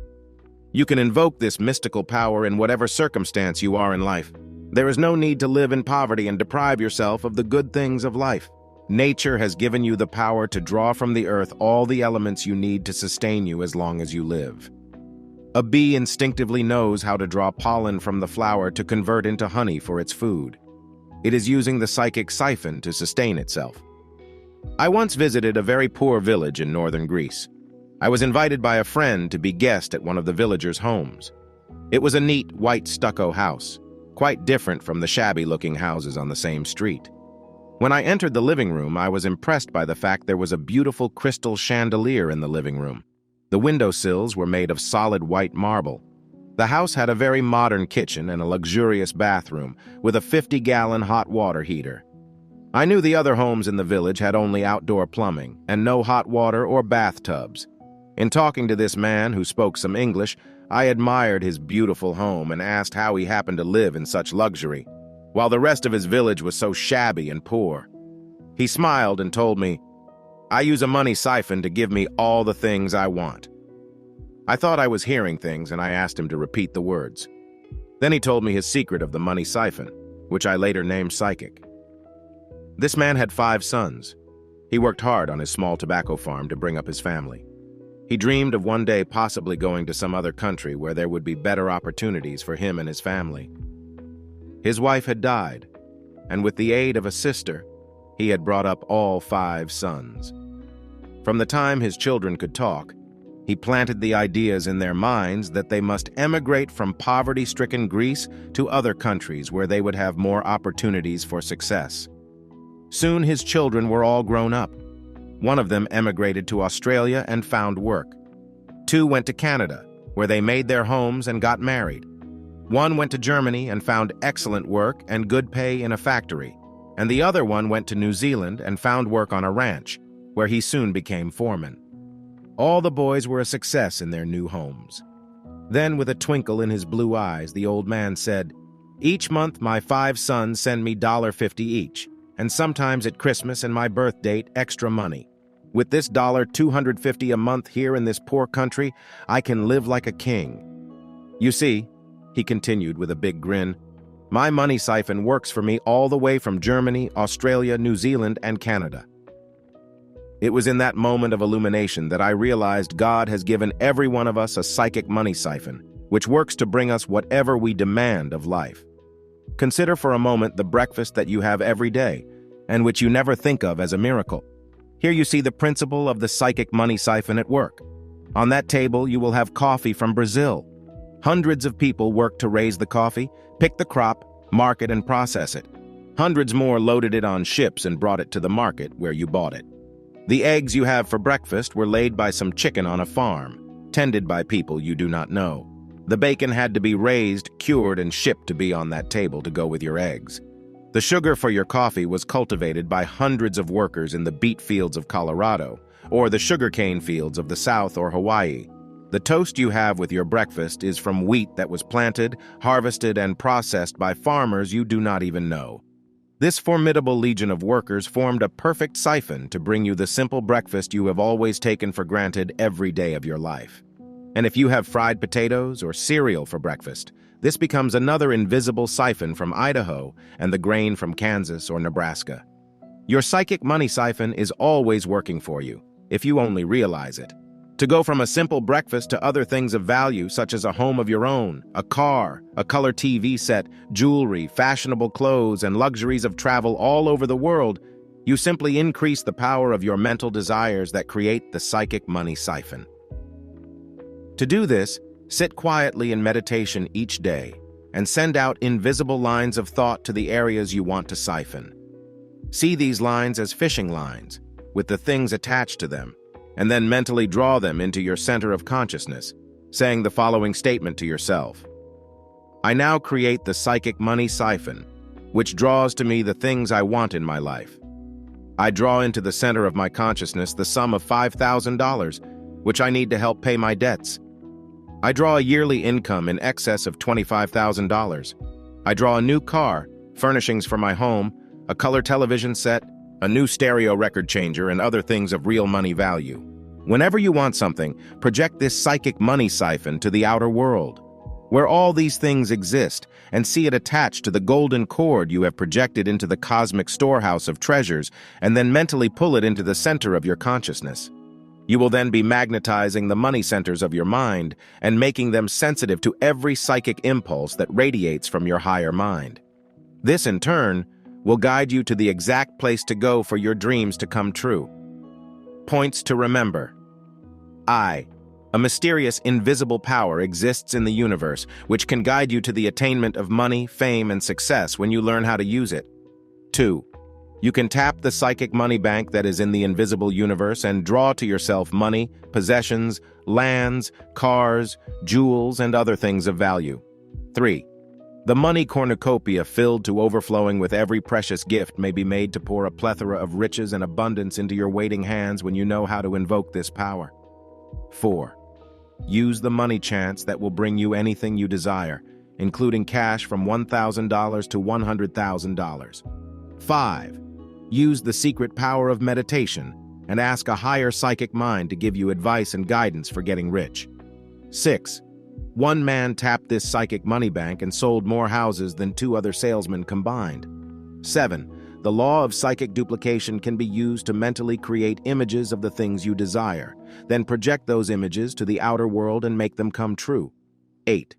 You can invoke this mystical power in whatever circumstance you are in life. There is no need to live in poverty and deprive yourself of the good things of life. Nature has given you the power to draw from the earth all the elements you need to sustain you as long as you live. A bee instinctively knows how to draw pollen from the flower to convert into honey for its food. It is using the psychic siphon to sustain itself. I once visited a very poor village in northern Greece. I was invited by a friend to be guest at one of the villagers' homes. It was a neat, white stucco house, quite different from the shabby-looking houses on the same street. When I entered the living room, I was impressed by the fact there was a beautiful crystal chandelier in the living room. The windowsills were made of solid white marble. The house had a very modern kitchen and a luxurious bathroom with a 50-gallon hot water heater. I knew the other homes in the village had only outdoor plumbing and no hot water or bathtubs. In talking to this man who spoke some English, I admired his beautiful home and asked how he happened to live in such luxury, while the rest of his village was so shabby and poor. He smiled and told me, "I use a money siphon to give me all the things I want." I thought I was hearing things, and I asked him to repeat the words. Then he told me his secret of the money siphon, which I later named psychic. This man had 5 sons. He worked hard on his small tobacco farm to bring up his family. He dreamed of one day possibly going to some other country where there would be better opportunities for him and his family. His wife had died, and with the aid of a sister, he had brought up all 5 sons. From the time his children could talk, he planted the ideas in their minds that they must emigrate from poverty-stricken Greece to other countries where they would have more opportunities for success. Soon his children were all grown up. One of them emigrated to Australia and found work. 2 went to Canada, where they made their homes and got married. 1 went to Germany and found excellent work and good pay in a factory, and the other one went to New Zealand and found work on a ranch, where he soon became foreman. All the boys were a success in their new homes. Then, with a twinkle in his blue eyes, the old man said, "Each month my 5 sons send me $1.50 each, and sometimes at Christmas and my birth date, extra money. With this $250 a month here in this poor country, I can live like a king. You see," he continued with a big grin, My money siphon works for me all the way from Germany, Australia, New Zealand, and Canada. It was in that moment of illumination that I realized God has given every one of us a psychic money siphon, which works to bring us whatever we demand of life. Consider for a moment the breakfast that you have every day, and which you never think of as a miracle. Here you see the principle of the psychic money siphon at work. On that table, you will have coffee from Brazil. Hundreds of people work to raise the coffee, pick the crop, market and process it. Hundreds more loaded it on ships and brought it to the market where you bought it. The eggs you have for breakfast were laid by some chicken on a farm, tended by people you do not know. The bacon had to be raised, cured, and shipped to be on that table to go with your eggs. The sugar for your coffee was cultivated by hundreds of workers in the beet fields of Colorado, or the sugarcane fields of the South or Hawaii. The toast you have with your breakfast is from wheat that was planted, harvested, and processed by farmers you do not even know. This formidable legion of workers formed a perfect siphon to bring you the simple breakfast you have always taken for granted every day of your life. And if you have fried potatoes or cereal for breakfast, this becomes another invisible siphon from Idaho and the grain from Kansas or Nebraska. Your psychic money siphon is always working for you, if you only realize it. To go from a simple breakfast to other things of value, such as a home of your own, a car, a color TV set, jewelry, fashionable clothes, and luxuries of travel all over the world, you simply increase the power of your mental desires that create the psychic money siphon. To do this, sit quietly in meditation each day and send out invisible lines of thought to the areas you want to siphon. See these lines as fishing lines, with the things attached to them, and then mentally draw them into your center of consciousness, saying the following statement to yourself. I now create the psychic money siphon, which draws to me the things I want in my life. I draw into the center of my consciousness the sum of $5,000, which I need to help pay my debts. I draw a yearly income in excess of $25,000. I draw a new car, furnishings for my home, a color television set, a new stereo record changer, and other things of real money value. Whenever you want something, project this psychic money siphon to the outer world, where all these things exist, and see it attached to the golden cord you have projected into the cosmic storehouse of treasures, and then mentally pull it into the center of your consciousness. You will then be magnetizing the money centers of your mind and making them sensitive to every psychic impulse that radiates from your higher mind. This, in turn, will guide you to the exact place to go for your dreams to come true. Points to remember. A mysterious, invisible power exists in the universe which can guide you to the attainment of money, fame, and success when you learn how to use it. 2. You can tap the psychic money bank that is in the invisible universe and draw to yourself money, possessions, lands, cars, jewels, and other things of value. 3. The money cornucopia filled to overflowing with every precious gift may be made to pour a plethora of riches and abundance into your waiting hands when you know how to invoke this power. 4. Use the money chance that will bring you anything you desire, including cash from $1,000 to $100,000. 5. Use the secret power of meditation and ask a higher psychic mind to give you advice and guidance for getting rich. 6. One man tapped this psychic money bank and sold more houses than 2 other salesmen combined. 7. The law of psychic duplication can be used to mentally create images of the things you desire, then project those images to the outer world and make them come true. 8.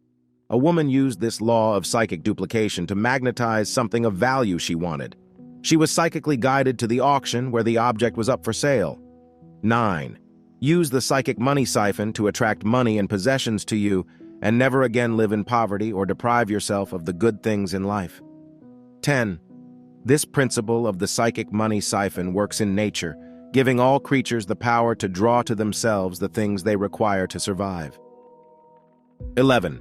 A woman used this law of psychic duplication to magnetize something of value she wanted. She was psychically guided to the auction where the object was up for sale. 9. Use the psychic money siphon to attract money and possessions to you and never again live in poverty or deprive yourself of the good things in life. 10. This principle of the psychic money siphon works in nature, giving all creatures the power to draw to themselves the things they require to survive. 11.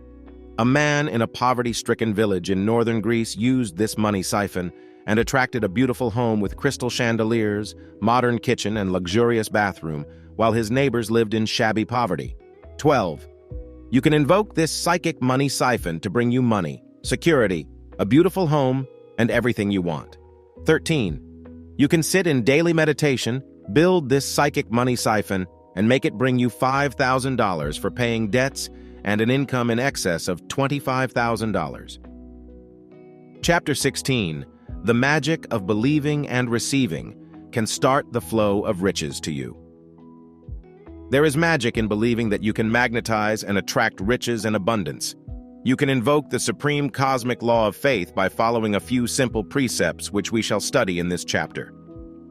A man in a poverty-stricken village in northern Greece used this money siphon and attracted a beautiful home with crystal chandeliers, modern kitchen, and luxurious bathroom, while his neighbors lived in shabby poverty. 12. You can invoke this psychic money siphon to bring you money, security, a beautiful home, and everything you want. 13. You can sit in daily meditation, build this psychic money siphon, and make it bring you $5,000 for paying debts and an income in excess of $25,000. Chapter 16, The Magic of Believing and Receiving Can Start the Flow of Riches to You. There is magic in believing that you can magnetize and attract riches and abundance. You can invoke the supreme cosmic law of faith by following a few simple precepts which we shall study in this chapter.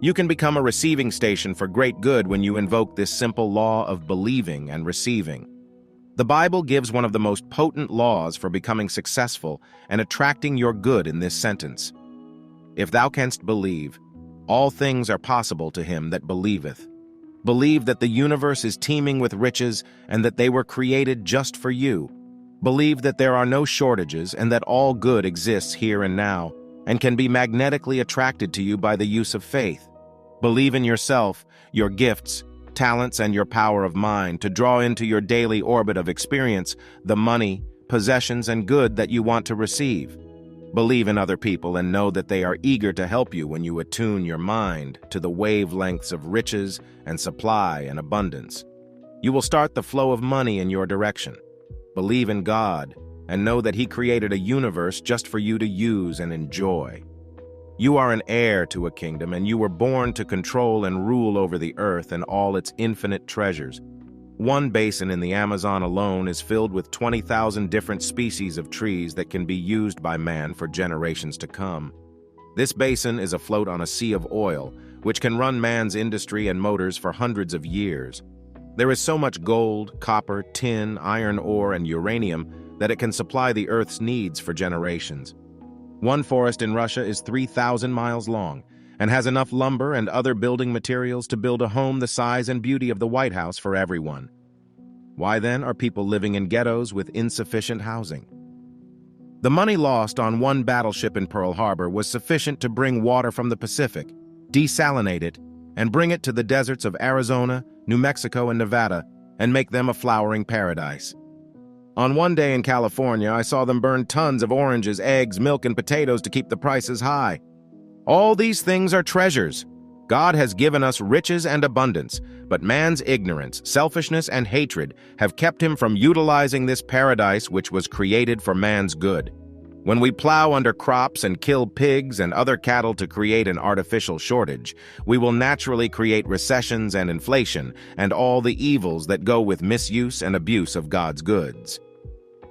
You can become a receiving station for great good when you invoke this simple law of believing and receiving. The Bible gives one of the most potent laws for becoming successful and attracting your good in this sentence. If thou canst believe, all things are possible to him that believeth. Believe that the universe is teeming with riches and that they were created just for you. Believe that there are no shortages and that all good exists here and now and can be magnetically attracted to you by the use of faith. Believe in yourself, your gifts, talents, and your power of mind to draw into your daily orbit of experience the money, possessions, and good that you want to receive. Believe in other people and know that they are eager to help you when you attune your mind to the wavelengths of riches and supply and abundance. You will start the flow of money in your direction. Believe in God and know that He created a universe just for you to use and enjoy. You are an heir to a kingdom and you were born to control and rule over the earth and all its infinite treasures. One basin in the Amazon alone is filled with 20,000 different species of trees that can be used by man for generations to come. This basin is afloat on a sea of oil, which can run man's industry and motors for hundreds of years. There is so much gold, copper, tin, iron ore, and uranium that it can supply the Earth's needs for generations. One forest in Russia is 3,000 miles long and has enough lumber and other building materials to build a home the size and beauty of the White House for everyone. Why then are people living in ghettos with insufficient housing? The money lost on one battleship in Pearl Harbor was sufficient to bring water from the Pacific, desalinate it, and bring it to the deserts of Arizona, New Mexico, and Nevada, and make them a flowering paradise. On one day in California, I saw them burn tons of oranges, eggs, milk, and potatoes to keep the prices high. All these things are treasures. God has given us riches and abundance, but man's ignorance, selfishness, and hatred have kept him from utilizing this paradise which was created for man's good. When we plow under crops and kill pigs and other cattle to create an artificial shortage, we will naturally create recessions and inflation and all the evils that go with misuse and abuse of God's goods.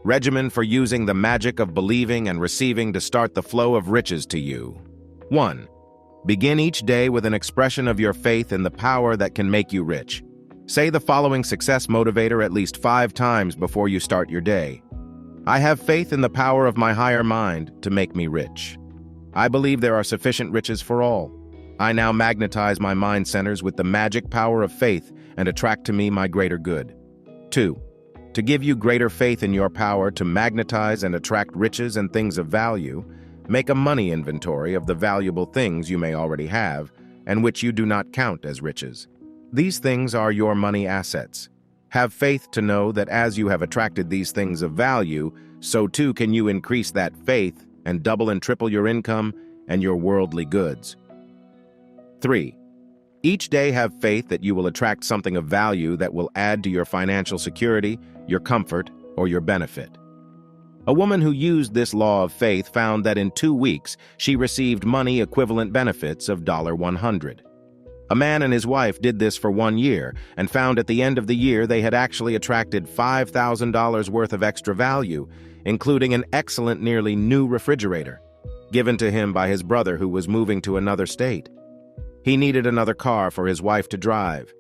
Regimen for using the magic of believing and receiving to start the flow of riches to you. 1. Begin each day with an expression of your faith in the power that can make you rich. Say the following success motivator at least 5 times before you start your day. I have faith in the power of my higher mind to make me rich. I believe there are sufficient riches for all. I now magnetize my mind centers with the magic power of faith and attract to me my greater good. 2. To give you greater faith in your power to magnetize and attract riches and things of value, make a money inventory of the valuable things you may already have and which you do not count as riches. These things are your money assets. Have faith to know that as you have attracted these things of value, so too can you increase that faith and double and triple your income and your worldly goods. 3. Each day have faith that you will attract something of value that will add to your financial security, your comfort, or your benefit. A woman who used this law of faith found that in 2 weeks she received money equivalent benefits of $100. A man and his wife did this for 1 year and found at the end of the year they had actually attracted $5,000 worth of extra value, including an excellent, nearly new refrigerator, given to him by his brother who was moving to another state. He needed another car for his wife to drive.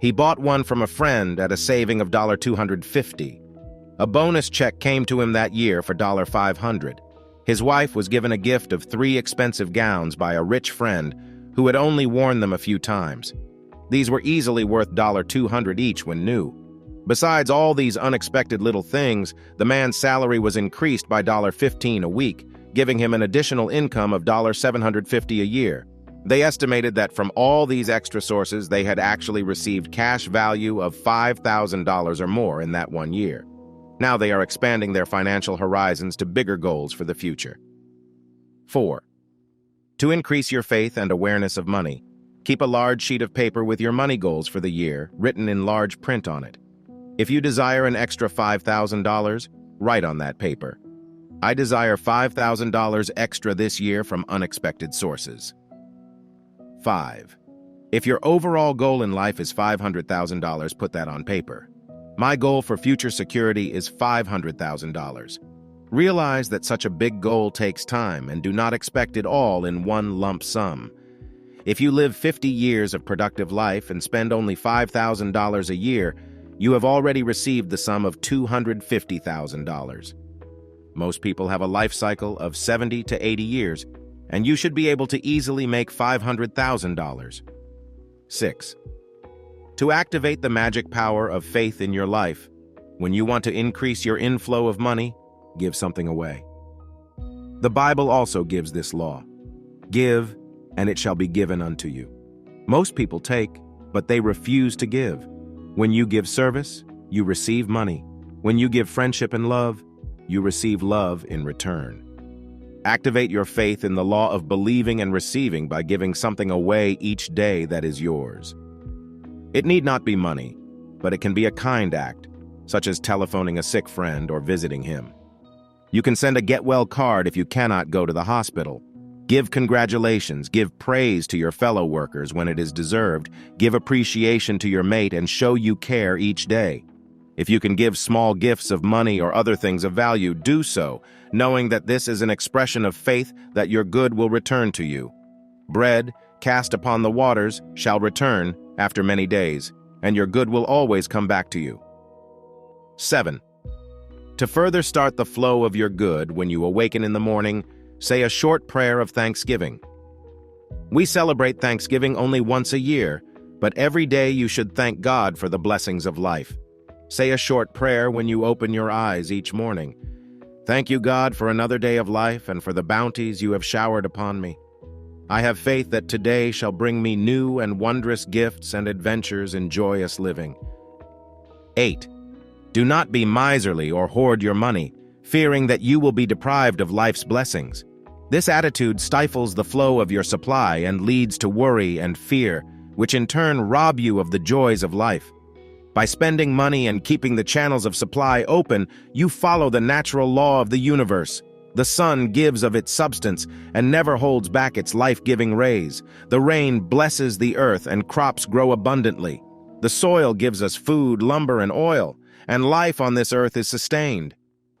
He bought one from a friend at a saving of $250. A bonus check came to him that year for $500. His wife was given a gift of 3 expensive gowns by a rich friend who had only worn them a few times. These were easily worth $200 each when new. Besides all these unexpected little things, the man's salary was increased by $15 a week, giving him an additional income of $750 a year. They estimated that from all these extra sources, they had actually received cash value of $5,000 or more in that 1 year. Now they are expanding their financial horizons to bigger goals for the future. 4. To increase your faith and awareness of money, keep a large sheet of paper with your money goals for the year written in large print on it. If you desire an extra $5,000, write on that paper. I desire $5,000 extra this year from unexpected sources. 5. If your overall goal in life is $500,000, put that on paper. My goal for future security is $500,000. Realize that such a big goal takes time and do not expect it all in one lump sum. If you live 50 years of productive life and spend only $5,000 a year, you have already received the sum of $250,000. Most people have a life cycle of 70 to 80 years, and you should be able to easily make $500,000. 6. To activate the magic power of faith in your life, when you want to increase your inflow of money, give something away. The Bible also gives this law. Give, and it shall be given unto you. Most people take, but they refuse to give. When you give service, you receive money. When you give friendship and love, you receive love in return. Activate your faith in the law of believing and receiving by giving something away each day that is yours. It need not be money, but it can be a kind act, such as telephoning a sick friend or visiting him. You can send a get-well card if you cannot go to the hospital. Give congratulations, give praise to your fellow workers when it is deserved, give appreciation to your mate, and show you care each day. If you can give small gifts of money or other things of value, do so, knowing that this is an expression of faith that your good will return to you. Bread, cast upon the waters, shall return after many days, and your good will always come back to you. 7. To further start the flow of your good when you awaken in the morning, say a short prayer of thanksgiving. We celebrate Thanksgiving only once a year, but every day you should thank God for the blessings of life. Say a short prayer when you open your eyes each morning. Thank you, God, for another day of life and for the bounties you have showered upon me. I have faith that today shall bring me new and wondrous gifts and adventures in joyous living. 8. Do not be miserly or hoard your money, fearing that you will be deprived of life's blessings. This attitude stifles the flow of your supply and leads to worry and fear, which in turn rob you of the joys of life. By spending money and keeping the channels of supply open, you follow the natural law of the universe. The sun gives of its substance and never holds back its life-giving rays. The rain blesses the earth and crops grow abundantly. The soil gives us food, lumber, and oil, and life on this earth is sustained.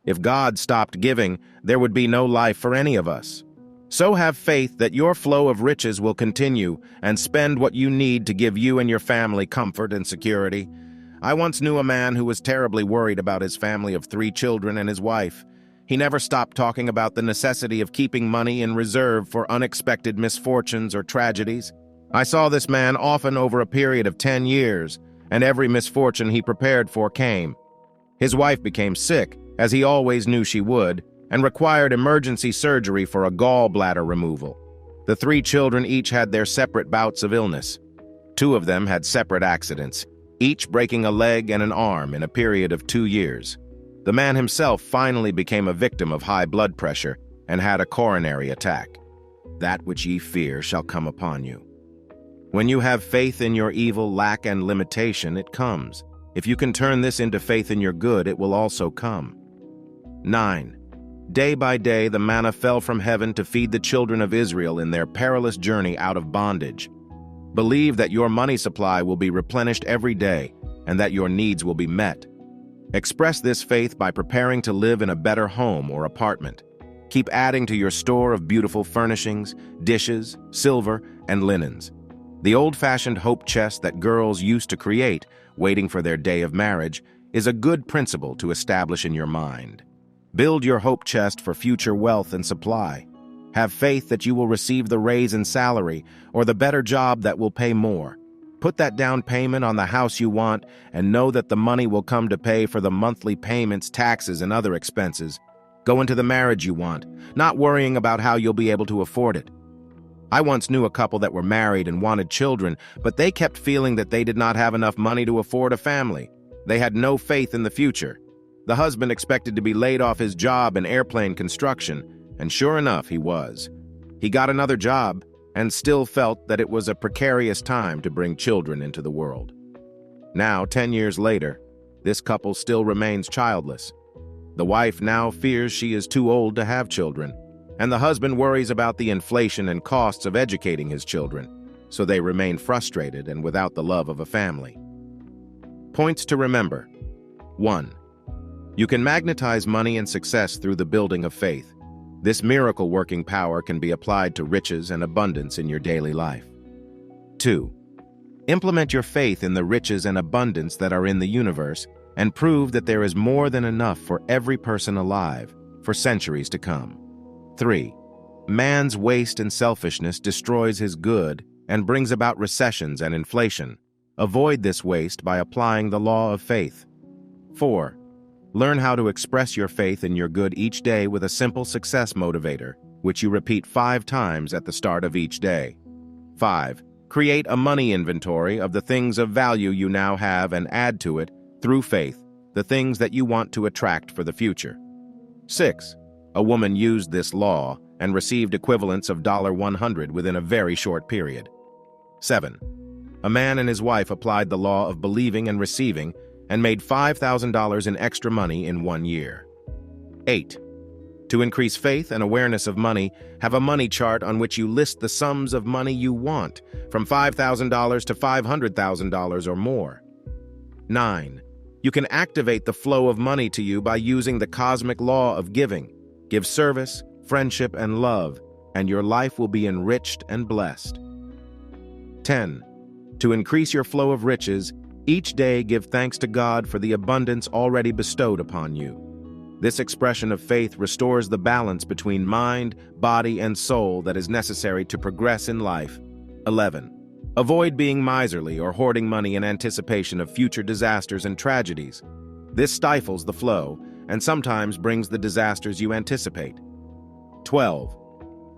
If God stopped giving, there would be no life for any of us. So have faith that your flow of riches will continue, and spend what you need to give you and your family comfort and security. I once knew a man who was terribly worried about his family of 3 children and his wife. He never stopped talking about the necessity of keeping money in reserve for unexpected misfortunes or tragedies. I saw this man often over a period of 10 years, and every misfortune he prepared for came. His wife became sick, as he always knew she would, and required emergency surgery for a gallbladder removal. The 3 children each had their separate bouts of illness. 2 of them had separate accidents, each breaking a leg and an arm in a period of 2 years. The man himself finally became a victim of high blood pressure and had a coronary attack. That which ye fear shall come upon you. When you have faith in your evil, lack, and limitation, it comes. If you can turn this into faith in your good, it will also come. 9. Day by day the manna fell from heaven to feed the children of Israel in their perilous journey out of bondage. Believe that your money supply will be replenished every day and that your needs will be met. Express this faith by preparing to live in a better home or apartment. Keep adding to your store of beautiful furnishings, dishes, silver, and linens. The old-fashioned hope chest that girls used to create, waiting for their day of marriage, is a good principle to establish in your mind. Build your hope chest for future wealth and supply. Have faith that you will receive the raise in salary or the better job that will pay more. Put that down payment on the house you want and know that the money will come to pay for the monthly payments, taxes, and other expenses. Go into the marriage you want, not worrying about how you'll be able to afford it. I once knew a couple that were married and wanted children, but they kept feeling that they did not have enough money to afford a family. They had no faith in the future. The husband expected to be laid off his job in airplane construction, and sure enough, he was. He got another job and still felt that it was a precarious time to bring children into the world. Now, 10 years later, this couple still remains childless. The wife now fears she is too old to have children, and the husband worries about the inflation and costs of educating his children, so they remain frustrated and without the love of a family. Points to remember. 1. You can magnetize money and success through the building of faith. This miracle-working power can be applied to riches and abundance in your daily life. 2. Implement your faith in the riches and abundance that are in the universe and prove that there is more than enough for every person alive for centuries to come. 3. Man's waste and selfishness destroys his good and brings about recessions and inflation. Avoid this waste by applying the law of faith. 4. Learn how to express your faith in your good each day with a simple success motivator, which you repeat 5 times at the start of each day. 5. Create a money inventory of the things of value you now have and add to it, through faith, the things that you want to attract for the future. 6. A woman used this law and received equivalents of $100 within a very short period. 7. A man and his wife applied the law of believing and receiving and made $5,000 in extra money in 1 year. 8. To increase faith and awareness of money, have a money chart on which you list the sums of money you want, from $5,000 to $500,000 or more. 9. You can activate the flow of money to you by using the cosmic law of giving. Give service, friendship, and love, and your life will be enriched and blessed. 10. To increase your flow of riches, each day give thanks to God for the abundance already bestowed upon you. This expression of faith restores the balance between mind, body, and soul that is necessary to progress in life. 11. Avoid being miserly or hoarding money in anticipation of future disasters and tragedies. This stifles the flow and sometimes brings the disasters you anticipate. 12.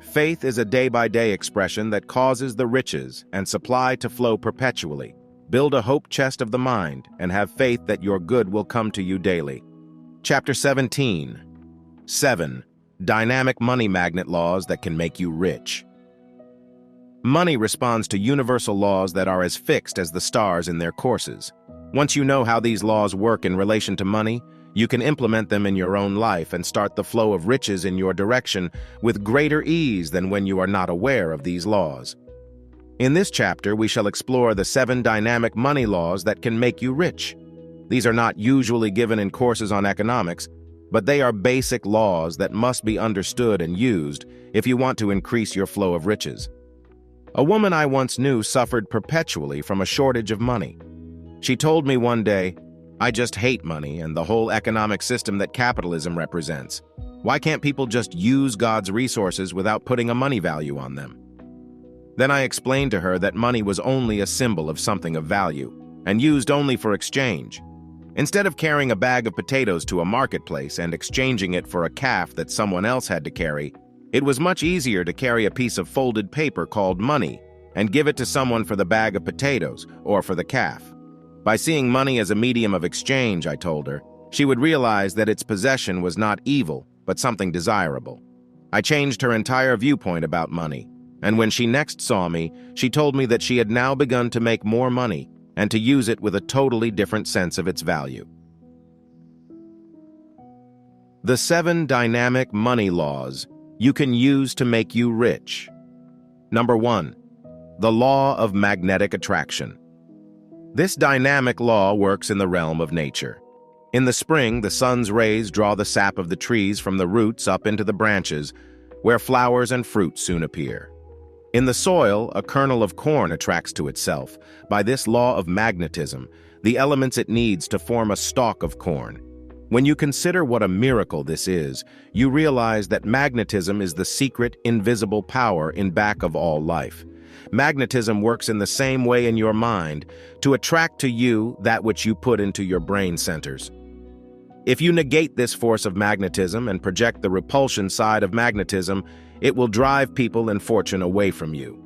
Faith is a day-by-day expression that causes the riches and supply to flow perpetually. Build a hope chest of the mind and have faith that your good will come to you daily. Chapter 17. 7. Dynamic money magnet laws that can make you rich. Money responds to universal laws that are as fixed as the stars in their courses. Once you know how these laws work in relation to money, you can implement them in your own life and start the flow of riches in your direction with greater ease than when you are not aware of these laws. In this chapter, we shall explore the 7 dynamic money laws that can make you rich. These are not usually given in courses on economics, but they are basic laws that must be understood and used if you want to increase your flow of riches. A woman I once knew suffered perpetually from a shortage of money. She told me one day, "I just hate money and the whole economic system that capitalism represents. Why can't people just use God's resources without putting a money value on them?" Then I explained to her that money was only a symbol of something of value and used only for exchange. Instead of carrying a bag of potatoes to a marketplace and exchanging it for a calf that someone else had to carry, it was much easier to carry a piece of folded paper called money and give it to someone for the bag of potatoes or for the calf. By seeing money as a medium of exchange, I told her, she would realize that its possession was not evil, but something desirable. I changed her entire viewpoint about money, and when she next saw me, she told me that she had now begun to make more money and to use it with a totally different sense of its value. The 7 dynamic money laws you can use to make you rich. Number 1. The law of magnetic attraction. This dynamic law works in the realm of nature. In the spring, the sun's rays draw the sap of the trees from the roots up into the branches, where flowers and fruit soon appear. In the soil, a kernel of corn attracts to itself, by this law of magnetism, the elements it needs to form a stalk of corn. When you consider what a miracle this is, you realize that magnetism is the secret, invisible power in back of all life. Magnetism works in the same way in your mind, to attract to you that which you put into your brain centers. If you negate this force of magnetism and project the repulsion side of magnetism, it will drive people and fortune away from you.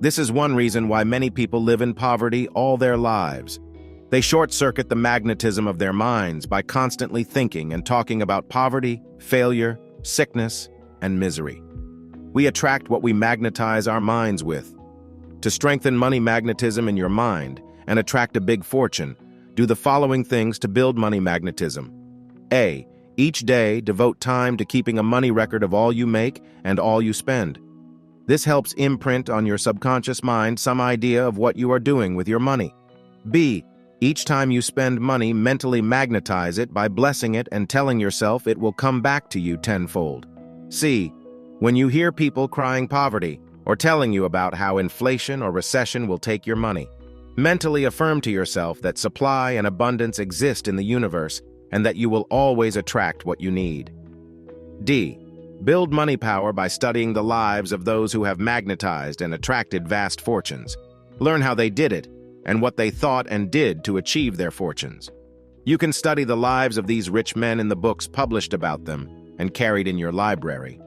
This is one reason why many people live in poverty all their lives. They short-circuit the magnetism of their minds by constantly thinking and talking about poverty, failure, sickness, and misery. We attract what we magnetize our minds with. To strengthen money magnetism in your mind and attract a big fortune, do the following things to build money magnetism. A. Each day, devote time to keeping a money record of all you make and all you spend. This helps imprint on your subconscious mind some idea of what you are doing with your money. B. Each time you spend money, mentally magnetize it by blessing it and telling yourself it will come back to you tenfold. C. When you hear people crying poverty or telling you about how inflation or recession will take your money, mentally affirm to yourself that supply and abundance exist in the universe and that you will always attract what you need. D. Build money power by studying the lives of those who have magnetized and attracted vast fortunes. Learn how they did it and what they thought and did to achieve their fortunes. You can study the lives of these rich men in the books published about them and carried in your library.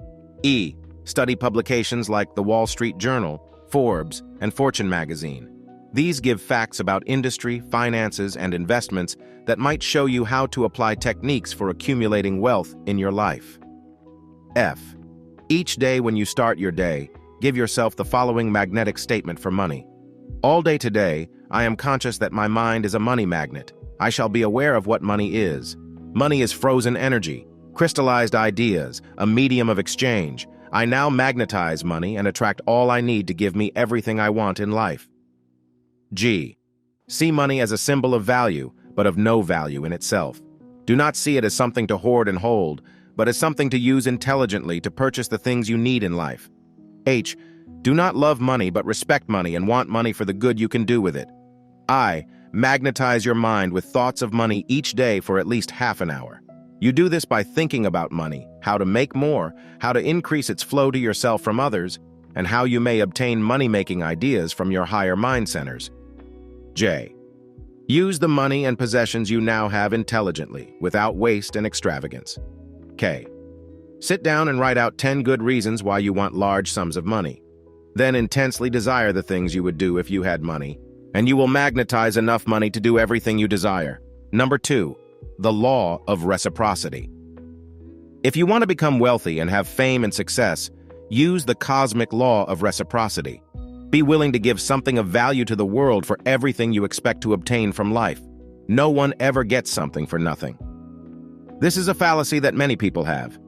E. Study publications like the Wall Street Journal, Forbes, and Fortune magazine. These give facts about industry, finances, and investments that might show you how to apply techniques for accumulating wealth in your life. F. Each day when you start your day, give yourself the following magnetic statement for money. All day today, I am conscious that my mind is a money magnet. I shall be aware of what money is. Money is frozen energy, crystallized ideas, a medium of exchange. I now magnetize money and attract all I need to give me everything I want in life. G. See money as a symbol of value, but of no value in itself. Do not see it as something to hoard and hold, but as something to use intelligently to purchase the things you need in life. H. Do not love money but respect money and want money for the good you can do with it. I. Magnetize your mind with thoughts of money each day for at least half an hour. You do this by thinking about money, how to make more, how to increase its flow to yourself from others, and how you may obtain money-making ideas from your higher mind centers. J. Use the money and possessions you now have intelligently, without waste and extravagance. K. Sit down and write out 10 good reasons why you want large sums of money. Then intensely desire the things you would do if you had money, and you will magnetize enough money to do everything you desire. Number 2. The law of reciprocity. If you want to become wealthy and have fame and success, use the cosmic law of reciprocity. Be willing to give something of value to the world for everything you expect to obtain from life. No one ever gets something for nothing. This is a fallacy that many people have.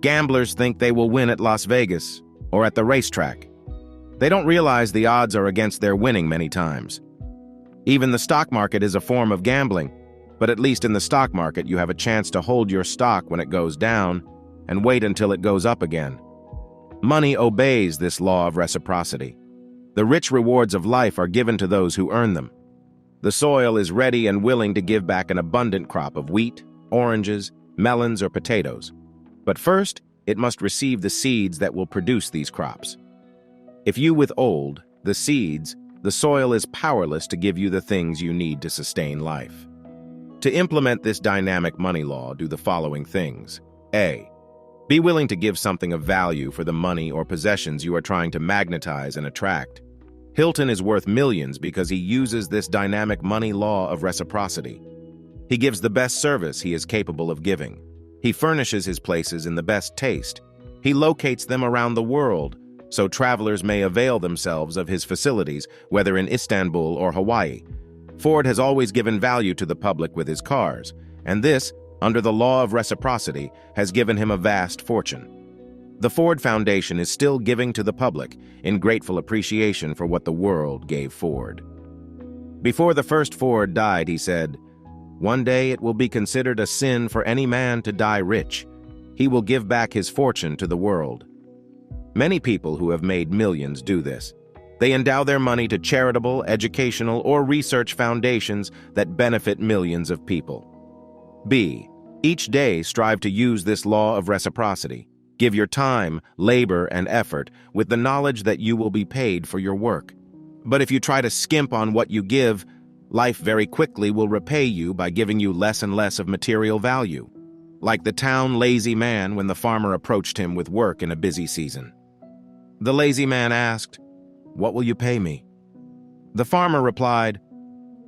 Gamblers think they will win at Las Vegas or at the racetrack. They don't realize the odds are against their winning many times. Even the stock market is a form of gambling, but at least in the stock market you have a chance to hold your stock when it goes down and wait until it goes up again. Money obeys this law of reciprocity. The rich rewards of life are given to those who earn them. The soil is ready and willing to give back an abundant crop of wheat, oranges, melons, or potatoes. But first, it must receive the seeds that will produce these crops. If you withhold the seeds, the soil is powerless to give you the things you need to sustain life. To implement this dynamic money law, do the following things. A. Be willing to give something of value for the money or possessions you are trying to magnetize and attract. Hilton is worth millions because he uses this dynamic money law of reciprocity. He gives the best service he is capable of giving. He furnishes his places in the best taste. He locates them around the world, so travelers may avail themselves of his facilities, whether in Istanbul or Hawaii. Ford has always given value to the public with his cars, and this, under the law of reciprocity, has given him a vast fortune. The Ford Foundation is still giving to the public in grateful appreciation for what the world gave Ford. Before the first Ford died, he said, "One day it will be considered a sin for any man to die rich. He will give back his fortune to the world." Many people who have made millions do this. They endow their money to charitable, educational, or research foundations that benefit millions of people. B. Each day strive to use this law of reciprocity. Give your time, labor, and effort with the knowledge that you will be paid for your work. But if you try to skimp on what you give, life very quickly will repay you by giving you less and less of material value. Like the town lazy man when the farmer approached him with work in a busy season. The lazy man asked, "What will you pay me?" The farmer replied,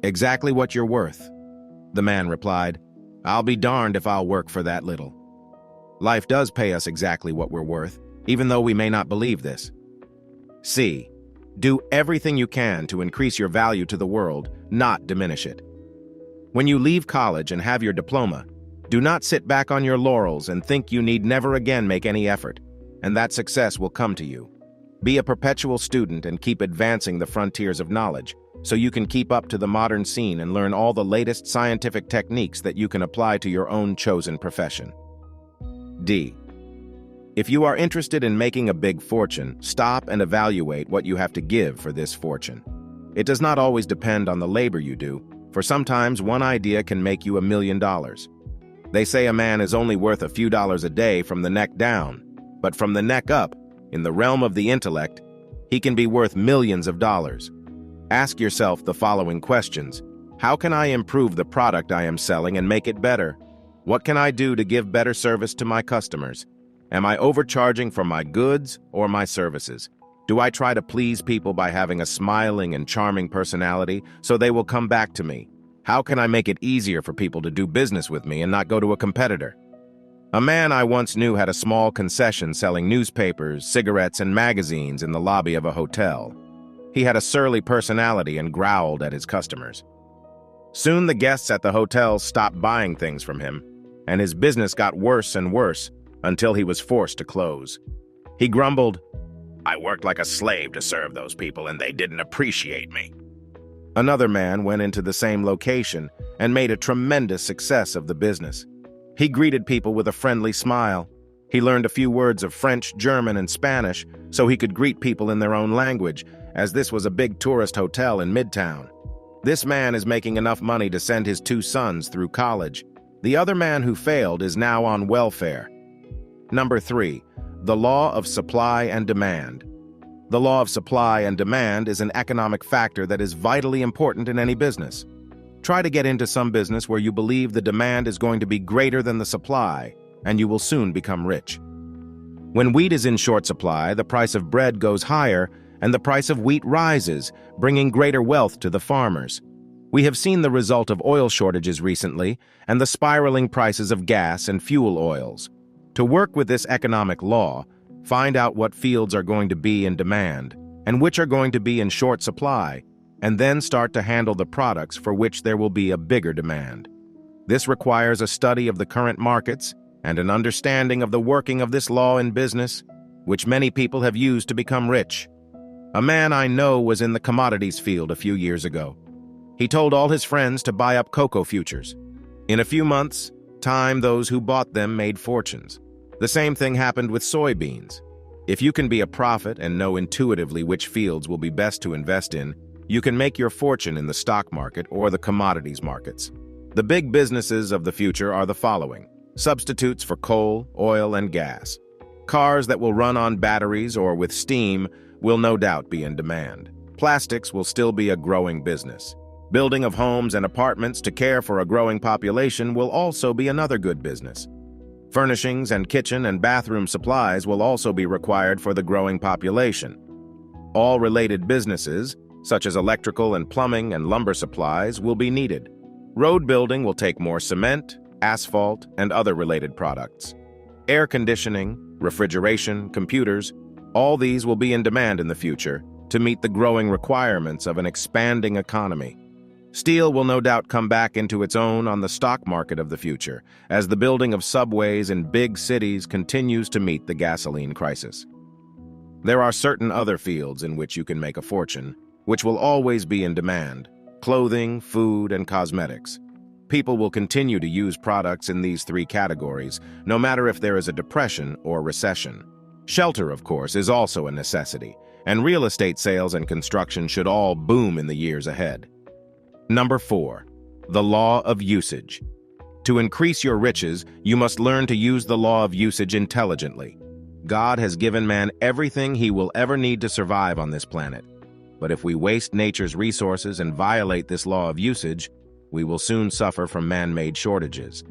"Exactly what you're worth." The man replied, "I'll be darned if I'll work for that little." Life does pay us exactly what we're worth, even though we may not believe this. C. Do everything you can to increase your value to the world, not diminish it. When you leave college and have your diploma, Do not sit back on your laurels and think you need never again make any effort, and that success will come to you. Be a perpetual student and keep advancing the frontiers of knowledge, so you can keep up to the modern scene and learn all the latest scientific techniques that you can apply to your own chosen profession. D. If you are interested in making a big fortune, stop and evaluate what you have to give for this fortune. It does not always depend on the labor you do, for sometimes one idea can make you $1 million. They say a man is only worth a few dollars a day from the neck down, but from the neck up, in the realm of the intellect, he can be worth millions of dollars. Ask yourself the following questions. How can I improve the product I am selling and make it better? What can I do to give better service to my customers? Am I overcharging for my goods or my services? Do I try to please people by having a smiling and charming personality so they will come back to me? How can I make it easier for people to do business with me and not go to a competitor? A man I once knew had a small concession selling newspapers, cigarettes, and magazines in the lobby of a hotel. He had a surly personality and growled at his customers. Soon the guests at the hotel stopped buying things from him, and his business got worse and worse until he was forced to close. He grumbled, "I worked like a slave to serve those people, and they didn't appreciate me." Another man went into the same location and made a tremendous success of the business. He greeted people with a friendly smile. He learned a few words of French, German, and Spanish so he could greet people in their own language, as this was a big tourist hotel in Midtown. This man is making enough money to send his 2 sons through college. The other man who failed is now on welfare. Number 3, the law of supply and demand. The law of supply and demand is an economic factor that is vitally important in any business. Try to get into some business where you believe the demand is going to be greater than the supply, and you will soon become rich. When wheat is in short supply, the price of bread goes higher, and the price of wheat rises, bringing greater wealth to the farmers. We have seen the result of oil shortages recently, and the spiraling prices of gas and fuel oils. To work with this economic law, find out what fields are going to be in demand, and which are going to be in short supply, and then start to handle the products for which there will be a bigger demand. This requires a study of the current markets and an understanding of the working of this law in business, which many people have used to become rich. A man I know was in the commodities field a few years ago. He told all his friends to buy up cocoa futures. In a few months' time, those who bought them made fortunes. The same thing happened with soybeans. If you can be a prophet and know intuitively which fields will be best to invest in, you can make your fortune in the stock market or the commodities markets. The big businesses of the future are the following: substitutes for coal, oil, and gas. Cars that will run on batteries or with steam will no doubt be in demand. Plastics will still be a growing business. Building of homes and apartments to care for a growing population will also be another good business. Furnishings and kitchen and bathroom supplies will also be required for the growing population. All related businesses, such as electrical and plumbing and lumber supplies, will be needed. Road building will take more cement, asphalt, and other related products. Air conditioning, refrigeration, computers, all these will be in demand in the future to meet the growing requirements of an expanding economy. Steel will no doubt come back into its own on the stock market of the future, as the building of subways in big cities continues to meet the gasoline crisis. There are certain other fields in which you can make a fortune, which will always be in demand: clothing, food, and cosmetics. People will continue to use products in these 3 categories, no matter if there is a depression or recession. Shelter, of course, is also a necessity, and real estate sales and construction should all boom in the years ahead. Number 4, the law of usage. To increase your riches, you must learn to use the law of usage intelligently. God has given man everything he will ever need to survive on this planet. But if we waste nature's resources and violate this law of usage, we will soon suffer from man-made shortages.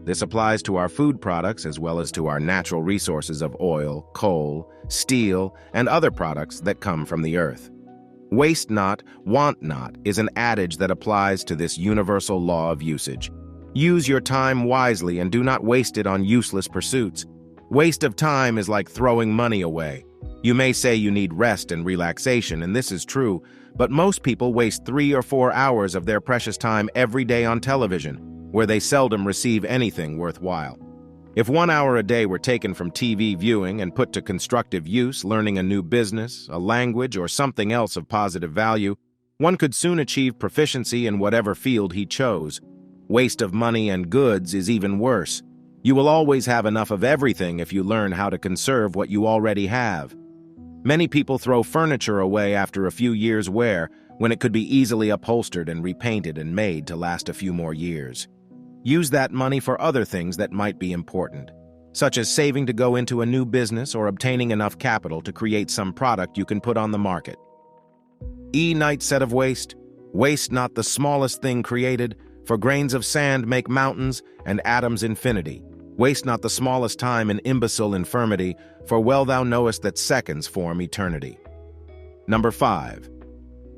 This applies to our food products as well as to our natural resources of oil, coal, steel, and other products that come from the earth. Waste not, want not is an adage that applies to this universal law of usage. Use your time wisely and do not waste it on useless pursuits. Waste of time is like throwing money away. You may say you need rest and relaxation, and this is true, but most people waste 3 or 4 hours of their precious time every day on television. where they seldom receive anything worthwhile. If 1 hour a day were taken from TV viewing and put to constructive use, learning a new business, a language, or something else of positive value, one could soon achieve proficiency in whatever field he chose. Waste of money and goods is even worse. You will always have enough of everything if you learn how to conserve what you already have. Many people throw furniture away after a few years' wear when it could be easily upholstered and repainted and made to last a few more years. Use that money for other things that might be important, such as saving to go into a new business or obtaining enough capital to create some product you can put on the market. Ninth set of waste. Waste not the smallest thing created, for grains of sand make mountains and atoms infinity. Waste not the smallest time in imbecile infirmity, for well thou knowest that seconds form eternity. Number 5.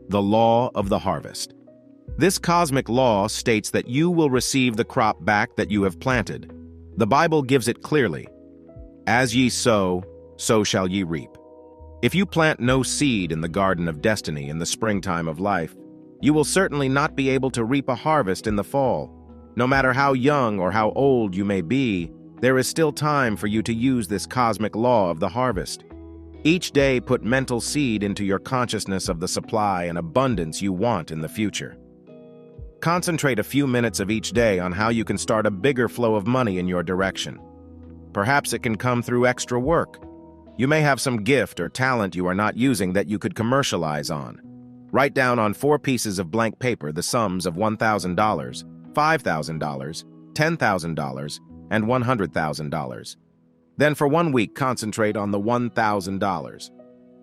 The law of the harvest. This cosmic law states that you will receive the crop back that you have planted. The Bible gives it clearly. As ye sow, so shall ye reap. If you plant no seed in the garden of destiny in the springtime of life, you will certainly not be able to reap a harvest in the fall. No matter how young or how old you may be, there is still time for you to use this cosmic law of the harvest. Each day put mental seed into your consciousness of the supply and abundance you want in the future. Concentrate a few minutes of each day on how you can start a bigger flow of money in your direction. Perhaps it can come through extra work. You may have some gift or talent you are not using that you could commercialize on. Write down on 4 pieces of blank paper the sums of $1,000, $5,000, $10,000, and $100,000. Then for 1 week, concentrate on the $1,000.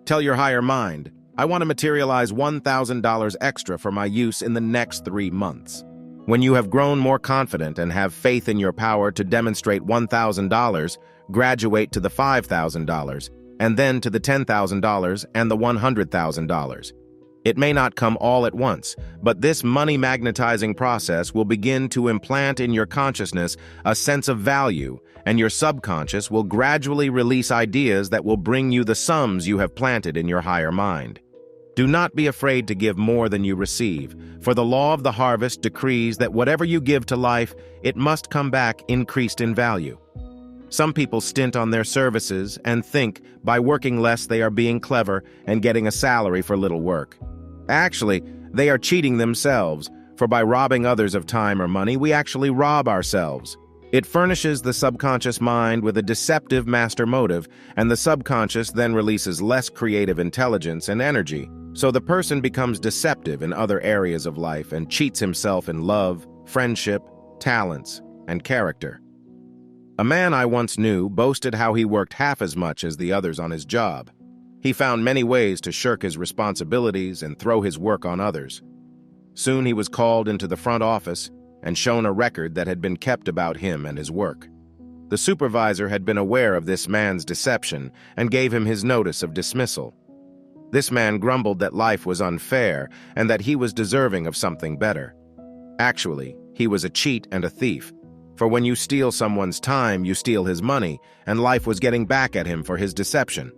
Tell your higher mind, I want to materialize $1,000 extra for my use in the next 3 months. When you have grown more confident and have faith in your power to demonstrate $1,000, graduate to the $5,000, and then to the $10,000 and the $100,000. It may not come all at once, but this money magnetizing process will begin to implant in your consciousness a sense of value, and your subconscious will gradually release ideas that will bring you the sums you have planted in your higher mind. Do not be afraid to give more than you receive, for the law of the harvest decrees that whatever you give to life, it must come back increased in value. Some people stint on their services and think by working less they are being clever and getting a salary for little work. Actually, they are cheating themselves, for by robbing others of time or money, we actually rob ourselves. It furnishes the subconscious mind with a deceptive master motive, and the subconscious then releases less creative intelligence and energy, so the person becomes deceptive in other areas of life and cheats himself in love, friendship, talents, and character. A man I once knew boasted how he worked half as much as the others on his job. He found many ways to shirk his responsibilities and throw his work on others. Soon he was called into the front office and shown a record that had been kept about him and his work. The supervisor had been aware of this man's deception and gave him his notice of dismissal. This man grumbled that life was unfair and that he was deserving of something better. Actually, he was a cheat and a thief, for when you steal someone's time, you steal his money, and life was getting back at him for his deception.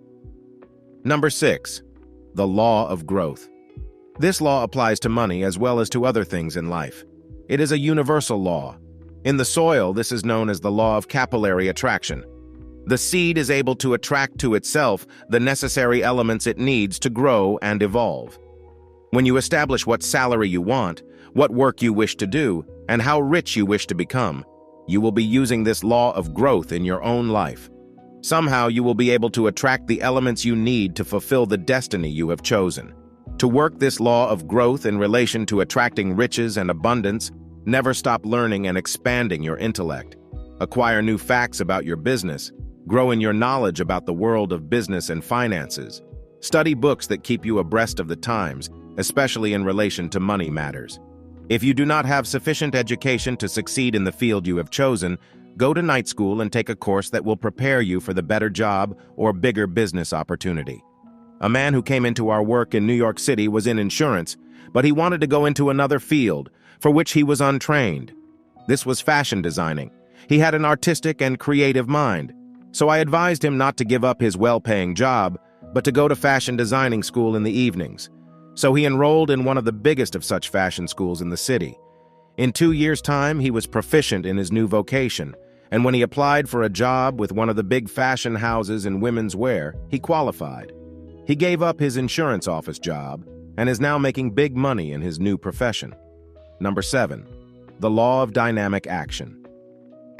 Number 6. The law of growth. This law applies to money as well as to other things in life. It is a universal law. In the soil, this is known as the law of capillary attraction. The seed is able to attract to itself the necessary elements it needs to grow and evolve. When you establish what salary you want, what work you wish to do, and how rich you wish to become, you will be using this law of growth in your own life. Somehow you will be able to attract the elements you need to fulfill the destiny you have chosen. To work this law of growth in relation to attracting riches and abundance, never stop learning and expanding your intellect. Acquire new facts about your business. Grow in your knowledge about the world of business and finances. Study books that keep you abreast of the times, especially in relation to money matters. If you do not have sufficient education to succeed in the field you have chosen, go to night school and take a course that will prepare you for the better job or bigger business opportunity. A man who came into our work in New York City was in insurance, but he wanted to go into another field, for which he was untrained. This was fashion designing. He had an artistic and creative mind, so I advised him not to give up his well-paying job, but to go to fashion designing school in the evenings. So he enrolled in one of the biggest of such fashion schools in the city. In 2 years' time, he was proficient in his new vocation, and when he applied for a job with one of the big fashion houses in women's wear, he qualified. He gave up his insurance office job and is now making big money in his new profession. Number 7. The law of dynamic action.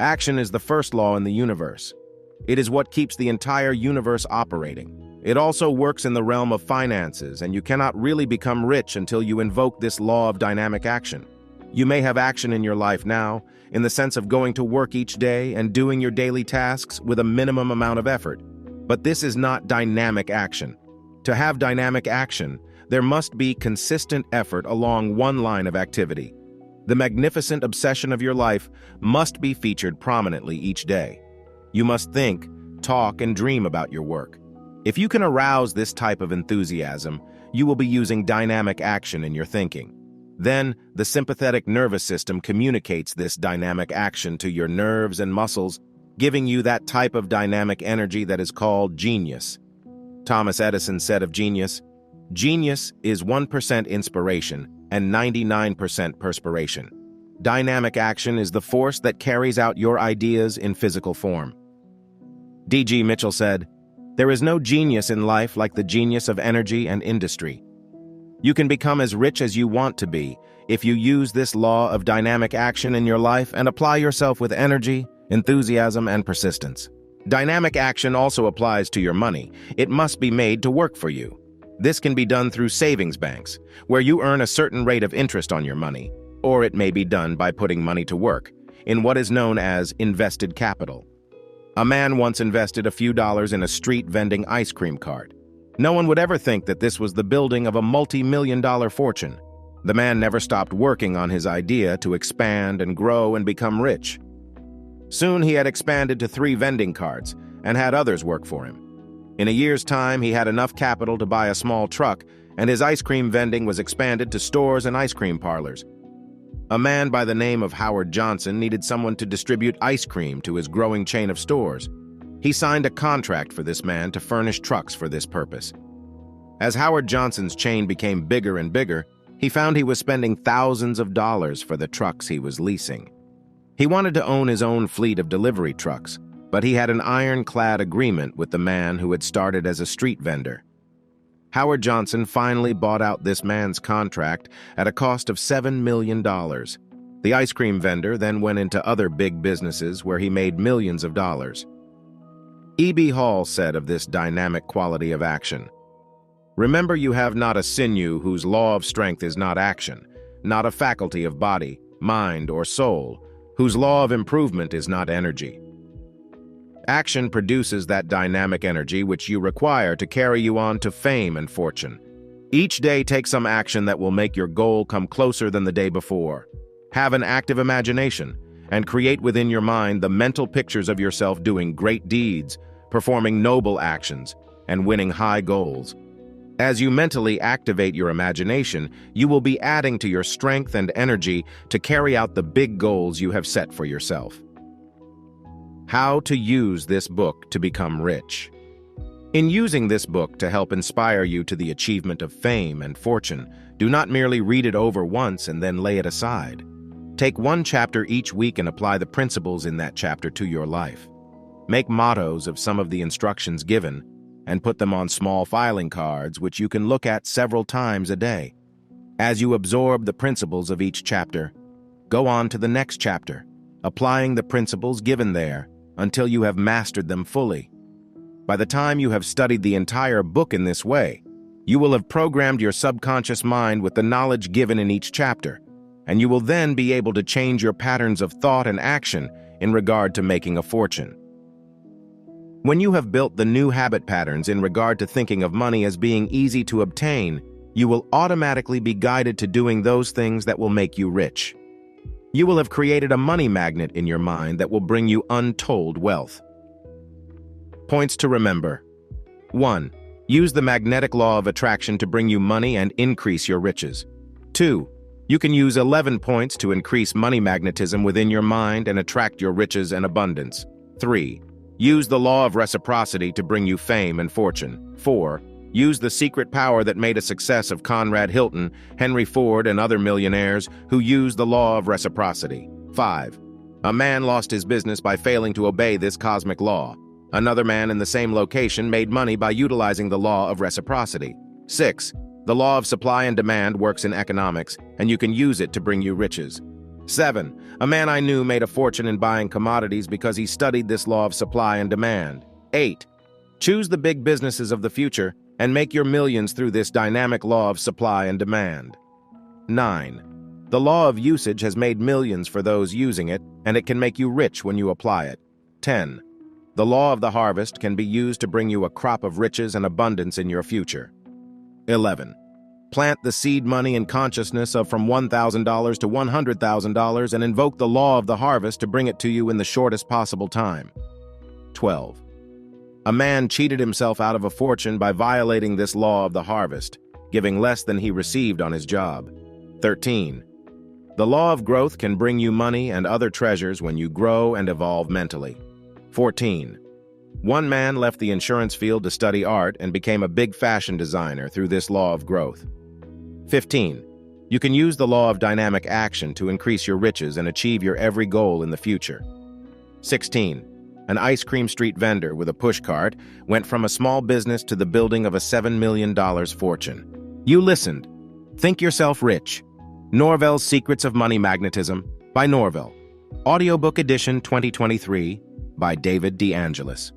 Action is the first law in the universe. It is what keeps the entire universe operating. It also works in the realm of finances, and you cannot really become rich until you invoke this law of dynamic action. You may have action in your life now, in the sense of going to work each day and doing your daily tasks with a minimum amount of effort. But this is not dynamic action. To have dynamic action, there must be consistent effort along one line of activity. The magnificent obsession of your life must be featured prominently each day. You must think, talk, and dream about your work. If you can arouse this type of enthusiasm, you will be using dynamic action in your thinking. Then, the sympathetic nervous system communicates this dynamic action to your nerves and muscles, giving you that type of dynamic energy that is called genius. Thomas Edison said of genius, "Genius is 1% inspiration and 99% perspiration." Dynamic action is the force that carries out your ideas in physical form. D.G. Mitchell said, "There is no genius in life like the genius of energy and industry." You can become as rich as you want to be if you use this law of dynamic action in your life and apply yourself with energy, enthusiasm, and persistence. Dynamic action also applies to your money. It must be made to work for you. This can be done through savings banks, where you earn a certain rate of interest on your money, or it may be done by putting money to work in what is known as invested capital. A man once invested a few dollars in a street vending ice cream cart. No one would ever think that this was the building of a multi-million-dollar fortune. The man never stopped working on his idea to expand and grow and become rich. Soon he had expanded to 3 vending carts and had others work for him. In a year's time, he had enough capital to buy a small truck, and his ice cream vending was expanded to stores and ice cream parlors. A man by the name of Howard Johnson needed someone to distribute ice cream to his growing chain of stores. He signed a contract for this man to furnish trucks for this purpose. As Howard Johnson's chain became bigger and bigger, he found he was spending thousands of dollars for the trucks he was leasing. He wanted to own his own fleet of delivery trucks, but he had an ironclad agreement with the man who had started as a street vendor. Howard Johnson finally bought out this man's contract at a cost of $7 million. The ice cream vendor then went into other big businesses where he made millions of dollars. E.B. Hall said of this dynamic quality of action, "Remember, you have not a sinew whose law of strength is not action, not a faculty of body, mind, or soul, whose law of improvement is not energy." Action produces that dynamic energy which you require to carry you on to fame and fortune. Each day take some action that will make your goal come closer than the day before. Have an active imagination and create within your mind the mental pictures of yourself doing great deeds, performing noble actions, and winning high goals. As you mentally activate your imagination, you will be adding to your strength and energy to carry out the big goals you have set for yourself. How to use this book to become rich. In using this book to help inspire you to the achievement of fame and fortune, do not merely read it over once and then lay it aside. Take one chapter each week and apply the principles in that chapter to your life. Make mottos of some of the instructions given and put them on small filing cards which you can look at several times a day. As you absorb the principles of each chapter, go on to the next chapter, applying the principles given there until you have mastered them fully. By the time you have studied the entire book in this way, you will have programmed your subconscious mind with the knowledge given in each chapter, and you will then be able to change your patterns of thought and action in regard to making a fortune. When you have built the new habit patterns in regard to thinking of money as being easy to obtain, you will automatically be guided to doing those things that will make you rich. You will have created a money magnet in your mind that will bring you untold wealth. Points to remember. 1. Use the magnetic law of attraction to bring you money and increase your riches. 2. You can use 11 points to increase money magnetism within your mind and attract your riches and abundance. 3. Use the law of reciprocity to bring you fame and fortune. 4. Use the secret power that made a success of Conrad Hilton, Henry Ford, and other millionaires who used the law of reciprocity. 5. A man lost his business by failing to obey this cosmic law. Another man in the same location made money by utilizing the law of reciprocity. 6. The law of supply and demand works in economics, and you can use it to bring you riches. 7. A man I knew made a fortune in buying commodities because he studied this law of supply and demand. 8. Choose the big businesses of the future and make your millions through this dynamic law of supply and demand. 9. The law of usage has made millions for those using it, and it can make you rich when you apply it. 10. The law of the harvest can be used to bring you a crop of riches and abundance in your future. 11. Plant the seed money and consciousness of from $1,000 to $100,000 and invoke the law of the harvest to bring it to you in the shortest possible time. 12. A man cheated himself out of a fortune by violating this law of the harvest, giving less than he received on his job. 13. The law of growth can bring you money and other treasures when you grow and evolve mentally. 14. One man left the insurance field to study art and became a big fashion designer through this law of growth. 15. You can use the law of dynamic action to increase your riches and achieve your every goal in the future. 16. An ice cream street vendor with a pushcart went from a small business to the building of a $7 million fortune. You listened. Think yourself rich. Norvell's Secrets of Money Magnetism by Norvell. Audiobook edition 2023 by David DeAngelis.